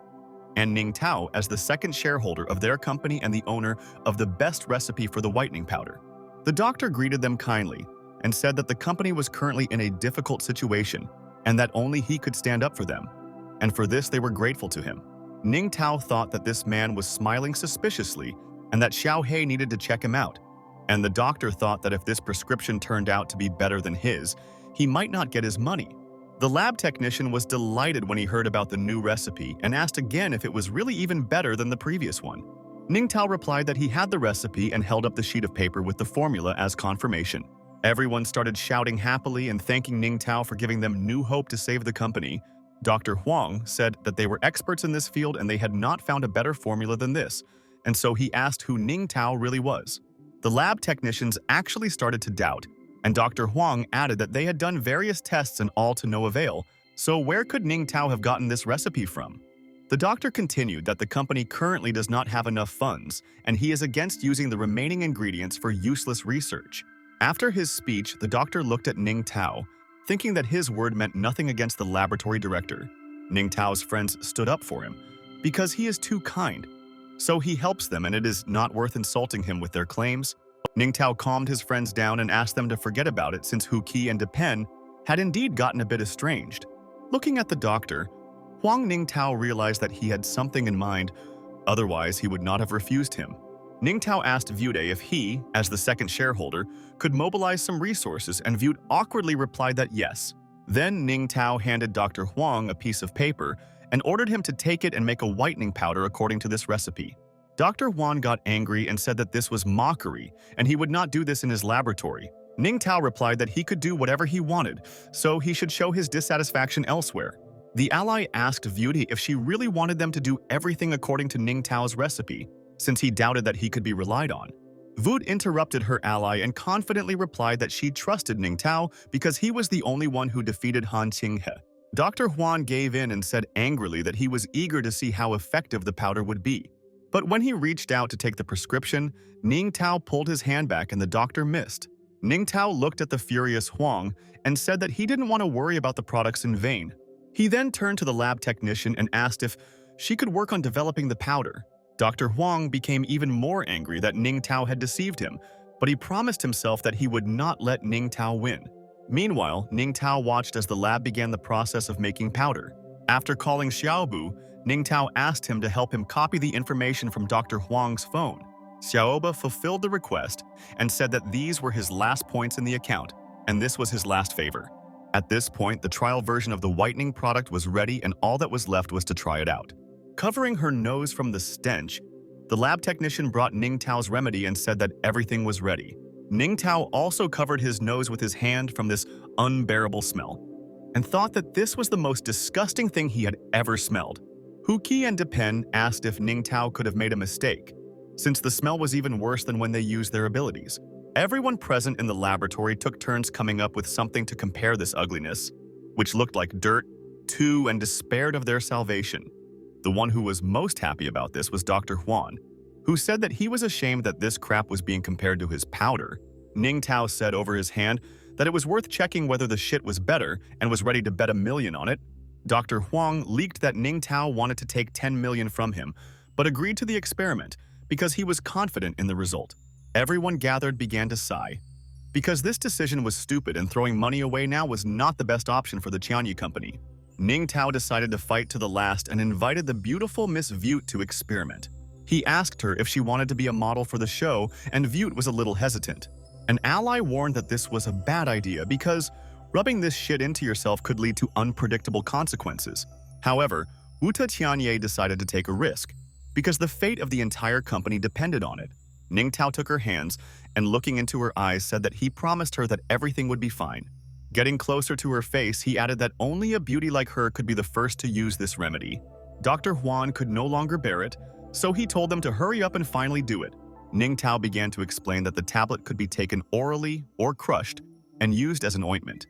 and Ning Tao as the second shareholder of their company and the owner of the best recipe for the whitening powder. The doctor greeted them kindly and said that the company was currently in a difficult situation and that only he could stand up for them, and for this they were grateful to him. Ning Tao thought that this man was smiling suspiciously and that Xiao He needed to check him out, and the doctor thought that if this prescription turned out to be better than his, he might not get his money. The lab technician was delighted when he heard about the new recipe and asked again if it was really even better than the previous one. Ning Tao replied that he had the recipe and held up the sheet of paper with the formula as confirmation. Everyone started shouting happily and thanking Ning Tao for giving them new hope to save the company. Dr. Huang said that they were experts in this field and they had not found a better formula than this, and so he asked who Ning Tao really was. The lab technicians actually started to doubt, and Dr. Huang added that they had done various tests and all to no avail, so where could Ning Tao have gotten this recipe from? The doctor continued that the company currently does not have enough funds, and he is against using the remaining ingredients for useless research. After his speech, the doctor looked at Ning Tao, thinking that his word meant nothing against the laboratory director. Ning Tao's friends stood up for him, because he is too kind. So he helps them and it is not worth insulting him with their claims. Ning Tao calmed his friends down and asked them to forget about it since Hu Qi and Depen had indeed gotten a bit estranged. Looking at the doctor, Huang Ning Tao realized that he had something in mind, otherwise he would not have refused him. Ning Tao asked Vude if he, as the second shareholder, could mobilize some resources and Vude awkwardly replied that yes. Then Ning Tao handed Dr. Huang a piece of paper and ordered him to take it and make a whitening powder according to this recipe. Dr. Huang got angry and said that this was mockery and he would not do this in his laboratory. Ning Tao replied that he could do whatever he wanted, so he should show his dissatisfaction elsewhere. The ally asked Vude if she really wanted them to do everything according to Ning Tao's recipe, since he doubted that he could be relied on. Vude interrupted her ally and confidently replied that she trusted Ning Tao because he was the only one who defeated Han Qinghe. Dr. Huan gave in and said angrily that he was eager to see how effective the powder would be. But when he reached out to take the prescription, Ning Tao pulled his hand back and the doctor missed. Ning Tao looked at the furious Huang and said that he didn't want to worry about the products in vain. He then turned to the lab technician and asked if she could work on developing the powder. Dr. Huang became even more angry that Ning Tao had deceived him, but he promised himself that he would not let Ning Tao win. Meanwhile, Ning Tao watched as the lab began the process of making powder. After calling Xiaobu, Ning Tao asked him to help him copy the information from Dr. Huang's phone. Xiaoba fulfilled the request and said that these were his last points in the account, and this was his last favor. At this point, the trial version of the whitening product was ready and all that was left was to try it out. Covering her nose from the stench, the lab technician brought Ning Tao's remedy and said that everything was ready. Ning Tao also covered his nose with his hand from this unbearable smell. and thought that this was the most disgusting thing he had ever smelled. Huqi and Depen asked if Ning Tao could have made a mistake, since the smell was even worse than when they used their abilities. Everyone present in the laboratory took turns coming up with something to compare this ugliness, which looked like dirt, too, and despaired of their salvation. The one who was most happy about this was Dr. Huan, who said that he was ashamed that this crap was being compared to his powder. Ning Tao said over his hand that it was worth checking whether the shit was better and was ready to bet $1 million on it. Dr. Huang leaked that Ning Tao wanted to take $10 million from him, but agreed to the experiment because he was confident in the result. Everyone gathered began to sigh, because this decision was stupid and throwing money away now was not the best option for the Tianyi company. Ning Tao decided to fight to the last and invited the beautiful Miss Vute to experiment. He asked her if she wanted to be a model for the show, and Vute was a little hesitant. An ally warned that this was a bad idea because rubbing this shit into yourself could lead to unpredictable consequences. However, Wuta Tianye decided to take a risk, because the fate of the entire company depended on it. Ning Tao took her hands and, looking into her eyes, said that he promised her that everything would be fine. Getting closer to her face, he added that only a beauty like her could be the first to use this remedy. Dr. Huan could no longer bear it, so he told them to hurry up and finally do it. Ning Tao began to explain that the tablet could be taken orally or crushed and used as an ointment.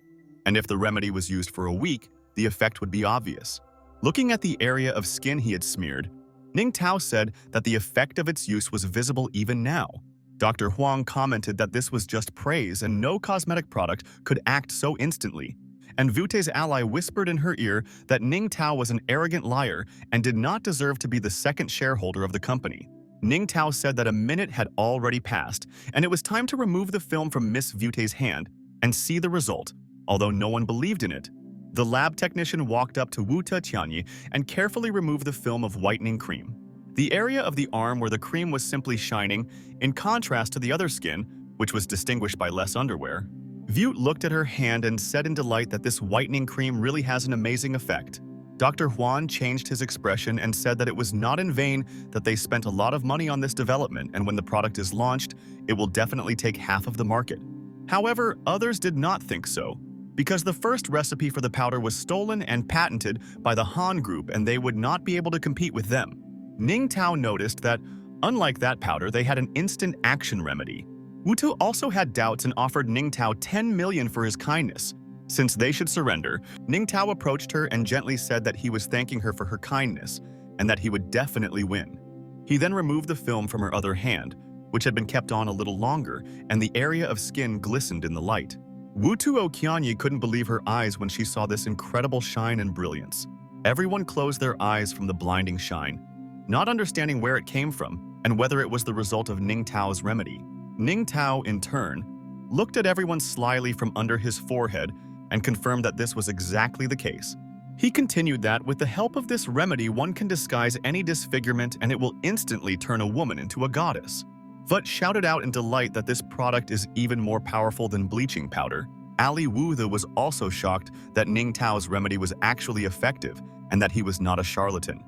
And if the remedy was used for a week, the effect would be obvious. Looking at the area of skin he had smeared, Ning Tao said that the effect of its use was visible even now. Dr. Huang commented that this was just praise and no cosmetic product could act so instantly. And Vute's ally whispered in her ear that Ning Tao was an arrogant liar and did not deserve to be the second shareholder of the company. Ning Tao said that a minute had already passed, and it was time to remove the film from Miss Vute's hand and see the result, although no one believed in it. The lab technician walked up to Wuta Tianyi and carefully removed the film of whitening cream. The area of the arm where the cream was simply shining, in contrast to the other skin, which was distinguished by less underwear. Vute looked at her hand and said in delight that this whitening cream really has an amazing effect. Dr. Huan changed his expression and said that it was not in vain that they spent a lot of money on this development, and when the product is launched, it will definitely take half of the market. However, others did not think so, because the first recipe for the powder was stolen and patented by the Han Group, and they would not be able to compete with them. Ning Tao noticed that, unlike that powder, they had an instant action remedy. Wutu also had doubts and offered Ning Tao 10 million for his kindness. Since they should surrender, Ning Tao approached her and gently said that he was thanking her for her kindness and that he would definitely win. He then removed the film from her other hand, which had been kept on a little longer, and the area of skin glistened in the light. Wutu Okianyi couldn't believe her eyes when she saw this incredible shine and brilliance. Everyone closed their eyes from the blinding shine, not understanding where it came from and whether it was the result of Ning Tao's remedy. Ning Tao, in turn, looked at everyone slyly from under his forehead and confirmed that this was exactly the case. He continued that with the help of this remedy, one can disguise any disfigurement and it will instantly turn a woman into a goddess. Vut shouted out in delight that this product is even more powerful than bleaching powder. Ali Wu was also shocked that Ning Tao's remedy was actually effective and that he was not a charlatan.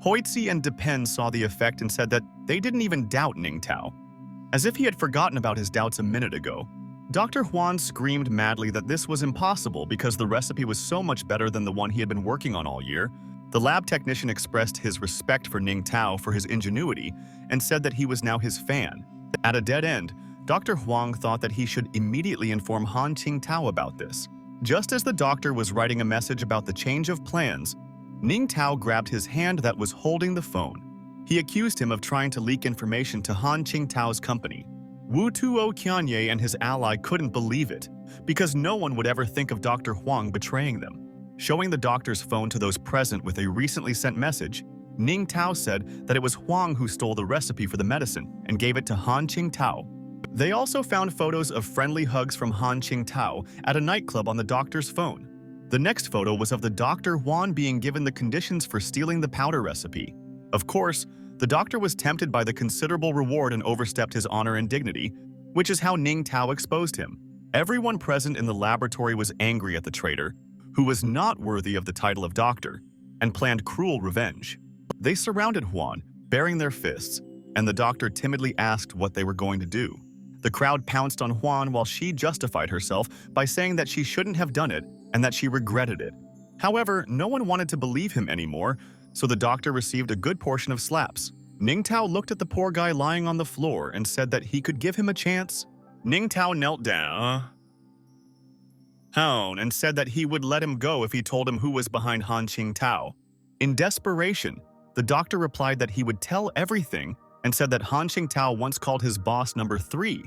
Hoitzi and Depen saw the effect and said that they didn't even doubt Ning Tao, as if he had forgotten about his doubts a minute ago. Dr. Huan screamed madly that this was impossible because the recipe was so much better than the one he had been working on all year. The lab technician expressed his respect for Ning Tao for his ingenuity and said that he was now his fan. At a dead end, Dr. Huang thought that he should immediately inform Han Qingtao about this. Just as the doctor was writing a message about the change of plans, Ning Tao grabbed his hand that was holding the phone. He accused him of trying to leak information to Han Qingtao's company. Wu Tuo Qianye and his ally couldn't believe it, because no one would ever think of Dr. Huang betraying them. Showing the doctor's phone to those present with a recently sent message, Ning Tao said that it was Huang who stole the recipe for the medicine and gave it to Han Qingtao. They also found photos of friendly hugs from Han Qingtao at a nightclub on the doctor's phone. The next photo was of the Dr. Huan being given the conditions for stealing the powder recipe. Of course, the doctor was tempted by the considerable reward and overstepped his honor and dignity, which is how Ning Tao exposed him. Everyone present in the laboratory was angry at the traitor, who was not worthy of the title of doctor, and planned cruel revenge. They surrounded Huan, baring their fists, and the doctor timidly asked what they were going to do. The crowd pounced on Huan while she justified herself by saying that she shouldn't have done it and that she regretted it. However, no one wanted to believe him anymore, so the doctor received a good portion of slaps. Ning Tao looked at the poor guy lying on the floor and said that he could give him a chance. Ning Tao knelt down and said that he would let him go if he told him who was behind Han Qingtao. In desperation, the doctor replied that he would tell everything and said that Han Qingtao once called his boss number 3.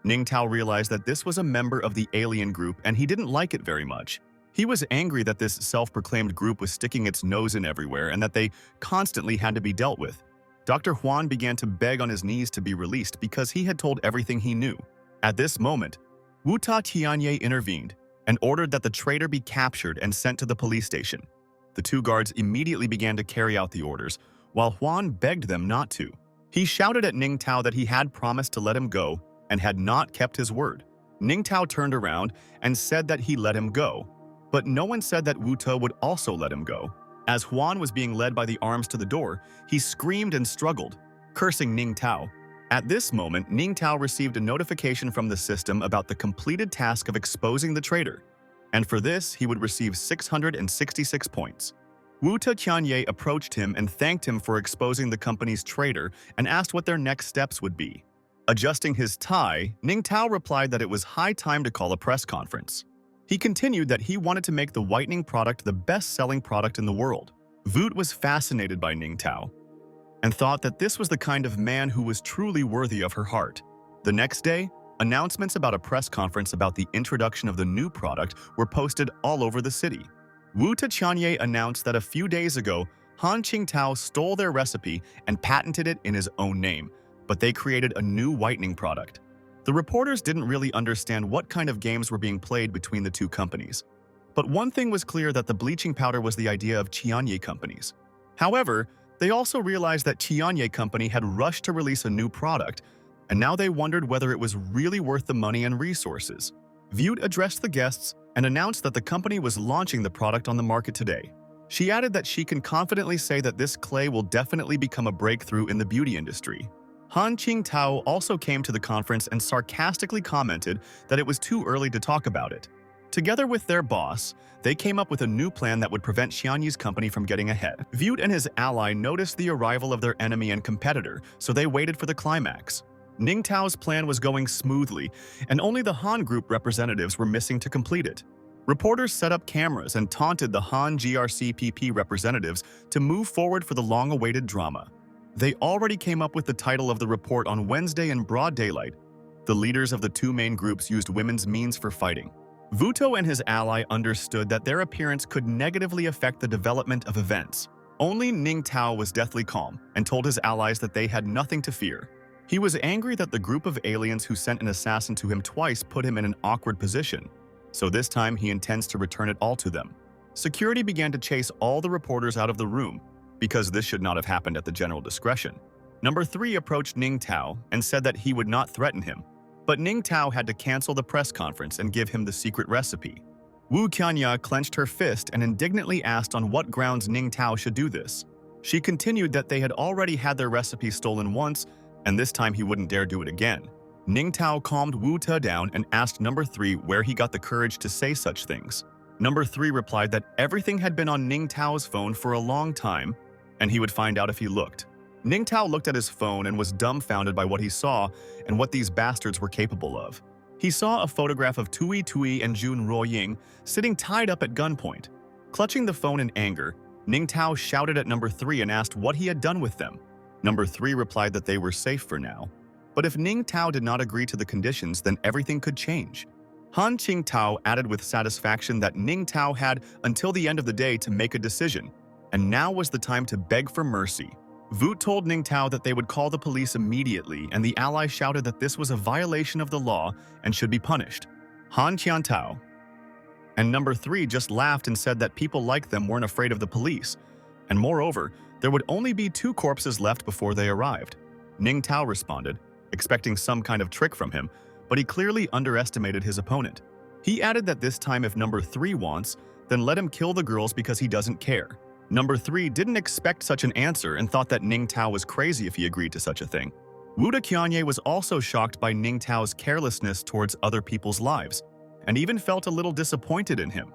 Ning Tao realized that this was a member of the alien group and he didn't like it very much. He was angry that this self-proclaimed group was sticking its nose in everywhere and that they constantly had to be dealt with. Dr. Huan began to beg on his knees to be released because he had told everything he knew. At this moment, Wu Ta Tianye intervened and ordered that the traitor be captured and sent to the police station. The 2 guards immediately began to carry out the orders, while Huan begged them not to. He shouted at Ning Tao that he had promised to let him go and had not kept his word. Ning Tao turned around and said that he let him go, but no one said that Wu Ta would also let him go. As Huan was being led by the arms to the door, he screamed and struggled, cursing Ning Tao. At this moment, Ning Tao received a notification from the system about the completed task of exposing the traitor, and for this, he would receive 666 points. Wu Ta Tianye approached him and thanked him for exposing the company's traitor and asked what their next steps would be. Adjusting his tie, Ning Tao replied that it was high time to call a press conference. He continued that he wanted to make the whitening product the best-selling product in the world. Voot was fascinated by Ning Tao and thought that this was the kind of man who was truly worthy of her heart. The next day, announcements about a press conference about the introduction of the new product were posted all over the city. Wu Ta Tianye announced that a few days ago, Han Qingtao stole their recipe and patented it in his own name, but they created a new whitening product. The reporters didn't really understand what kind of games were being played between the 2 companies. But one thing was clear, that the bleaching powder was the idea of Tianye companies. However, they also realized that Tianye company had rushed to release a new product, and now they wondered whether it was really worth the money and resources. Voot addressed the guests and announced that the company was launching the product on the market today. She added that she can confidently say that this clay will definitely become a breakthrough in the beauty industry. Han Qingtao also came to the conference and sarcastically commented that it was too early to talk about it. Together with their boss, they came up with a new plan that would prevent Xianyi's company from getting ahead. Voot and his ally noticed the arrival of their enemy and competitor, so they waited for the climax. Ning Tao's plan was going smoothly, and only the Han Group representatives were missing to complete it. Reporters set up cameras and taunted the Han GRCPP representatives to move forward for the long-awaited drama. They already came up with the title of the report on Wednesday in broad daylight. The leaders of the 2 main groups used women's means for fighting. Vuto and his ally understood that their appearance could negatively affect the development of events. Only Ning Tao was deathly calm and told his allies that they had nothing to fear. He was angry that the group of aliens who sent an assassin to him twice put him in an awkward position, so this time he intends to return it all to them. Security began to chase all the reporters out of the room, because this should not have happened at the general discretion. Number 3 approached Ning Tao and said that he would not threaten him, but Ning Tao had to cancel the press conference and give him the secret recipe. Wu Qianya clenched her fist and indignantly asked on what grounds Ning Tao should do this. She continued that they had already had their recipe stolen once, and this time he wouldn't dare do it again. Ning Tao calmed Wu Ta down and asked Number 3 where he got the courage to say such things. Number 3 replied that everything had been on Ning Tao's phone for a long time, and he would find out if he looked. Ning Tao looked at his phone and was dumbfounded by what he saw and what these bastards were capable of. He saw a photograph of Tui Tui and Jun Ruoying sitting tied up at gunpoint. Clutching the phone in anger, Ning Tao shouted at Number 3 and asked what he had done with them. Number 3 replied that they were safe for now, but if Ning Tao did not agree to the conditions, then everything could change. Han Qingtao added with satisfaction that Ning Tao had until the end of the day to make a decision, and now was the time to beg for mercy. Voot told Ning Tao that they would call the police immediately, and the ally shouted that this was a violation of the law and should be punished. Han Qiantao and Number 3 just laughed and said that people like them weren't afraid of the police, and moreover, there would only be 2 corpses left before they arrived. Ning Tao responded, expecting some kind of trick from him, but he clearly underestimated his opponent. He added that this time if Number 3 wants, then let him kill the girls because he doesn't care. Number 3 didn't expect such an answer and thought that Ning Tao was crazy if he agreed to such a thing. Wu Qianye was also shocked by Ning Tao's carelessness towards other people's lives, and even felt a little disappointed in him.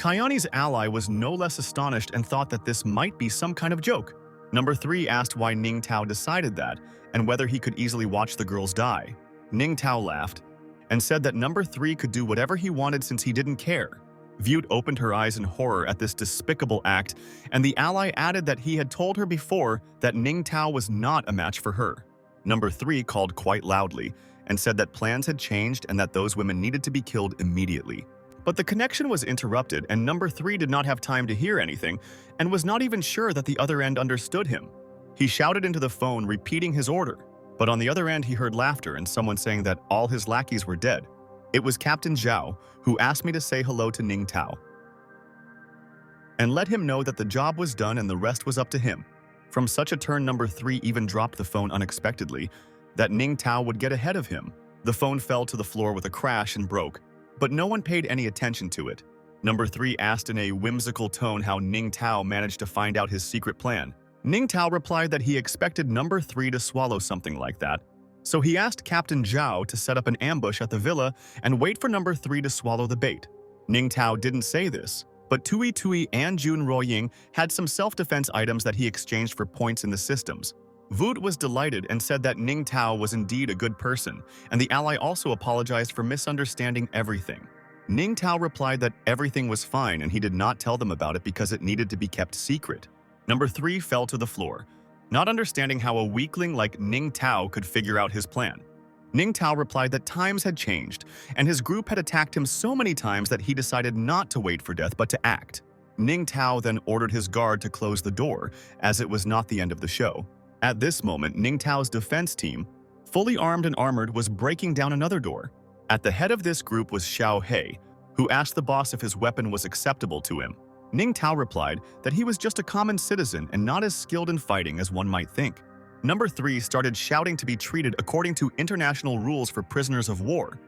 Kayani's ally was no less astonished and thought that this might be some kind of joke. Number 3 asked why Ning Tao decided that and whether he could easily watch the girls die. Ning Tao laughed and said that number 3 could do whatever he wanted since he didn't care. Vute opened her eyes in horror at this despicable act, and the ally added that he had told her before that Ning Tao was not a match for her. Number 3 called quite loudly and said that plans had changed and that those women needed to be killed immediately. But the connection was interrupted, and number 3 did not have time to hear anything and was not even sure that the other end understood him. He shouted into the phone, repeating his order. But on the other end, he heard laughter and someone saying that all his lackeys were dead. It was Captain Zhao, who asked me to say hello to Ning Tao and let him know that the job was done and the rest was up to him. From such a turn, number 3 even dropped the phone unexpectedly, that Ning Tao would get ahead of him. The phone fell to the floor with a crash and broke, but no one paid any attention to it. Number 3 asked in a whimsical tone how Ning Tao managed to find out his secret plan. Ning Tao replied that he expected number 3 to swallow something like that, so he asked Captain Zhao to set up an ambush at the villa and wait for number 3 to swallow the bait. Ning Tao didn't say this, but Tui Tui and Jun Ruoying had some self-defense items that he exchanged for points in the systems. Vute was delighted and said that Ning Tao was indeed a good person, and the ally also apologized for misunderstanding everything. Ning Tao replied that everything was fine and he did not tell them about it because it needed to be kept secret. Number 3 fell to the floor, not understanding how a weakling like Ning Tao could figure out his plan. Ning Tao replied that times had changed, and his group had attacked him so many times that he decided not to wait for death but to act. Ning Tao then ordered his guard to close the door, as it was not the end of the show. At this moment, Ning Tao's defense team, fully armed and armored, was breaking down another door. At the head of this group was Xiao He, who asked the boss if his weapon was acceptable to him. Ning Tao replied that he was just a common citizen and not as skilled in fighting as one might think. Number 3 started shouting to be treated according to international rules for prisoners of war.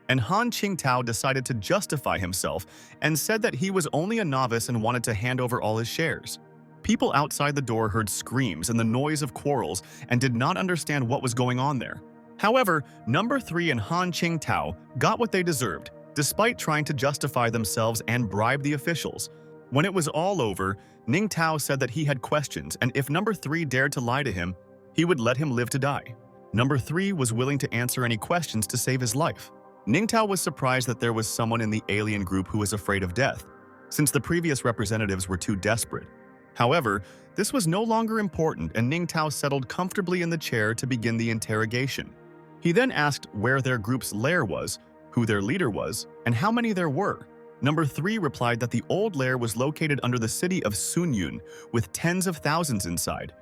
And Han Qingtao decided to justify himself and said that he was only a novice and wanted to hand over all his shares. People outside the door heard screams and the noise of quarrels and did not understand what was going on there. However, number 3 and Han Qingtao got what they deserved, despite trying to justify themselves and bribe the officials. When it was all over, Ning Tao said that he had questions, and if number 3 dared to lie to him, he would let him live to die. Number 3 was willing to answer any questions to save his life. Ning Tao was surprised that there was someone in the alien group who was afraid of death, since the previous representatives were too desperate. However, this was no longer important, and Ning Tao settled comfortably in the chair to begin the interrogation. He then asked where their group's lair was, who their leader was, and how many there were. Number 3 replied that the old lair was located under the city of Sunyun, with tens of thousands inside.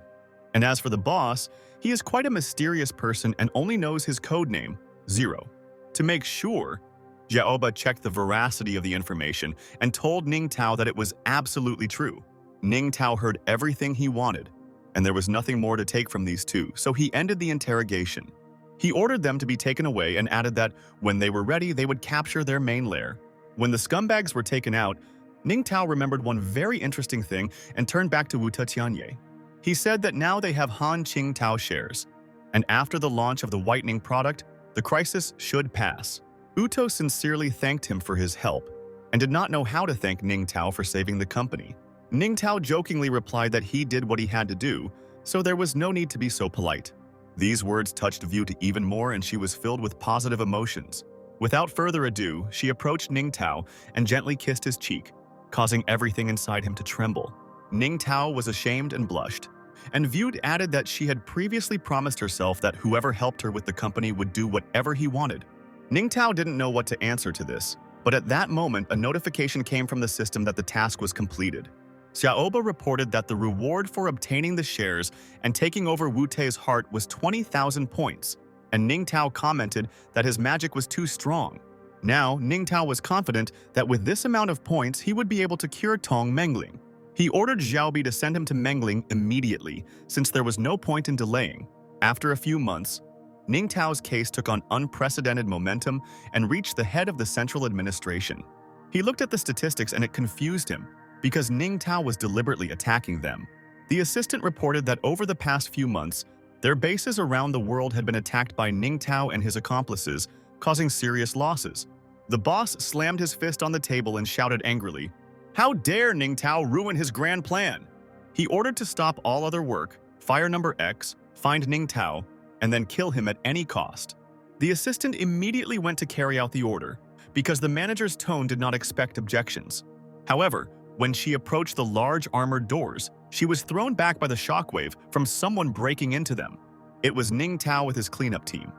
And as for the boss, he is quite a mysterious person and only knows his code name, Zero. To make sure, Jiaoba checked the veracity of the information and told Ning Tao that it was absolutely true. Ning Tao heard everything he wanted, and there was nothing more to take from these two, so he ended the interrogation. He ordered them to be taken away and added that when they were ready, they would capture their main lair. When the scumbags were taken out, Ning Tao remembered one very interesting thing and turned back to Wu Tianye. He said that now they have Han Qingtao shares, and after the launch of the whitening product, the crisis should pass. Uto sincerely thanked him for his help and did not know how to thank Ning Tao for saving the company. Ning Tao jokingly replied that he did what he had to do, so there was no need to be so polite. These words touched Vute even more, and she was filled with positive emotions. Without further ado, she approached Ning Tao and gently kissed his cheek, causing everything inside him to tremble. Ning Tao was ashamed and blushed, and Vute added that she had previously promised herself that whoever helped her with the company would do whatever he wanted. Ning Tao didn't know what to answer to this, but at that moment a notification came from the system that the task was completed. Xiaoba reported that the reward for obtaining the shares and taking over Wu Tai's heart was 20,000 points, and Ning Tao commented that his magic was too strong. Now, Ning Tao was confident that with this amount of points, he would be able to cure Tong Mengling. He ordered Xiaobi to send him to Mengling immediately, since there was no point in delaying. After a few months, Ning Tao's case took on unprecedented momentum and reached the head of the central administration. He looked at the statistics and it confused him, because Ning Tao was deliberately attacking them. The assistant reported that over the past few months, their bases around the world had been attacked by Ning Tao and his accomplices, causing serious losses. The boss slammed his fist on the table and shouted angrily, How dare Ning Tao ruin his grand plan? He ordered to stop all other work, fire number X, find Ning Tao, and then kill him at any cost. The assistant immediately went to carry out the order, because the manager's tone did not expect objections. However, when she approached the large armored doors, she was thrown back by the shockwave from someone breaking into them. It was Ning Tao with his cleanup team.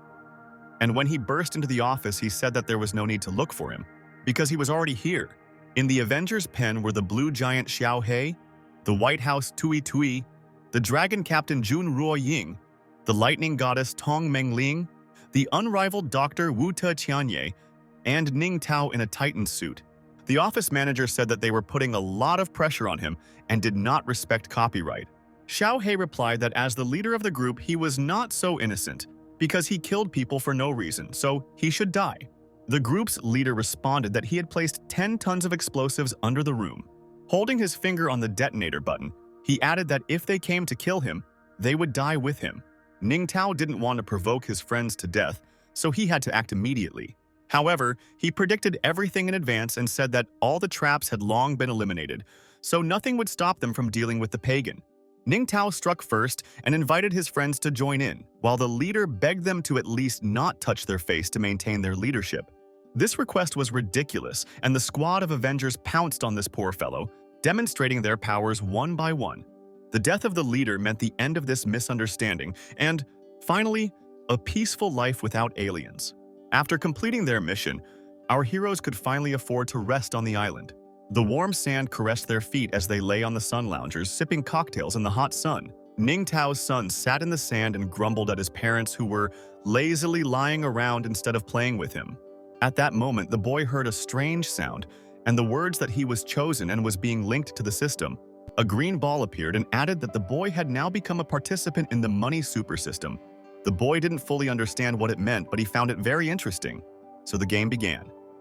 And when he burst into the office, he said that there was no need to look for him, because he was already here. In the Avengers' pen were the blue giant Xiao He, the White House Tui Tui, the dragon captain Jun Ruo Ying, the lightning goddess Tong Mengling, the unrivaled Dr. Wu Te Qianye, and Ning Tao in a Titan suit. The office manager said that they were putting a lot of pressure on him and did not respect copyright. Xiao He replied that as the leader of the group, he was not so innocent because he killed people for no reason, so he should die. The group's leader responded that he had placed 10 tons of explosives under the room. Holding his finger on the detonator button, he added that if they came to kill him, they would die with him. Ning Tao didn't want to provoke his friends to death, so he had to act immediately. However, he predicted everything in advance and said that all the traps had long been eliminated, so nothing would stop them from dealing with the pagan. Ning Tao struck first and invited his friends to join in, while the leader begged them to at least not touch their face to maintain their leadership. This request was ridiculous, and the squad of Avengers pounced on this poor fellow, demonstrating their powers one by one. The death of the leader meant the end of this misunderstanding and, finally, a peaceful life without aliens. After completing their mission, our heroes could finally afford to rest on the island. The warm sand caressed their feet as they lay on the sun loungers, sipping cocktails in the hot sun. Ning Tao's son sat in the sand and grumbled at his parents who were lazily lying around instead of playing with him. At that moment, the boy heard a strange sound and the words that he was chosen and was being linked to the system. A green ball appeared and added that the boy had now become a participant in the money super system. The boy didn't fully understand what it meant, but he found it very interesting. So the game began.